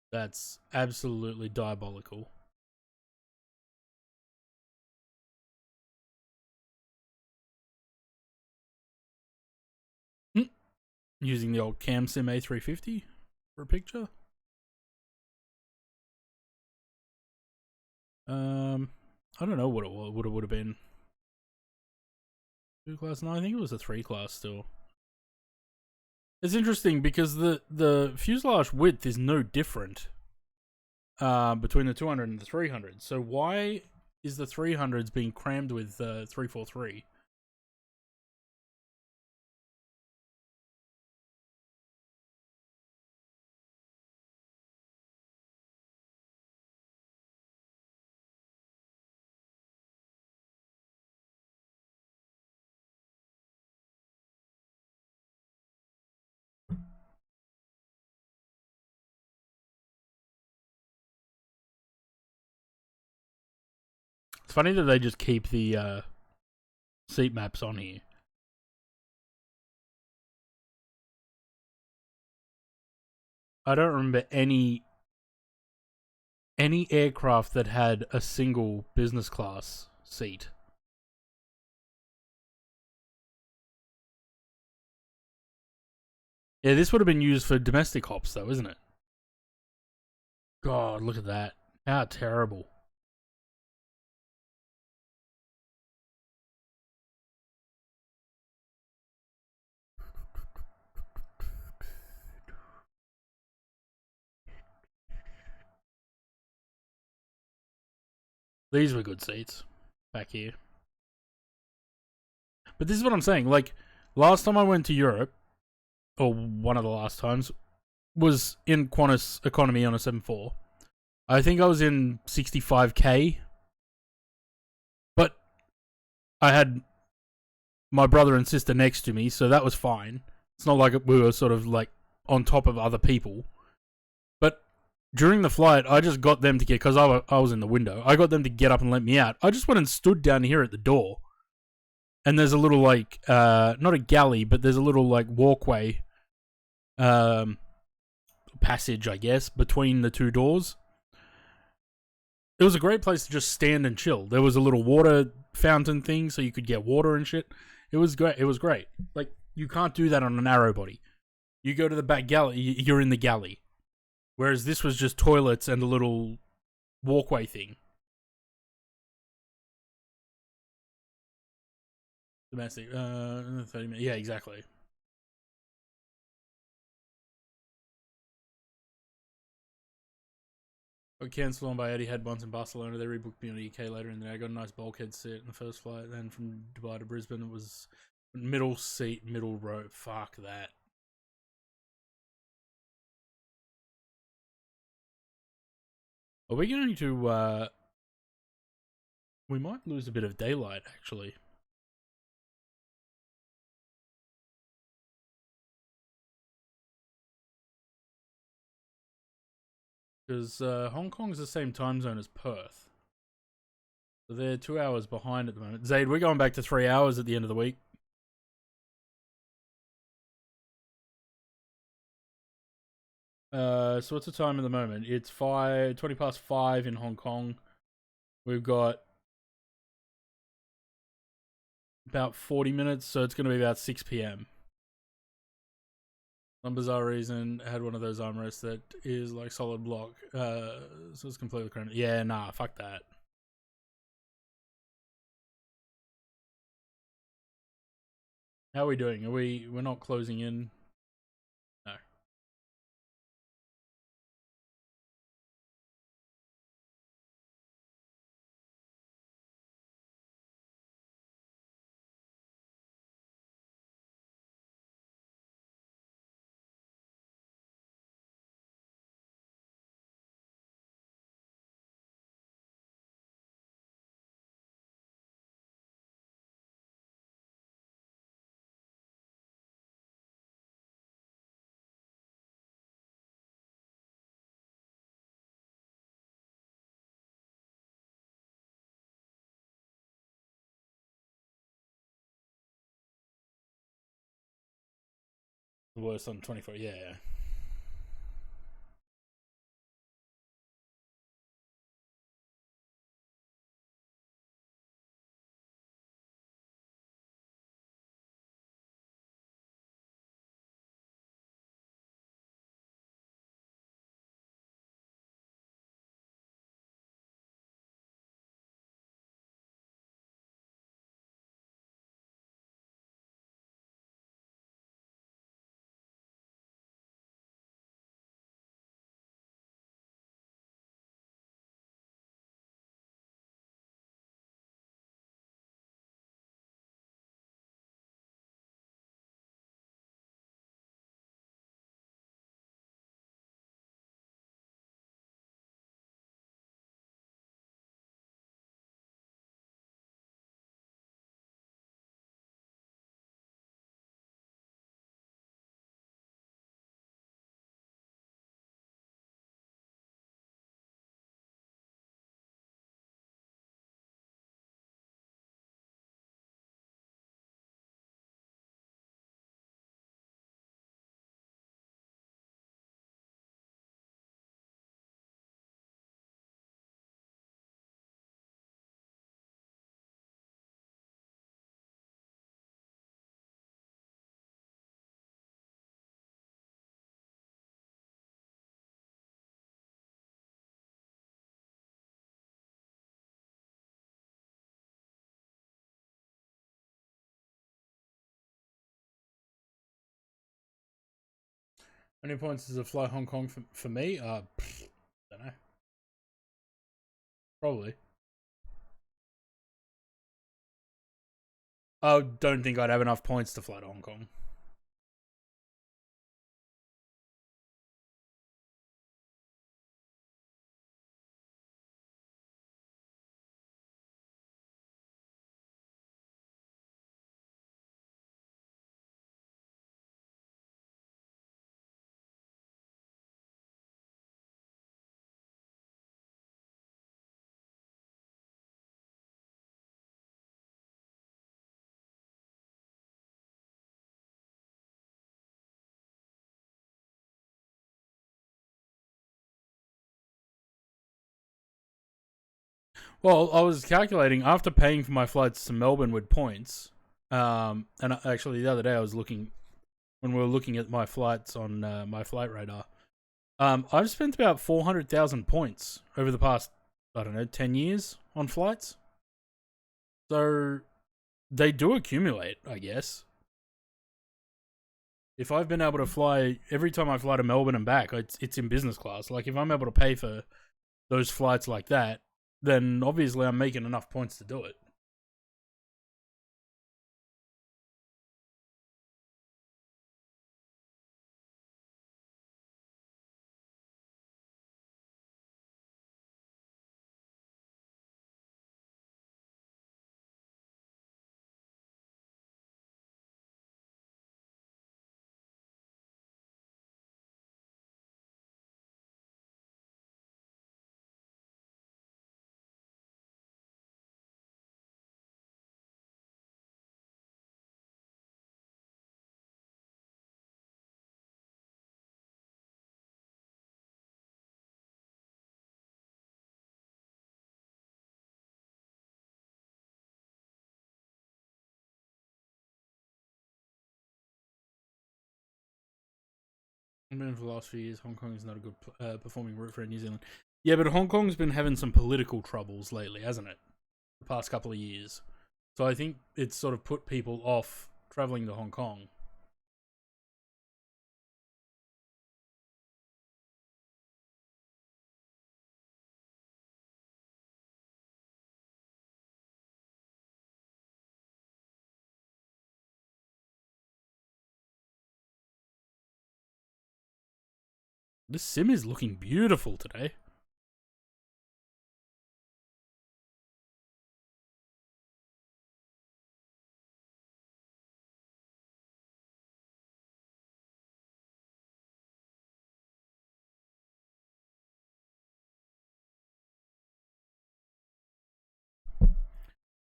That's absolutely diabolical. Using the old CamSim A350 for a picture. I don't know what it would have been. 2 class? No, I think it was a 3 class still. It's interesting because the fuselage width is no different between the 200 and the 300. So why is the 300s being crammed with 343? It's funny that they just keep the seat maps on here. I don't remember any any aircraft that had a single business class seat. Yeah, this would have been used for domestic hops, though, isn't it? God, look at that. How terrible. These were good seats back here. But this is what I'm saying. Like, last time I went to Europe, or one of the last times, was in Qantas economy on a 7.4. I think I was in 65k, but I had my brother and sister next to me, so that was fine. It's not like we were sort of like on top of other people. But during the flight, I just got them to get, because I was in the window, I got them to get up and let me out. I just went and stood down here at the door. And there's a little, like, not a galley, but there's a little, like, walkway, passage, I guess, between the two doors. It was a great place to just stand and chill. There was a little water fountain thing, so you could get water and shit. It was great. It was great. Like, you can't do that on a narrow body. You go to the back galley, you're in the galley. Whereas this was just toilets and a little walkway thing. Domestic, 30 minutes. Yeah, exactly. Got cancelled on by Etihad once in Barcelona. They rebooked me on EK later in the day. I got a nice bulkhead seat in the first flight. Then from Dubai to Brisbane, it was middle seat, middle row. Fuck that. Are we going to, we might lose a bit of daylight, actually. Because Hong Kong's the same time zone as Perth. So they're 2 hours behind at the moment. Zaid, we're going back to 3 hours at the end of the week. So what's the time at the moment? It's 20 past 5 in Hong Kong. We've got about 40 minutes, so it's going to be about 6 p.m. Some bizarre reason, I had one of those armrests that is like solid block. So it's completely cramped. Yeah, nah, fuck that. How are we doing? We're not closing in? No. The worst on 24. Yeah. How many points does a fly Hong Kong for me? Don't know. Probably. I don't think I'd have enough points to fly to Hong Kong. Well, I was calculating after paying for my flights to Melbourne with points. And actually, the other day I was looking when we were looking at my flights on my flight radar. I've spent about 400,000 points over the past, I don't know, 10 years on flights. So they do accumulate, I guess. If I've been able to fly every time I fly to Melbourne and back, it's in business class. Like if I'm able to pay for those flights like that, then obviously I'm making enough points to do it. I've been for the last few years. Hong Kong is not a good performing route for New Zealand. Yeah, but Hong Kong's been having some political troubles lately, hasn't it? The past couple of years. So I think it's sort of put people off traveling to Hong Kong. This sim is looking beautiful today.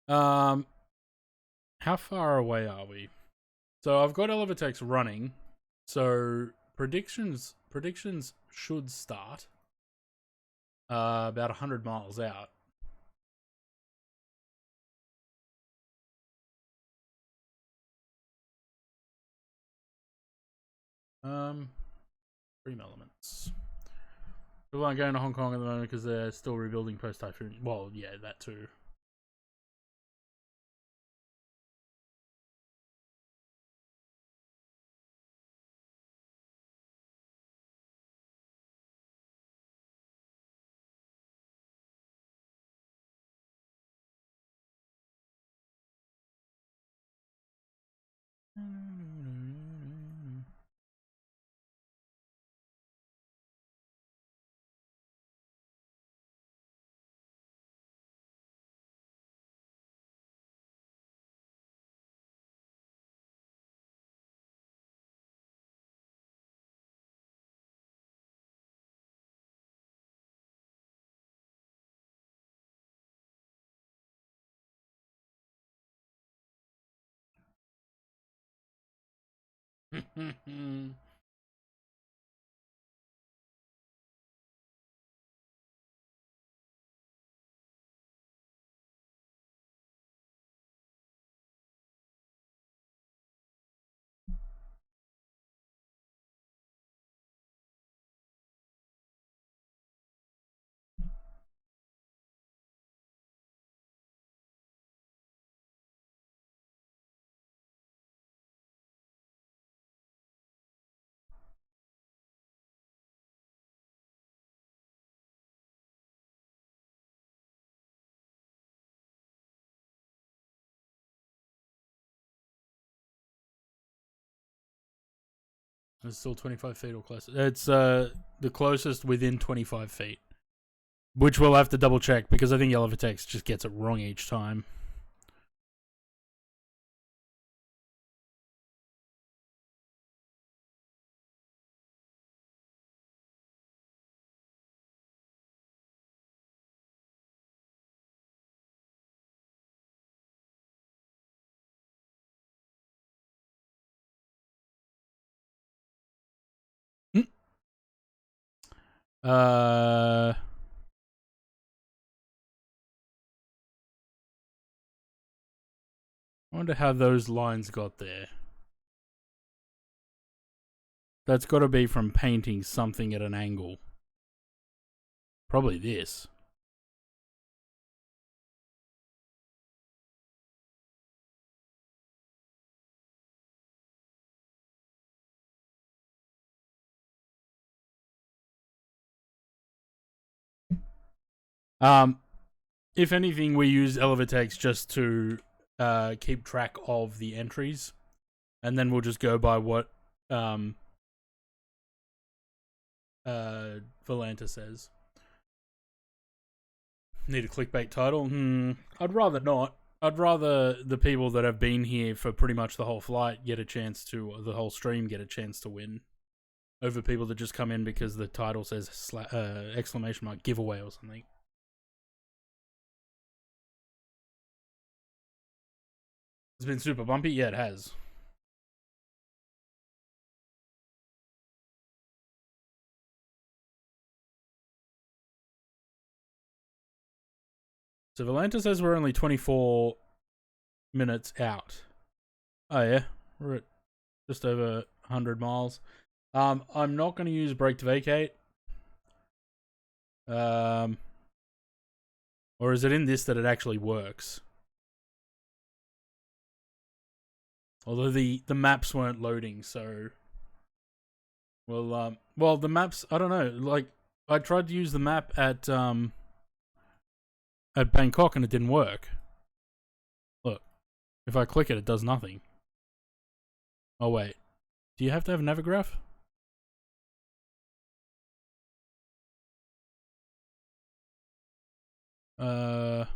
Um, how far away are we? So I've got Elevatex running. So predictions should start about 100 miles out. Stream elements. People aren't going to Hong Kong at the moment because they're still rebuilding post typhoon. Well, yeah, that too. It's still 25 feet or closer. It's the closest within 25 feet. Which we'll have to double check because I think Yellowtext just gets it wrong each time. I wonder how those lines got there. That's got to be from painting something at an angle. Probably this. If anything, we use Elevatex just to keep track of the entries, and then we'll just go by what Volanta says. Need a clickbait title? I'd rather not. I'd rather the people that have been here for pretty much the whole flight get a chance to, the whole stream get a chance to win, over people that just come in because the title says exclamation mark giveaway or something. It's been super bumpy? Yeah, it has. So Volanta says we're only 24 minutes out. Oh yeah, we're at just over 100 miles. I'm not going to use brake to vacate. Or is it in this that it actually works? Although the maps weren't loading, so well the maps, I don't know. Like I tried to use the map at Bangkok and it didn't work. Look, if I click it, it does nothing. Oh wait, do you have to have Navigraph? Oh,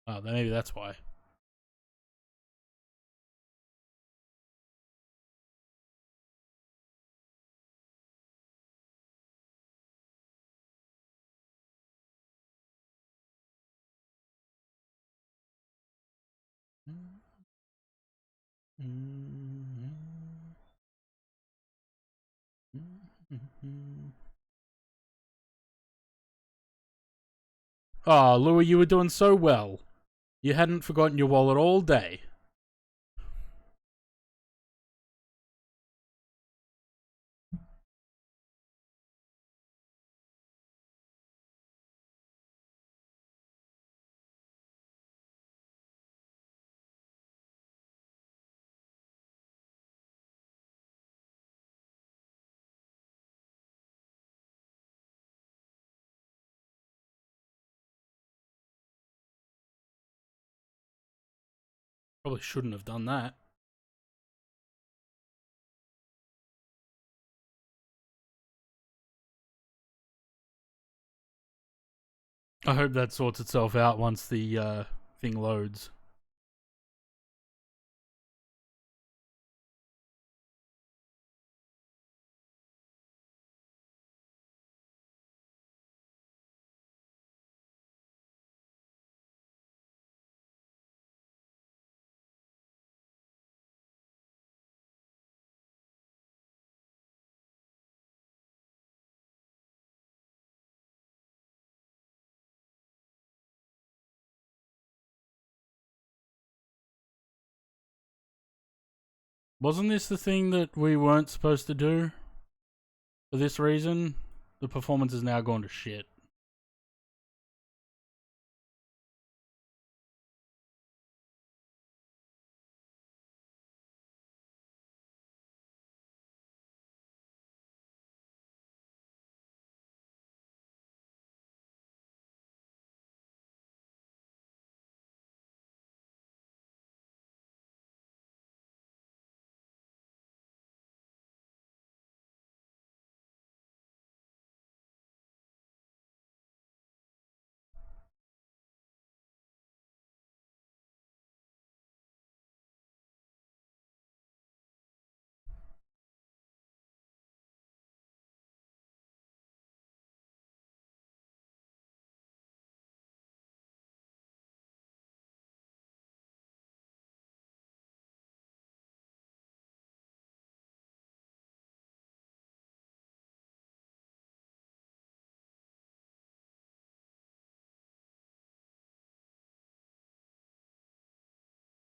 then maybe that's why. Oh, Louis, you were doing so well. You hadn't forgotten your wallet all day. Probably shouldn't have done that. I hope that sorts itself out once the thing loads. Wasn't this the thing that we weren't supposed to do? For this reason, the performance has now gone to shit.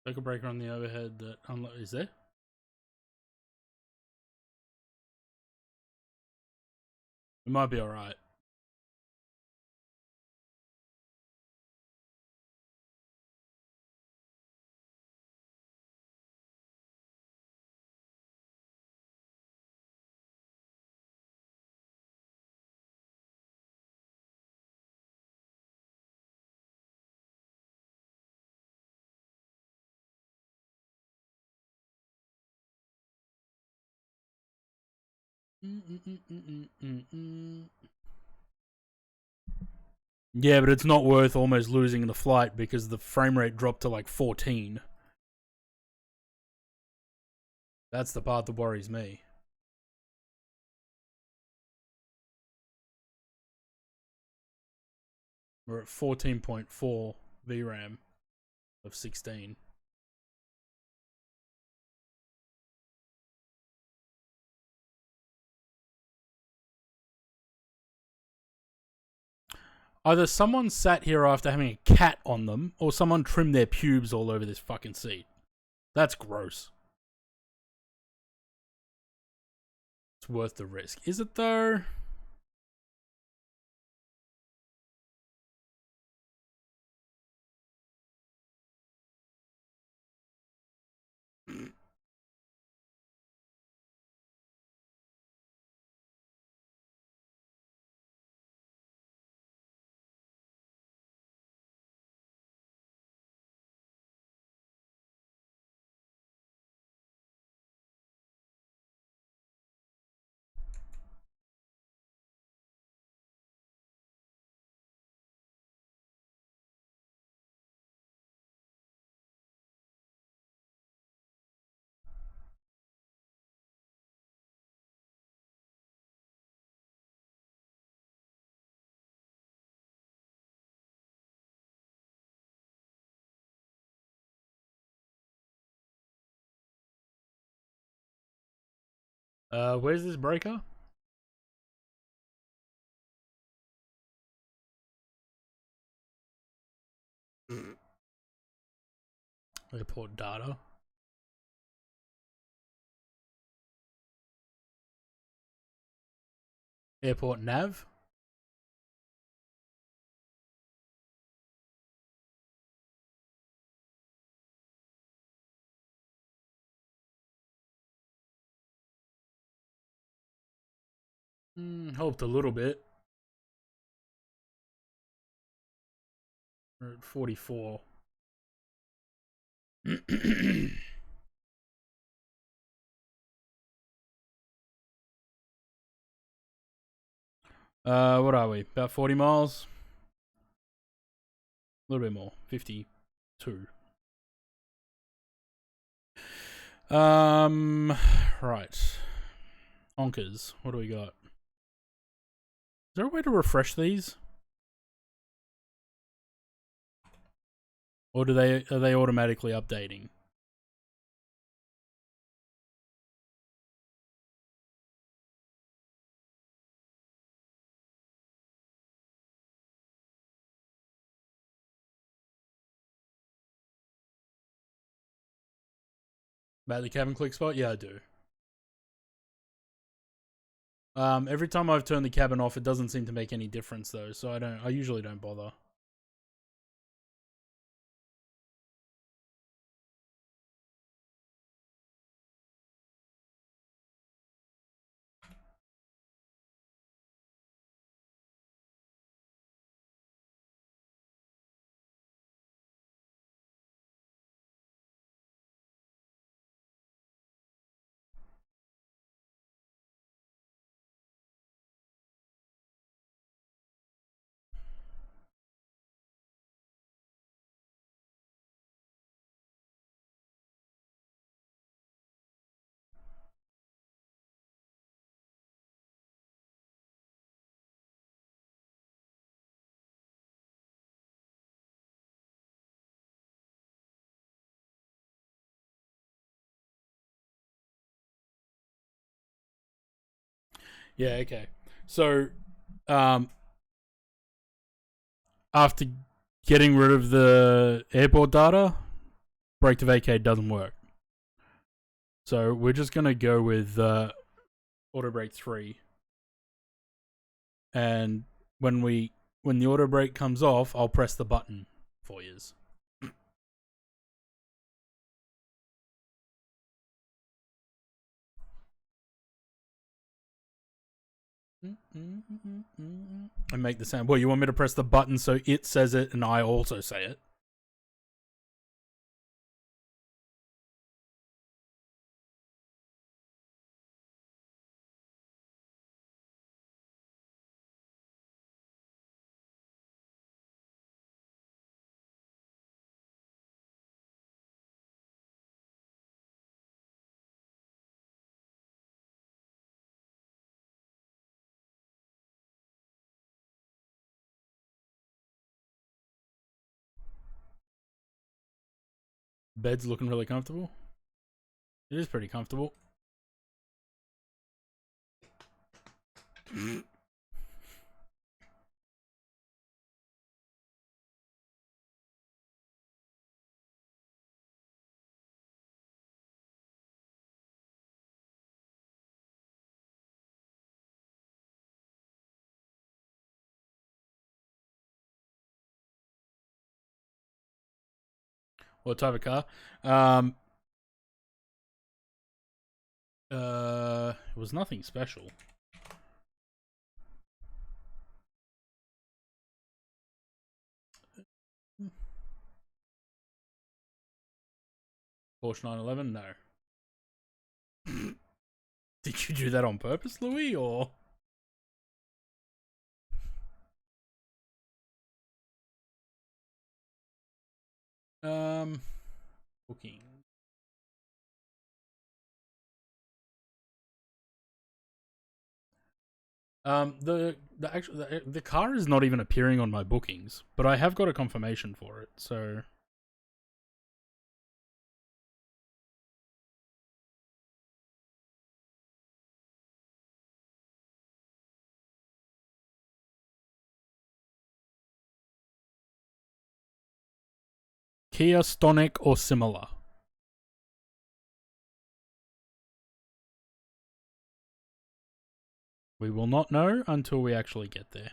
Circuit breaker on the overhead that is there? It might be alright. Yeah, but it's not worth almost losing the flight because the frame rate dropped to like 14. That's the part that worries me. We're at 14.4 VRAM of 16. Either someone sat here after having a cat on them, or someone trimmed their pubes all over this fucking seat. That's gross. It's worth the risk. Is it though? Where's this breaker? Airport data. Airport nav. Helped a little bit. We're at 44. What are we? About 40 miles? A little bit more. 52. Right. Honkers. What do we got? Is there a way to refresh these? Or are they automatically updating? About the cabin click spot? Yeah, I do. Every time I've turned the cabin off, it doesn't seem to make any difference though, so I usually don't bother. Yeah, okay. So, after getting rid of the airport data, brake to vacate doesn't work. So we're just going to go with auto brake 3. And when the auto brake comes off, I'll press the button for yous. And make the sound. Well, you want me to press the button so it says it and I also say it? Bed's looking really comfortable. It is pretty comfortable. What type of car? It was nothing special. Porsche 911? No. Did you do that on purpose, Louis, or? Booking. The car is not even appearing on my bookings, but I have got a confirmation for it, so. Kia Stonic or similar. We will not know until we actually get there.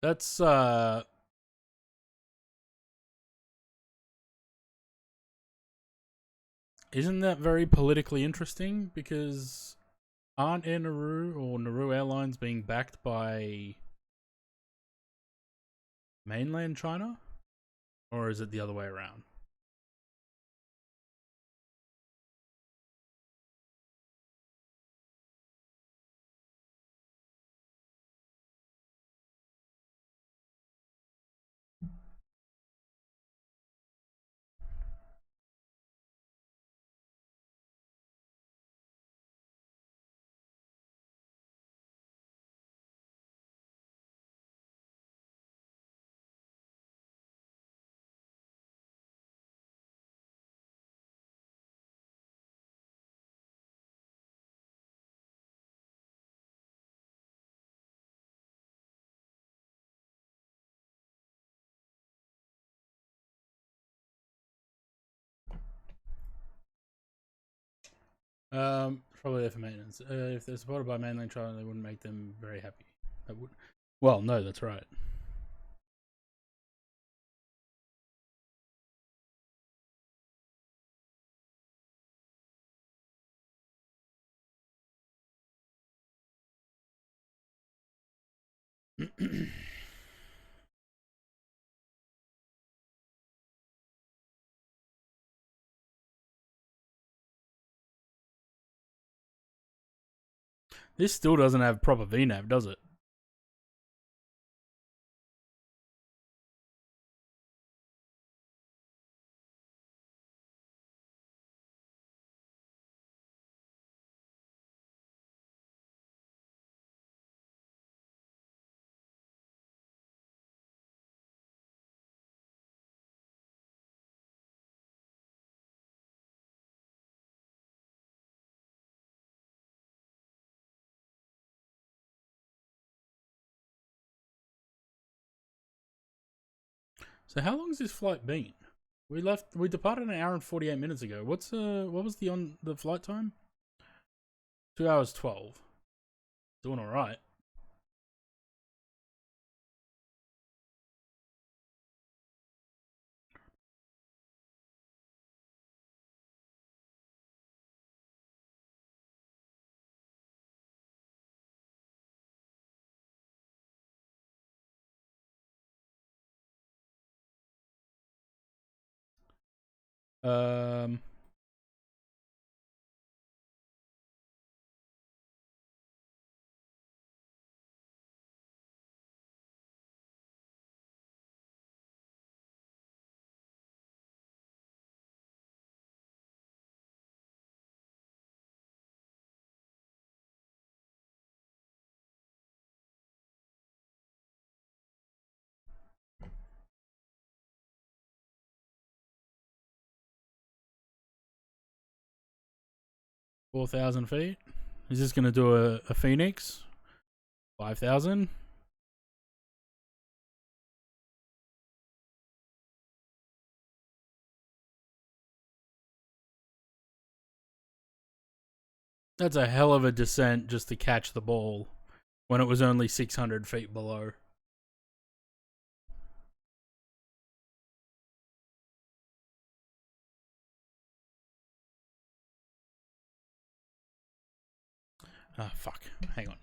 That's isn't that very politically interesting? Because aren't Air Nauru or Nauru Airlines being backed by mainland China? Or is it the other way around? Probably there for maintenance. If they're supported by mainland China, they wouldn't make them very happy. That would. Well, no, that's right. This still doesn't have proper VNAV, does it? So how long has this flight been? We departed an hour and 48 minutes ago. What was the flight time? 2 hours 12. Doing alright. Um, $4,000 feet. Is this gonna do a Phoenix? 5,000. That's a hell of a descent just to catch the ball when it was only 600 feet below. Ah, fuck. Hang on.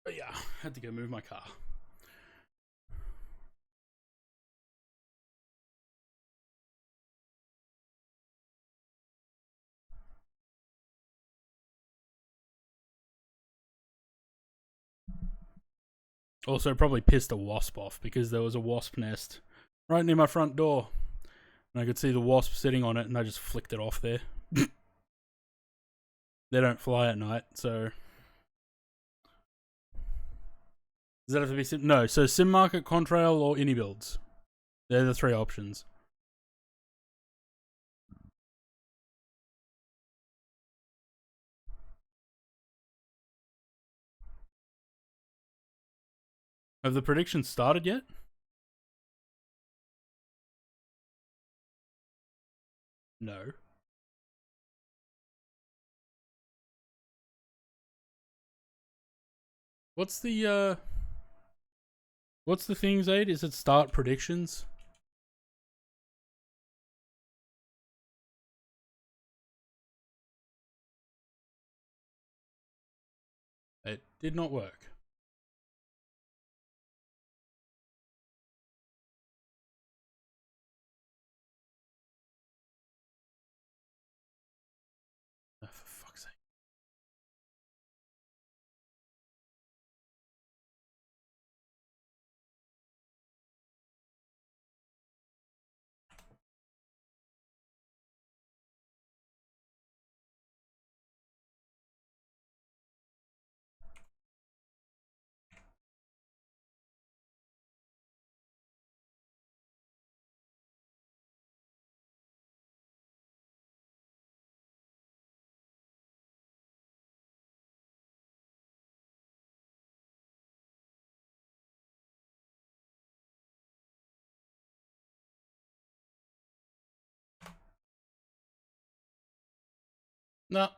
But yeah, had to go move my car. Also, probably pissed a wasp off because there was a wasp nest right near my front door. And I could see the wasp sitting on it, and I just flicked it off there. They don't fly at night, so. Does that have to be sim? No, so sim market, contrail, or any builds. They're the three options. Have the predictions started yet? No. What's the thing, Zaid? Is it start predictions? It did not work. Oh, for fuck's sake. No.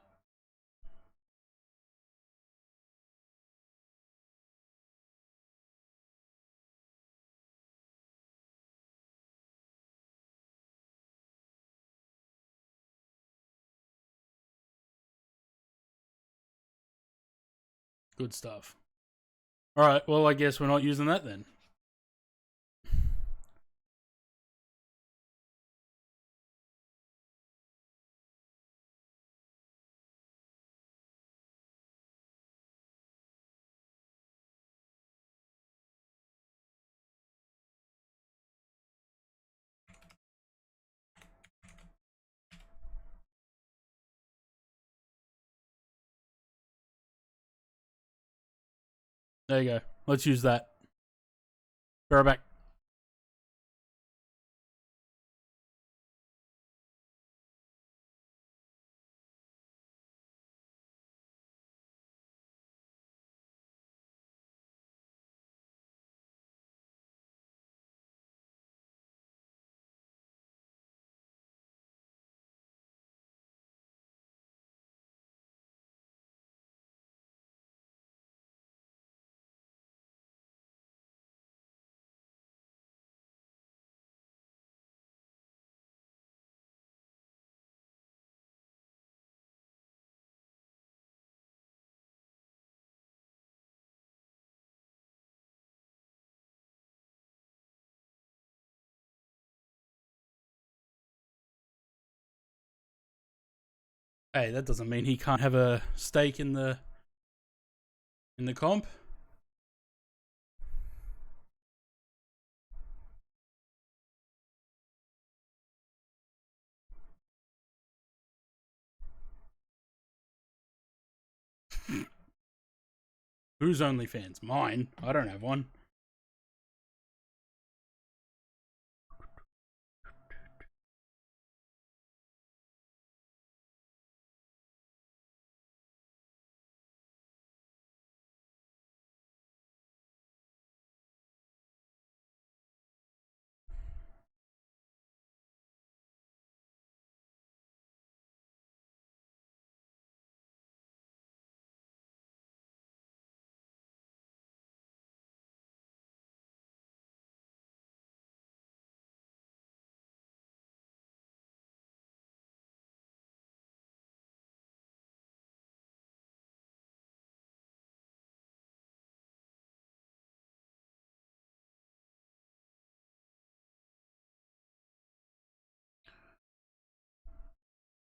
Good stuff. Alright, well, I guess we're not using that then. There you go. Let's use that. Be right back. Hey, that doesn't mean he can't have a stake in the comp. Whose OnlyFans? Mine. I don't have one.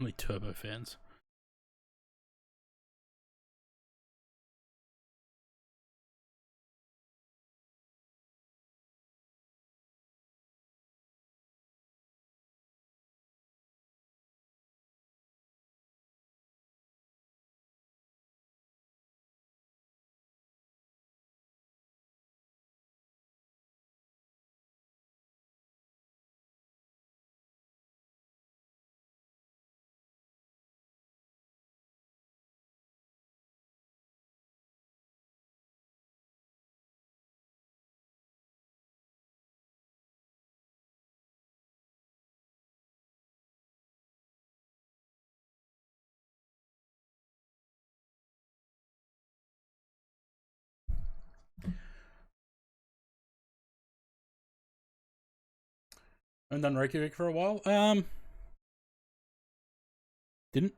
Only Turbo fans. I haven't done Reykjavik for a while. Didn't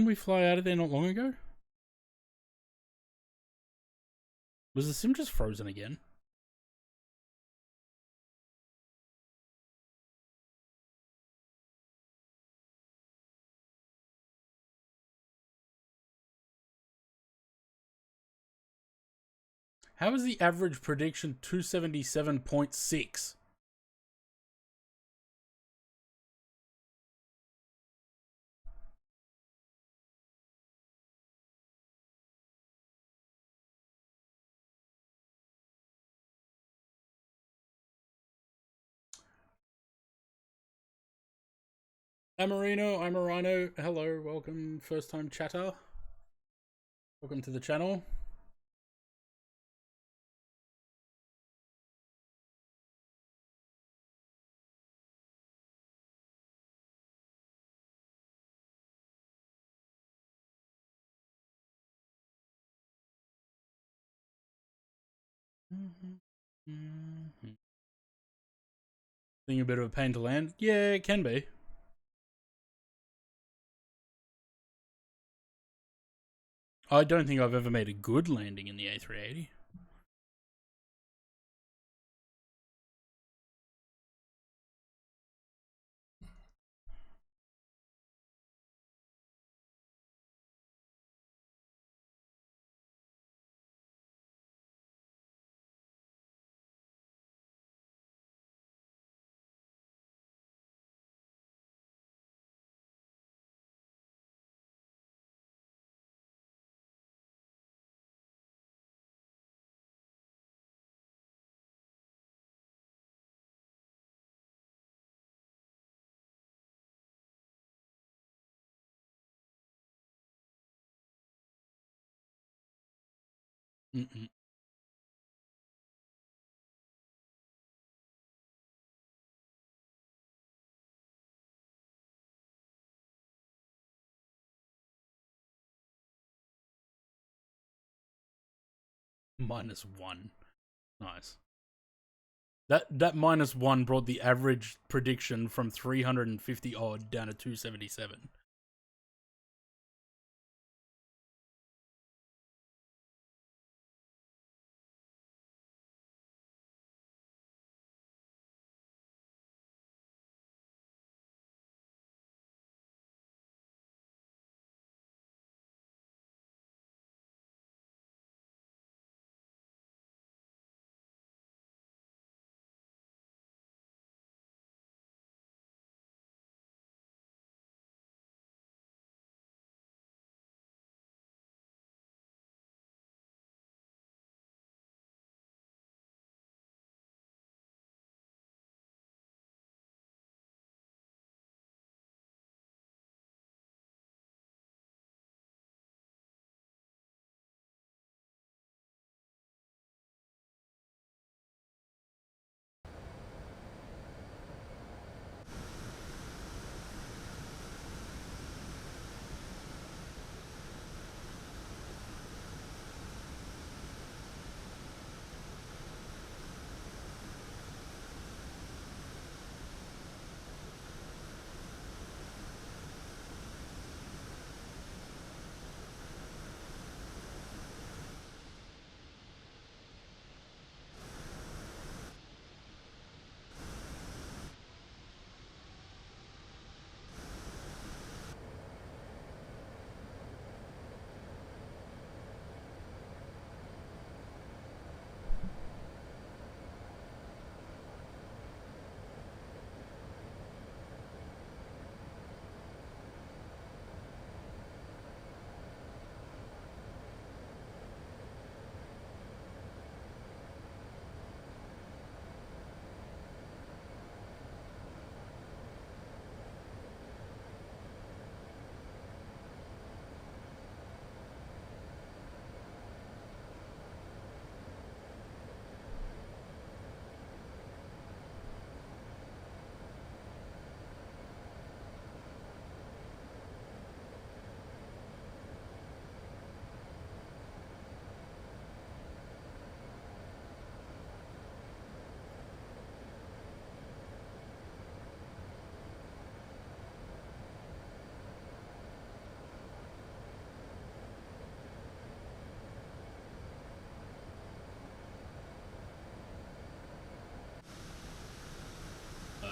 we fly out of there not long ago? Was the sim just frozen again? How is the average prediction 277.6? Amarino, I'm Rhino. Hello, welcome, first time chatter. Welcome to the channel. Being a bit of a pain to land? Yeah, it can be. I don't think I've ever made a good landing in the A380. Mm-mm. -1. Nice. That -1 brought the average prediction from 350 odd down to 277.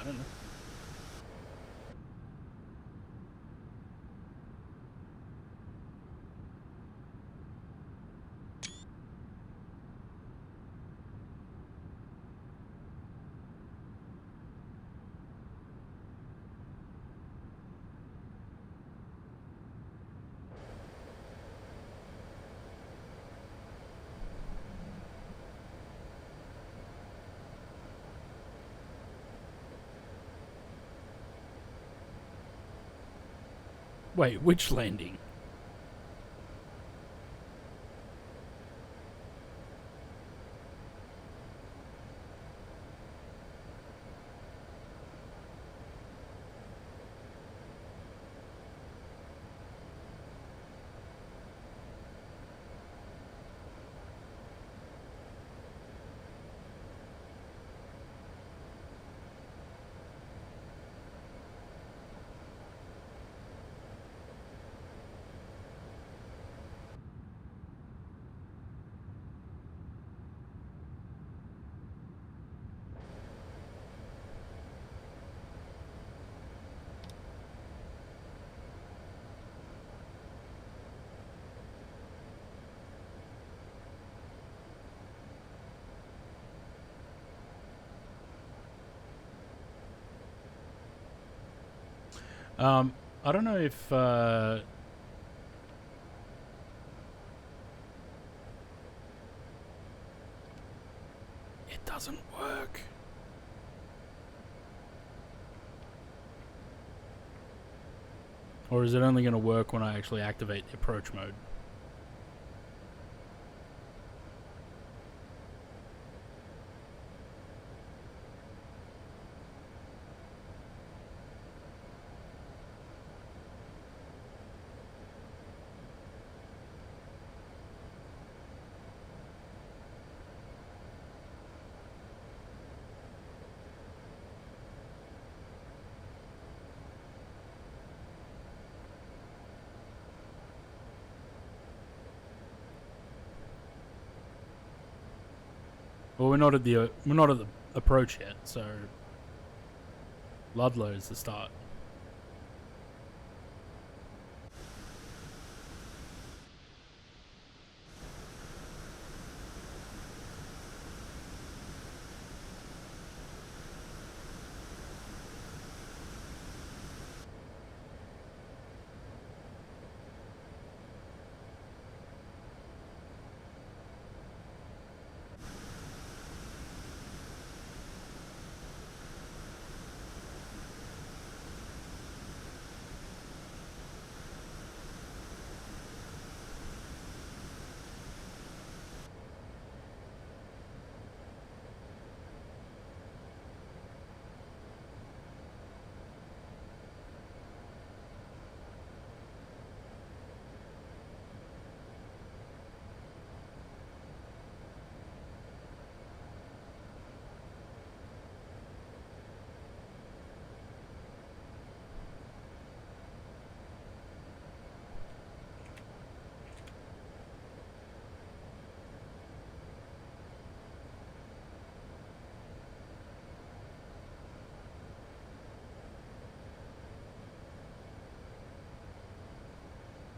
I don't know. Wait, which landing? I don't know if it doesn't work. Or is it only going to work when I actually activate the approach mode? Well, we're not at the approach yet, so Ludlow is the start.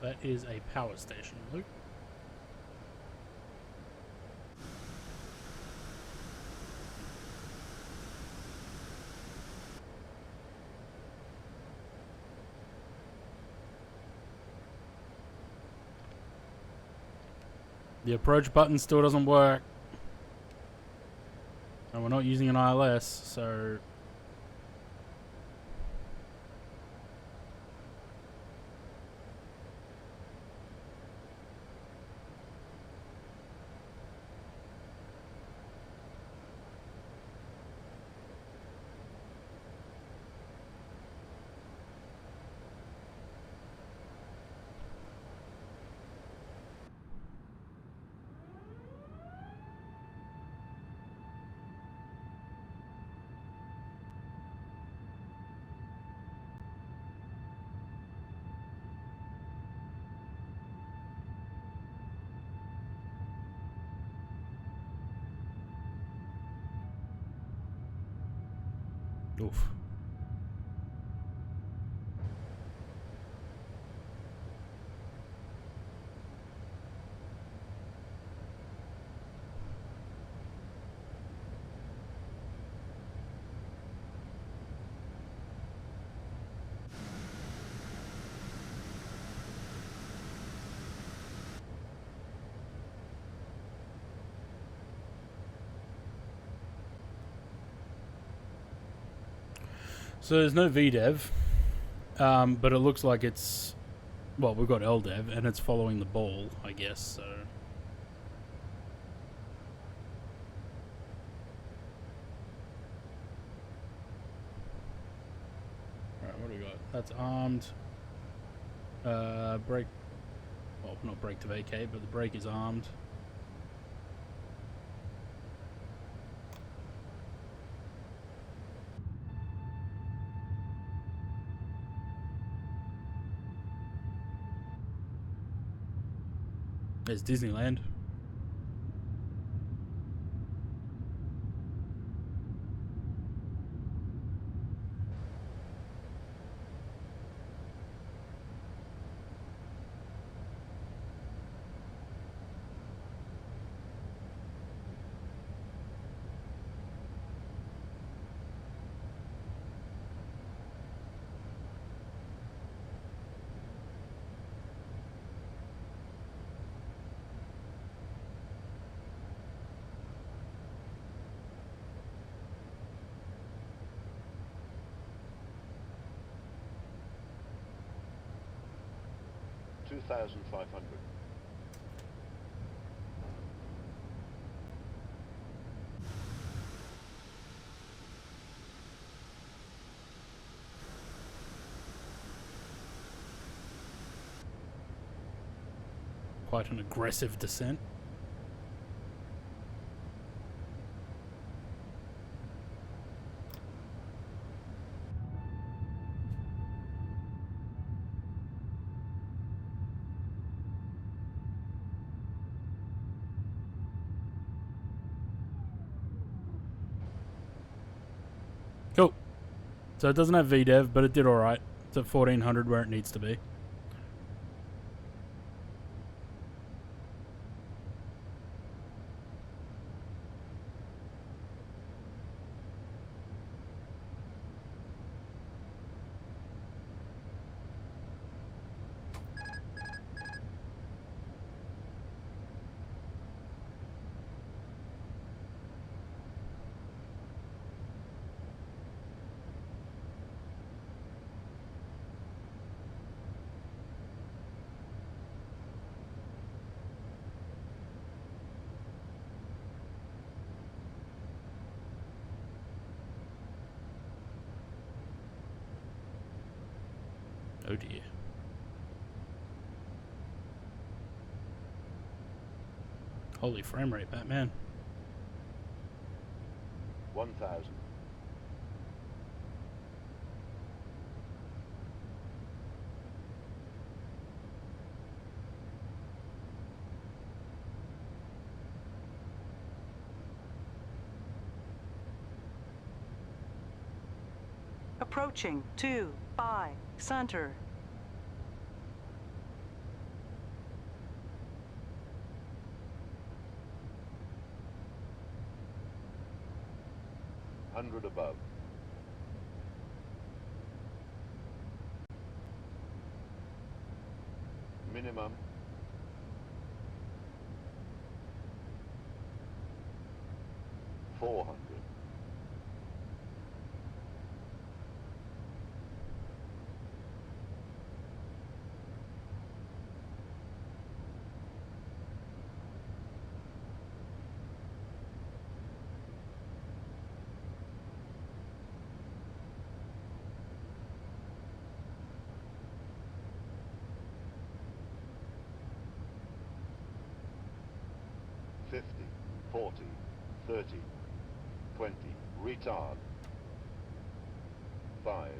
That is a power station, Luke. The approach button still doesn't work. And we're not using an ILS, so... Oof. So there's no VDev, but it looks like it's, well, we've got LDev, and it's following the ball, I guess, so. Alright, what do we got? That's armed. Brake, well, not brake to vacate, but the brake is armed. There's Disneyland. $2,500. Quite an aggressive descent. Cool. So it doesn't have VDev, but it did alright. It's at 1400 where it needs to be. Oh dear. Holy frame rate, Batman. 1,000. Approaching 2, 5, center. Hundred above. Minimum. $400. $50, $40, $30, $20. Retard. 5.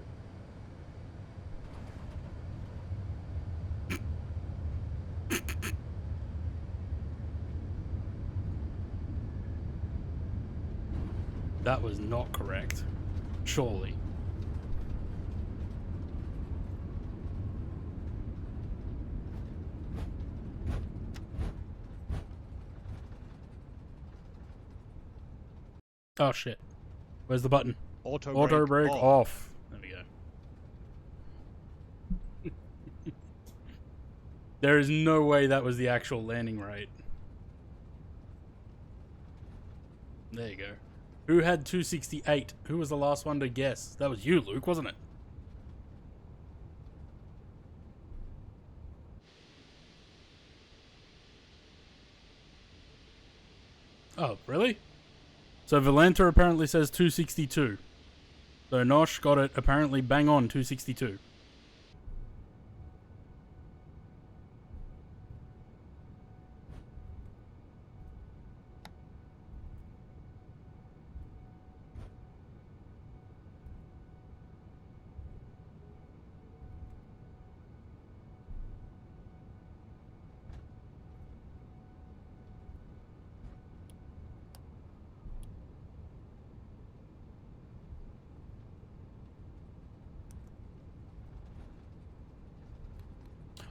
That was not correct. Surely. Oh shit. Where's the button? Auto brake off. There we go. There is no way that was the actual landing rate. There you go. Who had 268? Who was the last one to guess? That was you, Luke, wasn't it? Oh, really? So Valenta apparently says 262. So Nosh got it apparently bang on 262.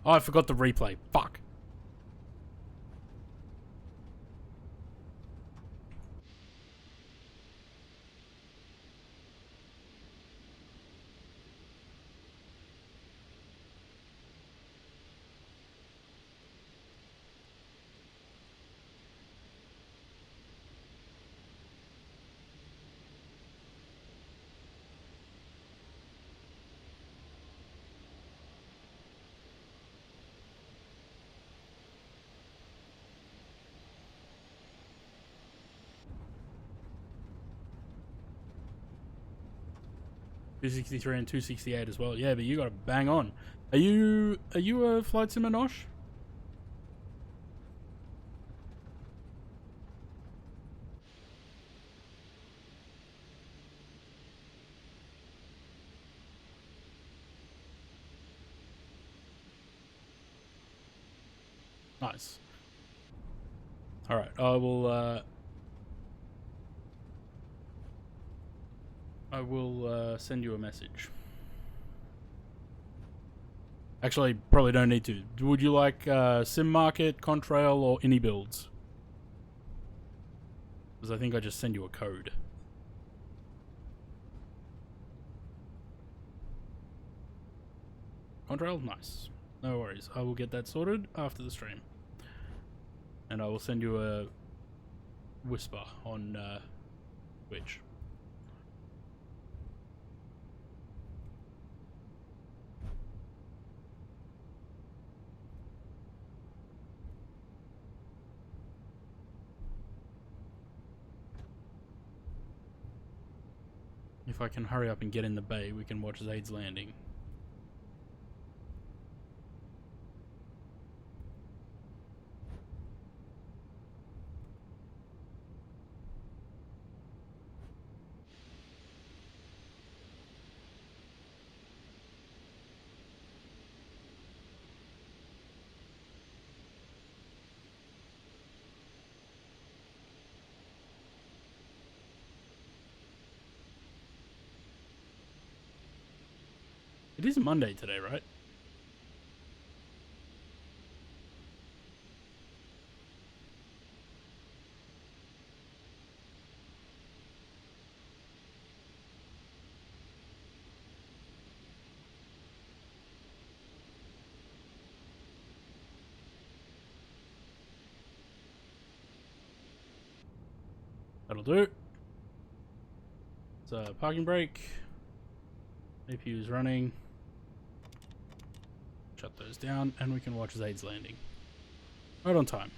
Oh, I forgot the replay. Fuck. $263 and $268 as well. Yeah, but you got to bang on. Are you a flight sim, Nosh? Nice. All right, I will send you a message. Actually, probably don't need to. Would you like Sim Market, Contrail, or any builds? Because I think I just send you a code. Contrail? Nice. No worries. I will get that sorted after the stream. And I will send you a whisper on Twitch. If I can hurry up and get in the bay, we can watch Zaid's landing. It is Monday today, right? That'll do. It's a parking brake. APU is running. Shut those down, and we can watch Zaid's landing. Right on time.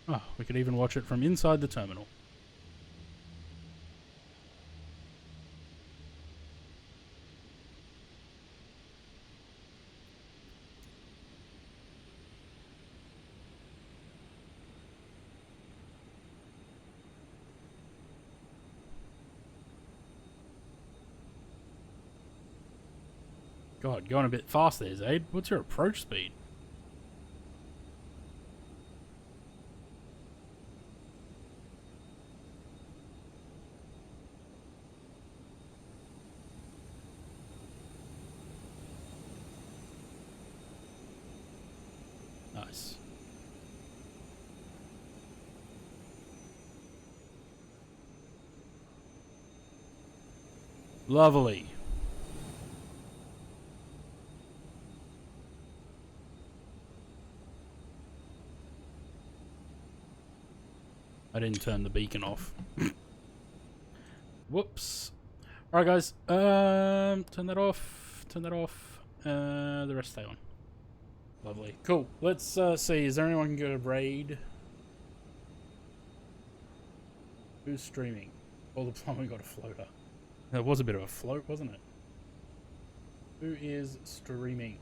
Oh, we could even watch it from inside the terminal. God, going a bit fast there, Zaid. What's your approach speed? Nice. Lovely. I didn't turn the beacon off. Whoops. Alright guys, turn that off, the rest stay on. Lovely. Cool. Let's see, is there anyone who can go to raid? Who's streaming? All the plumbing got a floater. It was a bit of a float, wasn't it? Who is streaming?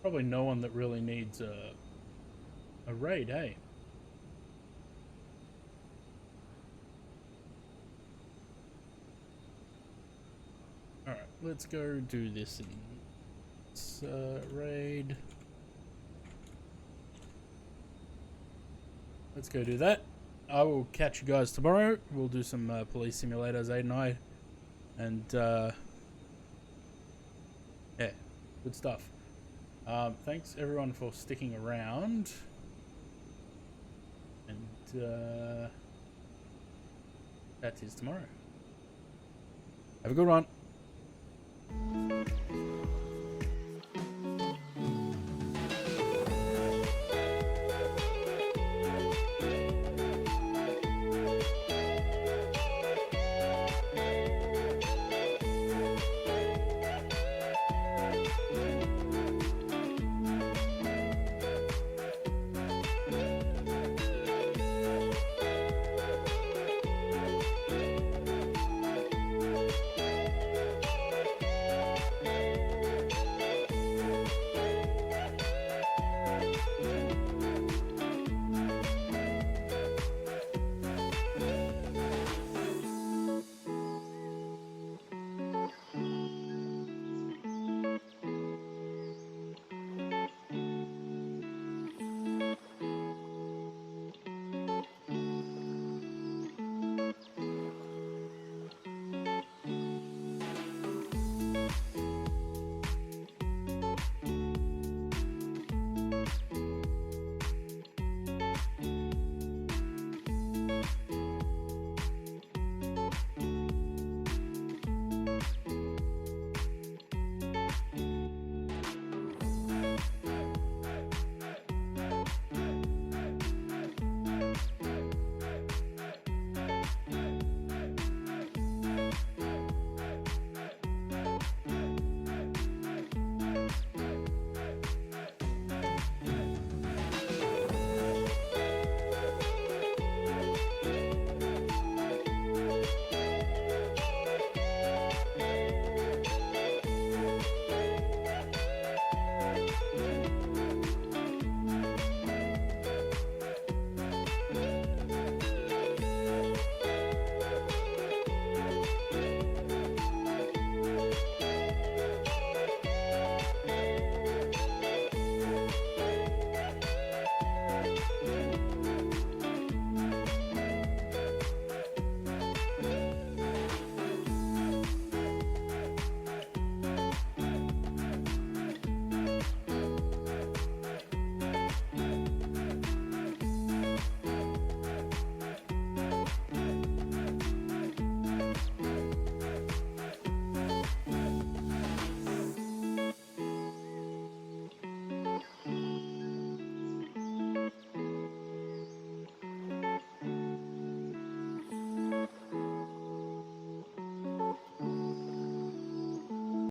Probably no one that really needs a raid, hey? Alright, let's go do this in raid. Let's go do that. I will catch you guys tomorrow. We'll do some police simulators, Aiden and I. And yeah, good stuff. Thanks everyone for sticking around. And that is tomorrow. Have a good one.